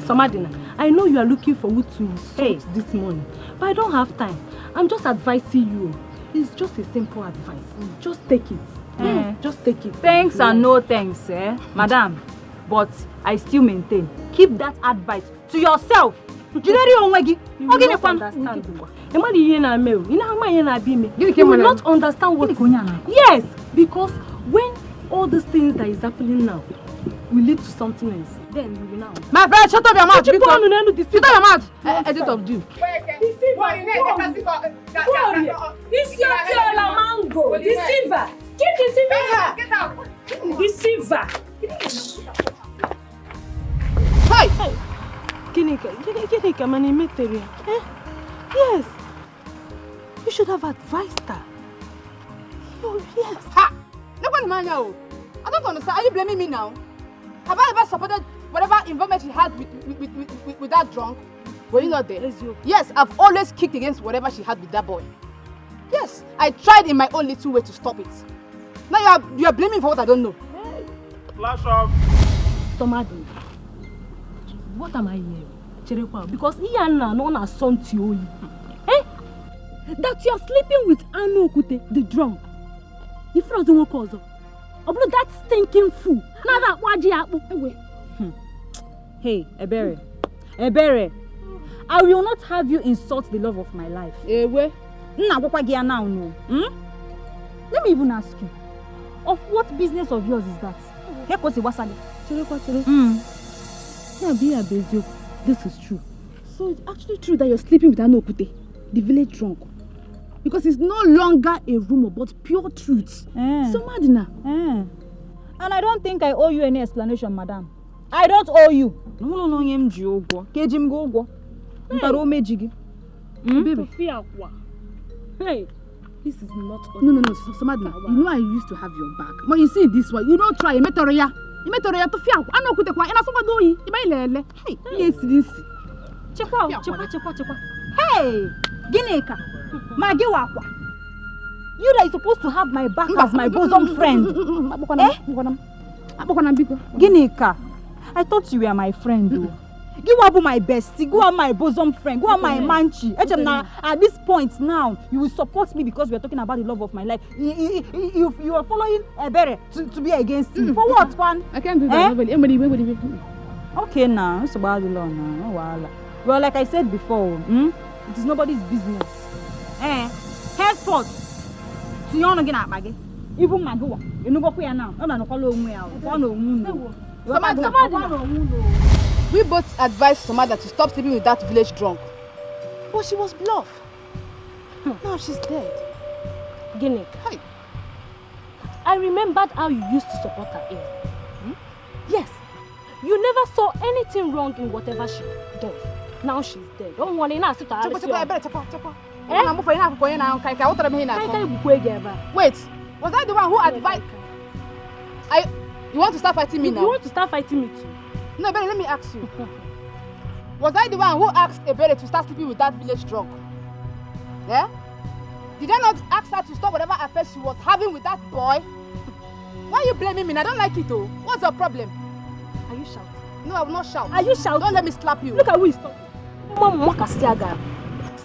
Somadina, I know you are looking for wood to insult this morning, but I don't have time. I'm just advising you. It's just a simple advice. Just take it. Just take it. Thanks and no thanks, Madam. But I still maintain. Keep that advice to yourself. You will not understand. You will not understand what. Yes, because when all these things that is happening now will lead to something else, then you will now. My friend, shut up your mouth. Shut up your mouth. Edit of you. Deceiver, mango. Deceiver. Keep deceiving her. Get out. Deceiver. Hey. Gineke, mani meteria. Yes. You should have advised her. Yes. I don't understand. Are you blaming me now? Have I ever supported whatever involvement she had with that drunk? Were you not there? Yes, I've always kicked against whatever she had with that boy. Yes, I tried in my own little way to stop it. Now you are blaming for what I don't know. Hey. Flash off. Somebody, what am I hearing? Because Iana no na son to you. That you are sleeping with Anu Okute, the drunk. If you don't cause about that stinking fool. Now that waji apu. Hey, Ebere. I will not have you insult the love of my life. Ewe. Now, no. Let me even ask you. Of what business of yours is that? This is true. So it's actually true that you're sleeping with Anu Okute, the village drunk. Because it's no longer a rumor, but pure truth. So Madina. And I don't think I owe you any explanation, madam. I don't owe you. Baby. Hey, this is not No. So Madina, you know I used to have your back. But you see this one, you don't try. You met Toria to fear. I know Kute kwa. And I saw do you. Lele. Hey, yes, this. Chekwa. Hey, Gineka. Magiwakwa. You that is supposed to have my back as my bosom friend. Gineka, I thought you were my friend though. You are my bestie, go on my bosom friend, go on my manchi. At this point now, you will support me because we are talking about the love of my life. You are following Ebere to be against me. For what, one? I can't do that. Okay now, it's about the law now. Well, like I said before, it is nobody's business. Henceforth, even Magua, you know what we are now. I'm not calling me out. We both advised Somada to stop sleeping with that village drunk. But she was bluff. Now she's dead. Ginik, hi. I remembered how you used to support her. Yes, you never saw anything wrong in whatever she does. Now she's dead. Don't worry, now sit down. Wait, was I the one who advised? You want to start fighting me now? You want to start fighting me too? No, Ebere, let me ask you. Was I the one who asked Ebere to start sleeping with that village drunk? Yeah? Did I not ask her to stop whatever affair she was having with that boy? Why are you blaming me? I don't like it though. What's your problem? Are you shouting? No, I will not shout. Are you shouting? Don't let me slap you. Look at who is talking.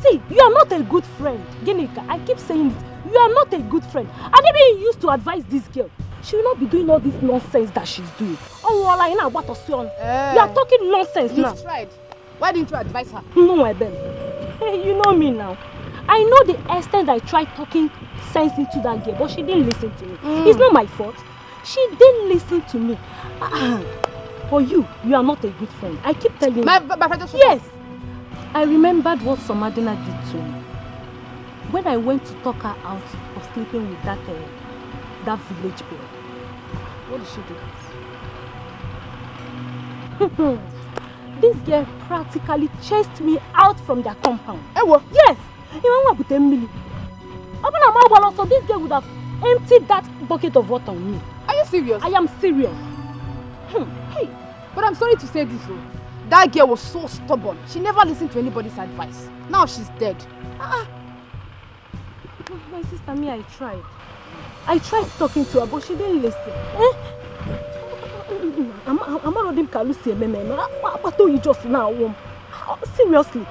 See, you are not a good friend. Ginika, I keep saying it. You are not a good friend. And even you used to advise this girl. She will not be doing all this nonsense that she's doing. Oh, you are talking nonsense now. You've tried. Why didn't you advise her? No, Eben. Hey, you know me now. I know the extent I tried talking sense into that girl, but she didn't listen to me. It's not my fault. She didn't listen to me. For you are not a good friend. I keep telling you. Yes. I remembered what Somadina did to me. When I went to talk her out of sleeping with that village boy. What did she do? This girl practically chased me out from their compound. Yes! So this girl would have emptied that bucket of water on me. Are you serious? I am serious. Hey, but I'm sorry to say this though. That girl was so stubborn. She never listened to anybody's advice. Now she's dead. My sister, me, I tried. I tried talking to her, but she didn't listen. I'm not him Kalusi Meme. I told you just now. Seriously,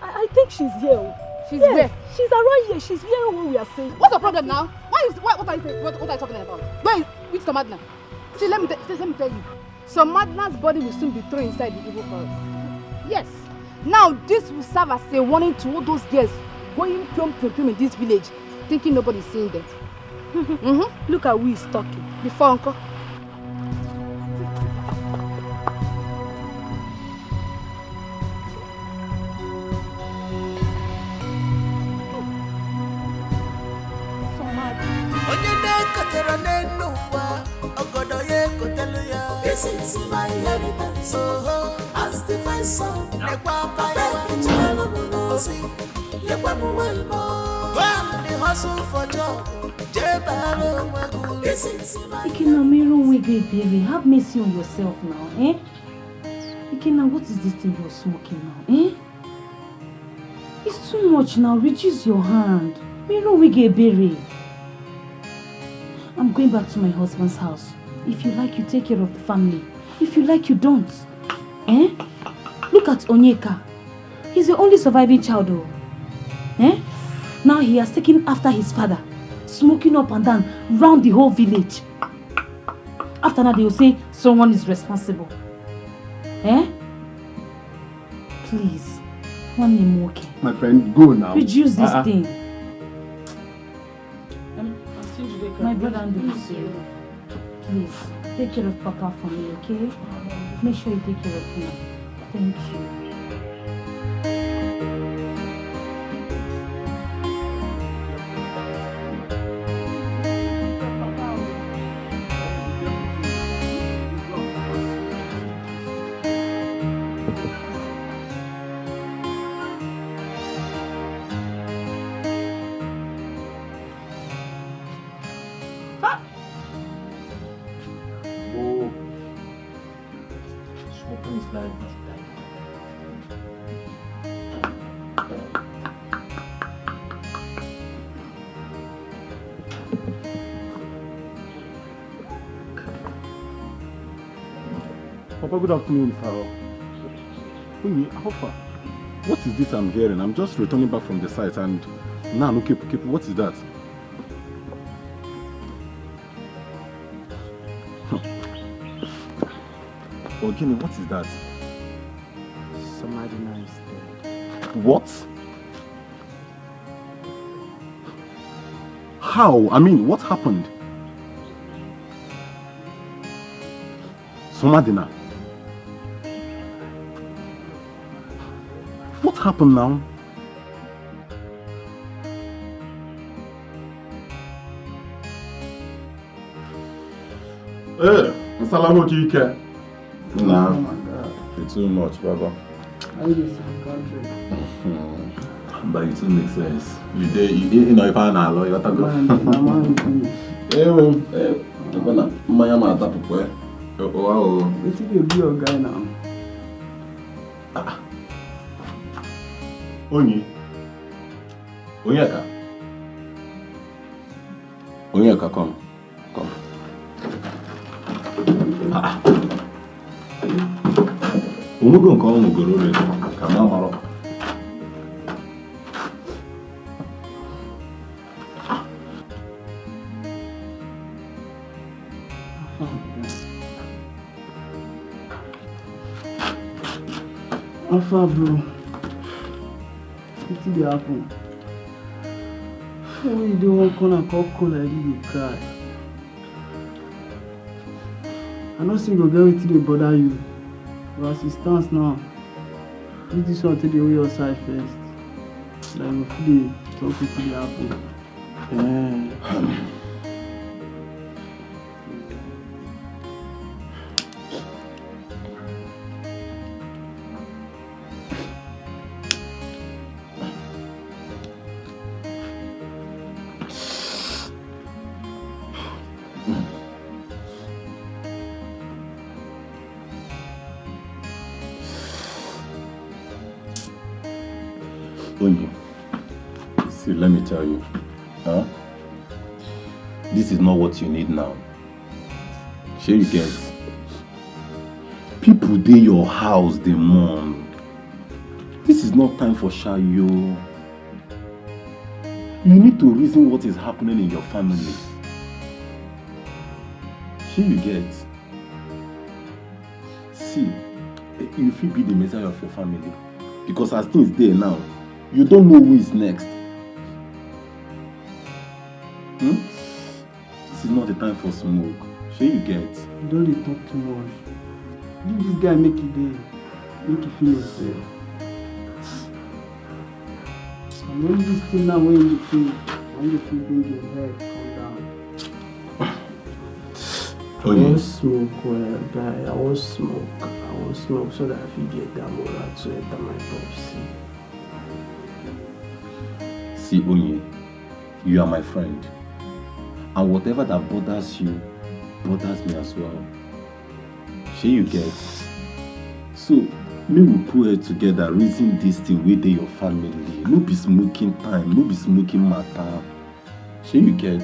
I think she's here. She's where? She's around here. She's hearing what we are saying. What's the problem now? What are you talking about? Which Somadina? See, let me tell you. Somadina's body will soon be thrown inside the evil forest. Yes. Now this will serve as a warning to all those girls going plum in this village, thinking nobody's seeing them. Look at who is talking. Before uncle. This is my inheritance. As the first son, I beg the child of Mourice. The hustle for job. This Ikenna, Miro, baby, have mercy on yourself now, eh? Ikenna, what is this thing you're smoking now, eh? It's too much now. Reduce your hand. Miro, baby. I'm going back to my husband's house. If you like, you take care of the family. If you like, you don't. Eh? Look at Onyeka. He's the only surviving child, though. Eh? Now he has taken after his father, smoking up and down round the whole village. After that, they will say someone is responsible. Eh? Please. One name, okay. My friend, go now. Reduce this thing. My brother and please, take care of Papa for me, okay? Make sure you take care of him. Thank you. Papa, good afternoon, sir. Ini, how far? What is this I'm hearing? I'm just returning back from the site and now, no, keep, what is that? Ogini, what is that? Somebody nice there. What? How? I mean, what happened? Somadina. What happened now? Hey, Assalamu alaikum. Nah, it's too much, Baba. I use some country. But it still makes sense. You know, if I know, you got to go. Wow. What did you be your guy now? Onyeka, come. Umugo nke ọnụ goro re ka ma maro. Alpha, bro. What did happen? Why you don't want to call like you cry? I know say go get wetin dey bother you. Your assistance now. Do this one till the way your side first. Like we fit talk wetin dey happen. See, let me tell you, this is not what you need now. Sure you get. People dey your house, they mourn. This is not time for shayo. You need to reason what is happening in your family. Sure you get. See, you feel be the messiah of your family. Because as things there now, you don't know who is next. This is not the time for smoke. Sure you get. You don't dey talk too much. Leave this guy make it there. Make you feel yourself. And when this thing now when you feel bring your head, calm down. I won't smoke well, guy. I won't smoke so that I can get that moral to enter my prophecy. See, Onye, you are my friend. And whatever that bothers you, bothers me as well. Shey you get? So, me we put it together, reason this thing with your family. No be smoking time, no be smoking matter. Shey you get?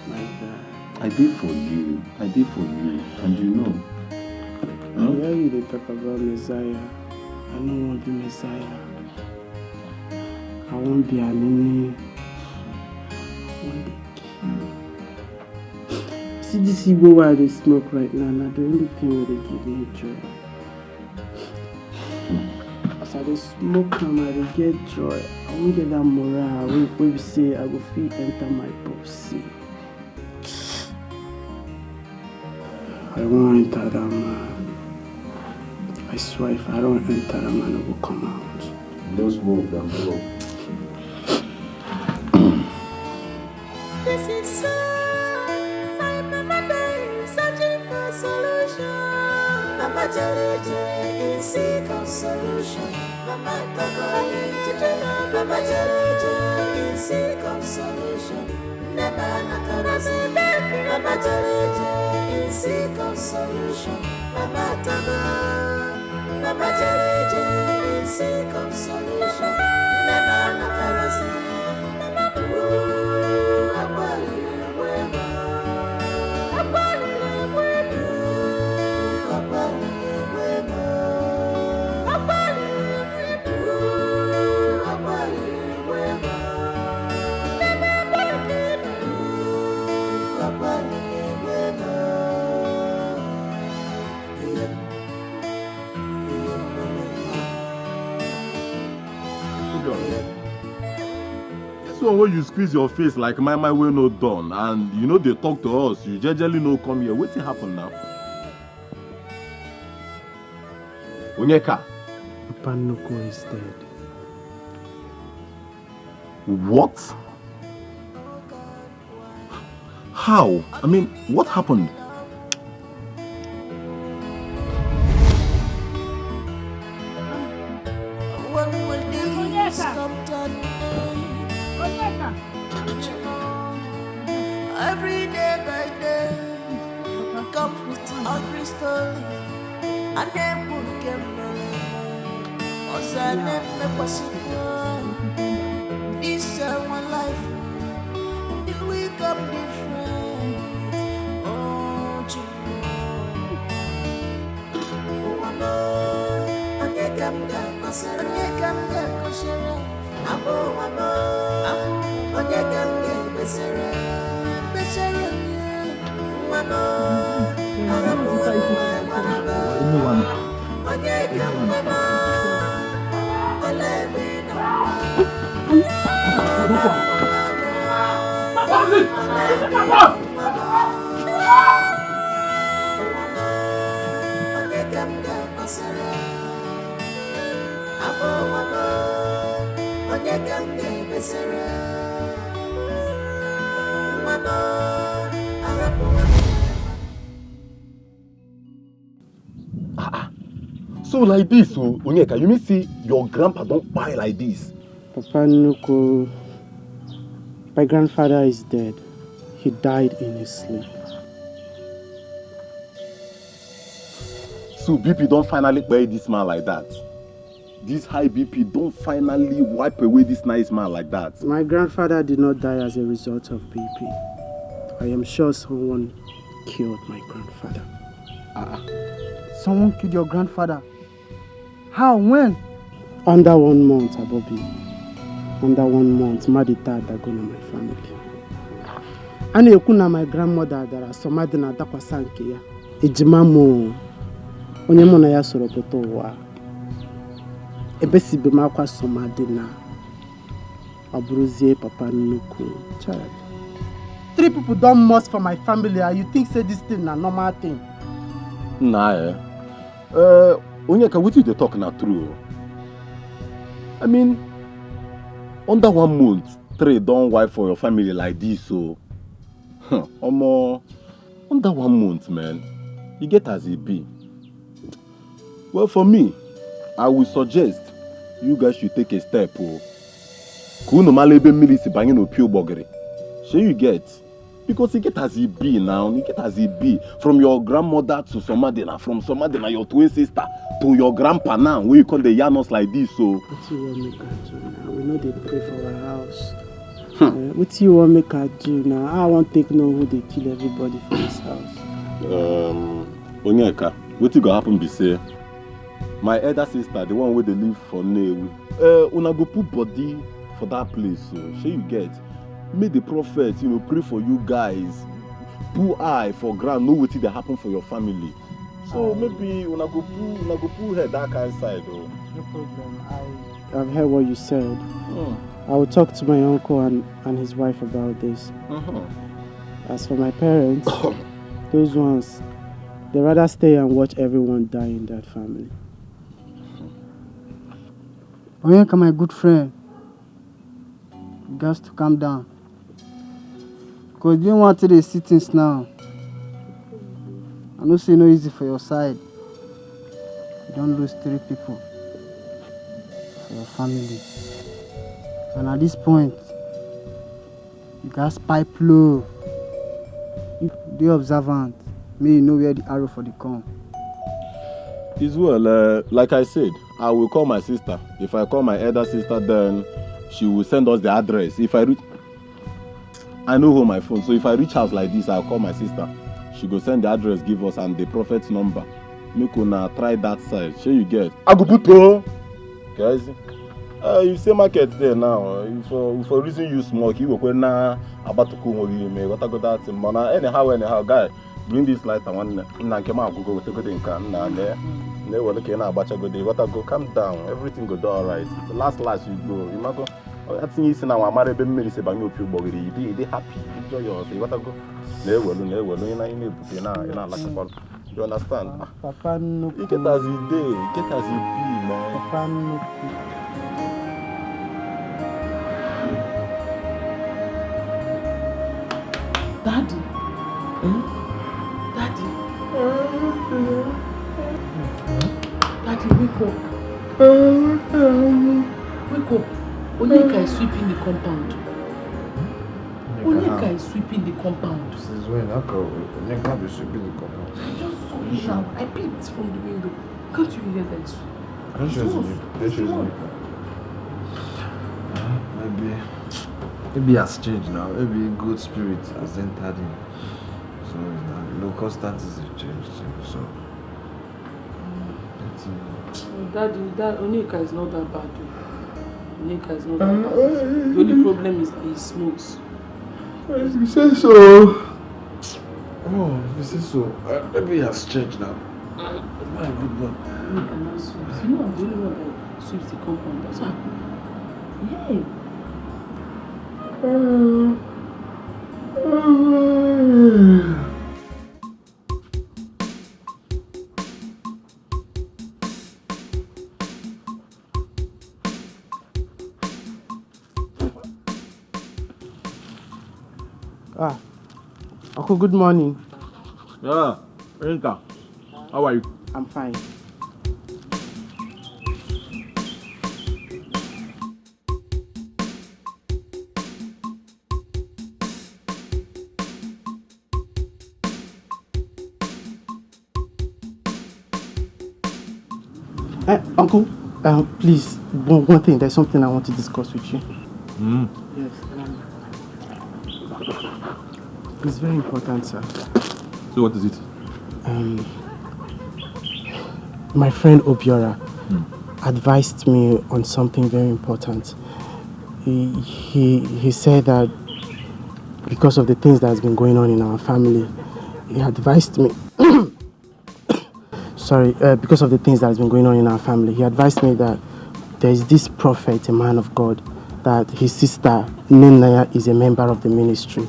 My God. I did for you, and you know. I hear you they talk about Messiah. I don't want to be Messiah. I won't be an enemy. I want the king. See this Igbo where they smoke right now, not the only thing where they give me joy. As I dey smoke and I dey get joy, I won't get that morale when we say I go feel enter my popsy. I won't enter that man. I swear if I don't enter that man, I will come out. Those move them blow. This is so. My mama is searching for solution. Mama Jalije is seek of solution. Mama Kakalije, Mama Jalije is seek of solution. Never Nakarasi, Mama Jalije is seek of solution. Mama Tago, Mama Jalije is seek of solution. Never Nakarasi. This one where you squeeze your face like my way no done, and you know they talk to us, you generally no come here. What's happen now? Onyeka. Papa Nuko is dead. What? How? I mean, what happened? When will the stop turning? Every day by day comes with every story. And then put this is one life. It will come different. Oh, So like this, so Onyeka, you mean see your grandpa don't buy like this? Papa Nuko, my grandfather is dead. He died in his sleep. So BP don't finally buy this man like that. This high BP don't finally wipe away this nice man like that. My grandfather did not die as a result of BP. I am sure someone killed my grandfather. Someone killed your grandfather? How? When? Under 1 month, Abobi. Under 1 month, Madita Dago na my family. And Yokuna, my grandmother, there are some Madina Dakwasanke ya. Ejimamo. Onyemona ya soropoto wa. Ebesi bemakwa somadina. Abruzie Papa Nuku. Child. 3 people don't must for my family, and you think say this thing a normal thing? Nah, Onyeka, what you dey talk now true? I mean, under 1 month, 3 don't wife for your family like this, so omo, under 1 month, man, you get as it be. Well, for me, I would suggest you guys should take a step. Kuno malebe milisi bangin opio bogere. Sure you get? Because you get as he be now, you get as he be. From your grandmother to Somadina, from Somadina, your twin sister, to your grandpa now, where you call the Yanos like this, so. What you want me to do now? We know they pray for our house. What you want me to do now? I want to know who they kill everybody for this house. Onyeka, what you gonna happen be say? My elder sister, the one where they live for Nollywood, una go put body for that place, so sure you get. May the prophet, pray for you guys. Put eye for ground, know what that happen for your family. So maybe una go put head that kind side. Oh. No problem. I've heard what you said. I will talk to my uncle and his wife about this. As for my parents, those ones, they rather stay and watch everyone die in that family. Onyeka, my good friend, you got to calm down. Because you don't want to see things now. I know say no easy for your side. You don't lose 3 people for your family. And at this point, you got pipe low. Be observant. May you know where the arrow for the come. It's well, like I said, I will call my sister. If I call my elder sister, then she will send us the address. If I reach, I know my phone, so if I reach house like this, I'll call my sister. She go send the address, give us, and the prophet's number. Make una try that side. Sure you get. I go put to. Guys, you say market there now. For reason you smoke, you go na about to come with me. What I got that mana anyhow, guy. Bring this light and one na kema go take go in can na there. They will look na abacha go dey. What I go calm down. Everything go do all right. The last you go. You go. That thing is now I'm married. Me say bang you pure bogiri. They happy. Enjoy yourself. What I go. They will. Na like a. You understand? Papa no. You get as you dey. Get as you be, man. Papa no. Daddy. Daddy. Daddy, wake up. Wake up. Onyeka is sweeping the compound. Onyeka is sweeping the compound. Since when? Onyeka be sweeping the compound? I just saw it now. I peeped from the window. Can't you hear that? Don't you Maybe he has changed now. Maybe good spirit has entered him. So local status has changed too. So Daddy, Onyeka is not that bad. Onyeka is not that bad. The only problem is that he smokes. If you say so. Oh, if you say so. Maybe he has changed now. My good God. You cannot sweep. You know I'm the only one that sweeps the compound. That's what happened. Yeah. Uncle, good morning. Yeah, Rinka, how are you? I'm fine. Uncle, please, one thing, there's something I want to discuss with you. Yes. It's very important, sir. So what is it? My friend Obiora advised me on something very important. He said that because of the things that has been going on in our family, he advised me because of the things that has been going on in our family, he advised me that there is this prophet, a man of God, that his sister Nina is a member of the ministry,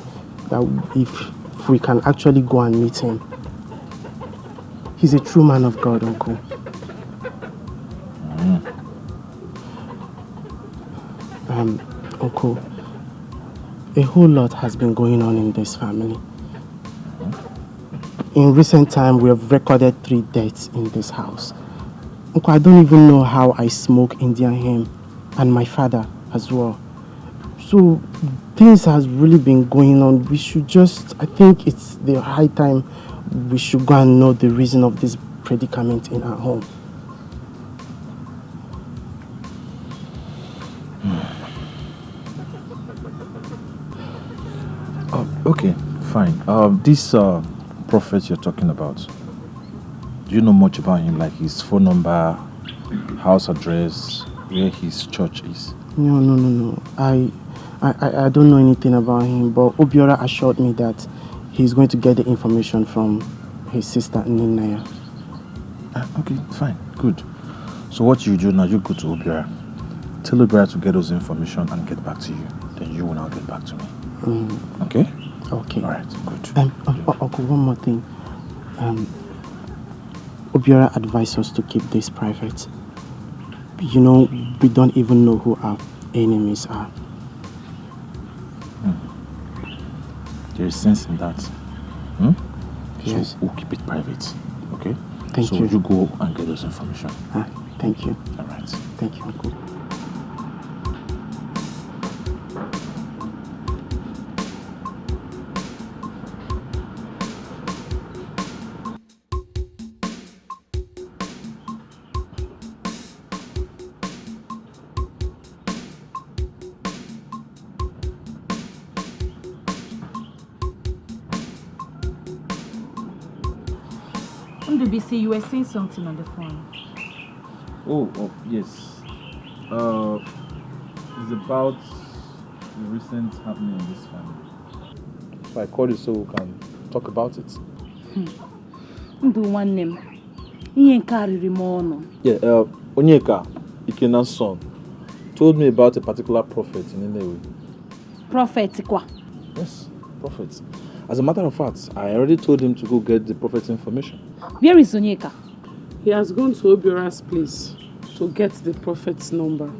that if we can actually go and meet him. He's a true man of God, Uncle. Uncle, a whole lot has been going on in this family. In recent time, we have recorded 3 deaths in this house. Uncle, I don't even know how I smoke Indian hemp, and my father as well. So things has really been going on. We should just, I think it's the high time we should go and know the reason of this predicament in our home. Okay, fine. This prophet you're talking about, do you know much about him? Like his phone number, house address, where his church is? No. I don't know anything about him, but Obiora assured me that he's going to get the information from his sister Ninaya. Okay, fine, good. So what you do now, you go to Obiora. Tell Obiora to get those information and get back to you. Then you will now get back to me. Okay? Okay. All right, good. Uncle, one more thing. Obiora advised us to keep this private. You know, we don't even know who our enemies are. There is sense in that. Yes. So we'll keep it private. Okay? Thank you. So you go and get those information. Thank you. All right. Thank you, Uncle. BC, you were saying something on the phone. Oh, yes. It's about the recent happening in this family. So I called you so we can talk about it. Do one name. Yeah, Onyeka, Ikena's son, told me about a particular prophet in Nollywood. Prophet, quoi? Yes, prophet. As a matter of fact, I already told him to go get the prophet's information. Where is Onyeka? He has gone to Obiora's place to get the prophet's number.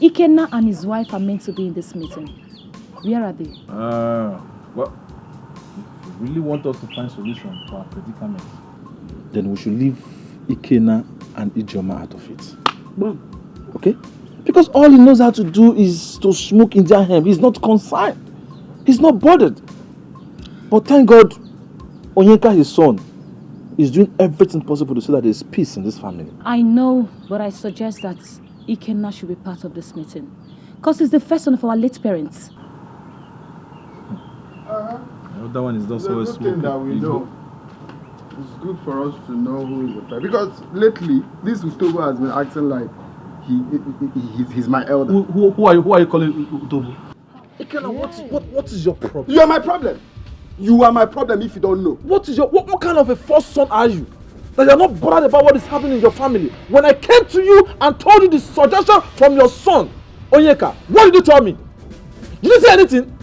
Ikenna and his wife are meant to be in this meeting. Where are they? Well, if you really want us to find solution to our predicament, then we should leave Ikenna and Ijoma out of it. Okay? Because all he knows how to do is to smoke in their hemp. He's not concerned. He's not bothered. But thank God, Onyeka, his son, is doing everything possible to see that there's peace in this family. I know, but I suggest that Ikenna should be part of this meeting. Because he's the first son of our late parents. The other one is just always smoking. That we know. It's good for us to know who is the first. Because lately, this Utobo has been acting like he's my elder. Who are you calling Utobo? Ikenna, what is your problem? You are my problem. You are my problem if you don't know. What kind of a first son are you? That you're not bothered about what is happening in your family. When I came to you and told you the suggestion from your son, Onyeka, what did you tell me? Did you say anything?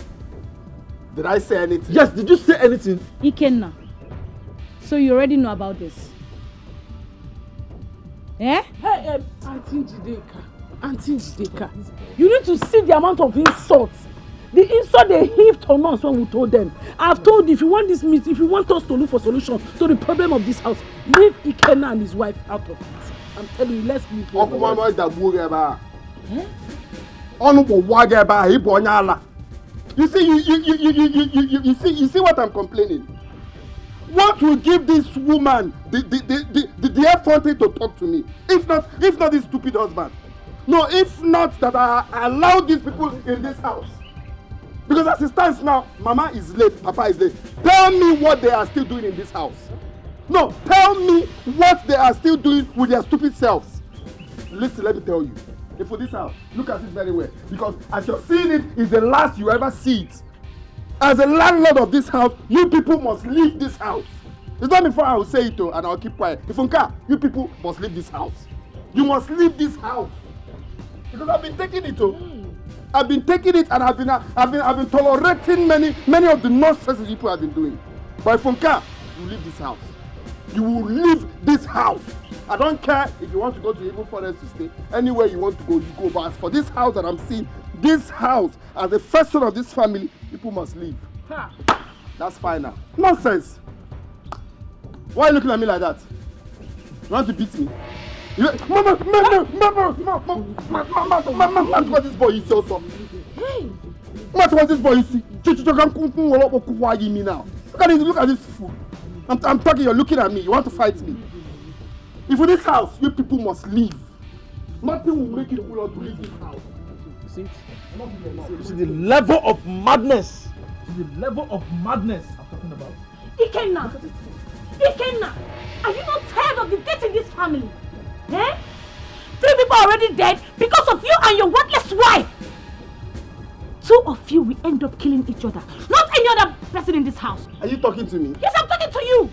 Did I say anything? Yes, did you say anything? Ikenna, so you already know about this? Eh? Hey, Auntie Dikeh, you need to see the amount of insults. The insult they heaped on us when we told them. I've told you, if you want this meeting, if you want us to look for solution to the problem of this house, leave Ikenna and his wife out of it. I'm telling you, let's leave him. You see what I'm complaining? What will give this woman the effrontery to talk to me? If not this stupid husband. No, if not that I allow these people in this house. Because as it stands now, Mama is late, Papa is late. Tell me what they are still doing in this house. No, tell me what they are still doing with their stupid selves. Listen, let me tell you. If for this house, look at it very well. Because as you're seeing it, is the last you ever see it. As a landlord of this house, you people must leave this house. It's not before I will say it and I'll keep quiet. If you people must leave this house. You must leave this house. Because I've been taking it I've been taking it and I've been tolerating many of the nonsense people have been doing. But Funka, you leave this house. You will leave this house. I don't care if you want to go to even forest to stay. Anywhere you want to go, you go. But as for this house that I'm seeing, this house, as the first son of this family, people must leave. That's fine now. Nonsense. Why are you looking at me like that? You want to beat me? Mama, what this boy is also. Hey! What this boy is? Me now. Look at this fool. I'm talking, you're looking at me. You want to fight me? If in this house, you people must leave. Nothing will make it cool to leave this house. See it? This is the level of madness. This is the level of madness I'm talking about. Ikenna! Are you not tired of the death in this family? Eh? 3 people are already dead because of you and your worthless wife. 2 of you will end up killing each other. Not any other person in this house. Are you talking to me? Yes, I'm talking to you.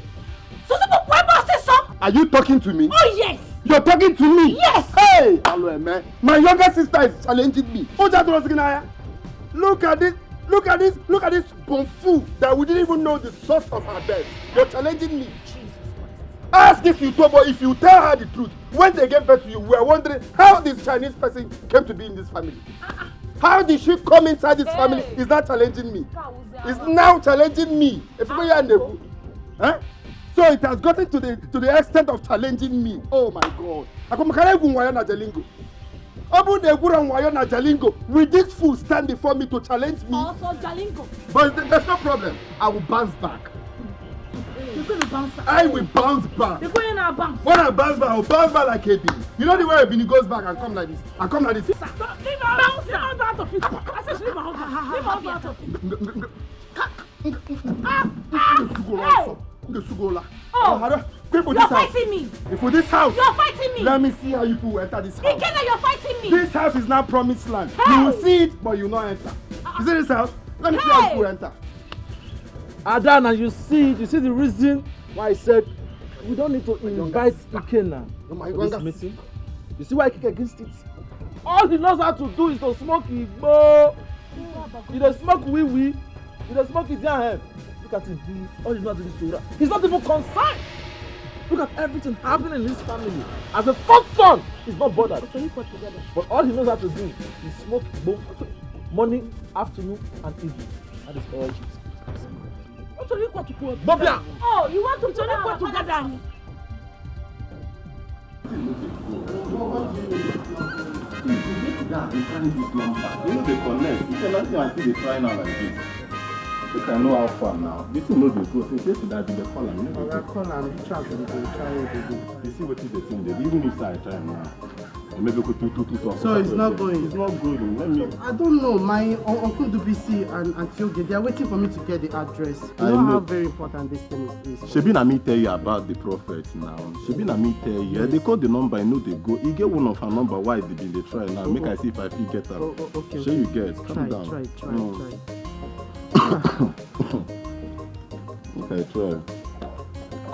Are you talking to me? Oh, yes. You're talking to me? Yes. Hey! Hello, man. My younger sister is challenging me. Look at this. Look at this bumfoo that we didn't even know the source of her death. You're challenging me. Ask if you tell her the truth. When they gave birth to you, we are wondering how this Chinese person came to be in this family. How did she come inside this family? Is not challenging me. It's now challenging me. Huh? So it has gotten to the extent of challenging me. Oh my God. Will this fool stand before me to challenge me? Also Jalingo. But there's no problem. I will bounce back. You're going to bounce back. I will bounce back. You're going to bounce. When I bounce back, I will bounce back like a bee. You know the way a bee goes back and come like this. I come like this. Leave her out of it. I said leave her out of it. Oh, you're fighting me. For this house. You're fighting me. Let me see how you people will enter this house. Ikenna, you're fighting me. This house is not promised land. Hey. You will see it, but you will not enter. You see this house? Let me see how you people enter. Adana, you see the reason why I said we don't need to invite Ikenna to this meeting? You see why I kick against it? All he knows how to do is to smoke Igbo. He does smoke wee. He does smoke his hand. Look at him. All he knows how to do is to. He's not even concerned. Look at everything happening in his family. As a first son, he's not bothered. But all he knows how to do is smoke Igbo morning, afternoon, and evening. That is all he does. Bobia! Oh, you want to turn it together? You know they connect. You cannot see until they try now like this. You can know how far now. You think know the go. Since yesterday they call him. I call him. Try it again. You see what they think they even if I try now. Maybe go to. So it's not going. It's not going. Let me. I don't know. My uncle Dubisi and Auntie Oge, they are waiting for me to get the address. You I know know how very important this thing is. Shebi na me tell you about the prophet now. Shebi na me tell you. Yes. They call the number. I know they go. You get one of her number. Why they been they try now? Make I see if I fit get her. Okay. Sure you get. Calm down. Try. Okay, try.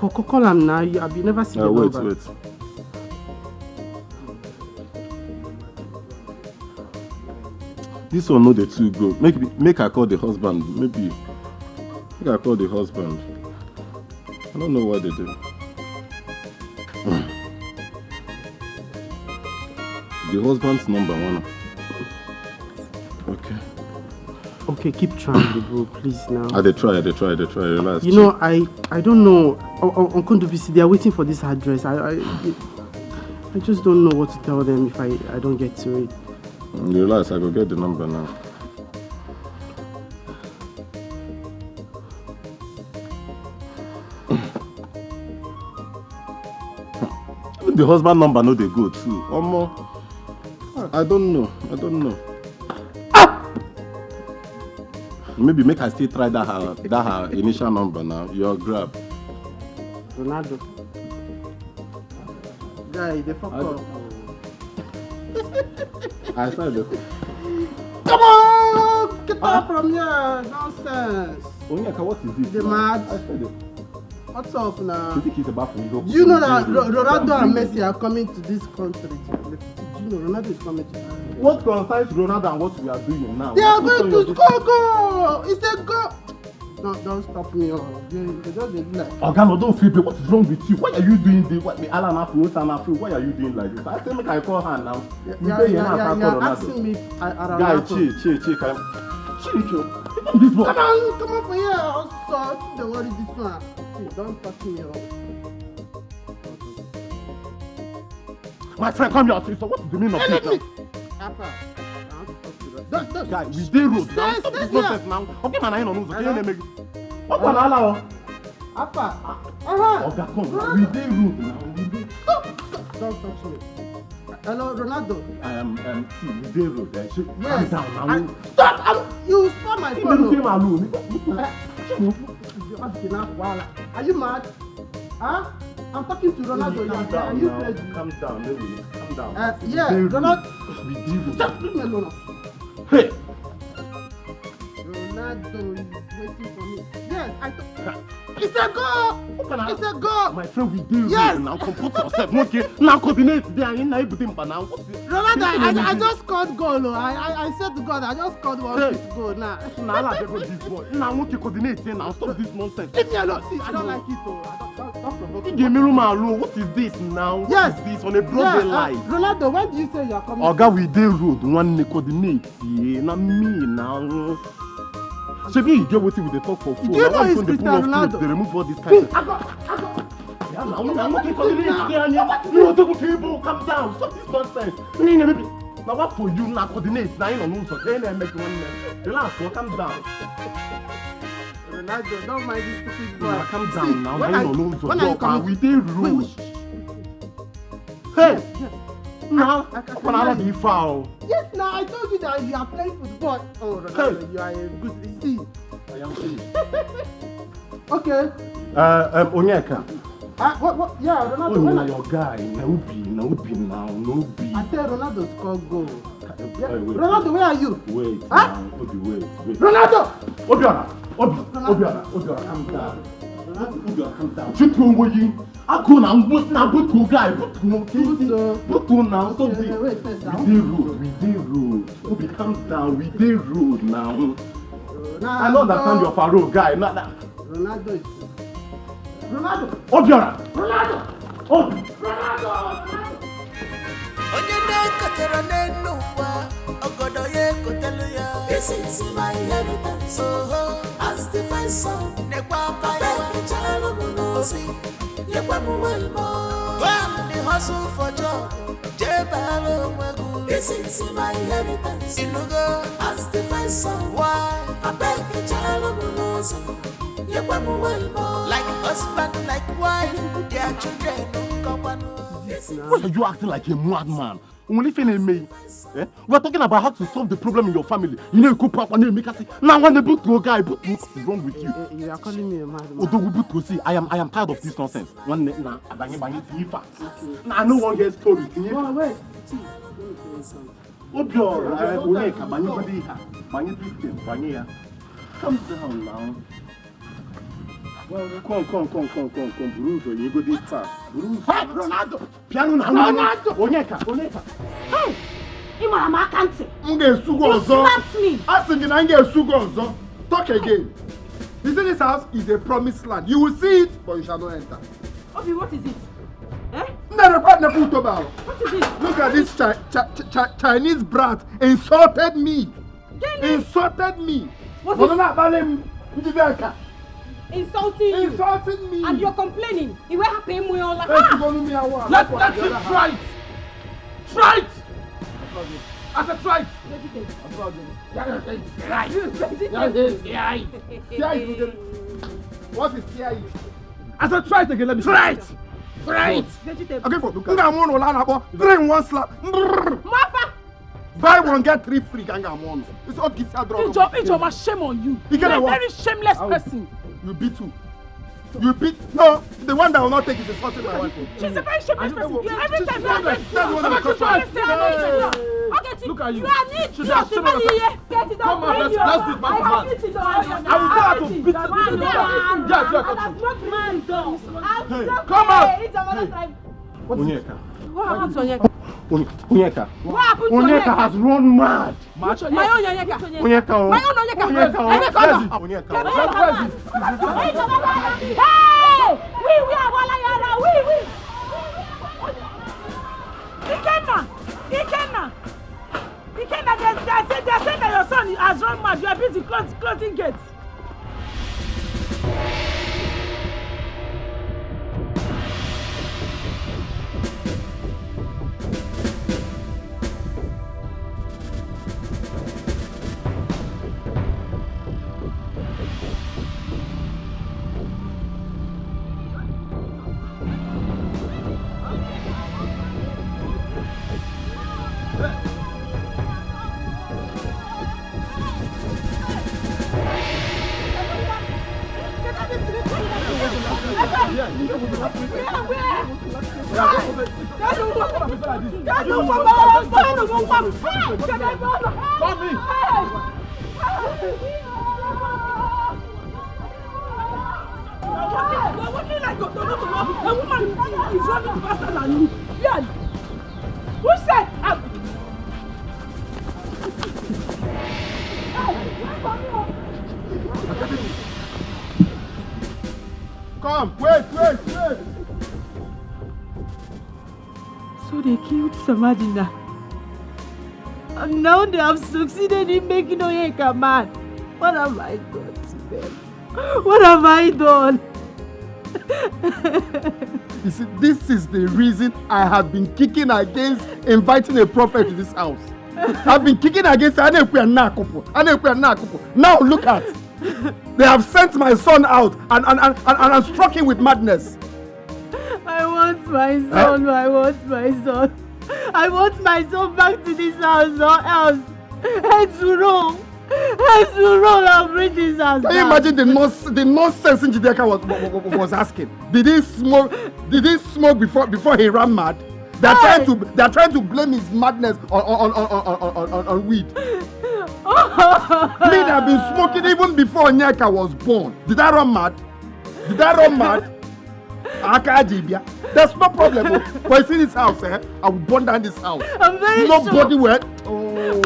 Call him now. I've never seen the number. Wait. This one no the two go. Make I call the husband. Maybe. Make I call the husband. I don't know what they do. The husband's number one. Okay, keep trying, bro, please now. They try. Relax. You know, I don't know. Uncle Dubisi, they are waiting for this address. I just don't know what to tell them if I don't get to it. Relax, I go get the number now. The husband number no they go too. I don't know. Maybe make I still try that her initial number now. Your grab. Ronaldo. Guy, they fuck up. I said it. Come on! Get up from here! Nonsense! Onyeka, what is this? The mad. I said it. What's up now? You think it's about me? Do you know that Ronaldo and Messi are coming to this country? Do you know Ronaldo is coming to this country? What concerns Ronaldo and what we are doing now? They are going to score goal! It's a goal! No, don't stop me. They just do like... Ogano, don't feel bad. What is wrong with you? Why are you doing this? Why are you doing like this? I say make I call her now. You're asking me Guy, chill. This one. Come on for here. Also, don't worry this one. Don't touch me. My friend, come here. So what's the meaning of this now? Papa, I want to talk to you. Guy, we dey road now. Stop this nonsense now. Okay, man, I don't know. Okay, make. What one allow? Papa. Oga, come. We dey road now. We dey. Don't talk to me. Hello, Ronaldo. I am see, we dey road. Yes. Calm down now. Stop! You spoil my phone. Are you mad? Huh? I'm talking to Ronaldo. Are you crazy? Calm down, maybe. Calm down. Yeah, Ronaldo. We dey road. Just leave me alone. Hey. Ronaldo is waiting for me. Yes, I thought. It's a goal! It's a goal! My friend, we dey yes. road now. Comport yourself. Okay, now coordinate there. You know everything, but now. Ronaldo, I just scored goal. I said to God, I just scored one goal now. Now I like this boy. Now I want to coordinate here. Now stop this nonsense. Leave me alone. See, I don't like it. Don't provoke me. Give me room alone. What is this now? Yes. What is this on a broad light? Ronaldo, when did you say you are coming? Oga, we dey road. One coordinate here. Not me now. Shebi you get wetin we dey talk for phone. Do you know it's Cristiano Ronaldo? They remove all this kind of. Yeah, now what you coordinate here? You don't people calm down. Stop this nonsense. Now what for you now coordinate? Now you don't know so. Then I make one. Relax, calm down. Ronaldo, don't mind this stupid boy. Now calm down now. Now you don't know so. When are you coming? We dey road. Hey. Now, when I be foul. Yes, now I told you that you are playing football. Oh, Ronaldo, you are a good. See. I am finished. Okay. Onyeka. What? Yeah, Ronaldo. When are your guy? No be now. I said Ronaldo scored goal. Wait. Ronaldo, where are you? Wait. Huh? Now. Wait. Ronaldo! Obiora, calm down. Obiora, calm down. Chiku Omoyi. Ako na butu guy, butu now. Stop this. We dey road. Obi, calm down. We dey road now. I don't understand your parole guy. Ronaldo is. Ronaldo. Obiora. Ronaldo. Onye na-ekotara n'ụwa, ogodo ya ekotelu ya. This is my inheritance. As the first son, nekwa paya, chalo munosi, yekwa muwelmo. When the hustle for job, jebalo mwegu. This is my inheritance. Inugo, as the first son, why? I beg chalo munosi, yekwa muwelmo. Like husband, like wife, their children don't come one. Why are you acting like a madman? We are talking about how to solve the problem in your family. You know, you go pop and make us say, now when the boot go guy, what is wrong with you? You are calling me a madman. Although we boot go see, I am tired of this nonsense. One now, I know one gets story. No, wait. Calm down now. Come. Bruce, you go this fast. Bruce. Ronaldo. Piano now. Ronaldo. Onyeka. Hey, Imara Makanti. You slapped me. Asking you now, talk again. You see, this house is a promised land. You will see it, but you shall not enter. Obi, what is it? Eh? What is it? Look at this Chinese brat insulted me. Insulted me. What's Insulting you. Insulting me. And you're complaining. You were happy with all that. Let's him try it. Try it. I said try it. What is TI? I said try it again. Let me try it. Try it. Okay, for 3 in 1 slap. Buy one, get 3 free. It's all this. Shame on you. You're a very shameless person. You beat who? You beat no. The one that will not take is insulting my wife. She's a very shameless person. Every time you are look at you. You are neat. Get it on. Come on, let's do it, man. I will tell her to beat the man. Yes, come out. Onyeka. What happened to Onyeka? Onyeka. What happened to Onyeka has run mad. My own Onyeka. Onyeka. My own Onyeka. Onyeka. Hey! We are Walayara. We. Ikenna. They say that your son has run mad. You are busy closing gates. A woman is running faster than you. Yeah. Who said? Come, wait. So they killed Samadina. And now they have succeeded in making Oyeka mad. What have I done to them? What have I done? You see, this is the reason I have been kicking against inviting a prophet to this house. I've been kicking against Now look at. They have sent my son out and struck him with madness. I want my son. I want my son. I want my son back to this house or else. Heads will roll. I'll bring this house. Can you imagine the nonsense Dikeh was asking? Did he smoke before he ran mad? They're trying to blame his madness on weed. Me that have been smoking even before Onyeka was born. Did I run mad? There's no problem. When I see this house, I will burn down this house. I'm very Nobody sure. will.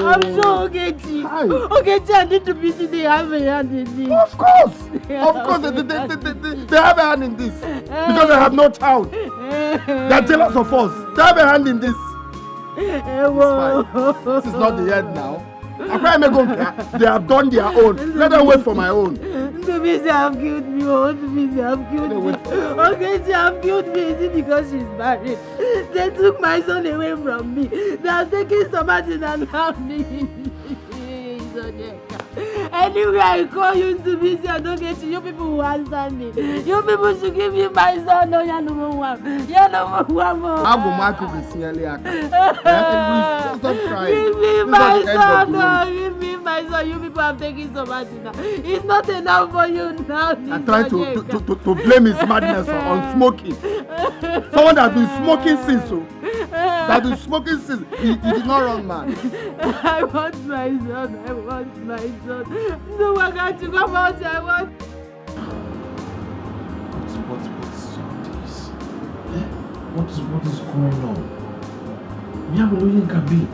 I'm sure Ogechi. Ogechi and Nitubisi, they have a hand in this. Of course, they have a hand in this because they have no child. They're jealous of us. They have a hand in this. This is not the end now. They have done their own. Let them wait for my own. Nitubisi have killed me. Nitubisi have killed me. Ogechi have killed me. Is it because she's married? They took my son away from me. They are taking somebody and now me. Anyway, I call you to be here. I don't get you. You people who answer me. You people should give me my son. No, you no one. You no one. Stop crying. Give me my son. No, give me my son. You people have taken somebody now. It's not enough for you now. I try to blame his madness on smoking. Someone that has been smoking since. He did not run mad. I want my son. No one got to come out. I want. What's this? What is going on? Me have a lawyer can be.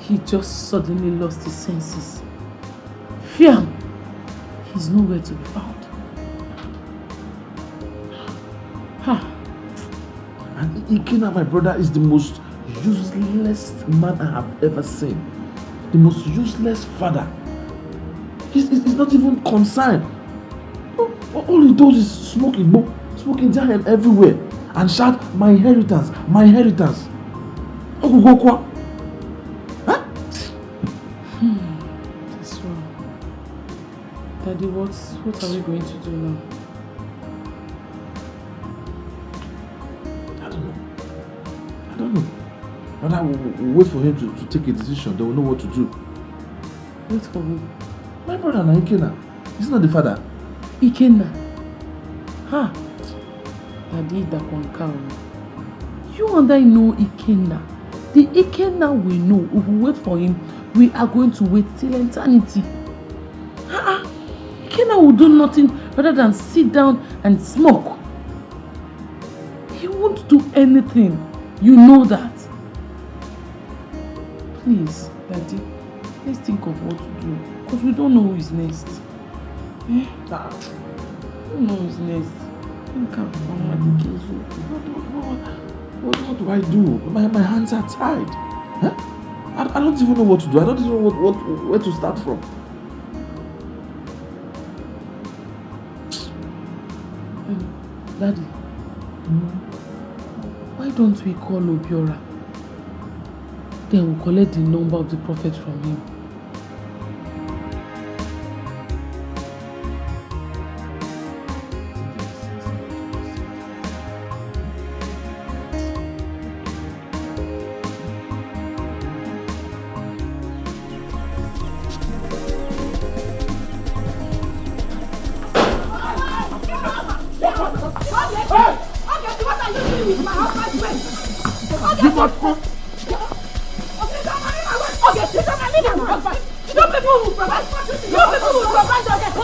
He just suddenly lost his senses. Fear. He's nowhere to be found. And Ikena, my brother, is the most useless man I have ever seen. The most useless father. He's not even concerned. All he does is smoking giant everywhere and shout, my inheritance, my inheritance. Huh? That's wrong. Daddy, what are we going to do now? I don't know. But I will wait for him to take a decision. They will know what to do. Wait for who? My brother na Ikena. He's not the father. Ikena? Daddy, that one cow. You and I know Ikena. The Ikena we know, if we wait for him, we are going to wait till eternity. Ikena will do nothing rather than sit down and smoke. He won't do anything. You know that. Please, Daddy, let's think of what to do. Because we don't know who is next. We don't know who is next. What do I do? My hands are tied. I don't even know what to do. I don't even know where to start from. Daddy, why don't we call Obiora? Then we'll collect the number of the prophet from him. what are you doing with my husband's friend? You must go. Okay, sit down and leave my husband. You people will provide your net. You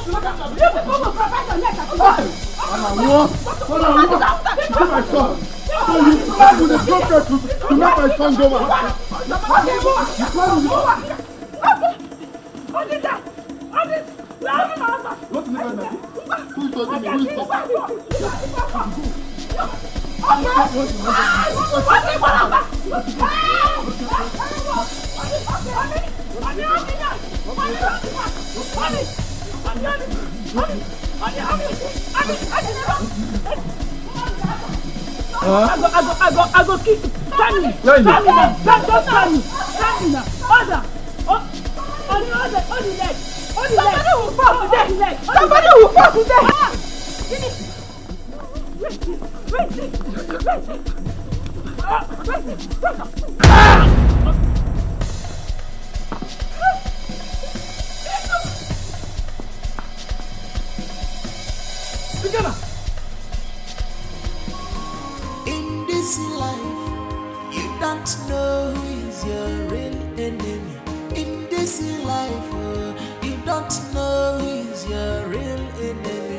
people will provide your net. Hold on. This is my son. So you plan with the broker to let my son go out. What is that? What is that? What's the matter? Who's talking? I go keep stand me now. Order. On the leg. Somebody will fall today. In this life, you don't know who is your real enemy. In this life, you don't know who is your real enemy.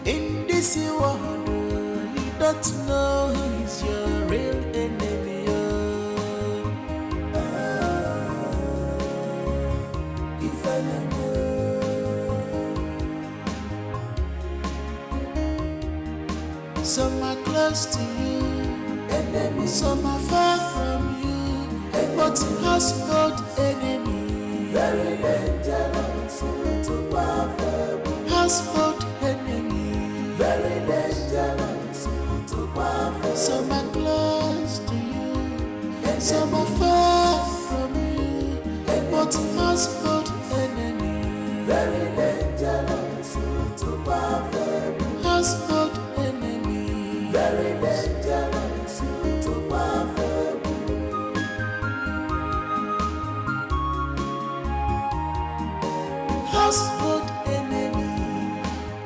In this world, you don't know who is your real enemy. Some are close to you, some are far from you, but household enemy, very dangerous to powerful. Household enemy, very dangerous to powerful. Some are close to you, some are far from you, but household enemy, very dangerous to powerful. Household enemy, very dangerous to powerful. Household enemy,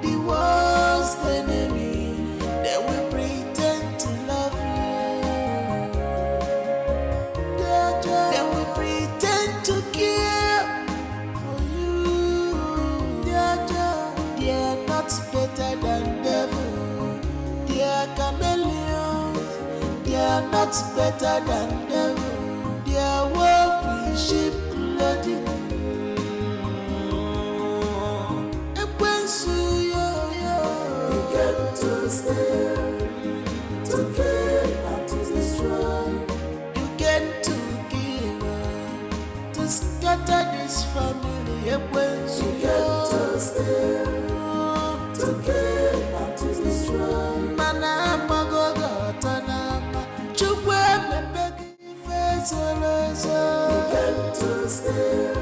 the worst enemy, they will pretend to love you. They will pretend to care for you. They are not better than devil. They are chameleons. They are not better than devil. They are wolf in sheep clothing. You came to steal, to kill, and to destroy. You came to kill, to scatter this family. You came to steal, to kill, and to destroy. Manama gogo tanama, chukwe mepeki fesoloso. You came to steal,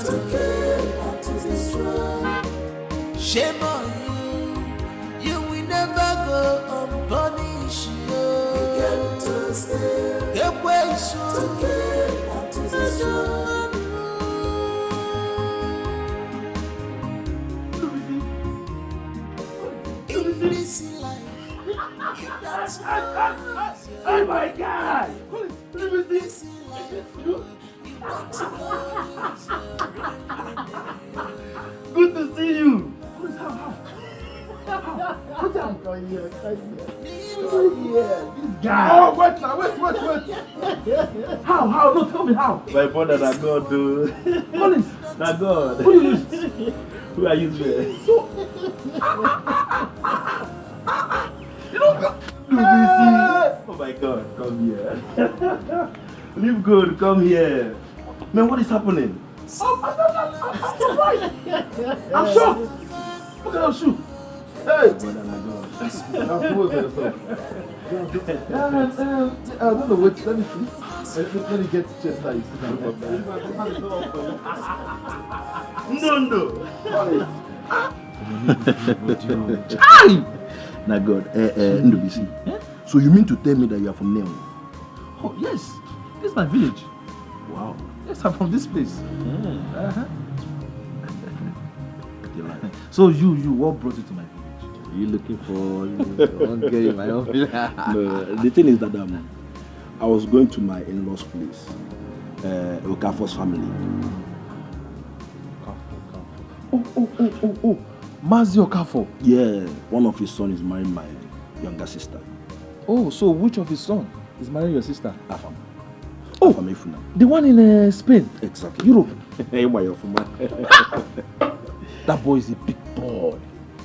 to kill, and to destroy. Shame on you, you will never go unpunished. You came to steal, to kill, and to destroy. In this life, you don't know. Oh my God! In this life, you don't know. Good to see you. Come here. This guy. Oh, wait now, wait. How? No, tell me how. My brother, na God, do. Maurice. Na God. Who you use? Who are you there? So. You know, Oh my God, come here. Live good, come here. Man, what is happening? I'm surprised. I'm shocked. Look at those shoes. Hey. Now pose yourself. I don't know what. Let me see. Let me get chest now. You sit down. No. Na God, Ndubisi. So you mean to tell me that you are from Neo? Oh, yes. This is my village. Wow. Yes, I'm from this place. Yeah. Uh-huh. So what brought you to my village? Are you looking for my own village? No, the thing is that I was going to my in-laws' place, Okafor's family. Oh. Mazi Okafor. Yeah, one of his sons is marrying my younger sister. Oh, so which of his sons is marrying your sister? Afam. Oh, Afam Efuna. The one in Spain? Exactly. Europe. That boy is a big boy.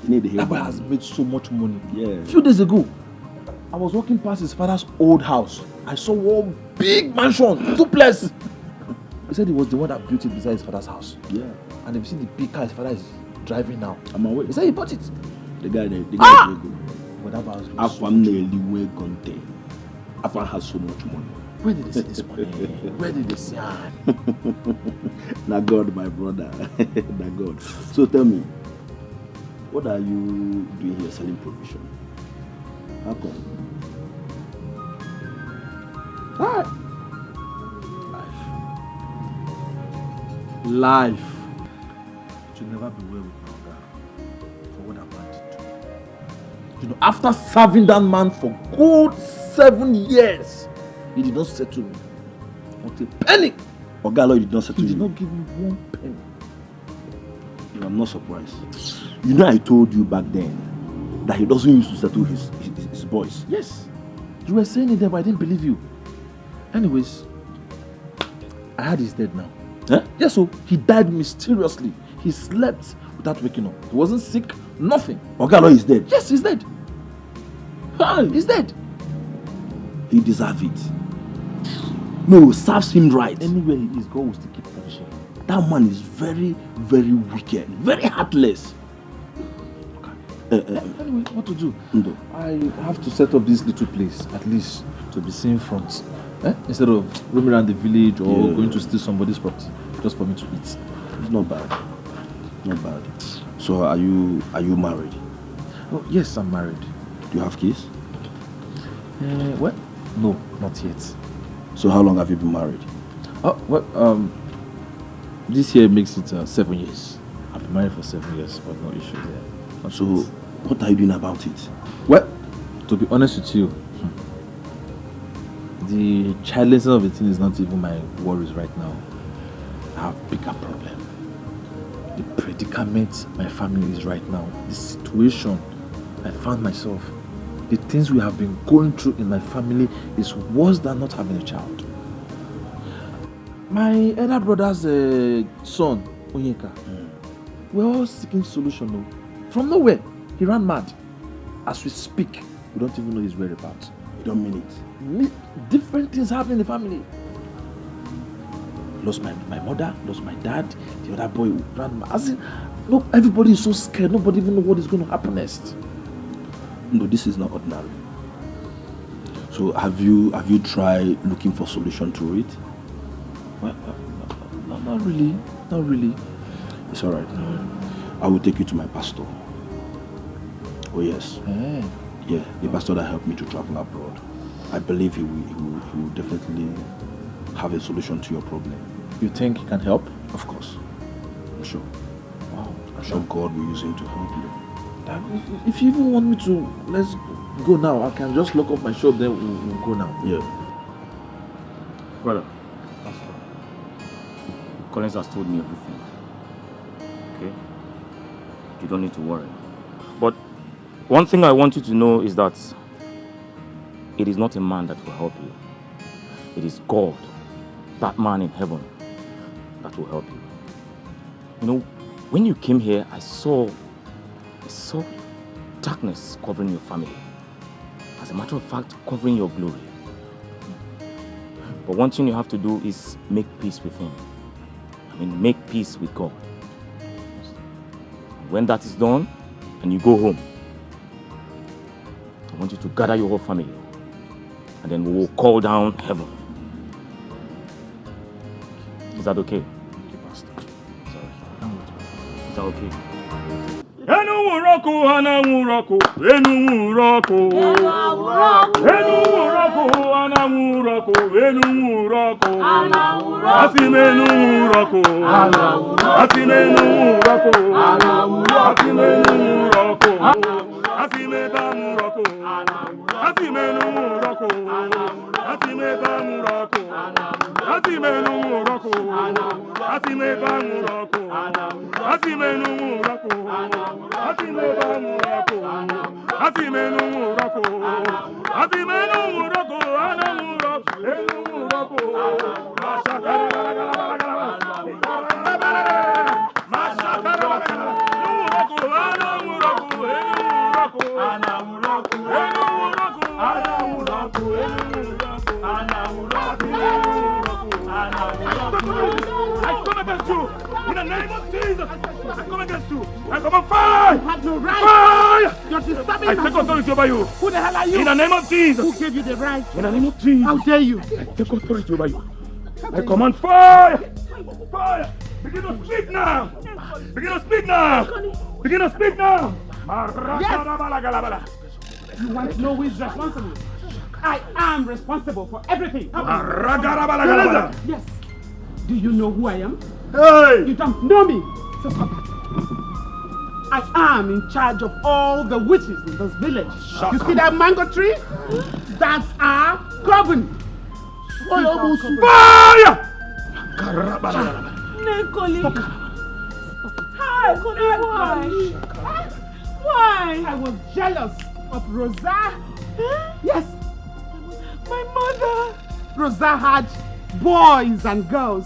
That boy has made so much money. Yeah. A few days ago, I was walking past his father's old house. I saw one big mansion, duplex. He said he was the one that built it beside his father's house. Yeah. And if you see the big car his father is driving now. I'm aware. He said he bought it. The guy is very good. But that was Afam nearly way gone there. Afam has so much money. Where did they see this money? Where did they see it? Na God, my brother. Na God. So tell me, what are you doing here selling provision? How come? Life should never be well with my God for what that man did to me. You know, after serving that man for good 7 years, he did not settle me. Not a penny. Ogalo did not settle you. He did not give me 1 penny. I'm not surprised. You know, I told you back then that he doesn't used to settle his boys. Yes. You were saying it there, but I didn't believe you. Anyways, I heard he's dead now. Huh? Yes, so he died mysteriously. He slept without waking up. He wasn't sick, nothing. Ogalo is dead? Yes, he's dead. He's dead. He deserves it. No, serves him right. Anywhere he is, God will still keep punishing him. That man is very, very wicked, very heartless. Anyway, what to do? No. I have to set up this little place, at least, to be seen front. Instead of roaming around the village or going to steal somebody's property, just for me to eat. It's not bad. Not bad. So are you married? Oh, yes, I'm married. Do you have kids? What? No, not yet. So how long have you been married? Oh, well, this year makes it 7 years. I've been married for 7 years, but no issues there. So, what are you doing about it? Well, to be honest with you, the childlessness of the thing is not even my worries right now. I have a bigger problem. The predicament my family is right now, the situation I found myself, the things we have been going through in my family is worse than not having a child. My elder brother's son, Onyeka, we're all seeking solution now. From nowhere, he ran mad. As we speak, we don't even know his whereabouts. You don't mean it? Different things happen in the family. Lost my mother, lost my dad, the other boy ran mad. As in, look, everybody is so scared, nobody even knows what is going to happen next. No, this is not ordinary. So have you tried looking for solution to it? Well, not really. Not really. It's alright. I will take you to my pastor. Oh yes. Hey. Yeah, the pastor that helped me to travel abroad. I believe he will definitely have a solution to your problem. You think he can help? Of course. I'm sure. Wow. I'm sure God will use him to help you. If you even want me to, let's go now. I can just lock up my shop, then we'll go now. Yeah. Brother, Collins has told me everything. Okay? You don't need to worry. But one thing I want you to know is that it is not a man that will help you. It is God, that man in heaven, that will help you. You know, when you came here, I saw darkness covering your family. As a matter of fact, covering your glory. But one thing you have to do is make peace with him. I mean, make peace with God. When that is done, and you go home, I want you to gather your whole family. And then we will call down heaven. Is that okay? Thank you, Pastor. Sorry. Is that okay? Enumuroko, anamuroko, enumuroko. Enumuroko, anamuroko, enumuroko. Asimenumuroko. Asimenumuroko. Asimenumuroko. Asimedamuroko. Asimenumuroko. Asimedamuroko. Asimenumuroko. Asimedamuroko. Asimenumuroko. Asimedamuroko. Asimenumuroko. Asimenumuroko. Anamuroko. Enumuroko. I come against you in the name of Jesus. I come against you. I come on fire. You have no right. Fire. You're disturbing I take authority over you. Who the hell are you? In the name of Jesus. Who gave you the right? In the name of Jesus. How dare you? I take authority over you. I command fire. Fire. Begin to speak now. Begin to speak now. Begin to speak now. Yes. You want to know who is responsible? I am responsible for everything. Yes. Do you know who I am? Hey! You don't know me. So stop that. I am in charge of all the witches in this village. You see that mango tree? That's our coven. Fire! Hi, why? I was jealous of Rosa. Yes. My mother. Rosa had boys and girls.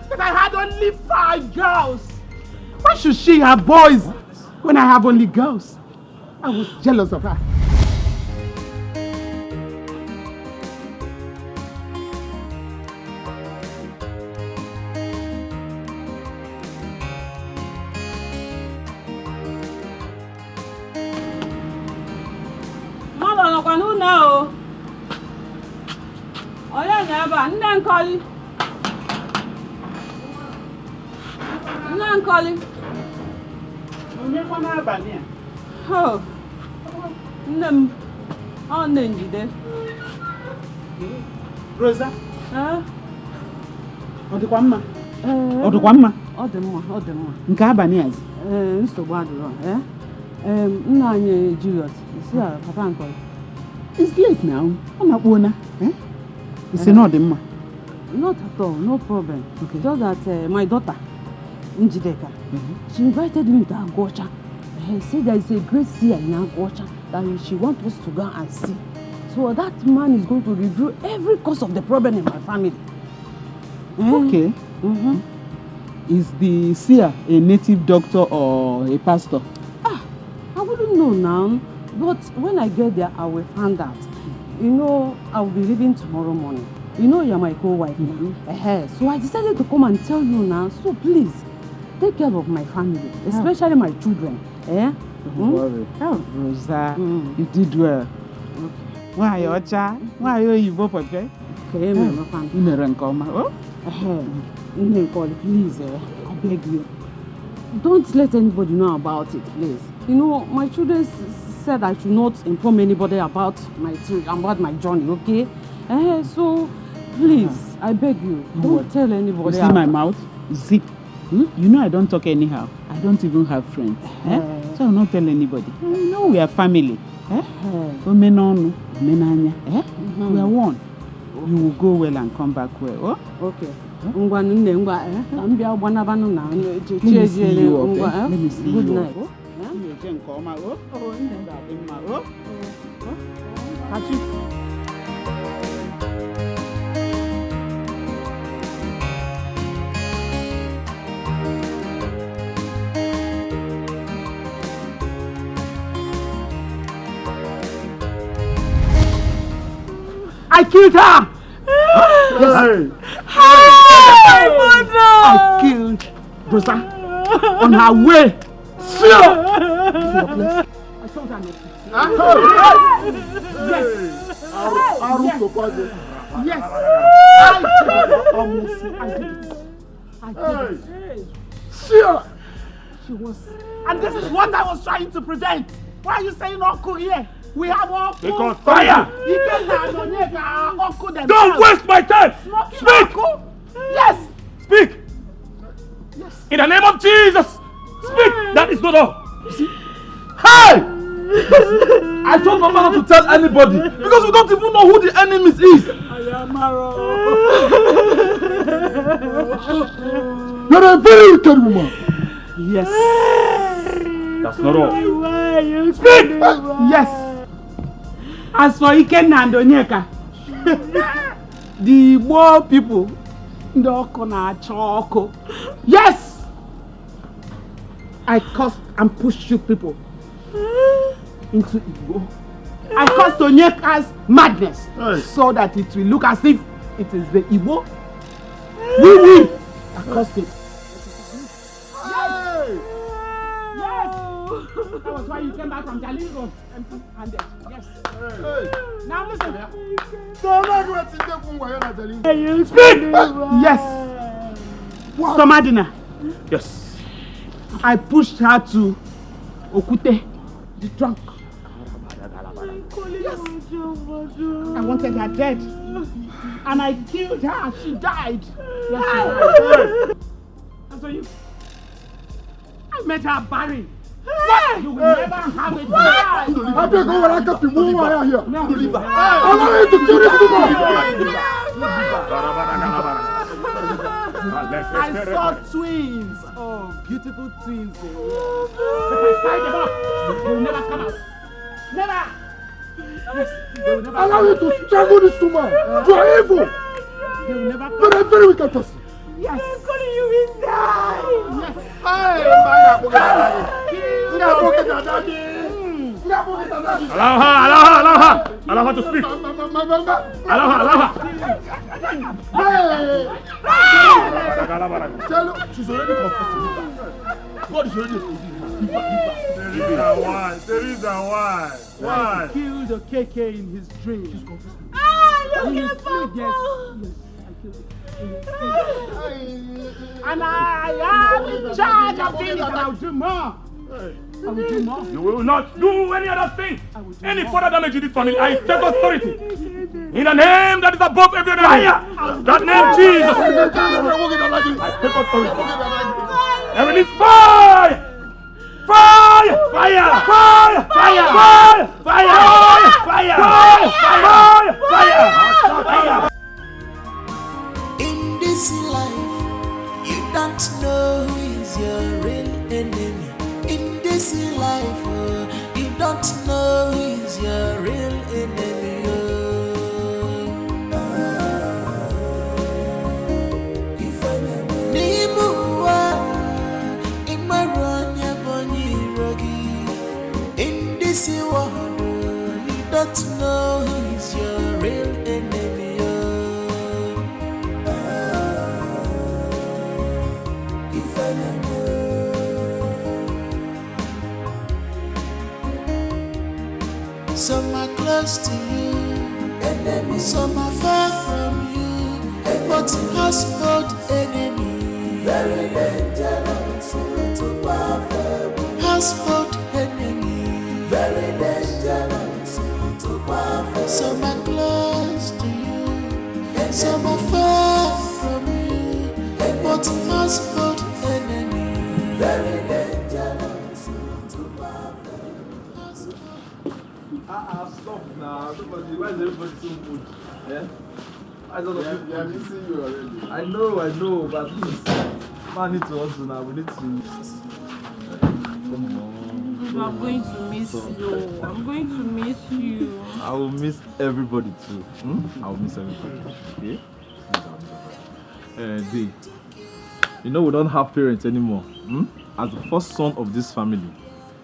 But I had only 5 girls. Why should she have boys when I have only girls? I was jealous of her. Who now? Oh yeah, never. Nne calling. Nne calling. Oh, nne. Oh, nne. Rosa. Huh? Ọ dịkwa mma? Ọ dịkwa mma? Ọ dị mma, ọ dị mma. Nke abalị azi? Nsogbu adịrọ. Nna anyị Julius, isi a papa nkọ. It's late now. I'm not going to. It's not the Not at all, no problem. Okay. Just that my daughter, Njideka, she invited me to Agocha. She said there is a great seer in Agocha that she wants us to go and see. So that man is going to review every cause of the problem in my family. Okay. Is the seer a native doctor or a pastor? I wouldn't know now. But when I get there, I will find out. You know, I will be leaving tomorrow morning. You know, you're my co-wife. So I decided to come and tell you now. So please, take care of my family, especially my children. Don't worry. Rosa, you did well. Why, Ocha? Why are you both okay? Okay, my family. Please, I beg you. Don't let anybody know about it, please. You know, my children said I should not inform anybody about my journey, okay? So, please, I beg you, don't tell anybody. You see my mouth? Zip. You know I don't talk anyhow. I don't even have friends. So I'll not tell anybody. You know we are family. We are one. You will go well and come back well. Oh? Okay. Let me see you, okay? Let me see you. Good night. I killed her! Yes. Hi, mother! I killed Rosa on her way. Sure! I saw that next. Yes. I did it. Sure. She And this is what I was trying to prevent. Why are you saying uncle here? We have uncle. Because fire! Don't waste my time! Speak! Yes! Speak! Yes. In the name of Jesus! Speak! That is not all. You see? Hey! I told Mama not to tell anybody because we don't even know who the enemies is. You're a very wicked woman. Yes. That's not all. Speak! Yes. As for Ikenna and Onyeka, the Igbo people, yes! I cursed and pushed you people into Igbo. I caused Onyeka's madness so that it will look as if it is the Igbo. We I caused it. Yes! That was why you came back from Jalil Road empty-handed. Yes. Now listen. Speak! Yes. Somadina. Yes. I pushed her to Okute, the trunk. Yes. I wanted her dead. And I killed her. She died. Yes, she died. And so I made her barren. What? You will never have a child. I beg over, I got to move over here. No. I want you to kill this I saw twins. Oh, beautiful twins. They will never come out. Never. Yes, they will never. Allow you to strangle this woman. You are evil. They will never come. You're a very wicked person. Yes. You will die. Yes. Allow her to speak. Allow her. Tell her she's already confessing. God is already forgiving her. There is a why. Why? I killed a KK in his dream. She's confessing. Look at Papa. Yes, I killed it. And I am in charge of things, and I'll do more. I will do more. You will not do any other thing. Any further damage to this family, I take authority. In the name that is above every other name. That name, Jesus. I take authority. And release fire! Fire! Fire! Fire! Fire! Fire! Fire! Fire! Fire! In this life, you don't know who is your real enemy. In this life, you don't know who is your real enemy. In this world, you don't know who is your real enemy. Some are close to you, some are far from you, but household enemy, very dangerous to powerful. Household enemy, very dangerous to powerful. Some are close to you, some are far from you, but household enemy, very dangerous to powerful. Stop now. Why is everybody so good? Yeah? I don't know. They are missing you already. I know, but please. Man need to also now. We need to. Come on. I'm going to miss you. I'm going to miss you. I will miss everybody too. I will miss everybody. Okay? Dee, you know we don't have parents anymore. As the first son of this family,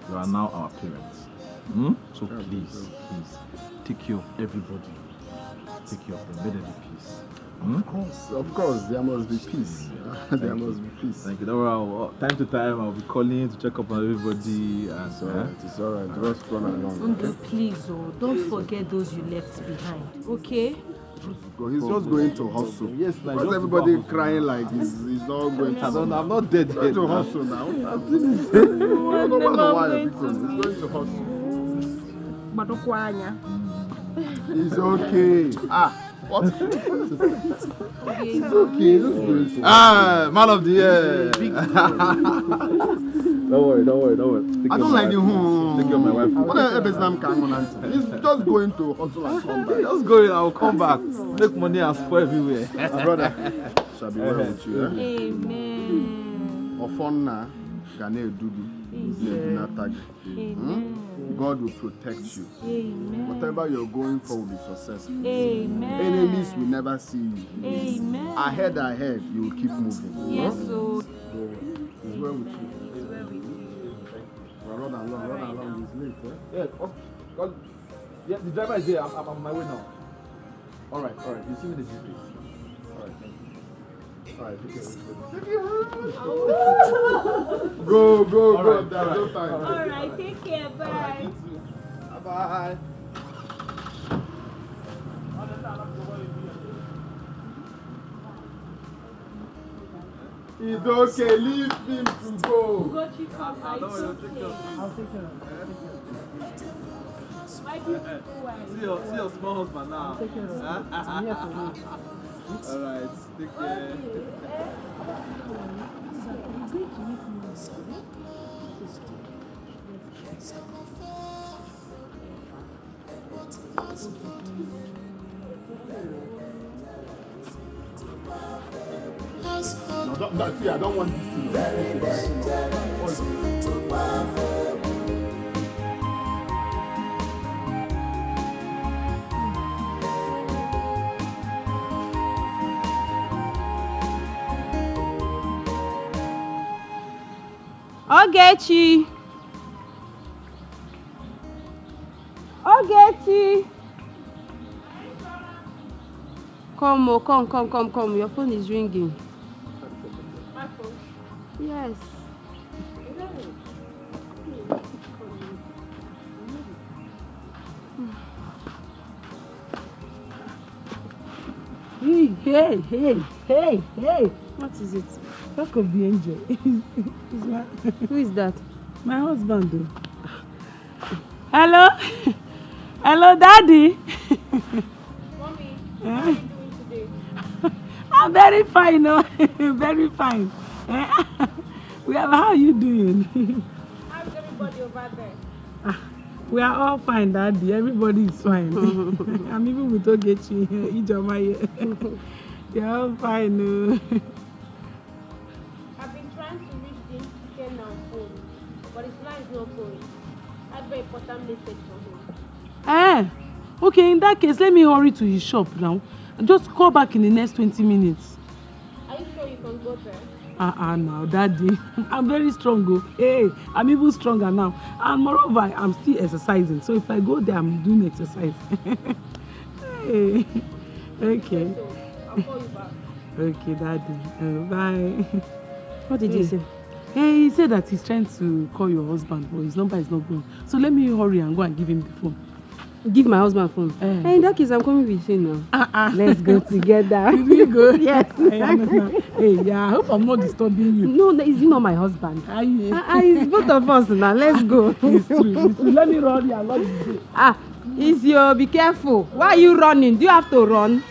you are now our parents. So please, take care of everybody. Take care of them. Let there be peace. Of course, there must be peace. There must be peace. Thank you. Time to time, I'll be calling to check up on everybody. And it's alright. Just run along. Please, don't forget those you left behind. Okay? He's just going to hustle. Yes, like because everybody crying like he's not going to. I'm not dead yet. He's going to hustle now. I don't know why he's going to hustle. It's okay. What? It's okay. Man of the year. Don't worry. I don't like the Take care of my wife. He's just going to hustle and come back. Just going, I'll come back. Make money and spoil everywhere. My brother, shall be well with you. Amen. Ofonna, Gane Dudu, God will protect you. Amen. Whatever you're going for will be successful. Amen. Enemies will never see you. Amen. Ahead, you will keep moving. Yes, so. It's well with you. Run along. It's late, Yeah, the driver is there. I'm on my way now. All right. You see me the GPS. All right, thank you. All right, take care. Go. Right, There's no time. All right, take care. Bye. Bye. It's okay, leave him to go. I'll take care of it. My beautiful wife. See your small husband now. Take care of it. I'm here for you. All right, take care. No, see, I don't want this Ogechi. Come. Your phone is ringing. My phone? Yes. Hey. What is it? Talk of the angel. Who is that? My husband, though. Hello, Daddy. Mommy, how are you doing today? I'm very fine, very fine. How are you doing? How's everybody over there? We are all fine, Daddy. Everybody is fine. I'm even with Ogechi, Ijoma. They are all fine. I've been trying to reach the Dikeh now phone, but his line is not going. I have an important message for him. Okay, in that case, let me hurry to his shop now. Just call back in the next 20 minutes. Are you sure you can go there? Now, Daddy. I'm very strong. Hey, I'm even stronger now. And moreover, I'm still exercising. So if I go there, I'm doing exercise. Hey. Okay. I'll call you back. Okay, Daddy. Bye. What did he say? Hey, he said that he's trying to call your husband, but his number is not going. So let me hurry and go and give him the phone. Give my husband phone. Hey, in that case, I'm coming with you now. Let's go together. We go? Yes. Hey, yeah, I hope I'm not disturbing you. No, is he not my husband? It's both of us now. Let's go. It's true. Let me run here. It's your, be careful. Why are you running? Do you have to run?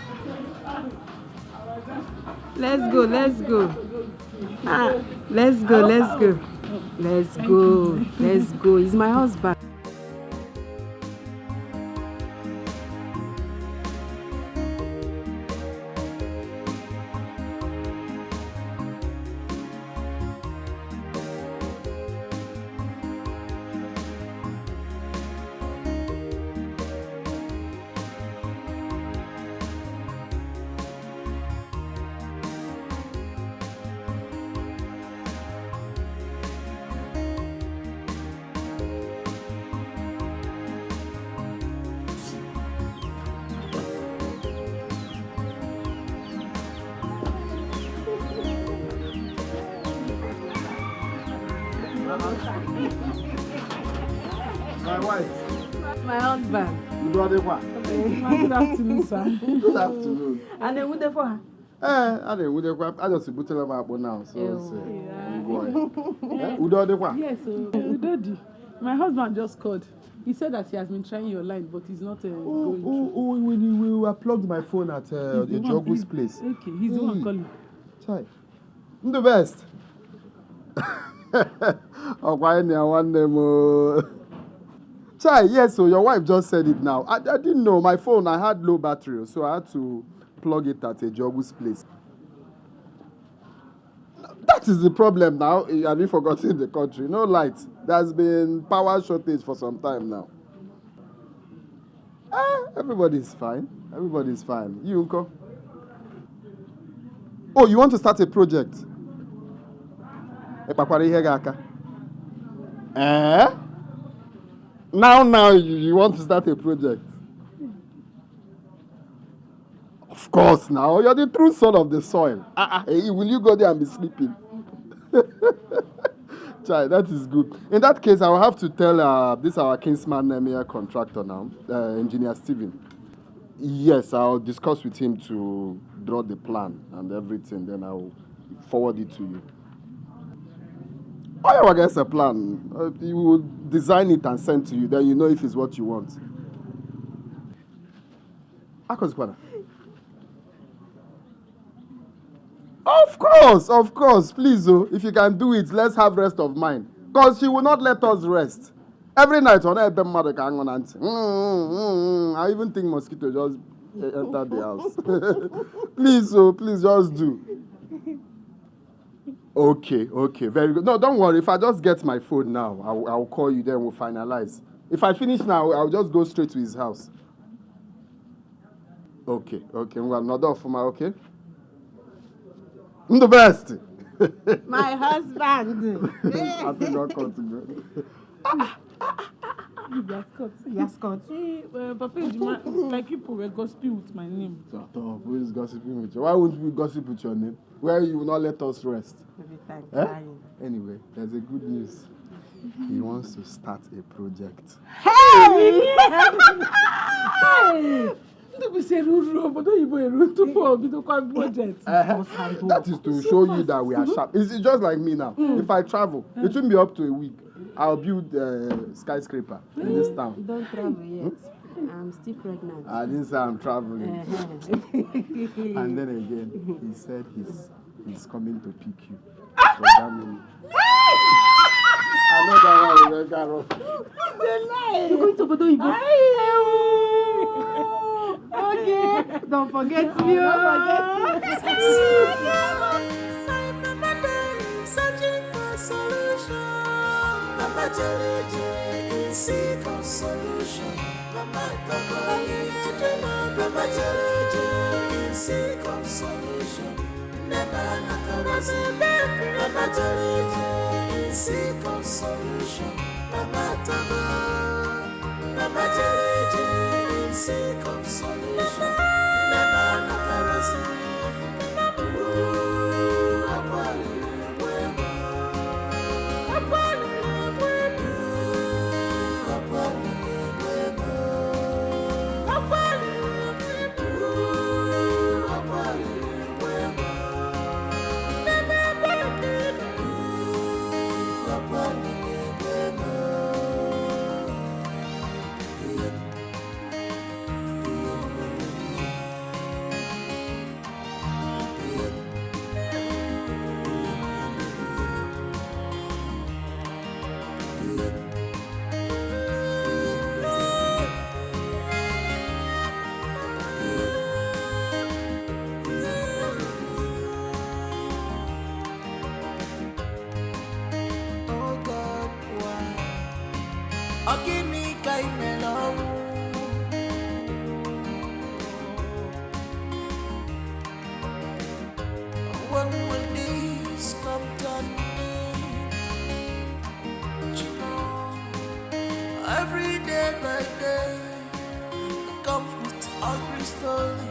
Let's go. Let's go. He's my husband. My wife. My husband. Good afternoon, sir. Good afternoon. And then what the for her? I just put them up now. So, Yes, Udodi. My husband just called. He said that he has been trying your line, but he's not going through. When I plugged my phone at the Jogu's place. Okay, he's the one calling. Chai. I'm the best. Chai, yes, so your wife just said it now. I didn't know. My phone, I had low battery, so I had to plug it at a Jogu's place. That is the problem now. Have you forgotten the country? No light. There's been power shortage for some time now. Everybody's fine. Everybody's fine. You, Uncle? Oh, you want to start a project? Now you want to start a project? Of course now. You're the true son of the soil. Will you go there and be sleeping? Chai, that is good. In that case, I will have to tell this our Kingsman Emir contractor now, Engineer Steven. Yes, I'll discuss with him to draw the plan and everything. Then I'll forward it to you. I guess a plan. He will design it and send to you. Then you know if it's what you want. Of course. Please, if you can do it, let's have rest of mind. Because she will not let us rest. Every night, I even think mosquito just entered the house. Please, just do. Okay, very good. No, don't worry. If I just get my phone now, I'll call you, then we'll finalize. If I finish now, I'll just go straight to his house. Okay. Well, not off for my okay? I'm the best. My husband. I think I'll continue. Yascott. Papa, like people were gossiping with my name. Who is gossiping with you? Why won't we gossip with your name? Where you will not let us rest? Anyway, there's a good news. He wants to start a project. Hey! That is to show you that we are sharp. It's just like me now. If I travel, it won't be up to a week. I'll build a skyscraper in this town. Don't travel yet. I'm still pregnant. I didn't say I'm traveling. And then again, he said he's coming to pick you. So that means... I know that one will get off. You're going to Bodo Ibo. Okay. Don't forget me. Searching for solution. Mama Jelly in seek of solution. Mama Jelly in seek of solution. Never Nakarasi. Mama Jelly in seek of solution. Mama Jelly in seek of solution. Never Nakarasi. When will this come to an end? Every day by day, the conflict ugly slowly,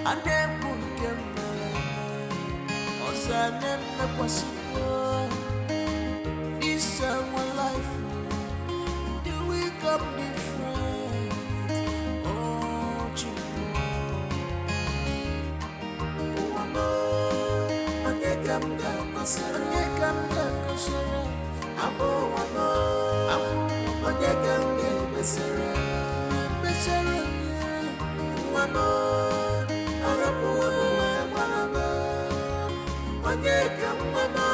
and then won't get my never possible. This is my life. Do we come different? One